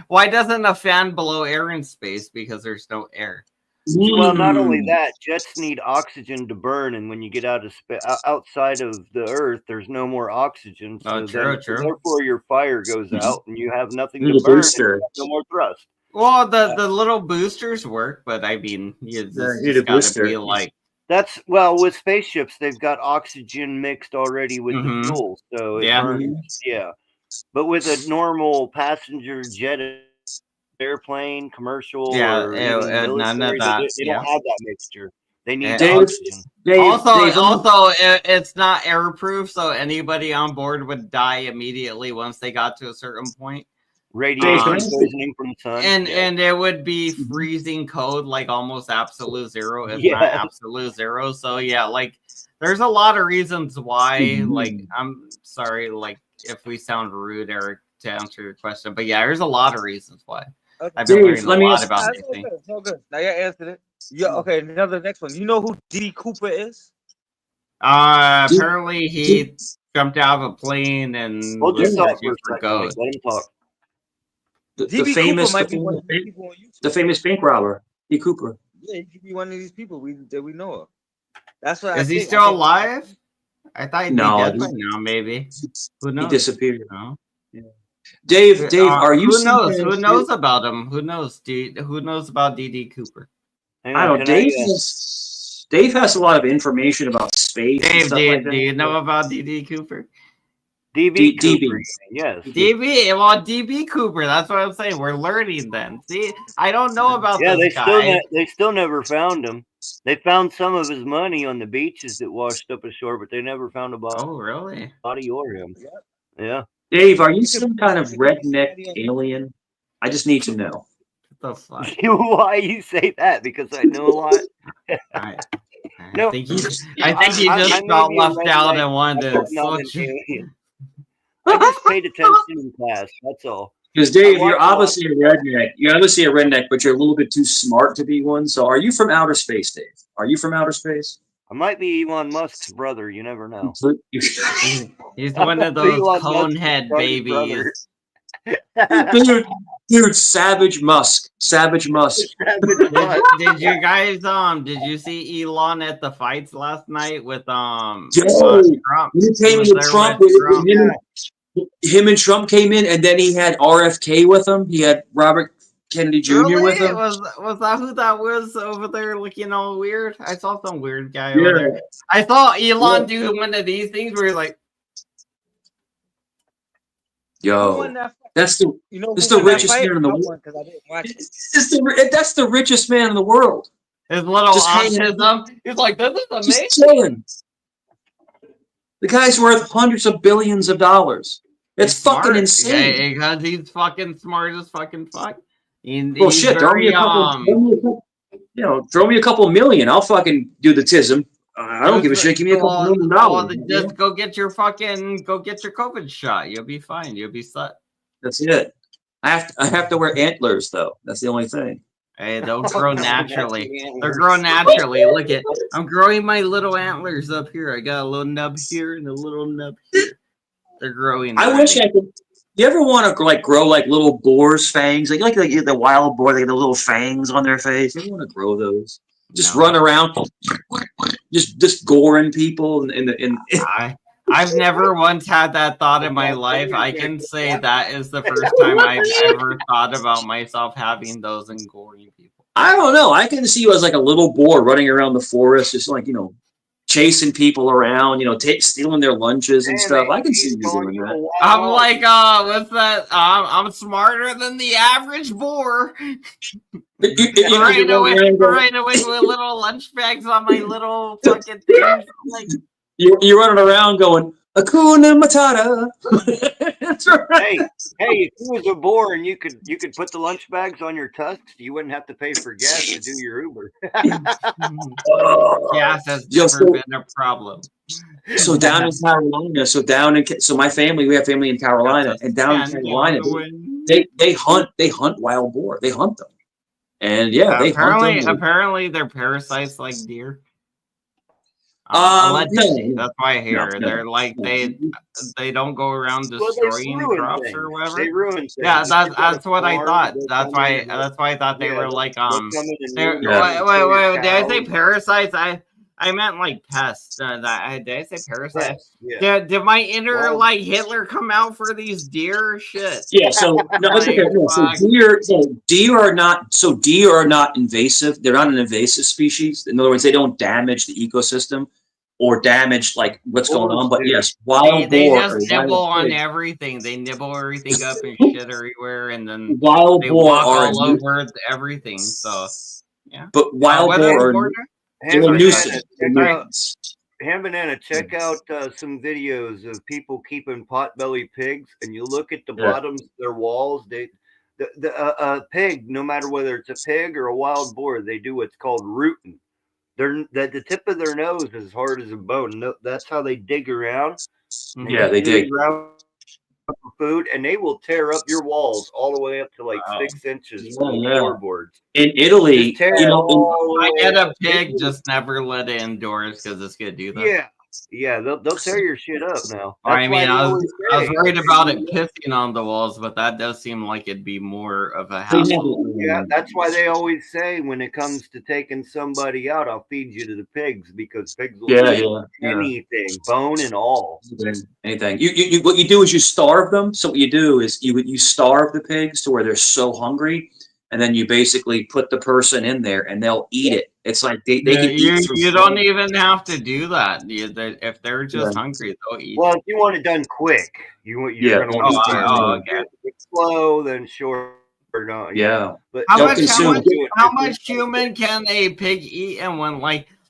why doesn't a fan blow air in space? Because there's no air. Well, not only that, jets need oxygen to burn, and when you get out of outside of the Earth, there's no more oxygen. So True. therefore, your fire goes out, and you have nothing Need to a burn. booster. And you have no more thrust. Well, the little boosters work, but I mean, need just a gotta booster. be like. That's with spaceships, they've got oxygen mixed already with the fuel, so it burns. Yeah, but with a normal passenger jet airplane, commercial, or even none military, of that. they don't have that mixture. They need Dave, oxygen. Also, it's not airproof, so anybody on board would die immediately once they got to a certain point. Radiation poisoning from the sun, and it would be freezing cold, like almost absolute zero, if not absolute zero. So yeah, like there's a lot of reasons why. Like, I'm sorry, like if we sound rude, Eric, to answer your question, but yeah, there's a lot of reasons why. Okay. I've been learning a lot about That's these things. It's all good. Now you answered it. Yeah. Okay. Another next one. You know who D. Cooper is? Apparently he jumped out of a plane and we'll just was talk searching for for a second. gold. Let him talk. The famous bank robber, D. Cooper. Yeah, he could be one of these people that we know of. That's what. Is he still alive? I thought he'd be dead by now. Maybe. Who knows? He disappeared. No. Yeah. Dave, are you? Who knows? Who knows about him? Who knows? Who knows about D.D. Cooper? I don't know. Dave has a lot of information about space. Dave, and stuff like that. do you know about D.D. Cooper? DB Cooper, yes. DB, well, DB Cooper. That's what I'm saying. We're learning then. See, I don't know about this guy. They still never found him. They found some of his money on the beaches that washed up ashore, but they never found a body. Oh, really? Body or him. Yeah. Dave, are you some kind of redneck alien? I just need to know. What the fuck? Why you say that? Because I know a lot. I think he just felt left out and wanted to. I just paid attention in class. That's all. Because Dave, you're obviously a redneck. You're obviously a redneck, but you're a little bit too smart to be one. So, are you from outer space, Dave? Are you from outer space? I might be Elon Musk's brother. You never know. He's one of those conehead babies. Dude, Savage Musk. Savage Musk. Did you guys did you see Elon at the fights last night with Trump? You came in with Trump. Him and Trump came in, and then he had RFK with him. He had Robert Kennedy Jr. with him. Was that who that was over there looking all weird? I saw some weird guy over there. I saw Elon do one of these things where he's like, "Yo, that's the richest man in the world." That's the richest man in the world. His little autism. He's like, "This is amazing." Just chilling. The guy's worth hundreds of billions of dollars. It's fucking insane. Yeah, because he's fucking smart as fucking fuck. Well, shit, throw me a couple million. I'll fucking do the tism. I don't give a shit. Give me a couple $1 million. Just go get your COVID shot. You'll be fine. You'll be set. That's it. I have to wear antlers though. That's the only thing. Hey, they'll grow naturally. They'll grow naturally. Look at, I'm growing my little antlers up here. I got a little nub here and a little nub here. They're growing. I wish I could. You ever want to grow like little boar's fangs? Like the wild boar, they get the little fangs on their face. You want to grow those? Just run around, just goring people. I've never once had that thought in my life. I can say that is the first time I've ever thought about myself having those and goring people. I don't know. I can see you as like a little boar running around the forest, just like, chasing people around, stealing their lunches and stuff. I can see you doing that. I'm like, what's that? I'm smarter than the average boar. Right away with little lunch bags on my little fucking things. Like, you're running around going, Hakuna Matata. That's right. Hey, if you was a boar and you could put the lunch bags on your tusks, you wouldn't have to pay for gas to do your Uber. Gas has never been a problem. So down in Carolina, so my family, we have family in Carolina, and down in Carolina, they hunt wild boar. They hunt them, and they hunt them. Apparently, they're parasites like deer. No. That's why I hear they're like they don't go around destroying crops or whatever. They ruin things. Yeah, that's what I thought. That's why I thought they were like wait, did I say parasites? I meant like pests. Did I say parasites? Yeah. Did my inner like Hitler come out for these deer? Shit. Yeah. So no, it's okay. No, so deer are not invasive. They're not an invasive species. In other words, they don't damage the ecosystem or damage like what's going on. But yes, wild they boar. Just nibble on everything. They nibble everything up and shit everywhere, and then wild they boar walk are all over everything. So yeah. But wild boar are a nuisance. Ham Banana, check out some videos of people keeping pot-bellied pigs, and you look at the bottoms of their walls. The pig, no matter whether it's a pig or a wild boar, they do what's called rooting. The tip of their nose is as hard as a bone. That's how they dig around. Yeah, they dig around for food, and they will tear up your walls all the way up to like 6 inches from the floorboards. In Italy, I get a pig, just never let it indoors because it's gonna do that. Yeah, they'll tear your shit up now. I was worried about it pissing on the walls, but that does seem like it'd be more of a hassle. Yeah, that's why they always say when it comes to taking somebody out, I'll feed you to the pigs because pigs will eat anything, bone and all. Anything. You what you do is you starve them. So what you do is you starve the pigs to where they're so hungry, and then you basically put the person in there and they'll eat it. It's like they can eat. You don't even have to do that. If they're just hungry, they'll eat. Well, if you want it done quick, you're going to want to it's slow, then short. Yeah. But how much human can a pig eat? And when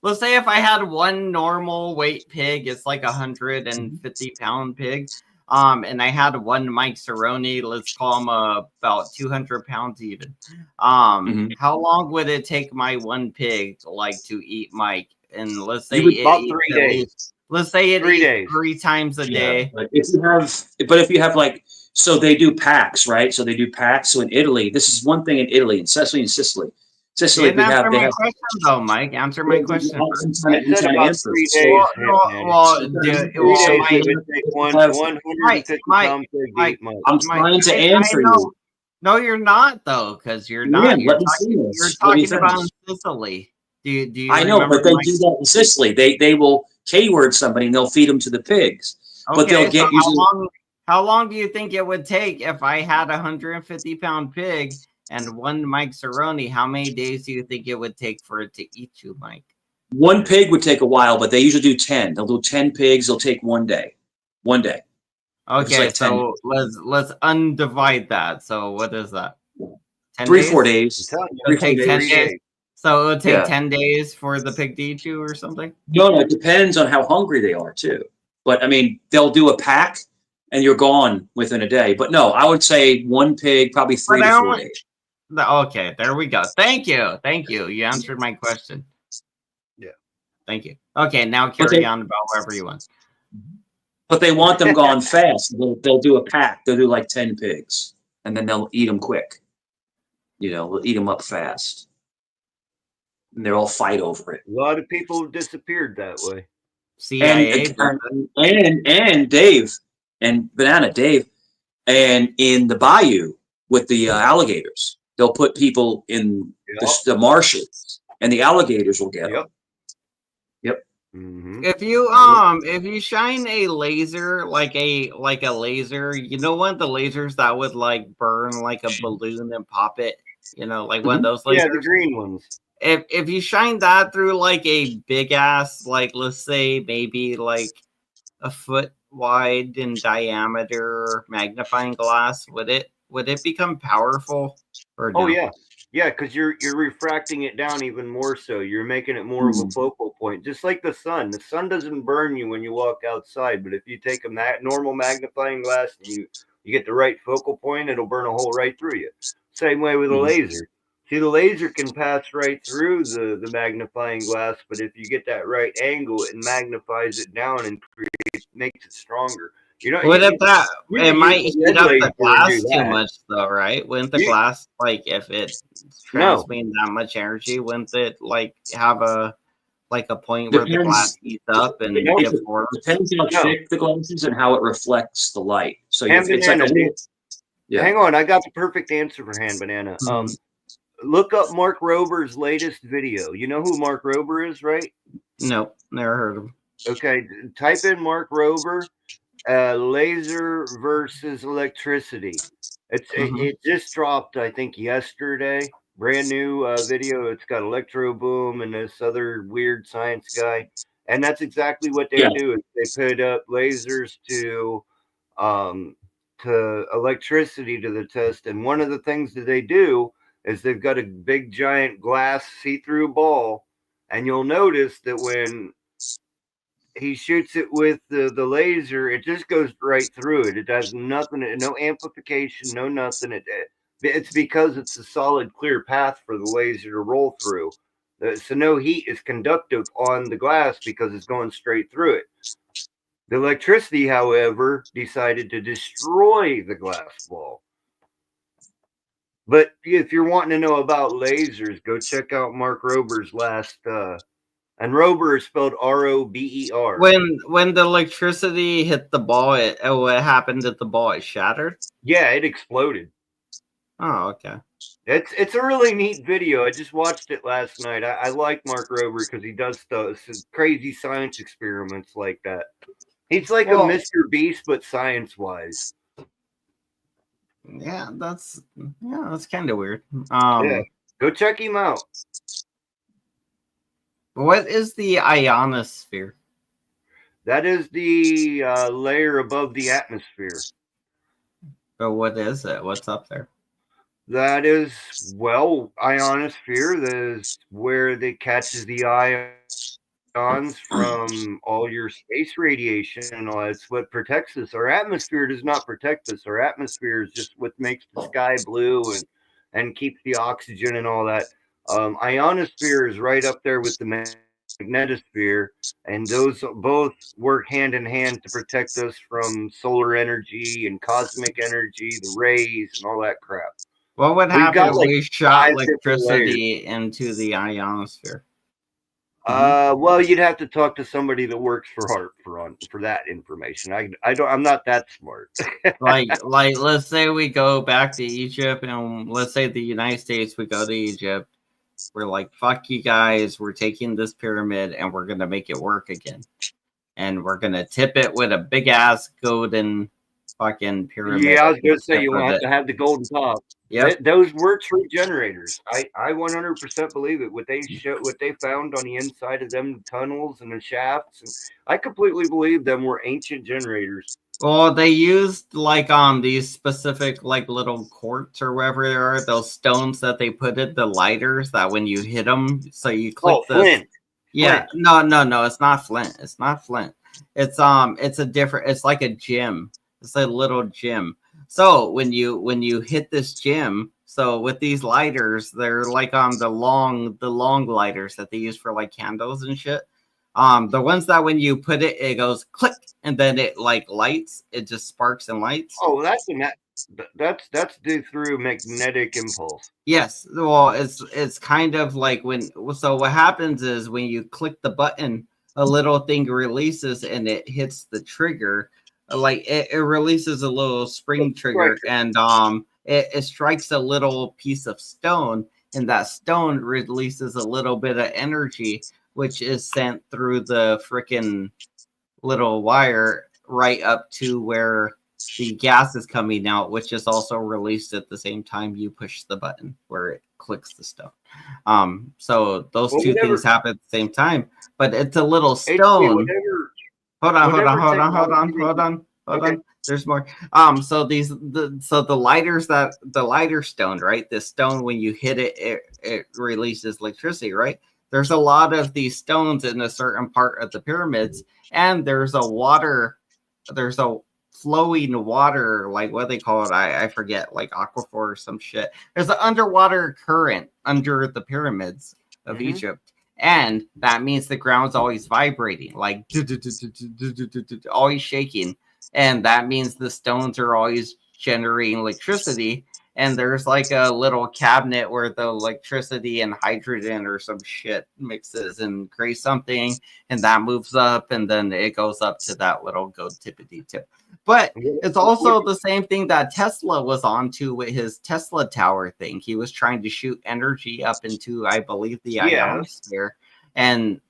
let's say if I had one normal weight pig, it's like 150-pound pig. And I had one Mike Cerrone, let's call him about 200 pounds even. How long would it take my one pig to eat Mike? And let's say about 3 days. let's say it 3 eats days. 3 times a day. But if you have like, so they do packs, right? So they do packs. So in Italy, this is one thing in Italy, especially in Sicily. Sicily, Didn't answer my question though, Mike. Answer my question. I said about 3 days. I'm trying to answer you. No, you're not though, because you're not. You're talking about Sicily. Do you I know, but they do that in Sicily. They will K-word somebody and they'll feed them to the pigs. But they'll get usually. How long do you think it would take if I had a 150-pound pig and one Mike Cerrone? How many days do you think it would take for it to eat you, Mike? One pig would take a while, but they usually do 10. They'll do 10 pigs. They'll take 1 day. 1 day. Okay, like so let's undivide that. So what is that? 10 3, days? 4 days. It'll take 10 days. So it would take Yeah. 10 days for the pig to eat you or something? No, it depends on how hungry they are too. But I mean, they'll do a pack and you're gone within a day. But no, I would say 1 pig, probably 3 to 4 days. Okay, there we go. Thank you. You answered my question. Yeah. Thank you. Okay, now carry on about whatever you want. But they want them gone fast. They'll do a pack. They'll do like 10 pigs, and then they'll eat them quick. They'll eat them up fast. And they'll all fight over it. A lot of people have disappeared that way. CIA and Dave and Banana Dave, and in the bayou with the alligators, they'll put people in the marshes, and the alligators will get them. Yep. Mm-hmm. If you shine a laser like a laser, one of the lasers that would like burn like a balloon and pop it, like one of those lasers. Yeah, the green ones. If you shine that through like a big ass, like let's say maybe like a foot wide in diameter magnifying glass, would it become powerful or no? Oh yeah, because you're refracting it down even more so. You're making it more of a focal point, just like the sun. The sun doesn't burn you when you walk outside, but if you take a normal magnifying glass and you get the right focal point, it'll burn a hole right through you. Same way with a laser. See, the laser can pass right through the magnifying glass, but if you get that right angle, it magnifies it down and makes it stronger. What if that it might heat up the glass too much though, right? Wouldn't the glass, like if it's transmitting that much energy, wouldn't it like have a point where the glass heats up and depends how thick the glass is and how it reflects the light. So it's like hang on, I got the perfect answer for Hand Banana. Look up Mark Rober's latest video. You know who Mark Rober is, right? No, never heard of him. Okay, type in Mark Rober, laser versus electricity. It just dropped, I think, yesterday. Brand new video. It's got Electro Boom and this other weird science guy, and that's exactly what they do. Is they put up lasers to electricity to the test, and one of the things that they do is they've got a big giant glass see-through ball, and you'll notice that when he shoots it with the laser, it just goes right through it. It does nothing, no amplification, no nothing. It's because it's a solid, clear path for the laser to roll through. So no heat is conductive on the glass because it's going straight through it. The electricity, however, decided to destroy the glass ball. But if you're wanting to know about lasers, go check out Mark Rober's last. And Rober is spelled R-O-B-E-R. When the electricity hit the ball, what happened at the ball? It shattered? Yeah, it exploded. Oh, okay. It's a really neat video. I just watched it last night. I like Mark Rober because he does crazy science experiments like that. He's like a Mr. Beast, but science-wise. Yeah, that's kind of weird. Yeah, go check him out. What is the ionosphere? That is the layer above the atmosphere. But what is it? What's up there? That is, ionosphere. That is where it catches the ions from all your space radiation and all. That's what protects us. Our atmosphere does not protect us. Our atmosphere is just what makes the sky blue and keeps the oxygen and all that. Ionosphere is right up there with the magnetosphere, and those both work hand in hand to protect us from solar energy and cosmic energy, the rays, and all that crap. What would We've happen got if like we shot 5 different layers. electricity into the ionosphere? Well, you'd have to talk to somebody that works for HARP for that information. I'm not that smart. like let's say we go back to Egypt, and let's say the United States, we go to Egypt. We're like, fuck you guys, we're taking this pyramid and we're gonna make it work again. And we're gonna tip it with a big ass golden fucking pyramid. Yeah, I was gonna say you have to have the golden top. Yep. Those were true generators. I 100% believe it. What they found on the inside of them tunnels and the shafts, I completely believe them were ancient generators. Well, they used like these specific like little quartz or whatever they are, those stones that they put in the lighters that when you hit them, so you click Flint. Yeah, Flint. No, it's not flint. It's not flint. It's a different. It's like a gem. It's a little gem. So when you hit this gem, so with these lighters, they're like the long lighters that they use for like candles and shit. The ones that when you put it, it goes click, and then it like lights. It just sparks and lights. Oh, that's due through magnetic impulse. Yes, well, it's kind of like so what happens is when you click the button, a little thing releases and it hits the trigger. Like it releases a little spring trigger, and it strikes a little piece of stone, and that stone releases a little bit of energy, which is sent through the freaking little wire right up to where the gas is coming out, which is also released at the same time you push the button where it clicks the stone. So those two things happen at the same time, but it's a little stone. Hold on. There's more. So the lighters the lighter stone, right? This stone, when you hit it, it releases electricity, right? There's a lot of these stones in a certain part of the pyramids, and there's a flowing water, like what they call it, I forget, like aquifer or some shit. There's an underwater current under the pyramids of Egypt, and that means the ground's always vibrating, like always shaking, and that means the stones are always generating electricity. And there's like a little cabinet where the electricity and hydrogen or some shit mixes and creates something, and that moves up, and then it goes up to that little gold tippity tip. But it's also the same thing that Tesla was onto with his Tesla tower thing. He was trying to shoot energy up into, I believe, the ionosphere. And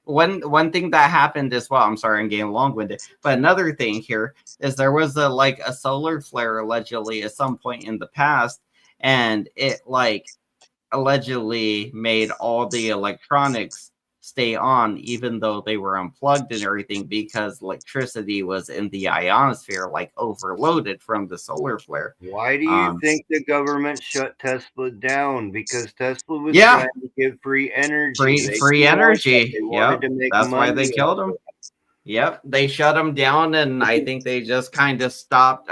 one thing that happened as well, I'm sorry I'm getting long-winded, but another thing here is there was a solar flare allegedly at some point in the past, and it like allegedly made all the electronics stay on even though they were unplugged and everything, because electricity was in the ionosphere, like overloaded from the solar flare. Why do you think the government shut Tesla down? Because Tesla was trying to give free energy. Free energy. They wanted to make that's money. Why they killed him. Yep, they shut him down, and I think they just kind of stopped.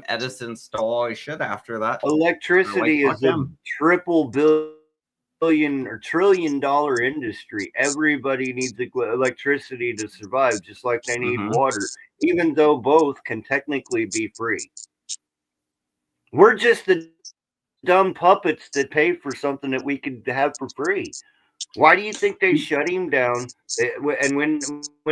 Edison stole all his shit after that. Electricity is a triple billion or $1 trillion industry. Everybody needs electricity to survive, just like they need water, even though both can technically be free. We're just the dumb puppets that pay for something that we could have for free. Why do you think they shut him down? And when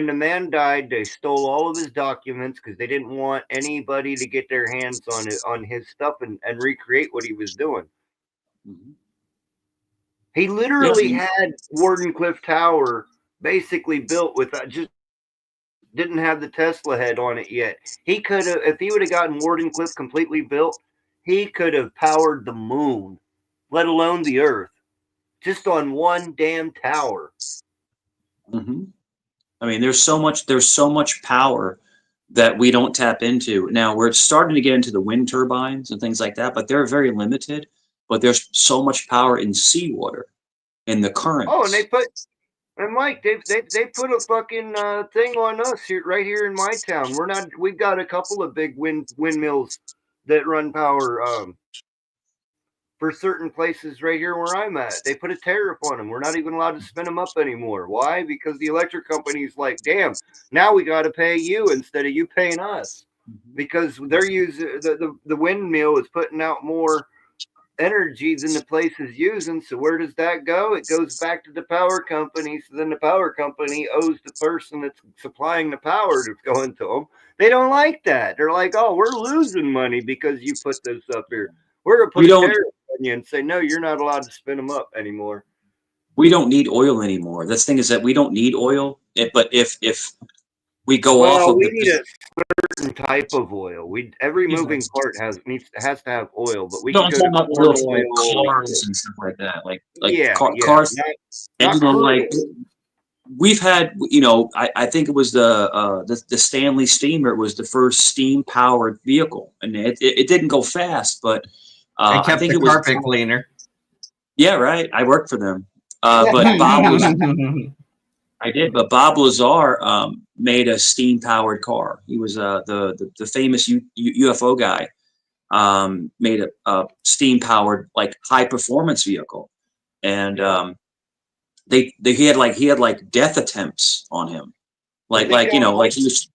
the man died, they stole all of his documents because they didn't want anybody to get their hands on his stuff and recreate what he was doing. He literally had Wardenclyffe Tower basically built with just didn't have the Tesla head on it yet. He could have, if he would have gotten Wardenclyffe completely built, he could have powered the moon, let alone the Earth, just on one damn tower. I mean, there's so much power that we don't tap into. Now we're starting to get into the wind turbines and things like that, but they're very limited. But there's so much power in seawater, in the currents. Oh, and Mike, they put a fucking thing on us here, right here in my town. We've got a couple of big windmills that run power. for certain places right here where I'm at. They put a tariff on them. We're not even allowed to spin them up anymore. Why? Because the electric company's like, damn, now we got to pay you instead of you paying us. Because they're using the windmill is putting out more energy than the place is using. So where does that go? It goes back to the power company. So then the power company owes the person that's supplying the power that's going to them. They don't like that. They're like, oh, we're losing money because you put this up here. We're going to put a tariff on you and say, no, you're not allowed to spin them up anymore. We don't need oil anymore. The thing is that we don't need oil. But if we go off of we need a certain type of oil. Every moving part has to have oil, but we can go to corn oil, cars and stuff like that. Like cars. And you know, like we've had, you know, I think it was the Stanley Steamer was the first steam powered vehicle, and it didn't go fast, but I kept I think the it was carpet cleaner. Yeah, right. I worked for them, but Bob was. I did, but Bob Lazar made a steam-powered car. He was the famous UFO guy. Made a steam-powered like high-performance vehicle, and he had like death attempts on him, like you know, like he was.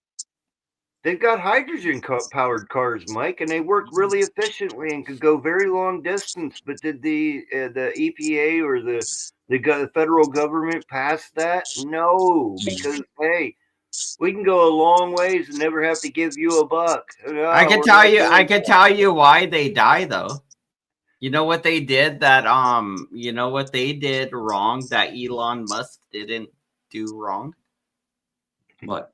They've got hydrogen-powered cars, Mike, and they work really efficiently and could go very long distance. But did the EPA or the federal government pass that? No, because hey, we can go a long ways and never have to give you a buck. No, I can tell you why they die though. You know what they did you know what they did wrong that Elon Musk didn't do wrong? What?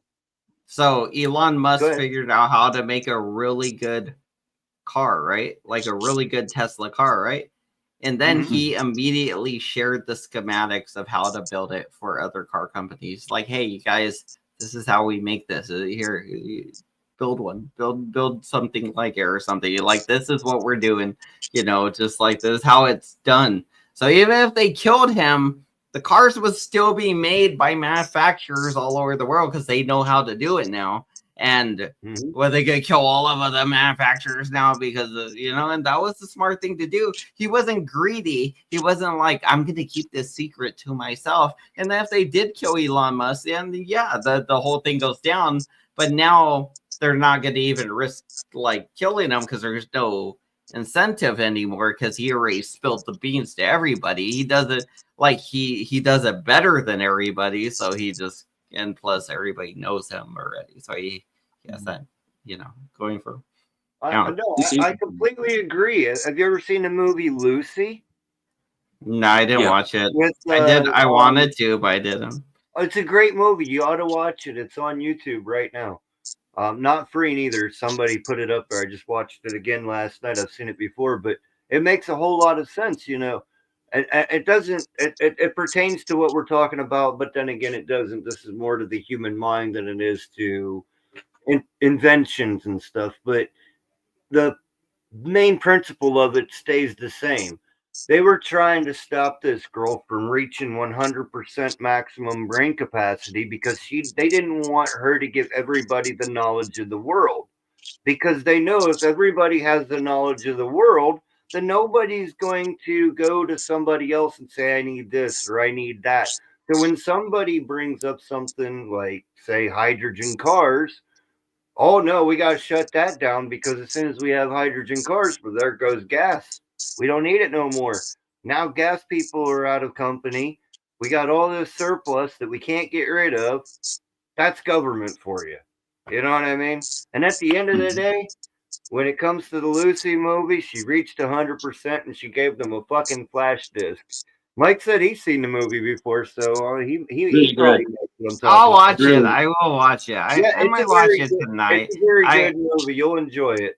So Elon Musk figured out how to make a really good car, right? Like a really good Tesla car, right? And then he immediately shared the schematics of how to build it for other car companies. Like, hey, you guys, this is how we make this. Here, build one. Build something like it or something. Like, this is what we're doing. You know, just like this is how it's done. So even if they killed him, the cars would still be made by manufacturers all over the world because they know how to do it now. And were they gonna kill all of the manufacturers now because of, you know, and that was the smart thing to do. He wasn't greedy. He wasn't like, I'm gonna keep this secret to myself. And then if they did kill Elon Musk, then yeah, the whole thing goes down. But now they're not gonna even risk like killing him because there's no incentive anymore because he already spilled the beans to everybody. He does it like he does it better than everybody, so he just, and plus everybody knows him already, so he has that, you know, going for. I completely agree. Have you ever seen the movie Lucy? No, I didn't watch it. I wanted to, but I didn't. It's a great movie. You ought to watch it. It's on YouTube right now. Not free neither. Somebody put it up there. I just watched it again last night. I've seen it before, but it makes a whole lot of sense, you know. It doesn't. It pertains to what we're talking about, but then again, it doesn't. This is more to the human mind than it is to inventions and stuff. But the main principle of it stays the same. They were trying to stop this girl from reaching 100% maximum brain capacity because they didn't want her to give everybody the knowledge of the world, because they know if everybody has the knowledge of the world, then nobody's going to go to somebody else and say, I need this or I need that. So when somebody brings up something like, say, hydrogen cars, oh no, we got to shut that down because as soon as we have hydrogen cars, well, there goes gas. We don't need it no more. Now gas people are out of company. We got all this surplus that we can't get rid of. That's government for you. You know what I mean? And at the end of the day, when it comes to the Lucy movie, she reached 100% and she gave them a fucking flash disc. Mike said he's seen the movie before, so he probably knows what I'm talking I'll watch about. it. I will watch it. I might watch it tonight. It's a very good movie. You'll enjoy it.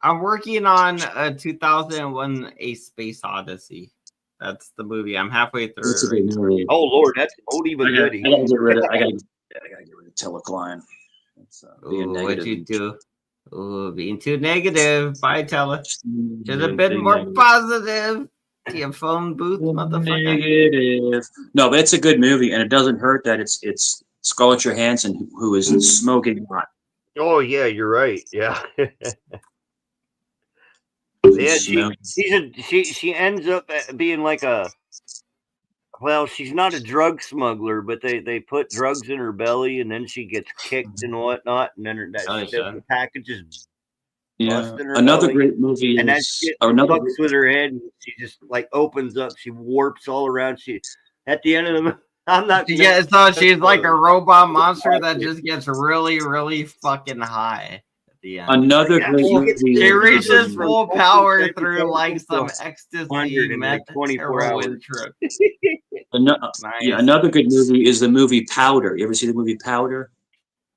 I'm working on 2001: A Space Odyssey. That's the movie. I'm halfway through. That's a good movie. Oh Lord, that's oldie but goodie. I gotta get rid of Telecline. What'd you do? Ooh, being too negative. Bye, Tele. Should have been more positive. Your phone booth, motherfucker. Negative. No, but it's a good movie, and it doesn't hurt that it's Scarlett Johansson who is smoking hot. Oh yeah, you're right. Yeah. Yeah, she ends up being like a. Well, she's not a drug smuggler, but they put drugs in her belly, and then she gets kicked and whatnot, and then the package is bust in her Another belly. great movie And that is shit another. fucks with her head, and she just like opens up. She warps all around. She at the end of the. I'm not. Yeah, so she's like a robot monster that just gets really, really fucking high at the end. Another great movie. She reaches full power through like some ecstasy meth 24 hours trip. Yeah, another good movie is the movie Powder. You ever see the movie Powder?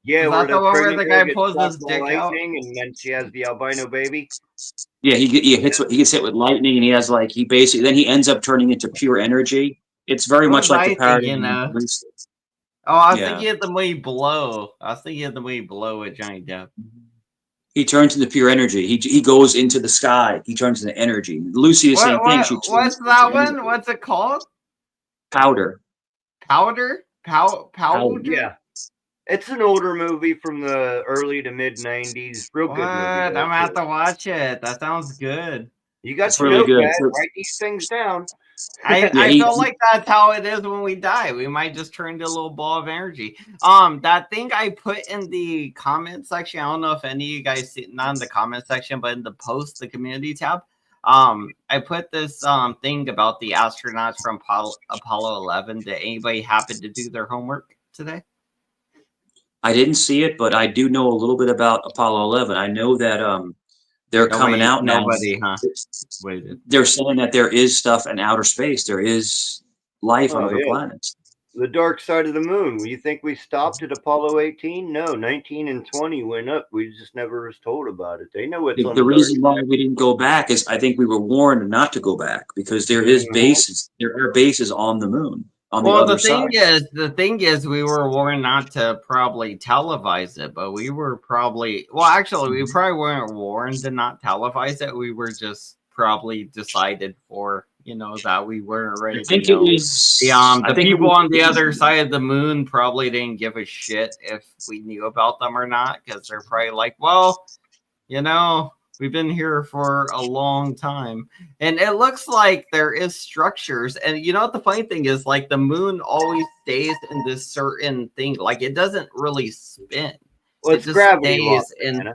Yeah, is that the one where the guy pulls his dick out? And then she has the albino baby. Yeah, he gets hit with lightning, and he has like then he ends up turning into pure energy. It's very much like the parody. Oh, I was thinking of the movie Blow. I was thinking of the movie Blow with Johnny Depp. He turns into pure energy. He goes into the sky. He turns into energy. Lucy, the same thing. What's that one? What's it called? Powder. Powder? Powder? Yeah. It's an older movie from the early to mid 90s. Real good movie. I'm gonna have to watch it. That sounds good. You got to really good. Write these things down. I feel like that's how it is when we die. We might just turn into a little ball of energy. That thing I put in the comment section, I don't know if any of you guys see, not in the comment section, but in the post, the community tab. I put this thing about the astronauts from Apollo 11. Did anybody happen to do their homework today? I didn't see it, but I do know a little bit about Apollo 11. I know that they're coming out now. They're saying that there is stuff in outer space. There is life on other planets. The dark side of the moon. You think we stopped at Apollo 18? No, 19 and 20 went up. We just never was told about it. They know what's on the reason why we didn't go back is I think we were warned not to go back because there is bases. There are bases on the moon. The thing is, we were warned not to probably televise it, but we were probably we probably weren't warned to not televise it. We were just probably decided for that we weren't ready. I think it was the people on the other side of the moon probably didn't give a shit if we knew about them or not because they're probably like, well, we've been here for a long time. And it looks like there is structures. And you know what the funny thing is? Like the moon always stays in this certain thing. Like it doesn't really spin. Well, it just stays in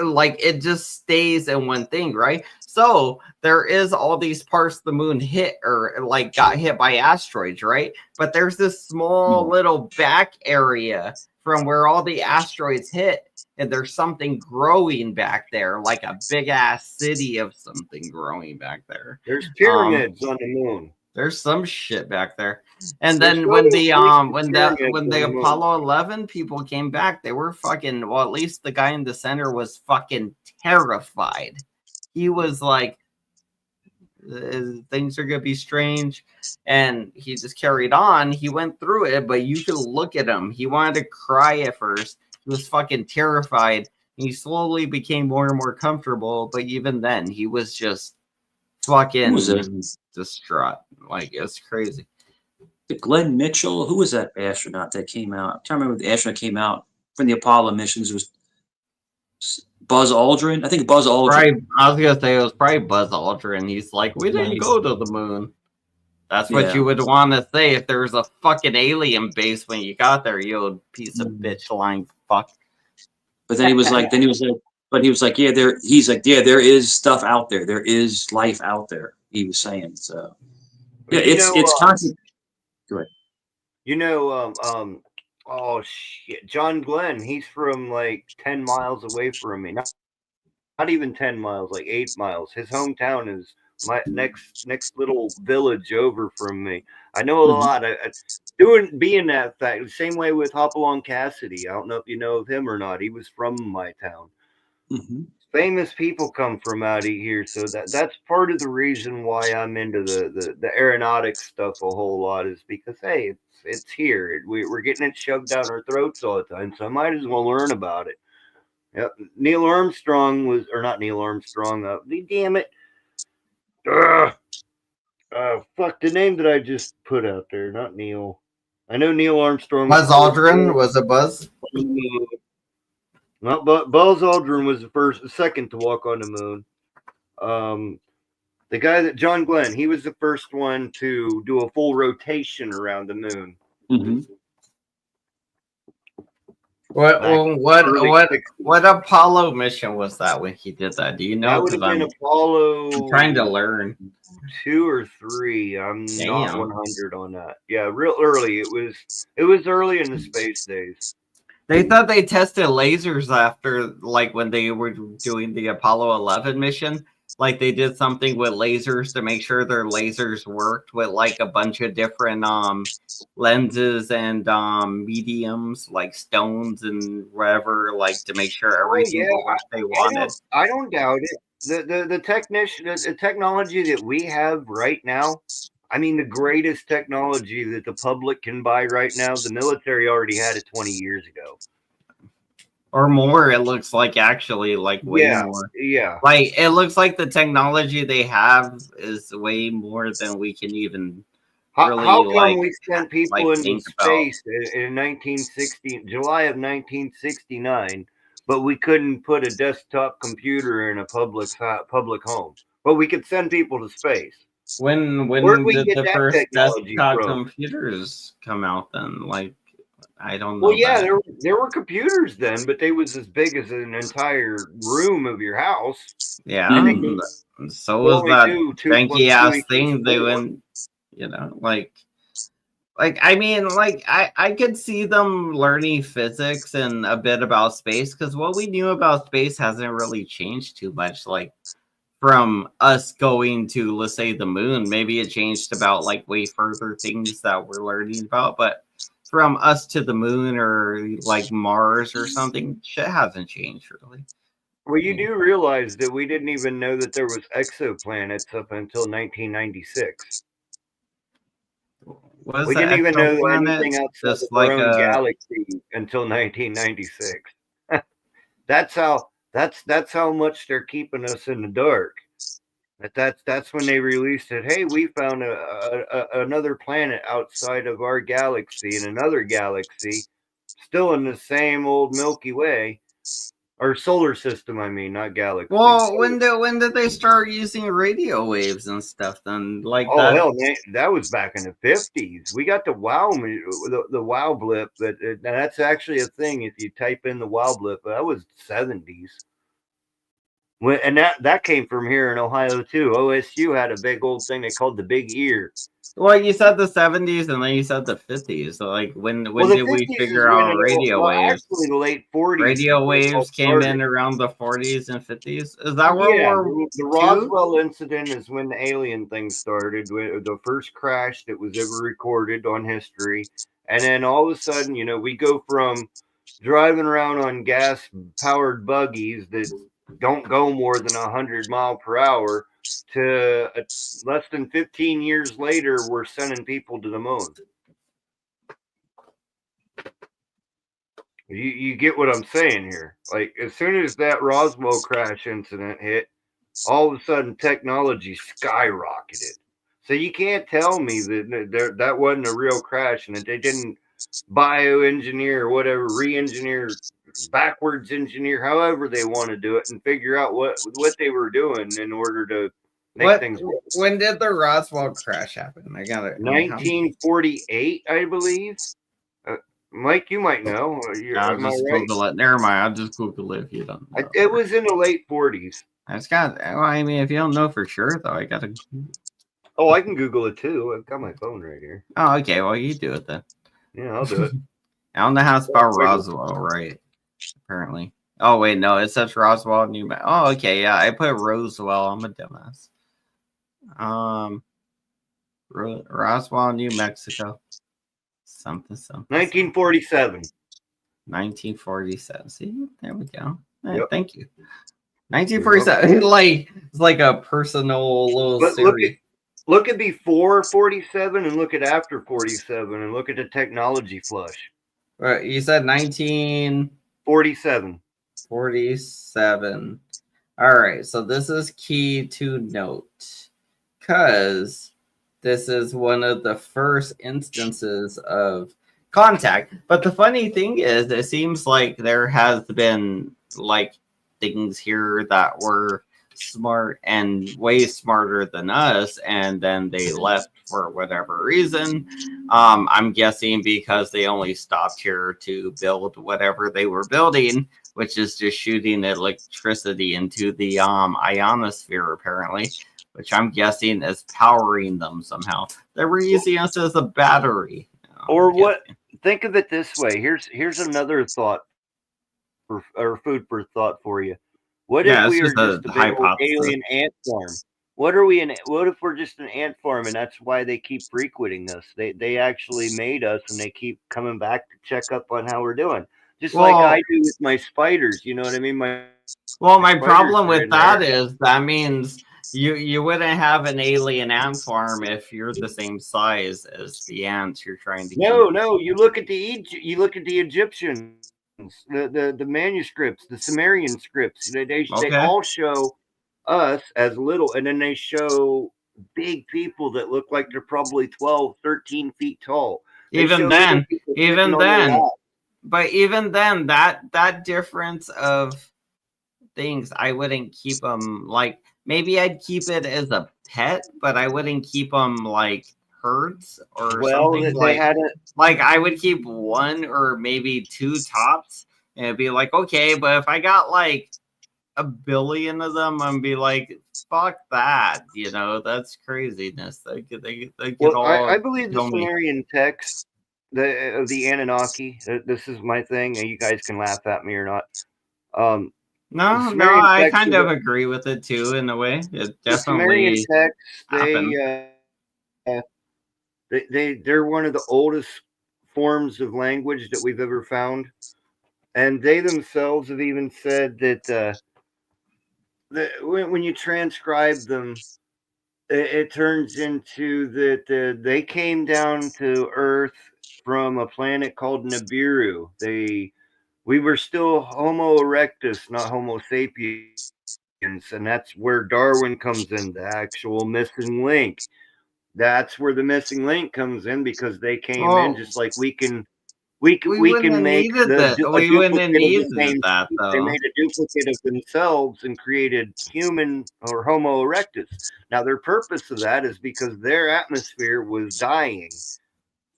like it just stays in one thing, right? So there is all these parts the moon hit or like got hit by asteroids, right? But there's this small little back area from where all the asteroids hit. And there's something growing back there, like a big ass city of something growing back there. There's pyramids on the moon. There's some shit back there. And then when the Apollo 11 people came back, they were fucking, well, at least the guy in the center was fucking terrified. He was like, things are gonna be strange, and he just carried on. He went through it, but you could look at him. He wanted to cry at first. He was fucking terrified. He slowly became more and more comfortable, but even then, he was just fucking distraught. Like, it's crazy. Glenn Mitchell, who was that astronaut that came out? I'm trying to remember the astronaut came out from the Apollo missions. It was Buzz Aldrin. I think Buzz Aldrin. I was gonna say it was probably Buzz Aldrin. He's like, we didn't go to the moon. That's what you would want to say if there was a fucking alien base when you got there, you old piece of bitch lying fuck. But then he was like, yeah, there is stuff out there. There is life out there. He was saying so. Yeah, it's constant. Go ahead. Oh shit, John Glenn. He's from like 10 miles away from me. Not even 10 miles, like 8 miles. His hometown is my next little village over from me. I know a lot. Being that fact, same way with Hopalong Cassidy. I don't know if you know of him or not. He was from my town. Famous people come from out of here, so that's part of the reason why I'm into the aeronautics stuff a whole lot is because hey, it's here. We're getting it shoved down our throats all the time, so I might as well learn about it. Yep. Neil Armstrong was, or not Neil Armstrong. Damn it. Fuck the name that I just put out there. Not Neil. I know Neil Armstrong. Buzz Aldrin was a Buzz. Not Buzz Aldrin was the second to walk on the moon. The guy that John Glenn, he was the first one to do a full rotation around the moon. Mm-hmm. What Apollo mission was that when he did that? Do you know? That would have been Apollo. I'm trying to learn. 2 or 3. I'm not Damn. 100 on that. Yeah, real early. It was early in the space days. They thought they tested lasers after, like when they were doing the Apollo 11 mission. Like they did something with lasers to make sure their lasers worked with like a bunch of different lenses and mediums like stones and whatever, like to make sure everything worked they wanted. I don't doubt it. The technology that we have right now, I mean, the greatest technology that the public can buy right now, the military already had it 20 years ago. Or more, it looks like, actually, like way more. Yeah. Like it looks like the technology they have is way more than we can even really how come like. We sent people into think space in 1960, July of 1969, but we couldn't put a desktop computer in a public home? But we could send people to space. When Where'd we did get the that first technology desktop from? computers come out then? Like, I don't know. Well, yeah, there were computers then, but they was as big as an entire room of your house. Yeah, and so was that janky ass 2 + 2 thing they 4. went, you know, like I mean, like I could see them learning physics and a bit about space, because what we knew about space hasn't really changed too much. Like from us going to, let's say, the moon, maybe it changed about like way further things that we're learning about, but from us to the moon or like Mars or something, shit hasn't changed really. Well, you do realize that we didn't even know that there was exoplanets up until 1996. We didn't even know anything outside of our own galaxy until 1996. That's how much they're keeping us in the dark. That's when they released it. Hey, we found another planet outside of our galaxy, in another galaxy, still in the same old Milky Way, or solar system. I mean, not galaxy. Well, when did they start using radio waves and stuff? Then, like, hell, man, that was back in the 50s. We got the wow blip, but that's actually a thing. If you type in the wow blip, that was 70s. And that came from here in Ohio too. OSU had a big old thing they called the Big Ear. Well, you said the 70s and then you said the 50s. So, like, when did we figure out radio waves? Actually, the late 40s. Radio waves came in around the 40s and 50s. Is that where the Roswell incident is when the alien thing started, the first crash that was ever recorded on history. And then all of a sudden, we go from driving around on gas-powered buggies that don't go more than 100 miles per hour to less than 15 years later, we're sending people to the moon. You get what I'm saying here? Like, as soon as that Roswell crash incident hit, all of a sudden technology skyrocketed. So you can't tell me that wasn't a real crash and that they didn't bioengineer or whatever, re-engineer, backwards engineer, however they want to do it, and figure out what they were doing in order to make things work. When did the Roswell crash happen? I got it. 1948, I believe. Mike, you might know. I'll just Google it. Never mind. I'll just Google it if you don't know. It was in the late 40s. I mean, if you don't know for sure, though, I gotta. Oh, I can Google it too. I've got my phone right here. Oh, okay. Well, you do it then. Yeah, I'll do it. I don't know how to spell Roswell, right? Apparently. Oh, wait, no. It says Roswell, New Mexico. Oh, okay. Yeah, I put Roswell. I'm a dumbass. Roswell, New Mexico. Something. 1947. 1947. See, there we go. Yep. Thank you. 1947. Like, it's like a personal little series. Look at before 47 and look at after 47 and look at the technology flush. Right, you said 1947. 47. All right, so this is key to note because this is one of the first instances of contact. But the funny thing is, it seems like there has been like things here that were smart and way smarter than us, and then they left for whatever reason. I'm guessing because they only stopped here to build whatever they were building, which is just shooting electricity into the ionosphere, apparently, which I'm guessing is powering them somehow. They were using us as a battery. Or what? Think of it this way. Here's another thought or food for thought for you. What if we are just a big old alien ant farm? What if we're just an ant farm, and that's why they keep frequenting us? They actually made us, and they keep coming back to check up on how we're doing, just like I do with my spiders. You know what I mean? My problem with that is that means you wouldn't have an alien ant farm if you're the same size as the ants you're trying to. No. You look at the Egyptians. The manuscripts, the Sumerian scripts, they all show us as little, and then they show big people that look like they're probably 12, 13 feet tall. Even then, that difference of things, I wouldn't keep them like, maybe I'd keep it as a pet, but I wouldn't keep them like herds or something. Like I would keep one or maybe two tops, and it'd be like, okay, but if I got like 1 billion of them, I'd be like, fuck that, that's craziness. They all I believe the Sumerian text of the Anunnaki. This is my thing, and you guys can laugh at me or not. No, I kind of agree with it too in a way. It definitely they're one of the oldest forms of language that we've ever found, and they themselves have even said that when you transcribe them, it turns into that they came down to Earth from a planet called Nibiru. We were still Homo erectus, not Homo sapiens, and that's where Darwin comes in, the actual missing link. That's where the missing link comes in, because they came in just like we can make a duplicate of the same. They made a duplicate of themselves and created human or Homo erectus. Now their purpose of that is because their atmosphere was dying.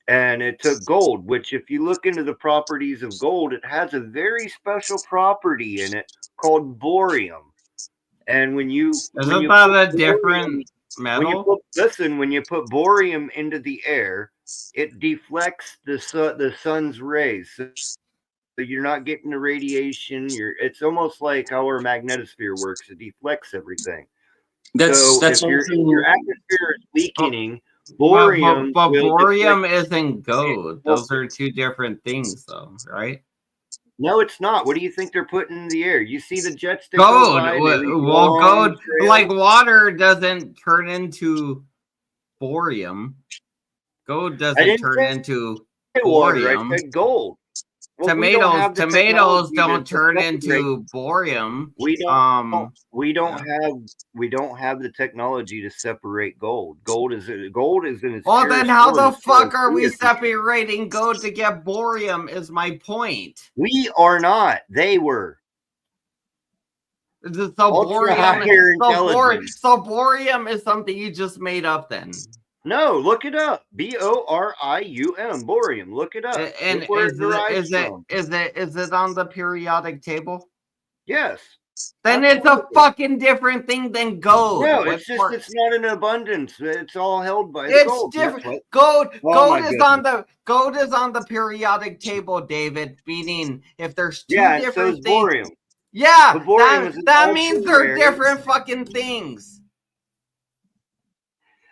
And it took gold, which if you look into the properties of gold, it has a very special property in it called borium. And when you a different metal? When you put borium into the air, it deflects the sun's rays. So you're not getting the radiation. It's almost like how our magnetosphere works. It deflects everything. So if your atmosphere is weakening, borium. But borium isn't gold. Those are two different things, though, right? No, it's not. What do you think they're putting in the air? You see the jets that gold. Go by, gold, like water, doesn't turn into borium. Gold doesn't turn into borium. I said gold. Well, tomatoes don't turn into borium. We don't have the technology to separate gold. Gold is in its. Well, then how the fuck are we separating gold to get borium? Is my point. We are not. They were. So borium is something you just made up then. No, look it up. Borium, borium. Look it up. And is it on the periodic table? Yes. Then it's a fucking different thing than gold. No, it's not in abundance. It's all held by gold. It's different. Gold is on the periodic table, David. Meaning if there's two different things. Borium. Yeah, that means they're different fucking things.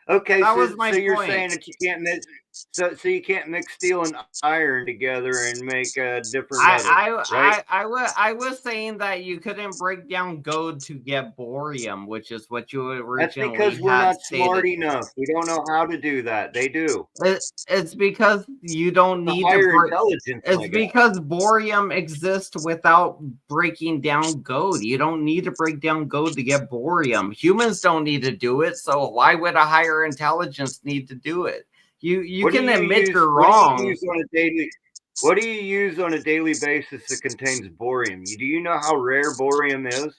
Okay, so you're saying that you can't mix, so you can't mix steel and iron together and make a different metal, right? I was saying that you couldn't break down gold to get borium, which is what you originally. That's because we're not smart enough. We don't know how to do that. They do. It's because you don't need intelligence. It's because borium exists without breaking down gold. You don't need to break down gold to get borium. Humans don't need to do it. So why would a higher intelligence need to do it? You can admit you're wrong. What do you use on a daily basis that contains borium? Do you know how rare borium is?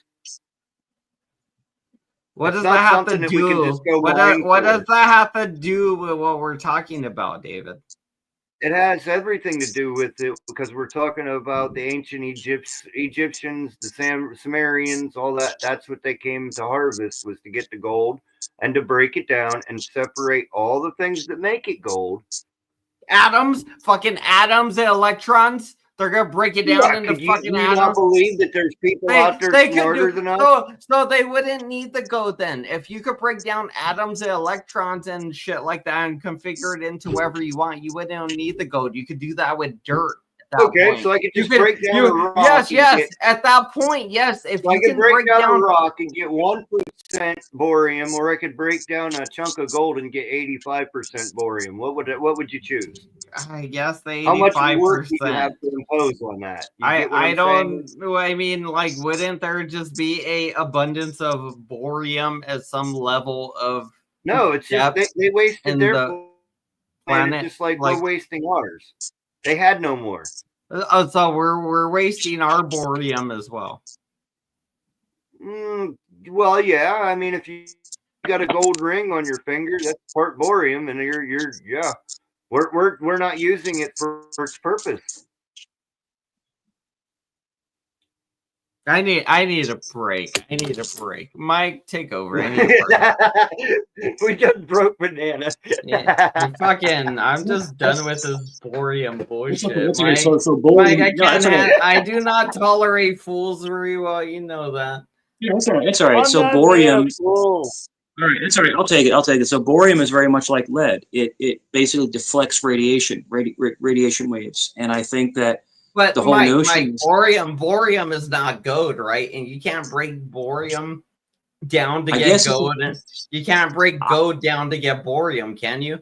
What does that have to do? What does that have to do with what we're talking about, David? It has everything to do with it because we're talking about the ancient Egyptians, the Sumerians, all that. That's what they came to harvest, was to get the gold and to break it down and separate all the things that make it gold. Atoms, fucking atoms and electrons. They're gonna break it down into fucking atoms. You not believe that there's people out there smarter than us? So they wouldn't need the gold then. If you could break down atoms and electrons and shit like that and configure it into whatever you want, you wouldn't need the gold. You could do that with dirt. Okay, point. So I could just break down a rock. Yes. At that point, yes. If so you I could break down a rock and get 1% borium, or I could break down a chunk of gold and get 85% borium. What would you choose? I guess the 85%. How much work do you have to impose on that? I don't know. I mean, like, wouldn't there just be a abundance of borium at some level of? No, it's just they wasted their planet just like we're wasting ours. They had no more. So we're wasting our borium as well. Well, yeah. I mean, if you got a gold ring on your finger, that's part borium, and you're we're not using it for its purpose. I need a break. I need a break. Mike, take over. We just broke banana. Yeah, I'm just done with this borium bullshit. Mike, Mike, I do not tolerate foolery. Well, you know that. Yeah, it's all right. It's all right. So borium. All right, it's all right. I'll take it. So borium is very much like lead. It basically deflects radiation waves, and I think that. But the whole notion borium is not gold, right? And you can't break borium down to get gold. You can't break gold down to get borium, can you?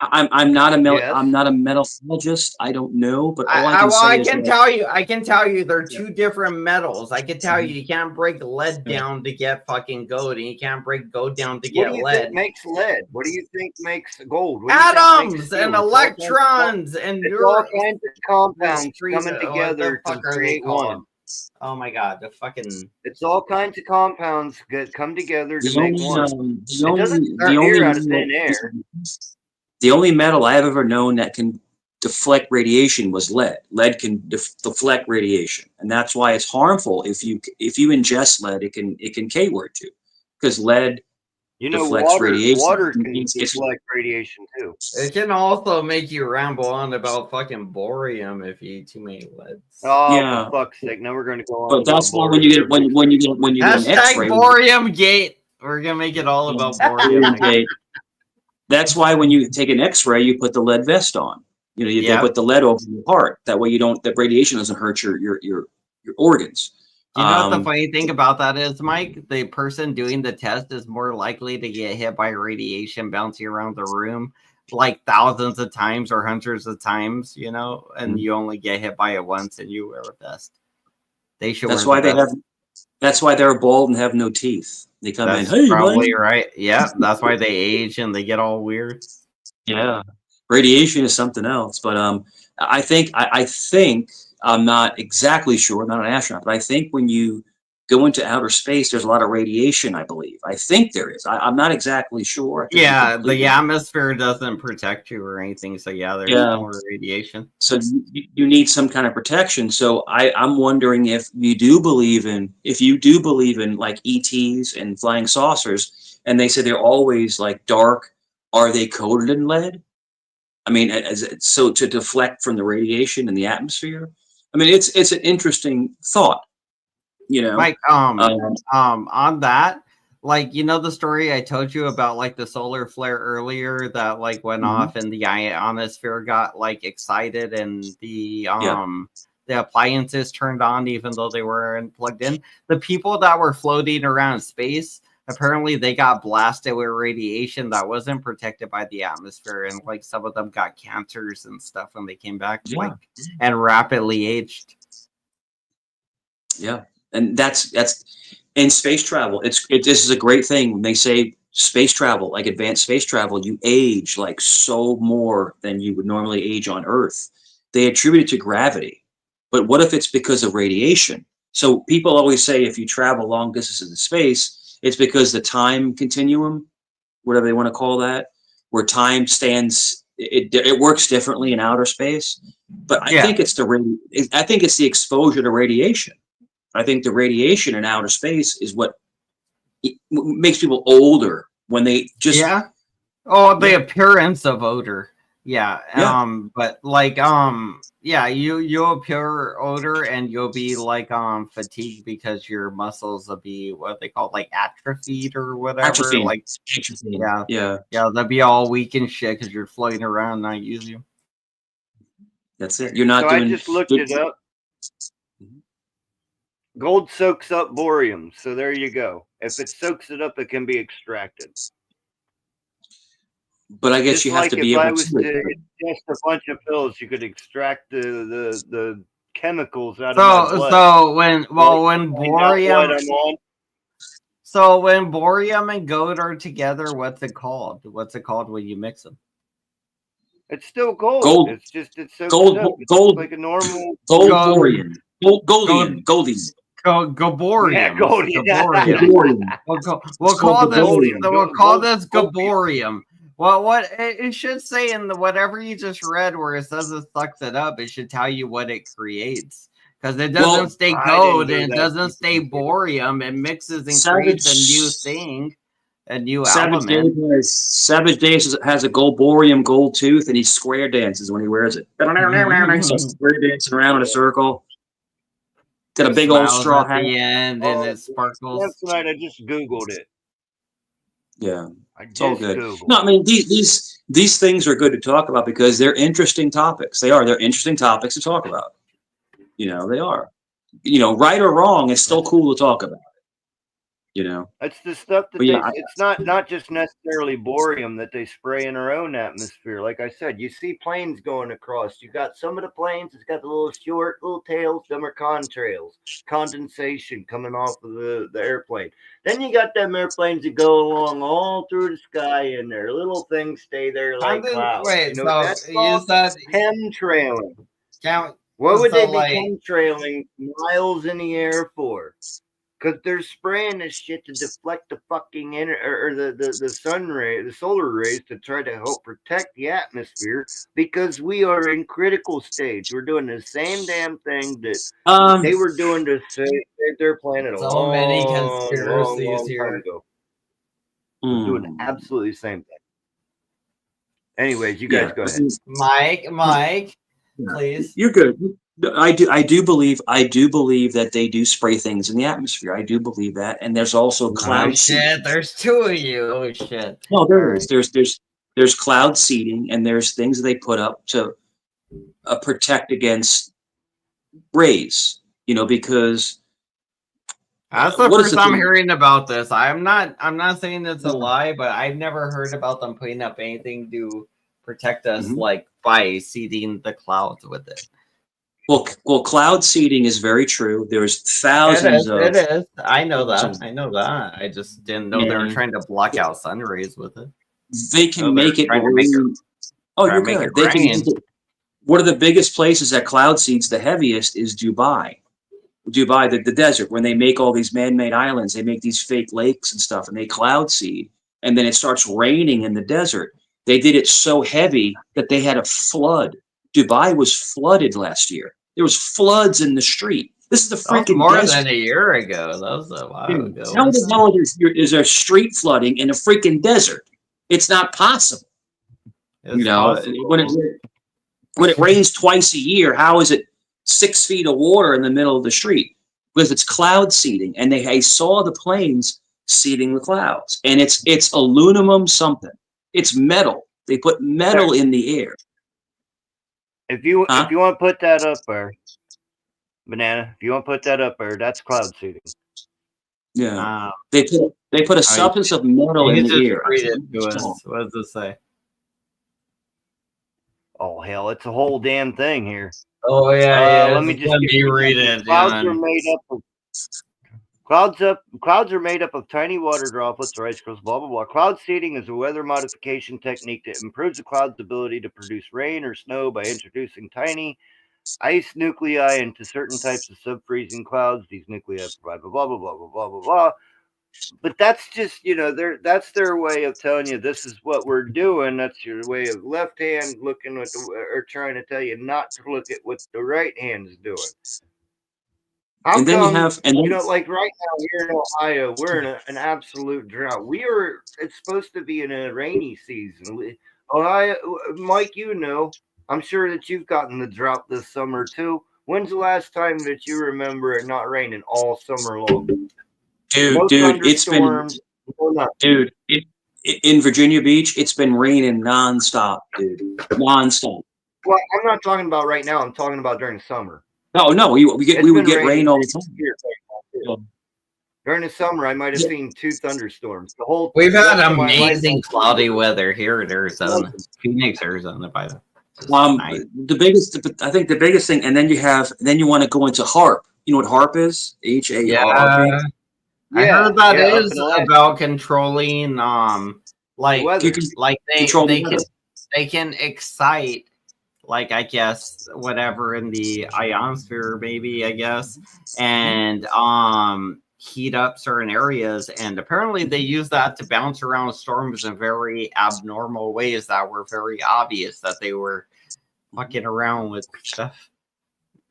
I'm not a metallurgist. I don't know, but all I can tell you they're two different metals. I can tell you can't break lead down to get fucking gold, and you can't break gold down to get lead. What do you think makes lead? What do you think makes gold? Atoms and electrons and all kinds of compounds coming together to create one. Oh my god, it's all kinds of compounds that come together to make one. It doesn't start here out of thin air. The only metal I have ever known that can deflect radiation was lead. Lead can deflect radiation, and that's why it's harmful. If you ingest lead, it can K-word you, because lead deflects radiation. Water can deflect radiation too. It can also make you ramble on about fucking borium if you eat too many leads. Oh, yeah. For fuck's sake! Now we're going to go on. But that's why when you get an X-ray, borium gate. We're gonna make it all about borium gate. That's why when you take an X-ray, you put the lead vest on. You put the lead over your heart. That way, that radiation doesn't hurt your organs. Do you know what the funny thing about that is, Mike? The person doing the test is more likely to get hit by radiation bouncing around the room like thousands of times or hundreds of times, and you only get hit by it once and you wear a vest. They should. That's why That's why they're bald and have no teeth. They come in. Hey, probably buddy. Right. Yeah, that's why they age and they get all weird. Yeah, radiation is something else. But I think I'm not exactly sure. I'm not an astronaut, but I think when you go into outer space, there's a lot of radiation. I believe. I think there is. I'm not exactly sure. Yeah, the atmosphere doesn't protect you or anything. So there's more radiation. So you need some kind of protection. So I'm wondering if you do believe in like ETs and flying saucers, and they say they're always like dark. Are they coated in lead? I mean, so to deflect from the radiation in the atmosphere. I mean, it's an interesting thought. Like on that, like the story I told you about like the solar flare earlier that like went off and the ionosphere got like excited and the appliances turned on even though they weren't plugged in. The people that were floating around space, apparently they got blasted with radiation that wasn't protected by the atmosphere, and like some of them got cancers and stuff when they came back, and rapidly aged. Yeah. And that's in space travel. This is a great thing when they say space travel, like advanced space travel, you age like so more than you would normally age on Earth. They attribute it to gravity. But what if it's because of radiation? So people always say if you travel long distances in space, It's because the time continuum, whatever they want to call that, where time stands, it works differently in outer space. But I think it's the exposure to radiation. I think the radiation in outer space is what makes people older when they just the appearance of odor. But like you'll appear older and you'll be like fatigued because your muscles will be what they call like atrophied or whatever. Atrophied. Like they'll be all weak and shit because you're floating around not using them. That's it. You're not so doing. I just looked it up. Gold soaks up borium, so there you go. If it soaks it up, it can be extracted. But I guess just you have like to be if able I was to ingest a bunch of pills, you could extract the chemicals out of my blood. So when borium, so when borium and gold are together, what's it called? What's it called when you mix them? It's still gold. It's just it's so gold, like a normal Goldium. Goldium. Gaborium. Yeah, Goldium. We'll call this Gaborium. Well, what it should say in the whatever you just read, where it says it sucks it up, it should tell you what it creates. Because it doesn't stay gold and it doesn't stay borium. It mixes and creates a new thing, a new element. Savage Days has a Golborium gold tooth, and he square dances when he wears it. So square dancing around in a circle. Got a big old straw hat. At the end, and it sparkles. Last night I just Googled it. Yeah, it's all good. No, I mean these things are good to talk about because they're interesting topics. They're interesting topics to talk about. You know, they are. You know, right or wrong, it's still cool to talk about. You know, it's the stuff that it's not just necessarily borium that they spray in our own atmosphere. Like I said, you see planes going across. You got some of the planes, it's got the little tails. Them are contrails, condensation coming off of the airplane. Then you got them airplanes that go along all through the sky, and their little things stay there like clouds. Wait, you know, so you said chemtrailing. Count. What would they be chemtrailing miles in the air for? Because they're spraying this shit to deflect the fucking the sun ray, the solar rays, to try to help protect the atmosphere. Because we are in critical stage. We're doing the same damn thing that they were doing to save their planet so many conspiracies conspiracies here. Time ago. We're doing absolutely the same thing. Anyways, you guys go ahead. Mike, please. You're good. I do believe that they do spray things in the atmosphere. I do believe that, and there's also cloud seeding. There's two of you. Oh shit. No, there is. There's cloud seeding, and there's things that they put up to protect against rays. You know, because that's the first I'm hearing about this. I'm not saying it's a lie, but I've never heard about them putting up anything to protect us, like by seeding the clouds with it. Well, cloud seeding is very true. There's thousands of. It is. I know that. I just didn't know they were trying to block out sun rays with it. They can make it rain. Oh, you're good. They can make it. One of the biggest places that cloud seeds the heaviest is Dubai. Dubai, the desert, when they make all these man-made islands, they make these fake lakes and stuff, and they cloud seed, and then it starts raining in the desert. They did it so heavy that they had a flood. Dubai was flooded last year. There was floods in the street. This is the freaking more desert. than a year ago. That was a while ago. How the hell is there street flooding in a freaking desert? It's not possible. When it rains twice a year, how is it 6 feet of water in the middle of the street? Because it's cloud seeding, and they saw the planes seeding the clouds, and it's aluminum something. It's metal. They put metal in the air. If you want to put that up there, Banana, if you want to put that up there, that's cloud seeding. Yeah. They put a substance of metal in the air. Read it to us. What does it say? Oh hell, it's a whole damn thing here. Oh yeah. Let me just read it. Clouds are made up of Clouds are made up of tiny water droplets or icicles, blah, blah, blah. Cloud seeding is a weather modification technique that improves the cloud's ability to produce rain or snow by introducing tiny ice nuclei into certain types of sub-freezing clouds. These nuclei provide blah, blah, blah, blah, blah, blah, blah. But that's just, that's their way of telling you this is what we're doing. That's your way of left hand looking at or trying to tell you not to look at what the right hand's doing. How and then come, you have, and then, like right now here in Ohio, we're in an absolute drought. It's supposed to be in a rainy season. Ohio, Mike, I'm sure that you've gotten the drought this summer too. When's the last time that you remember it not raining all summer long? Dude, it's been, dude, in Virginia Beach, it's been raining nonstop, dude, nonstop. Well, I'm not talking about right now. I'm talking about during the summer. No, we would get rain all the time. During the summer, I might have seen 2 thunderstorms. We've had amazing cloudy weather here in Arizona, Phoenix, Arizona, by the way. I think the biggest thing, and then you want to go into HARP. You know what HARP is? HARP. Yeah. I heard that is about controlling, they can excite, like, I guess, whatever in the ionosphere, maybe, I guess, and heat up certain areas, and apparently they use that to bounce around storms in very abnormal ways that were very obvious that they were fucking around with stuff.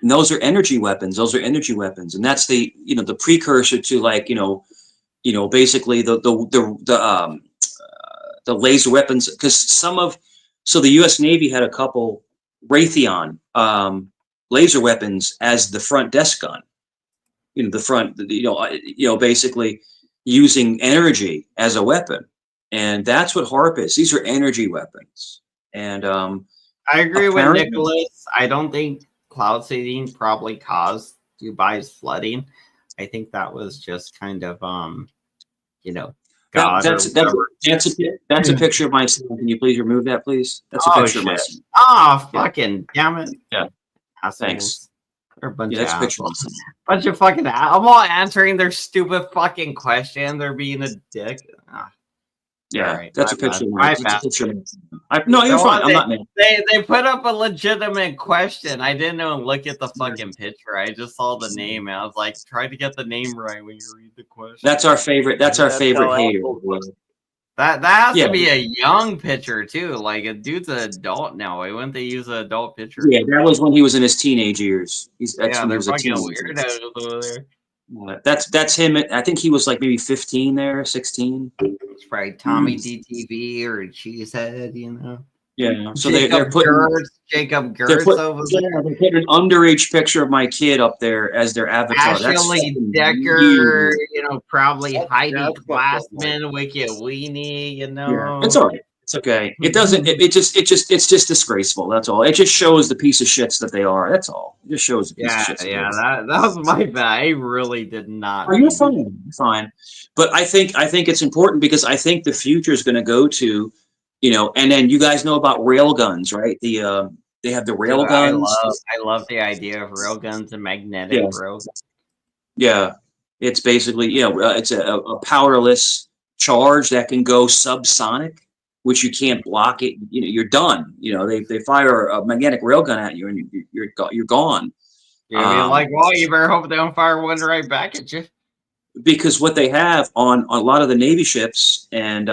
And those are energy weapons. And that's the precursor to, like, basically the laser weapons, because so the U.S. Navy had a couple Raytheon laser weapons as the front desk gun. Basically using energy as a weapon, and that's what HARP is. These are energy weapons, and I agree with Nicholas. I don't think cloud seeding probably caused Dubai's flooding. I think that was just kind of God. That's a picture of my son. Can you please remove that, please? That's a picture of my son. Oh, fucking damn it! Yeah, assholes. Thanks. They're a bunch that's of a picture of my assholes. son. Bunch of fucking. I'm all answering their stupid fucking question. They're being a dick. Yeah, right, that's a picture. No, you're fine. I'm not mad. They put up a legitimate question. I didn't even look at the fucking picture. I just saw the name, and I was like, try to get the name right when you read the question. That's our favorite. That's our favorite hater. That has to be a young picture too. Like, a dude's an adult now. Why wouldn't they use an adult picture? Yeah, that was when he was in his teenage years. They're fucking weirdos over there. That's him. I think he was like maybe 15 there, 16. It's probably Tommy DTV or Cheesehead, Yeah, so they're putting Jacob Gertz over there. They put an underage picture of my kid up there as their avatar. Ashley Decker, probably Heidi Glassman, Wiki Weenie, Yeah, it's all right. It's okay. It doesn't. It's just disgraceful. That's all. It just shows the piece of shits that they are. That's all. It just shows the piece of shits. Yeah. That was my bad. I really did not. You're fine. You're fine. But I think it's important because I think the future is going to go to, and then you guys know about rail guns, right? They have the rail guns. I love the idea of rail guns and magnetic rails. Yeah, it's basically it's a powerless charge that can go subsonic, which you can't block it. You're done. They fire a magnetic railgun at you, and you're gone. Yeah, you better hope they don't fire one right back at you. Because what they have on a lot of the Navy ships, and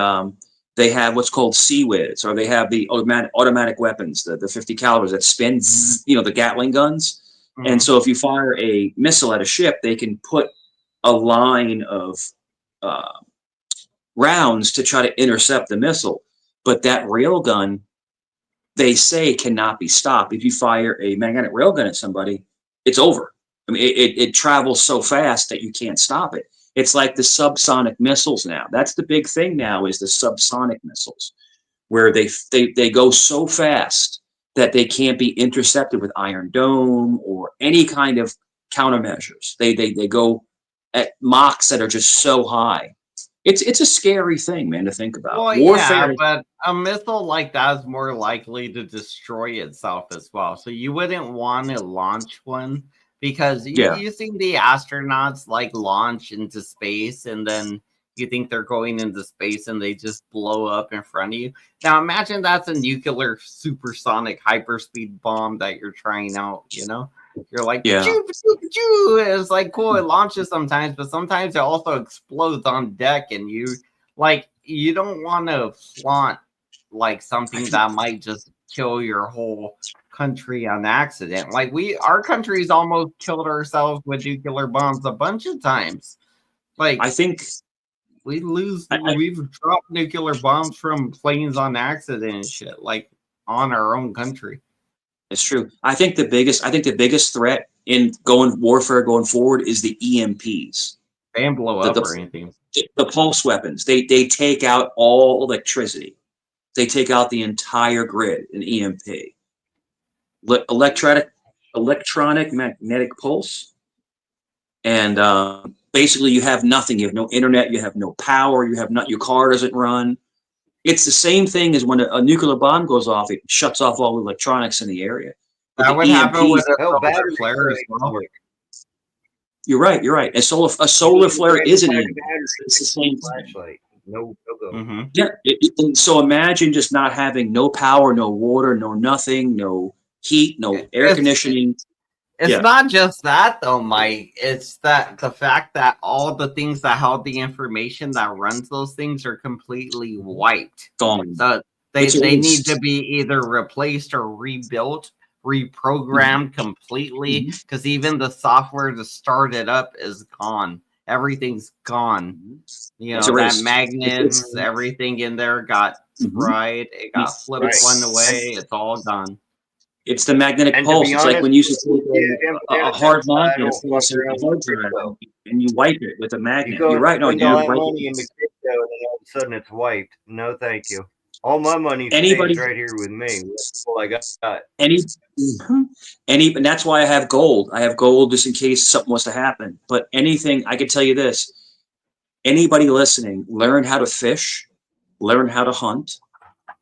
they have what's called CWIS, or they have the automatic weapons, the 50 calibers that spin, the Gatling guns. Mm-hmm. And so if you fire a missile at a ship, they can put a line of rounds to try to intercept the missile. But that railgun, they say, cannot be stopped. If you fire a magnetic railgun at somebody, it's over. I mean, it travels so fast that you can't stop it. It's like the subsonic missiles now. That's the big thing now, is the subsonic missiles, where they go so fast that they can't be intercepted with Iron Dome or any kind of countermeasures. They go at Machs that are just so high. It's a scary thing, man, to think about. Well, Warfare, but a missile like that is more likely to destroy itself as well. So you wouldn't want to launch one, because you've seen the astronauts launch into space, and then you think they're going into space and they just blow up in front of you. Now imagine that's a nuclear supersonic hyperspeed bomb that you're trying out, You're like, Yeah. it's like cool. It launches sometimes, but sometimes it also explodes on deck, and you don't want to flaunt like something that might just kill your whole country on accident. Like our country's almost killed ourselves with nuclear bombs a bunch of times. Like I think we've dropped nuclear bombs from planes on accident and shit, like on our own country. It's true. I think the biggest threat in warfare going forward is the EMPs. They don't blow up or anything. The pulse weapons. They take out all electricity. They take out the entire grid, an EMP. Electronic magnetic pulse. And basically you have nothing. You have no internet, you have no power, your car doesn't run. It's the same thing as when a nuclear bomb goes off, it shuts off all the electronics in the area. But that would happen with a solar battery flare as well. You're right. A solar flare is an EMP. It's the same flashlight. No go. Mm-hmm. Yeah. So imagine just not having no power, no water, no nothing, no heat, no air conditioning. It's not just that though, Mike. It's that the fact that all the things that held the information that runs those things are completely wiped. Gone. So they need to be either replaced or rebuilt, reprogrammed completely, because even the software to start it up is gone. Everything's gone. You know, that magnets, everything in there got fried. It got flipped one way. It's all gone. It's the magnetic pulse. It's like when you used to take a hard magnet and you wipe it with a magnet. You're right. No, dude. All my money in the crypto, and then all of a sudden it's wiped. No, thank you. All my money stays right here with me. That's all I got. And that's why I have gold. I have gold just in case something was to happen. But anything, I can tell you this. Anybody listening, learn how to fish, learn how to hunt,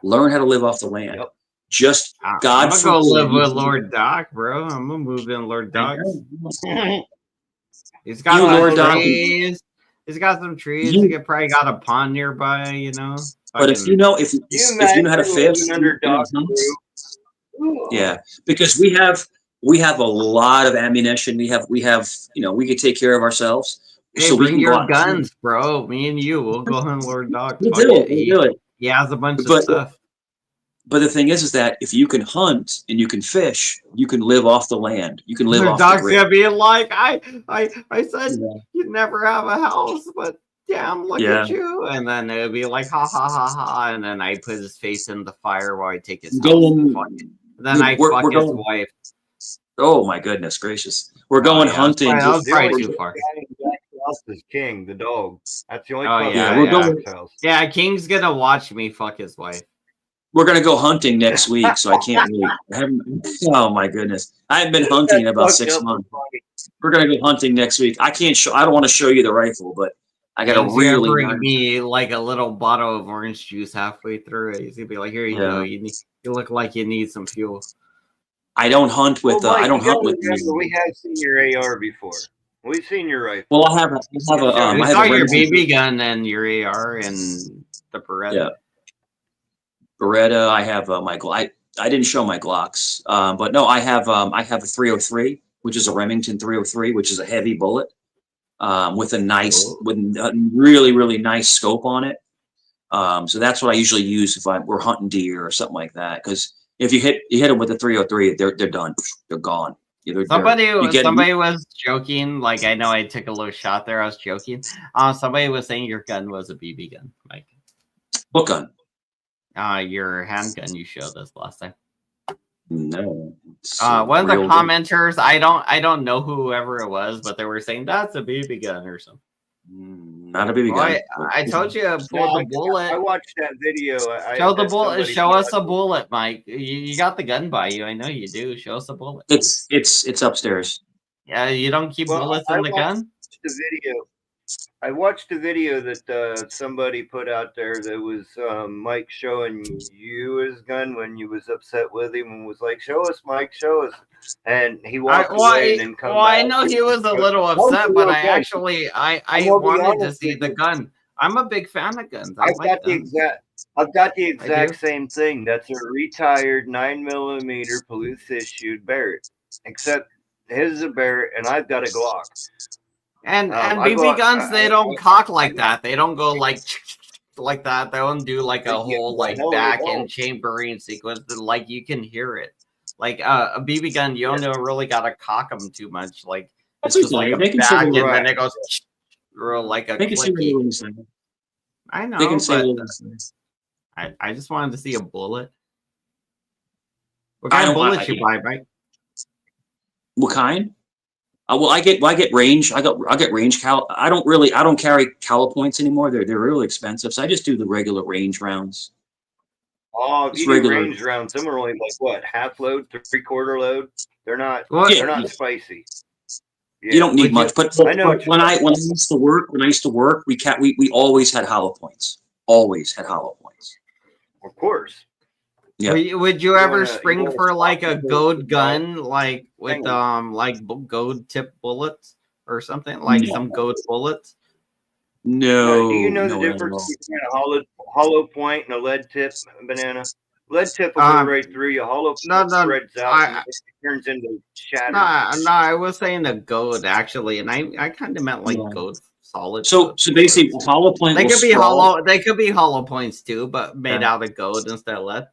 learn how to live off the land. Yep. Just God I'm gonna go live with Lord Doc, bro. I'm gonna move in Lord Doc. He's got some trees. He's got some trees. He probably got a pond nearby, you know. But if you know how to fish, yeah, because we have a lot of ammunition. We have we could take care of ourselves. Hey, so bring we can your guns, bro. Me and you, we'll go hunt Lord Doc. We'll do it. He has a bunch of stuff. But the thing is that if you can hunt and you can fish, you can live off the land. You can live off Doc's the grid. gonna be like, I said you'd never have a house, but damn, look at you. And then it'll be like, ha ha ha ha. And then I put his face in the fire while I take his house. Then I fuck his wife. Oh my goodness gracious. We're going hunting. That was probably too far. Is King, the dog. That's the only we're going. Yeah, King's gonna watch me fuck his wife. We're gonna go hunting next week, so I can't wait. Oh my goodness, I haven't been hunting in about 6 months. We're gonna go hunting next week. I don't want to show you the rifle, but I gotta really bring me like a little bottle of orange juice halfway through it. He's gonna be like, "Here you go. You look like you need some fuel." I don't hunt with. Mike, I don't hunt with. We have seen your AR before. We've seen your rifle. Well, I have a. I saw your BB gun and your AR and the Beretta. Yeah. Beretta. I have my Glock. I didn't show my Glocks, but no, I have a 303, which is a Remington 303, which is a heavy bullet, with a really nice scope on it. So that's what I usually use if we're hunting deer or something like that. Because if you hit them with a 303, they're done. They're gone. Somebody was joking. Like, I know I took a little shot there. I was joking. Somebody was saying your gun was a BB gun, Mike. What gun? Your handgun you showed us last time. No. One of the commenters, I don't know whoever it was, but they were saying that's a BB gun or something. Not a BB gun. I told you to pull the bullet. I watched that video. Show the bullet. Show us a bullet, Mike. You got the gun by you. I know you do. Show us a bullet. It's upstairs. Yeah, you don't keep bullets in the gun. The video. I watched a video that somebody put out there that was Mike showing you his gun when you was upset with him and was like, "Show us, Mike, show us." And he walked away and then come back. I know he was a little upset, but I wanted to see the gun. I'm a big fan of guns. I've got the exact same thing. That's a retired 9mm police issued Barrett, except his is a Barrett, and I've got a Glock. And BB guns, they don't cock like that. They don't go like that. They don't do like a whole like back end chambering sequence. Like you can hear it. Like a BB gun, you don't really gotta cock them too much. Like it's just like a back, and then it goes real like a clicky. I know, but I just wanted to see a bullet. What kind of bullets you buy, Mike? What kind? Well, I get range. I get range cal. I don't carry caliber points anymore. They're really expensive, so I just do the regular range rounds. Oh, if you do range rounds, them are only like what, half load, 3/4 load. They're not spicy. Yeah. You don't need much, but when I used to work, we always had hollow points. Always had hollow points. Of course. Yeah. Would you ever spring for like a gold gun, like with like gold tip bullets or something, like some gold bullets? No. Do you know the difference between a hollow point and a lead tip, Banana? Lead tip will go right through you. Hollow point spreads out and it turns into shatter. No, I was saying a gold actually, and I kind of meant like gold solid. So basically, hollow point. They could be hollow. They could be hollow points too, but made out of gold instead of lead.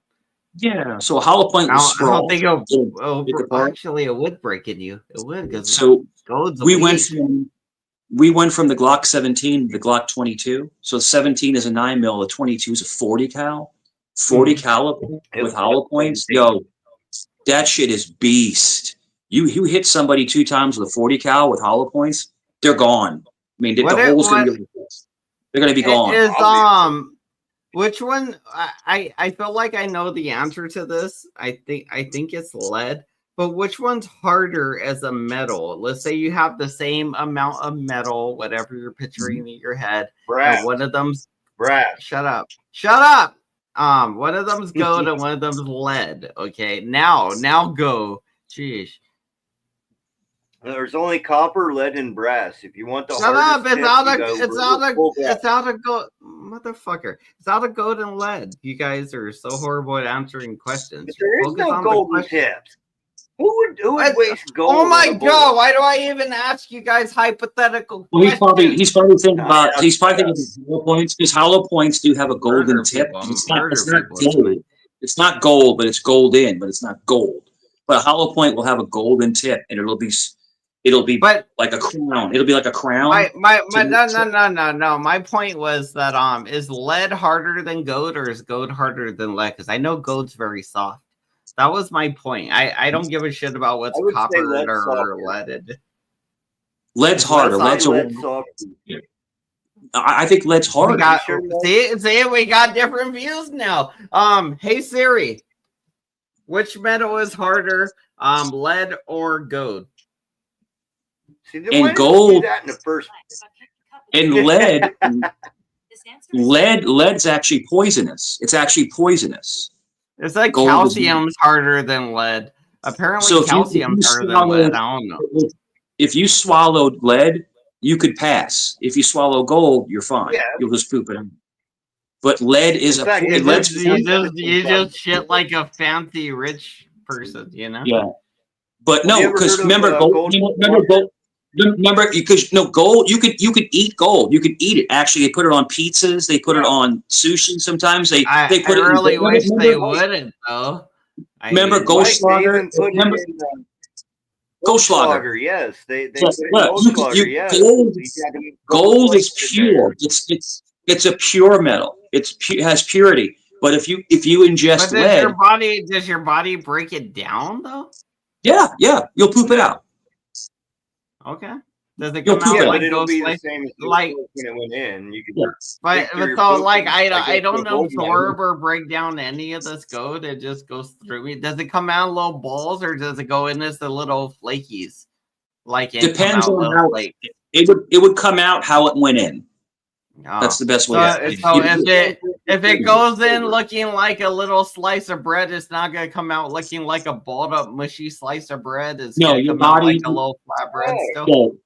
Yeah. So a hollow point was I don't think actually it would break in you. It would because gold's we went from the Glock 17 to the Glock 22. So 17 is a 9mm, the 22 is a 40 cal. 40 caliber with hollow points. Yo, that shit is beast. You hit somebody 2 times with a 40 cal with hollow points, they're gone. I mean, the hole's gonna be, they're gonna be gone. Which one? I feel like I know the answer to this. I think it's lead. But which one's harder as a metal? Let's say you have the same amount of metal, whatever you're picturing in your head. One of them's brass. Shut up. Shut up. One of them's gold and one of them's lead. Okay, now go. Jeez. There's only copper, lead, and brass. If you want the shut up, it's out of gold, motherfucker. It's out of gold and lead. You guys are so horrible at answering questions. But there is no golden tips. Who would waste gold? Oh my god! Why do I even ask you guys hypothetical questions? Well, he's probably thinking about hollow points, because hollow points do have a golden tip. It's not gold. It's not gold, but it's gold in, but it's not gold. But a hollow point will have a golden tip, and it'll be like a crown. It'll be like a crown. No. My point was that is lead harder than gold, or is gold harder than lead? Because I know gold's very soft. That was my point. I don't give a shit about what's coppered or leaded. Lead's harder. Lead's I think lead's harder. See, we got different views now. Hey Siri, which metal is harder, lead or gold? See, and gold that in the first and lead's actually poisonous. It's actually poisonous. It's like calcium's harder than lead. Apparently, calcium's harder than lead. I don't know. If you swallowed lead, you could pass. If you swallow gold, you're fine. Yeah. You'll just poop it out. But lead is you just shit like a fancy rich person, you know? Yeah. But no, because remember gold. Remember, because gold. You could eat gold. You could eat it. Actually, they put it on pizzas. They put it on sushi. Sometimes they put it. I really wish they wouldn't though. Remember Goldschlager? Goldschlager. Yes, they gold is pure. It's a pure metal. It has purity. But if you ingest lead, does your body break it down though? Yeah, you'll poop it out. Okay. Does it come out like it'll be the same as when it went in? You can but so like I don't absorb or break down any of this gold. It just goes through me. Does it come out in little balls or does it go in as the little flakies? Like depends on how it would come out how it went in. Oh. That's the best way. So if it goes in looking like a little slice of bread, it's not gonna come out looking like a balled up mushy slice of bread. It's gonna come out like a little flat bread still. No,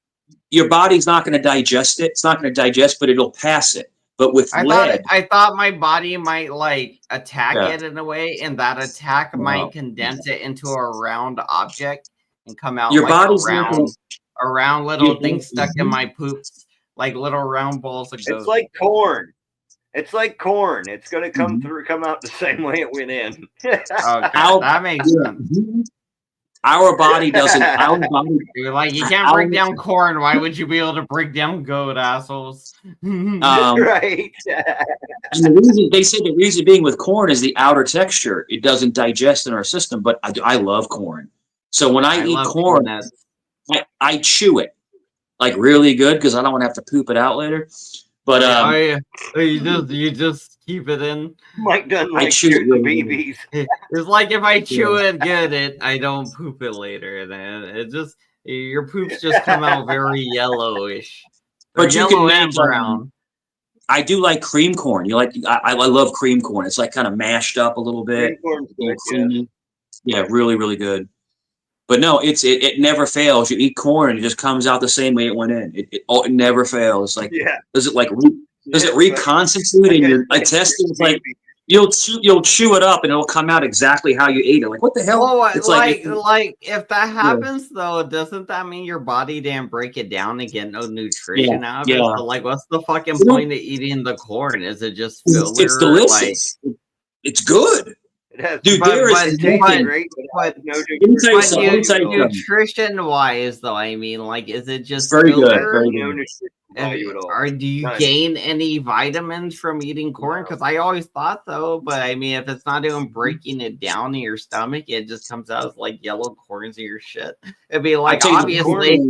your body's not going to digest it. It's not going to digest, but it'll pass it. But with lead, I thought my body might like attack it in a way, and that attack might condense it into a round object. and come out Your like body's around little things stuck in my poops, like little round balls of goat. It's like corn. It's like corn. It's gonna come out the same way it went in. That makes sense. Our body doesn't. Our body. You're like, you can't break down corn. Why would you be able to break down goat, assholes? Right. And the reason being with corn is the outer texture. It doesn't digest in our system, but I love corn. So when I eat corn, I chew it like really good because I don't want to have to poop it out later. But you just keep it in. Mike doesn't like chew the BBs. It's like if I chew it good, I don't poop it later. Then it just your poops just come out very yellowish. But you can make brown. I do like cream corn. You like? I love cream corn. It's like kind of mashed up a little bit. Creamy. Yeah, really, really good. But no, it never fails. You eat corn and it just comes out the same way it went in. It never fails. Like, does it reconstitute in your intestines? It's like you'll chew it up and it'll come out exactly how you ate it. Like, what the hell? Oh, it's like if that happens though, doesn't that mean your body didn't break it down and get no nutrition out of it? So, like, what's the fucking point of eating the corn? Is it just filler? It's delicious. It's good. Dude, nutrition wise, though, I mean, like, is it just very good? Or do you gain any vitamins from eating corn? Because I always thought so, but I mean, if it's not even breaking it down in your stomach, it just comes out as like yellow corns in your shit. It'd be like, obviously,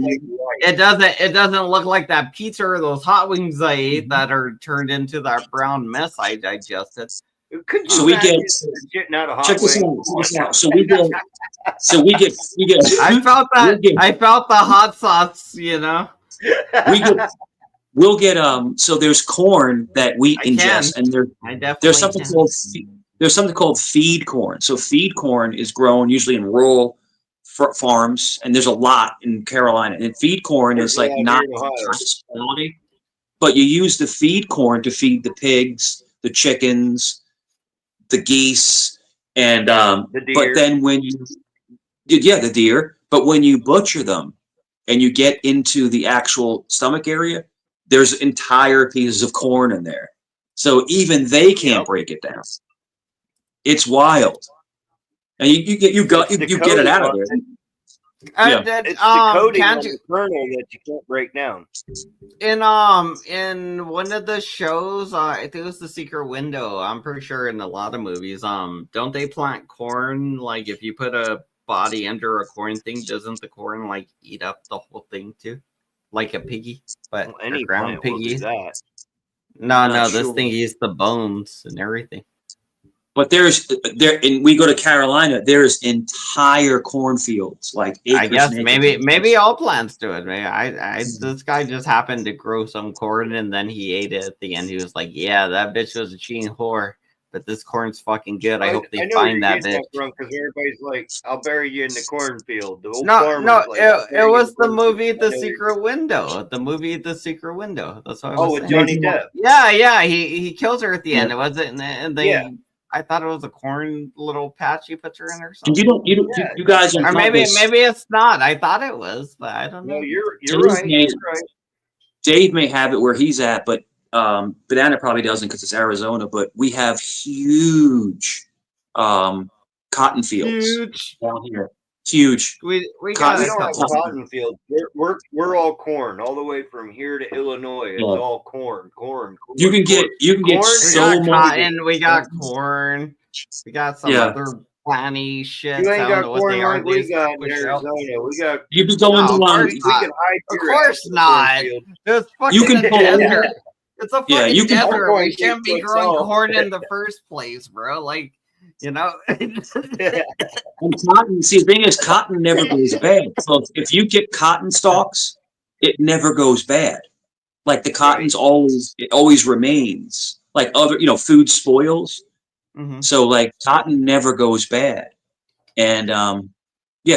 it doesn't look like that pizza or those hot wings I ate that are turned into that brown mess I digested. So we get check this out. So we get I felt the hot sauce, you know. We'll get so there's corn that we ingest, and there's something called feed corn. So feed corn is grown usually in rural farms, and there's a lot in Carolina. And feed corn is like not quality, but you use the feed corn to feed the pigs, the chickens, the geese, and the deer. But then when the deer, but when you butcher them and you get into the actual stomach area, there's entire pieces of corn in there. So even they can't break it down. It's wild. And you get it out of there. It's the coating on the kernel that you can't break down. In one of the shows, I think it was The Secret Window. I'm pretty sure in a lot of movies, don't they plant corn? Like, if you put a body under a corn thing, doesn't the corn like eat up the whole thing too, like a piggy? But any ground piggy. No, this thing eats the bones and everything. But and we go to Carolina, there's entire cornfields, like I guess maybe all plants do it. This guy just happened to grow some corn and then he ate it at the end. He was like, "Yeah, that bitch was a cheating whore, but this corn's fucking good. I hope they find that bitch." Because everybody's like, "I'll bury you in the cornfield." The old it was the movie The Secret Window. The movie The Secret Window. That's what I was saying. With Johnny Depp. Yeah. He kills her at the end. It wasn't, and they. I thought it was a corn little patch he puts her in or something. You guys are, or maybe it's not. I thought it was, but I don't know. No, you're right. You're right. Dave may have it where he's at, but Banana probably doesn't because it's Arizona. But we have huge cotton fields down here. Huge. We don't have cotton fields. We're all corn all the way from here to Illinois. It's all corn. You can get so much cotton. We got corn. We got some other planty shit. You ain't got corn like we got in Arizona. We got. You can go into one. Of course not. It's fucking desert. It's a fucking desert. We shouldn't be growing corn in the first place, bro. Like. You know, and cotton. See, the thing is, cotton never goes bad. So if you get cotton stalks, it never goes bad. Like the cotton's always remains. Like other, food spoils. Mm-hmm. So like cotton never goes bad. And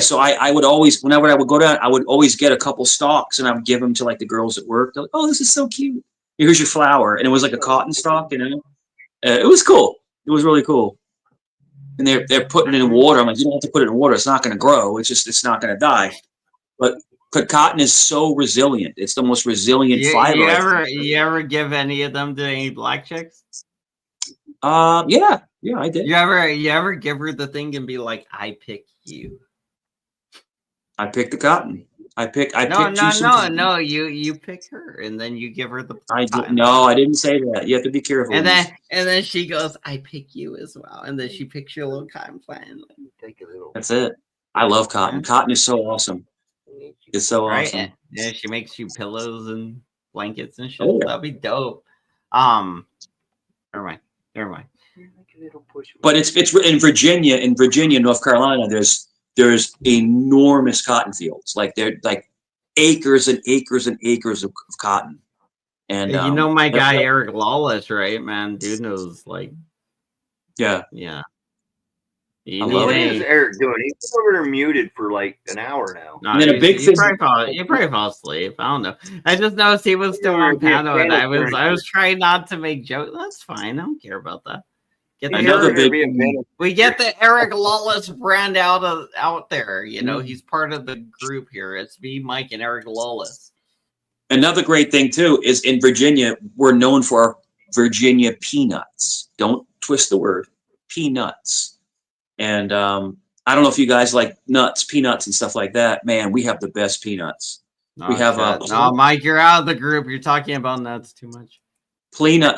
so I would always, whenever I would go down, I would always get a couple stalks and I would give them to like the girls at work. They're like, "Oh, this is so cute. Here's your flower," and it was like a cotton stalk. It was cool. It was really cool. and they're putting it in water. I'm like, you don't have to put it in water. It's not going to grow. It's not going to die. But cotton is so resilient. It's the most resilient fiber. You ever give any of them to any black chicks? Yeah, I did. You ever give her the thing and be like, I pick you? I pick the cotton. I pick No, cotton. you pick her and then you give her the cotton. I didn't say that. You have to be careful. And then she goes, I pick you as well. And then she picks your little cotton plant. That's it. I love cotton. Yeah. Cotton is so awesome. It's so awesome. And yeah, she makes you pillows and blankets and shit. Oh, yeah. That'd be dope. Never mind. But it's in Virginia. In Virginia, North Carolina, there's enormous cotton fields. Like they're like acres and acres and acres of cotton. And you know my guy Eric Lawless, right? Man, dude knows like. Yeah. What is Eric doing? He's over there muted for like an hour now. No, you probably fall asleep. I don't know. I just noticed he was still on panel, and I was trying not to make jokes. That's fine. I don't care about that. We get the Eric Lawless brand out there. You know, he's part of the group here. It's me, Mike, and Eric Lawless. Another great thing too is in Virginia, we're known for our Virginia peanuts. Don't twist the word, peanuts. And I don't know if you guys like peanuts and stuff like that. Man, we have the best peanuts. We have no, Mike, you're out of the group. You're talking about nuts too much. Planters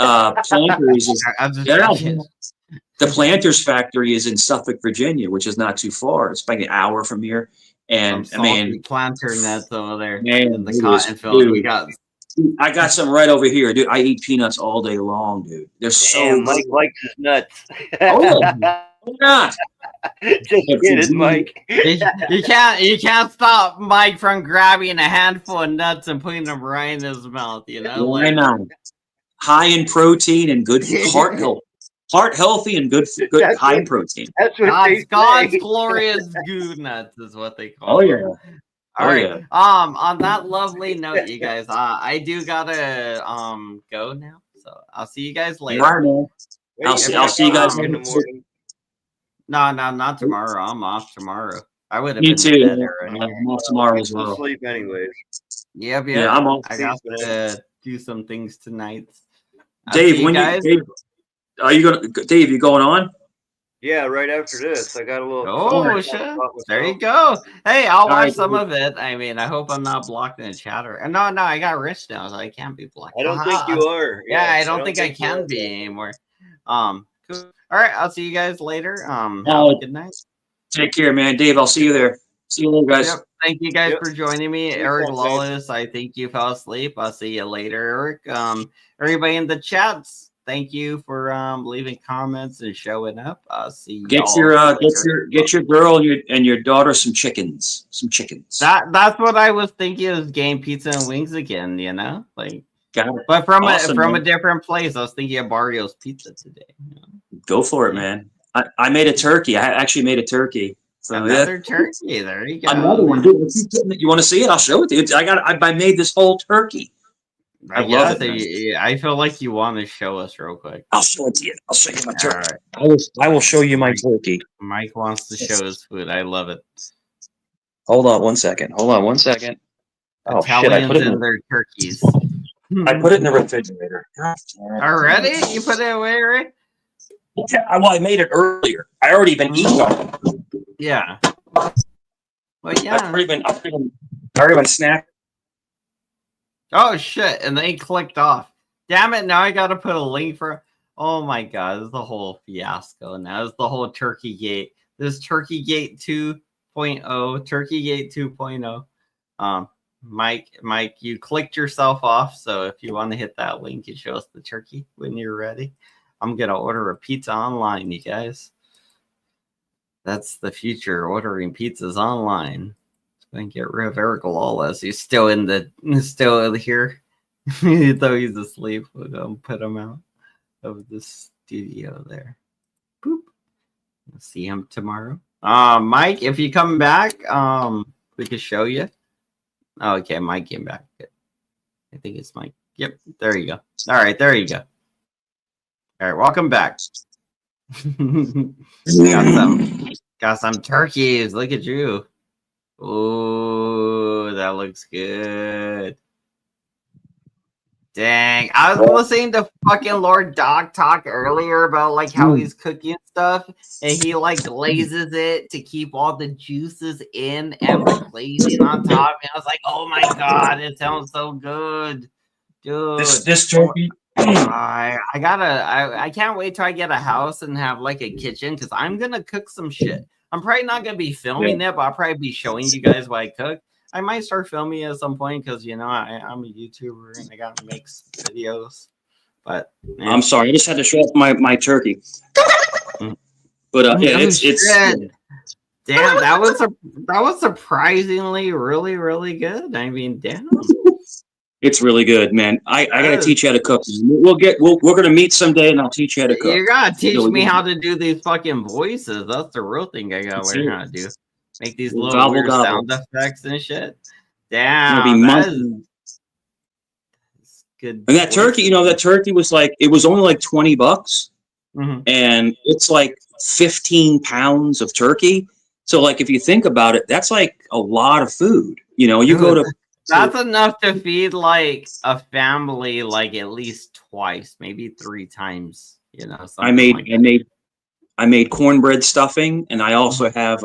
the Planters factory is in Suffolk, Virginia, which is not too far. It's like an hour from here. And planter nuts over there in the cotton field. We got. I got some right over here, dude. I eat peanuts all day long, dude. They're so. Mike likes his nuts. Oh, not. Just kidding, Mike. You can't stop Mike from grabbing a handful of nuts and putting them right in his mouth. You know, I know. High in protein and good heart healthy and good high in protein. That's what God's glorious goo nuts is what they call. Oh yeah. All right. Yeah. On that lovely note, you guys, I do gotta go now. So I'll see you guys later. Right, man. I'll see you guys in the morning. No, not tomorrow. I'm off tomorrow. I would have been too. I'm off tomorrow as well. Sleep anyways. Yep. Yeah, I'm off. I got to do some things tonight. Dave, are you going? Dave, you going on? Yeah, right after this. I got a little. Oh shit! There you go. Hey, I'll watch some of it. I mean, I hope I'm not blocked in the chatter. No, I got rich now, so I can't be blocked. I don't think you are. Yeah, I don't think I can be anymore. Cool. All right, I'll see you guys later. Have a good night. Take care, man. Dave, I'll see you there. See you later, guys. Yep. Thank you guys for joining me. Eric Lawless, I think you fell asleep. I'll see you later, Eric. Everybody in the chats, thank you for leaving comments and showing up. I'll see you. Get your girl and your daughter some chickens. That's what I was thinking, is game pizza and wings again, you know? Like, but from a different place. I was thinking of Barrio's Pizza today. You know? Go for it, man. I made a turkey. I actually made a turkey. So another turkey. There you go. Another one, dude. You want to see it? I'll show it to you. I made this whole turkey. I love it. I feel like you want to show us real quick. I'll show it to you. I'll show you my turkey. Right. I will show you my turkey. Mike wants to show his food. I love it. Hold on one second. Oh shit! I put it in their turkeys. I put it in the refrigerator. Already? You put it away, right? Yeah, I made it earlier. I already been eating on it. Yeah. Well, yeah. I've already been snacking. Oh shit! And they clicked off. Damn it! Now I got to put a link for. Oh my god! This is the whole fiasco. Now it's the whole Turkey Gate. This Turkey Gate 2.0. Turkey Gate 2.0. Mike, you clicked yourself off. So if you want to hit that link, it shows the turkey when you're ready. I'm gonna order a pizza online, you guys. That's the future, ordering pizzas online. Gonna get rid of Eric Lawless. He's still here. Though he's asleep. We're gonna put him out of the studio there. Boop. We'll see him tomorrow. Mike, if you come back, we can show you. Oh, okay, Mike came back. Good. I think it's Mike. Yep, there you go. All right, there you go. All right, welcome back. got some turkeys. Look at you. Oh, that looks good. Dang, I was listening to fucking Lord Doc talk earlier about like how he's cooking stuff, and he like glazes it to keep all the juices in and the glazing on top. And I was like, oh my god, it sounds so good, dude. This turkey. I can't wait till I get a house and have like a kitchen because I'm gonna cook some shit. I'm probably not gonna be filming it, but I'll probably be showing you guys what I cook. I might start filming at some point because I'm a YouTuber and I gotta make videos. But I'm sorry, I just had to show off my turkey. But yeah, it's damn, that was surprisingly really good. I mean, damn. It's really good, man. I gotta teach you how to cook. We're gonna meet someday, and I'll teach you how to cook. You gotta teach me how to do these fucking voices. That's the real thing I gotta learn how to do. Make these little weird sound effects and shit. Damn, that is good. And that turkey, that turkey was it was only like $20, and it's like 15 pounds of turkey. So like if you think about it, that's like a lot of food. You go to. That's enough to feed like a family like at least twice, maybe 3 times. I made cornbread stuffing, and I also have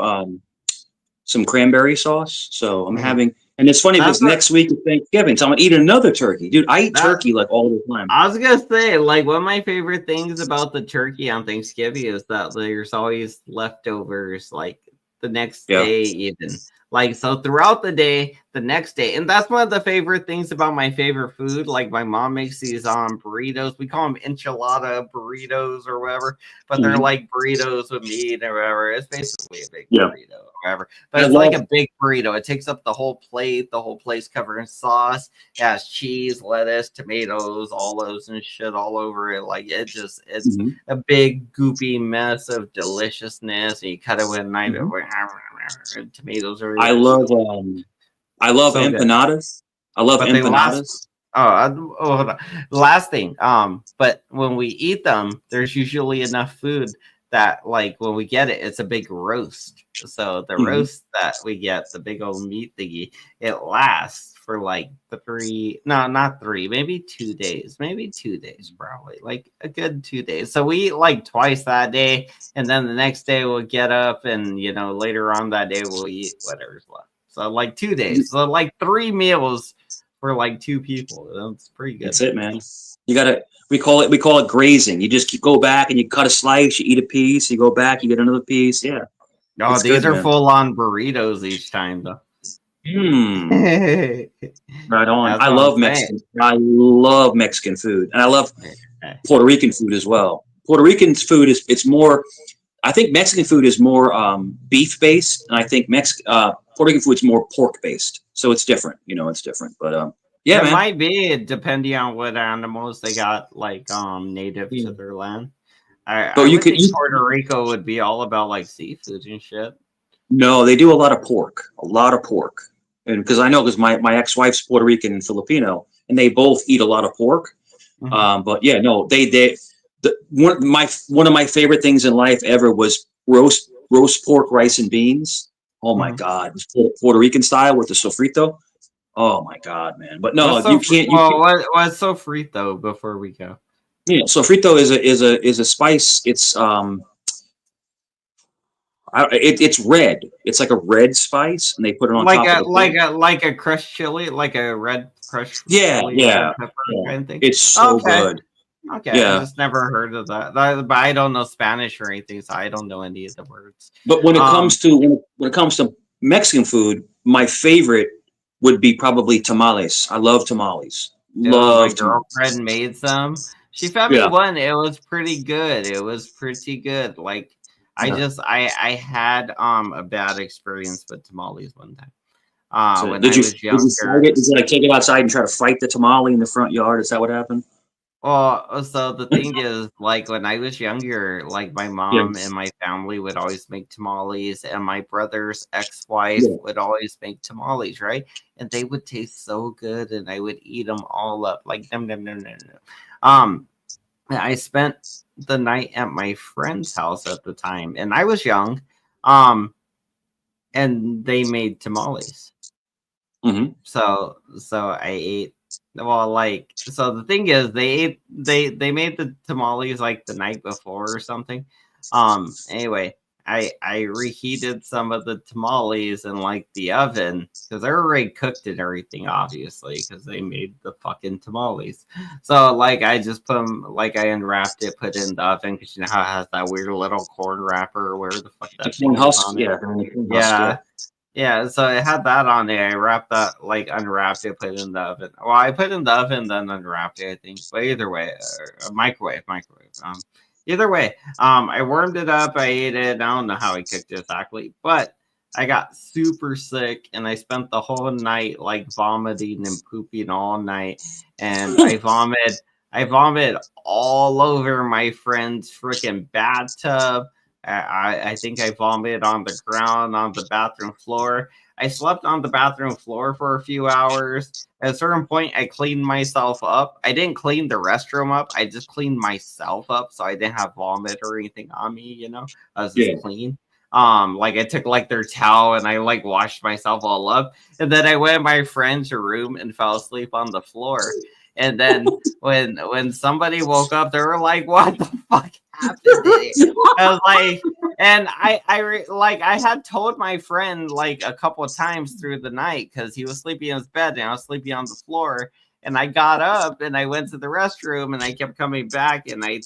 some cranberry sauce. So I'm having, and it's funny because next week is Thanksgiving, so I'm gonna eat another turkey, dude. I eat turkey like all the time. I was gonna say, like, one of my favorite things about the turkey on Thanksgiving is that there's always leftovers, like the next day, even. Like, so throughout the day, the next day, and that's one of the favorite things about my favorite food. Like, my mom makes these burritos. We call them enchilada burritos or whatever, but they're like burritos with meat or whatever. It's basically a big burrito or whatever. But it's like a big burrito. It takes up the whole plate. The whole plate's covered in sauce. It has cheese, lettuce, tomatoes, olives, and shit all over it. Like, it's a big goopy mess of deliciousness. And you cut it with a knife. Tomatoes are. I love empanadas. I love empanadas. Hold on. Last thing. But when we eat them, there's usually enough food that, like, when we get it, it's a big roast. So the roast that we get, the big old meat thingy, it lasts for like not 3, maybe 2 days. Maybe 2 days, probably. Like a good 2 days. So we eat like twice that day, and then the next day we'll get up and later on that day we'll eat whatever's left. So like 2 days. So like 3 meals for like 2 people. That's pretty good. That's it, man. You gotta we call it grazing. You just go back and you cut a slice, you eat a piece, you go back, you get another piece. Yeah. No, these are full on burritos each time though. Right on. I love Mexican. I love Mexican food, and I love Puerto Rican food as well. Puerto Rican food it's more. I think Mexican food is more beef based, and I think Puerto Rican food is more pork based. So it's different. It's different. But yeah, it might be depending on what animals they got like native to their land. I would think Puerto Rico would be all about like seafood and shit. No, they do a lot of pork, and because I know my ex-wife's Puerto Rican and Filipino, and they both eat a lot of pork. But yeah, no, one of my favorite things in life ever was roast pork, rice, and beans. Oh my God, Puerto Rican style with the sofrito. Oh my God, man! But no, you can't. What's sofrito before we go? Yeah, sofrito is a spice. It's red. It's like a red spice, and they put it on top of the like a crushed chili, like a red crushed chili pepper kind of thing. It's so good. Okay, I just never heard of that. But I don't know Spanish or anything, so I don't know any of the words. But when it comes to Mexican food, my favorite would be probably tamales. I love tamales. My girlfriend made some. She found me one. It was pretty good. Like I had a bad experience with tamales one time. When I was younger. Did you take it outside and try to fight the tamale in the front yard? Is that what happened? Well, so the thing is, like when I was younger, like my mom and my family would always make tamales, and my brother's ex-wife would always make tamales, right? And they would taste so good, and I would eat them all up, like I spent the night at my friend's house at the time, and I was young. And they made tamales. Mm-hmm. So I ate. Well, like, so the thing is, they made the tamales like the night before or something. Anyway, I reheated some of the tamales in like the oven because they're already cooked and everything, obviously, because they made the fucking tamales. So like, I just put them, like, I unwrapped it, put it in the oven because you know how it has that weird little corn wrapper or where the fuck that thing is on it. Yeah. Yeah, so it had that on there. I wrapped that, like, unwrapped it, put it in the oven. Well, I put it in the oven, then unwrapped it, I think. But either way, microwave. Either way, I warmed it up. I ate it. I don't know how I cooked it exactly, but I got super sick, and I spent the whole night like vomiting and pooping all night, and I vomited all over my friend's freaking bathtub. I think I vomited on the ground, on the bathroom floor. I slept on the bathroom floor for a few hours. At a certain point, I cleaned myself up. I didn't clean the restroom up. I just cleaned myself up, so I didn't have vomit or anything on me. You know, I was just clean. Like, I took like their towel and I like washed myself all up, and then I went in my friend's room and fell asleep on the floor. And then when somebody woke up, they were like, "What the fuck happened?" I was like, and I had told my friend like a couple of times through the night because he was sleeping in his bed and I was sleeping on the floor. And I got up and I went to the restroom and I kept coming back and I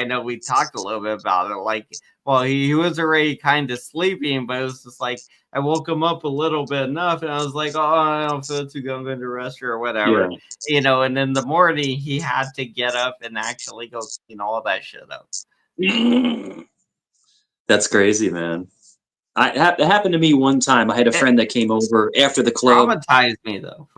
know we talked a little bit about it. Like, well, he was already kind of sleeping, but it was just like I woke him up a little bit enough, and I was like, "Oh, I don't feel too good. I'm going to rest or whatever," you know. And in the morning, he had to get up and actually go clean all that shit up. That's crazy, man. It happened to me one time. I had a friend that came over after the club. Traumatized me though.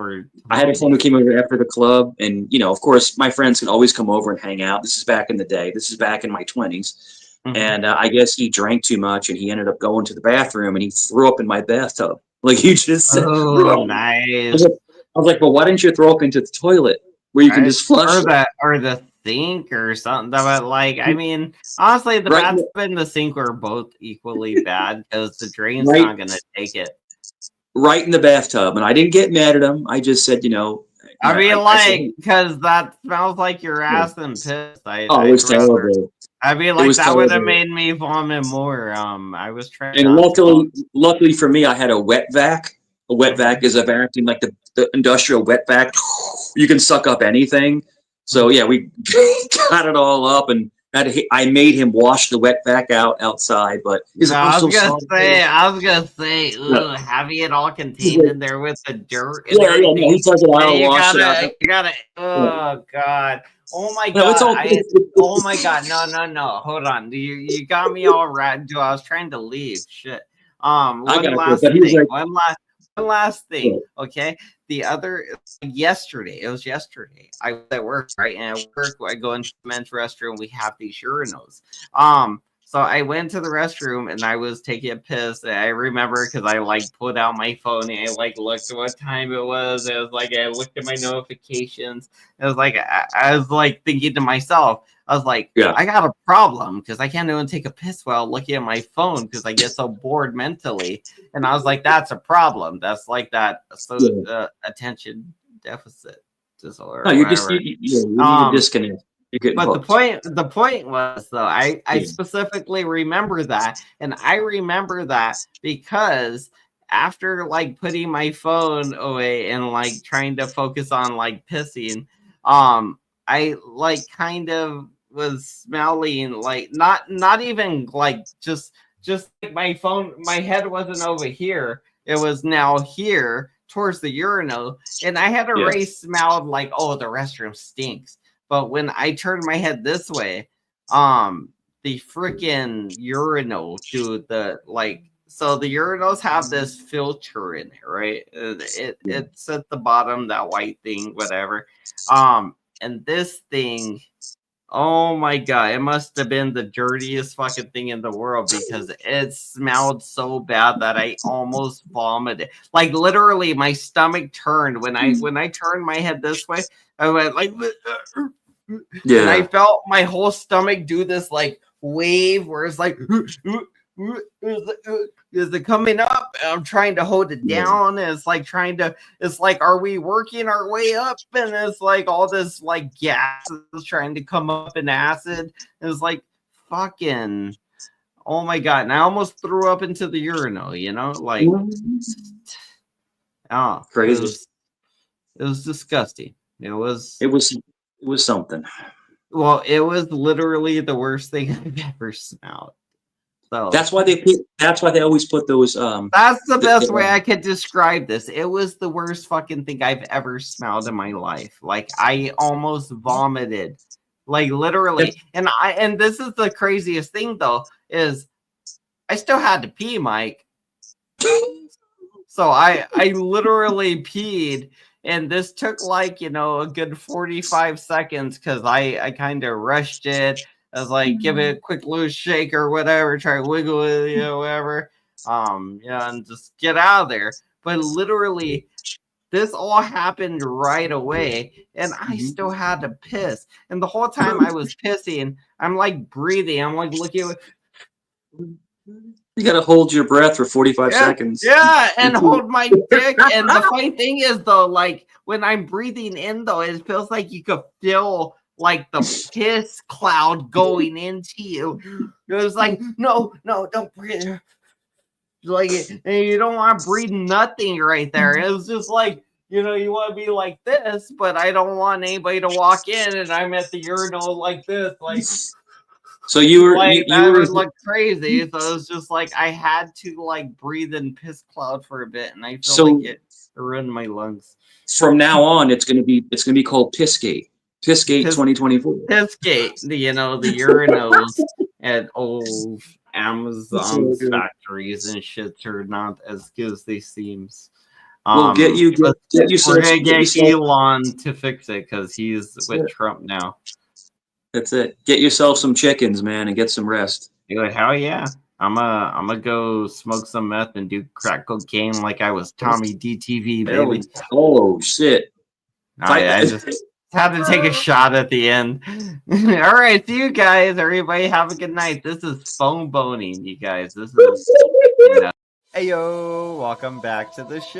I had a friend who came over after the club, and you know, of course, my friends can always come over and hang out. This is back in the day. This is back in my 20s. And I guess he drank too much, and he ended up going to the bathroom, and he threw up in my bathtub. Like he just said, "Oh, nice." I was like, "Well, why didn't you throw up into the toilet where you can just flush or the sink or something?" But like, I mean, honestly, the bathtub and the sink were both equally bad because the drain's not gonna take it. Right in the bathtub, and I didn't get mad at him. I just said, you know. I mean, because that smells like your ass and piss. It was terrible. I mean, like that would have made me vomit more. I was trying. And luckily for me, I had a wet vac. A wet vac is a vacuum, like the industrial wet vac. You can suck up anything. So yeah, we got it all up, and I made him wash the wet vac outside. But I was gonna say, having it all contained in there with the dirt. He does it. You gotta. Oh god. Oh my god! Oh my god! No! Hold on! You got me all right. Dude, I was trying to leave. Shit. One last thing. Okay. Yesterday. It was yesterday. I was at work, right? And at work, I go into the men's restroom. We have these urinals. So I went to the restroom and I was taking a piss. And I remember because I like pulled out my phone and I like looked at what time it was. It was like I looked at my notifications. It was like I was like thinking to myself, I was like, I got a problem because I can't even take a piss while looking at my phone because I get so bored mentally. And I was like, that's a problem. That's like that attention deficit disorder. No, you need to disconnect. But the point was though, I specifically remember that, and I remember that because after like putting my phone away and like trying to focus on like pissing, I like kind of was smelling like not even like just like my phone, my head wasn't over here, it was now here towards the urinal, and I had already smelled like, oh, the restroom stinks. But when I turned my head this way, the freaking urinal, dude, so the urinals have this filter in it, right? It's at the bottom, that white thing, whatever. And this thing, oh my god, it must have been the dirtiest fucking thing in the world because it smelled so bad that I almost vomited. Like literally, my stomach turned when I turned my head this way. I went like. and I felt my whole stomach do this like wave where it's like is it coming up? I'm trying to hold it down. And it's like it's like, are we working our way up? And it's like all this like gas is trying to come up in acid. And it's like fucking, oh my God. And I almost threw up into the urinal, you know, like, oh, crazy. It was disgusting. It was something. Well, it was literally the worst thing I've ever smelled. So that's why they always put those. That's the best way I could describe this. It was the worst fucking thing I've ever smelled in my life. Like I almost vomited, like literally. And this is the craziest thing though, is I still had to pee, Mike. So I literally peed. And this took like, a good 45 seconds because I kind of rushed it. I was like, give it a quick loose shake or whatever, try to wiggle it, whatever. And just get out of there. But literally, this all happened right away, and I still had to piss. And the whole time I was pissing, I'm like breathing. I'm like looking. You gotta hold your breath for 45 seconds. Yeah, and hold my dick. And the funny thing is, though, like when I'm breathing in, though, it feels like you could feel like the piss cloud going into you. It was like, no, don't breathe. Like, and you don't want to breathe nothing right there. It was just like, you want to be like this, but I don't want anybody to walk in, and I'm at the urinal like this, like. So you were like you were would look crazy. So it was just like I had to like breathe in piss cloud for a bit, and I feel like it ruined my lungs. From now on, it's gonna be called Pissgate. Pissgate 2024. Pissgate, the urinals at old Amazon factories and shit are not as good as they seems. We'll get you we're gonna get Elon to fix it because he's with Trump now. That's it. Get yourself some chickens, man, and get some rest. You're like, hell yeah. I'm gonna go smoke some meth and do crack cocaine like I was Tommy DTV, baby. Oh shit. I just had to take a shot at the end. All right, see you guys. Everybody have a good night. This is phone boning, you guys. This is Hey yo, welcome back to the show.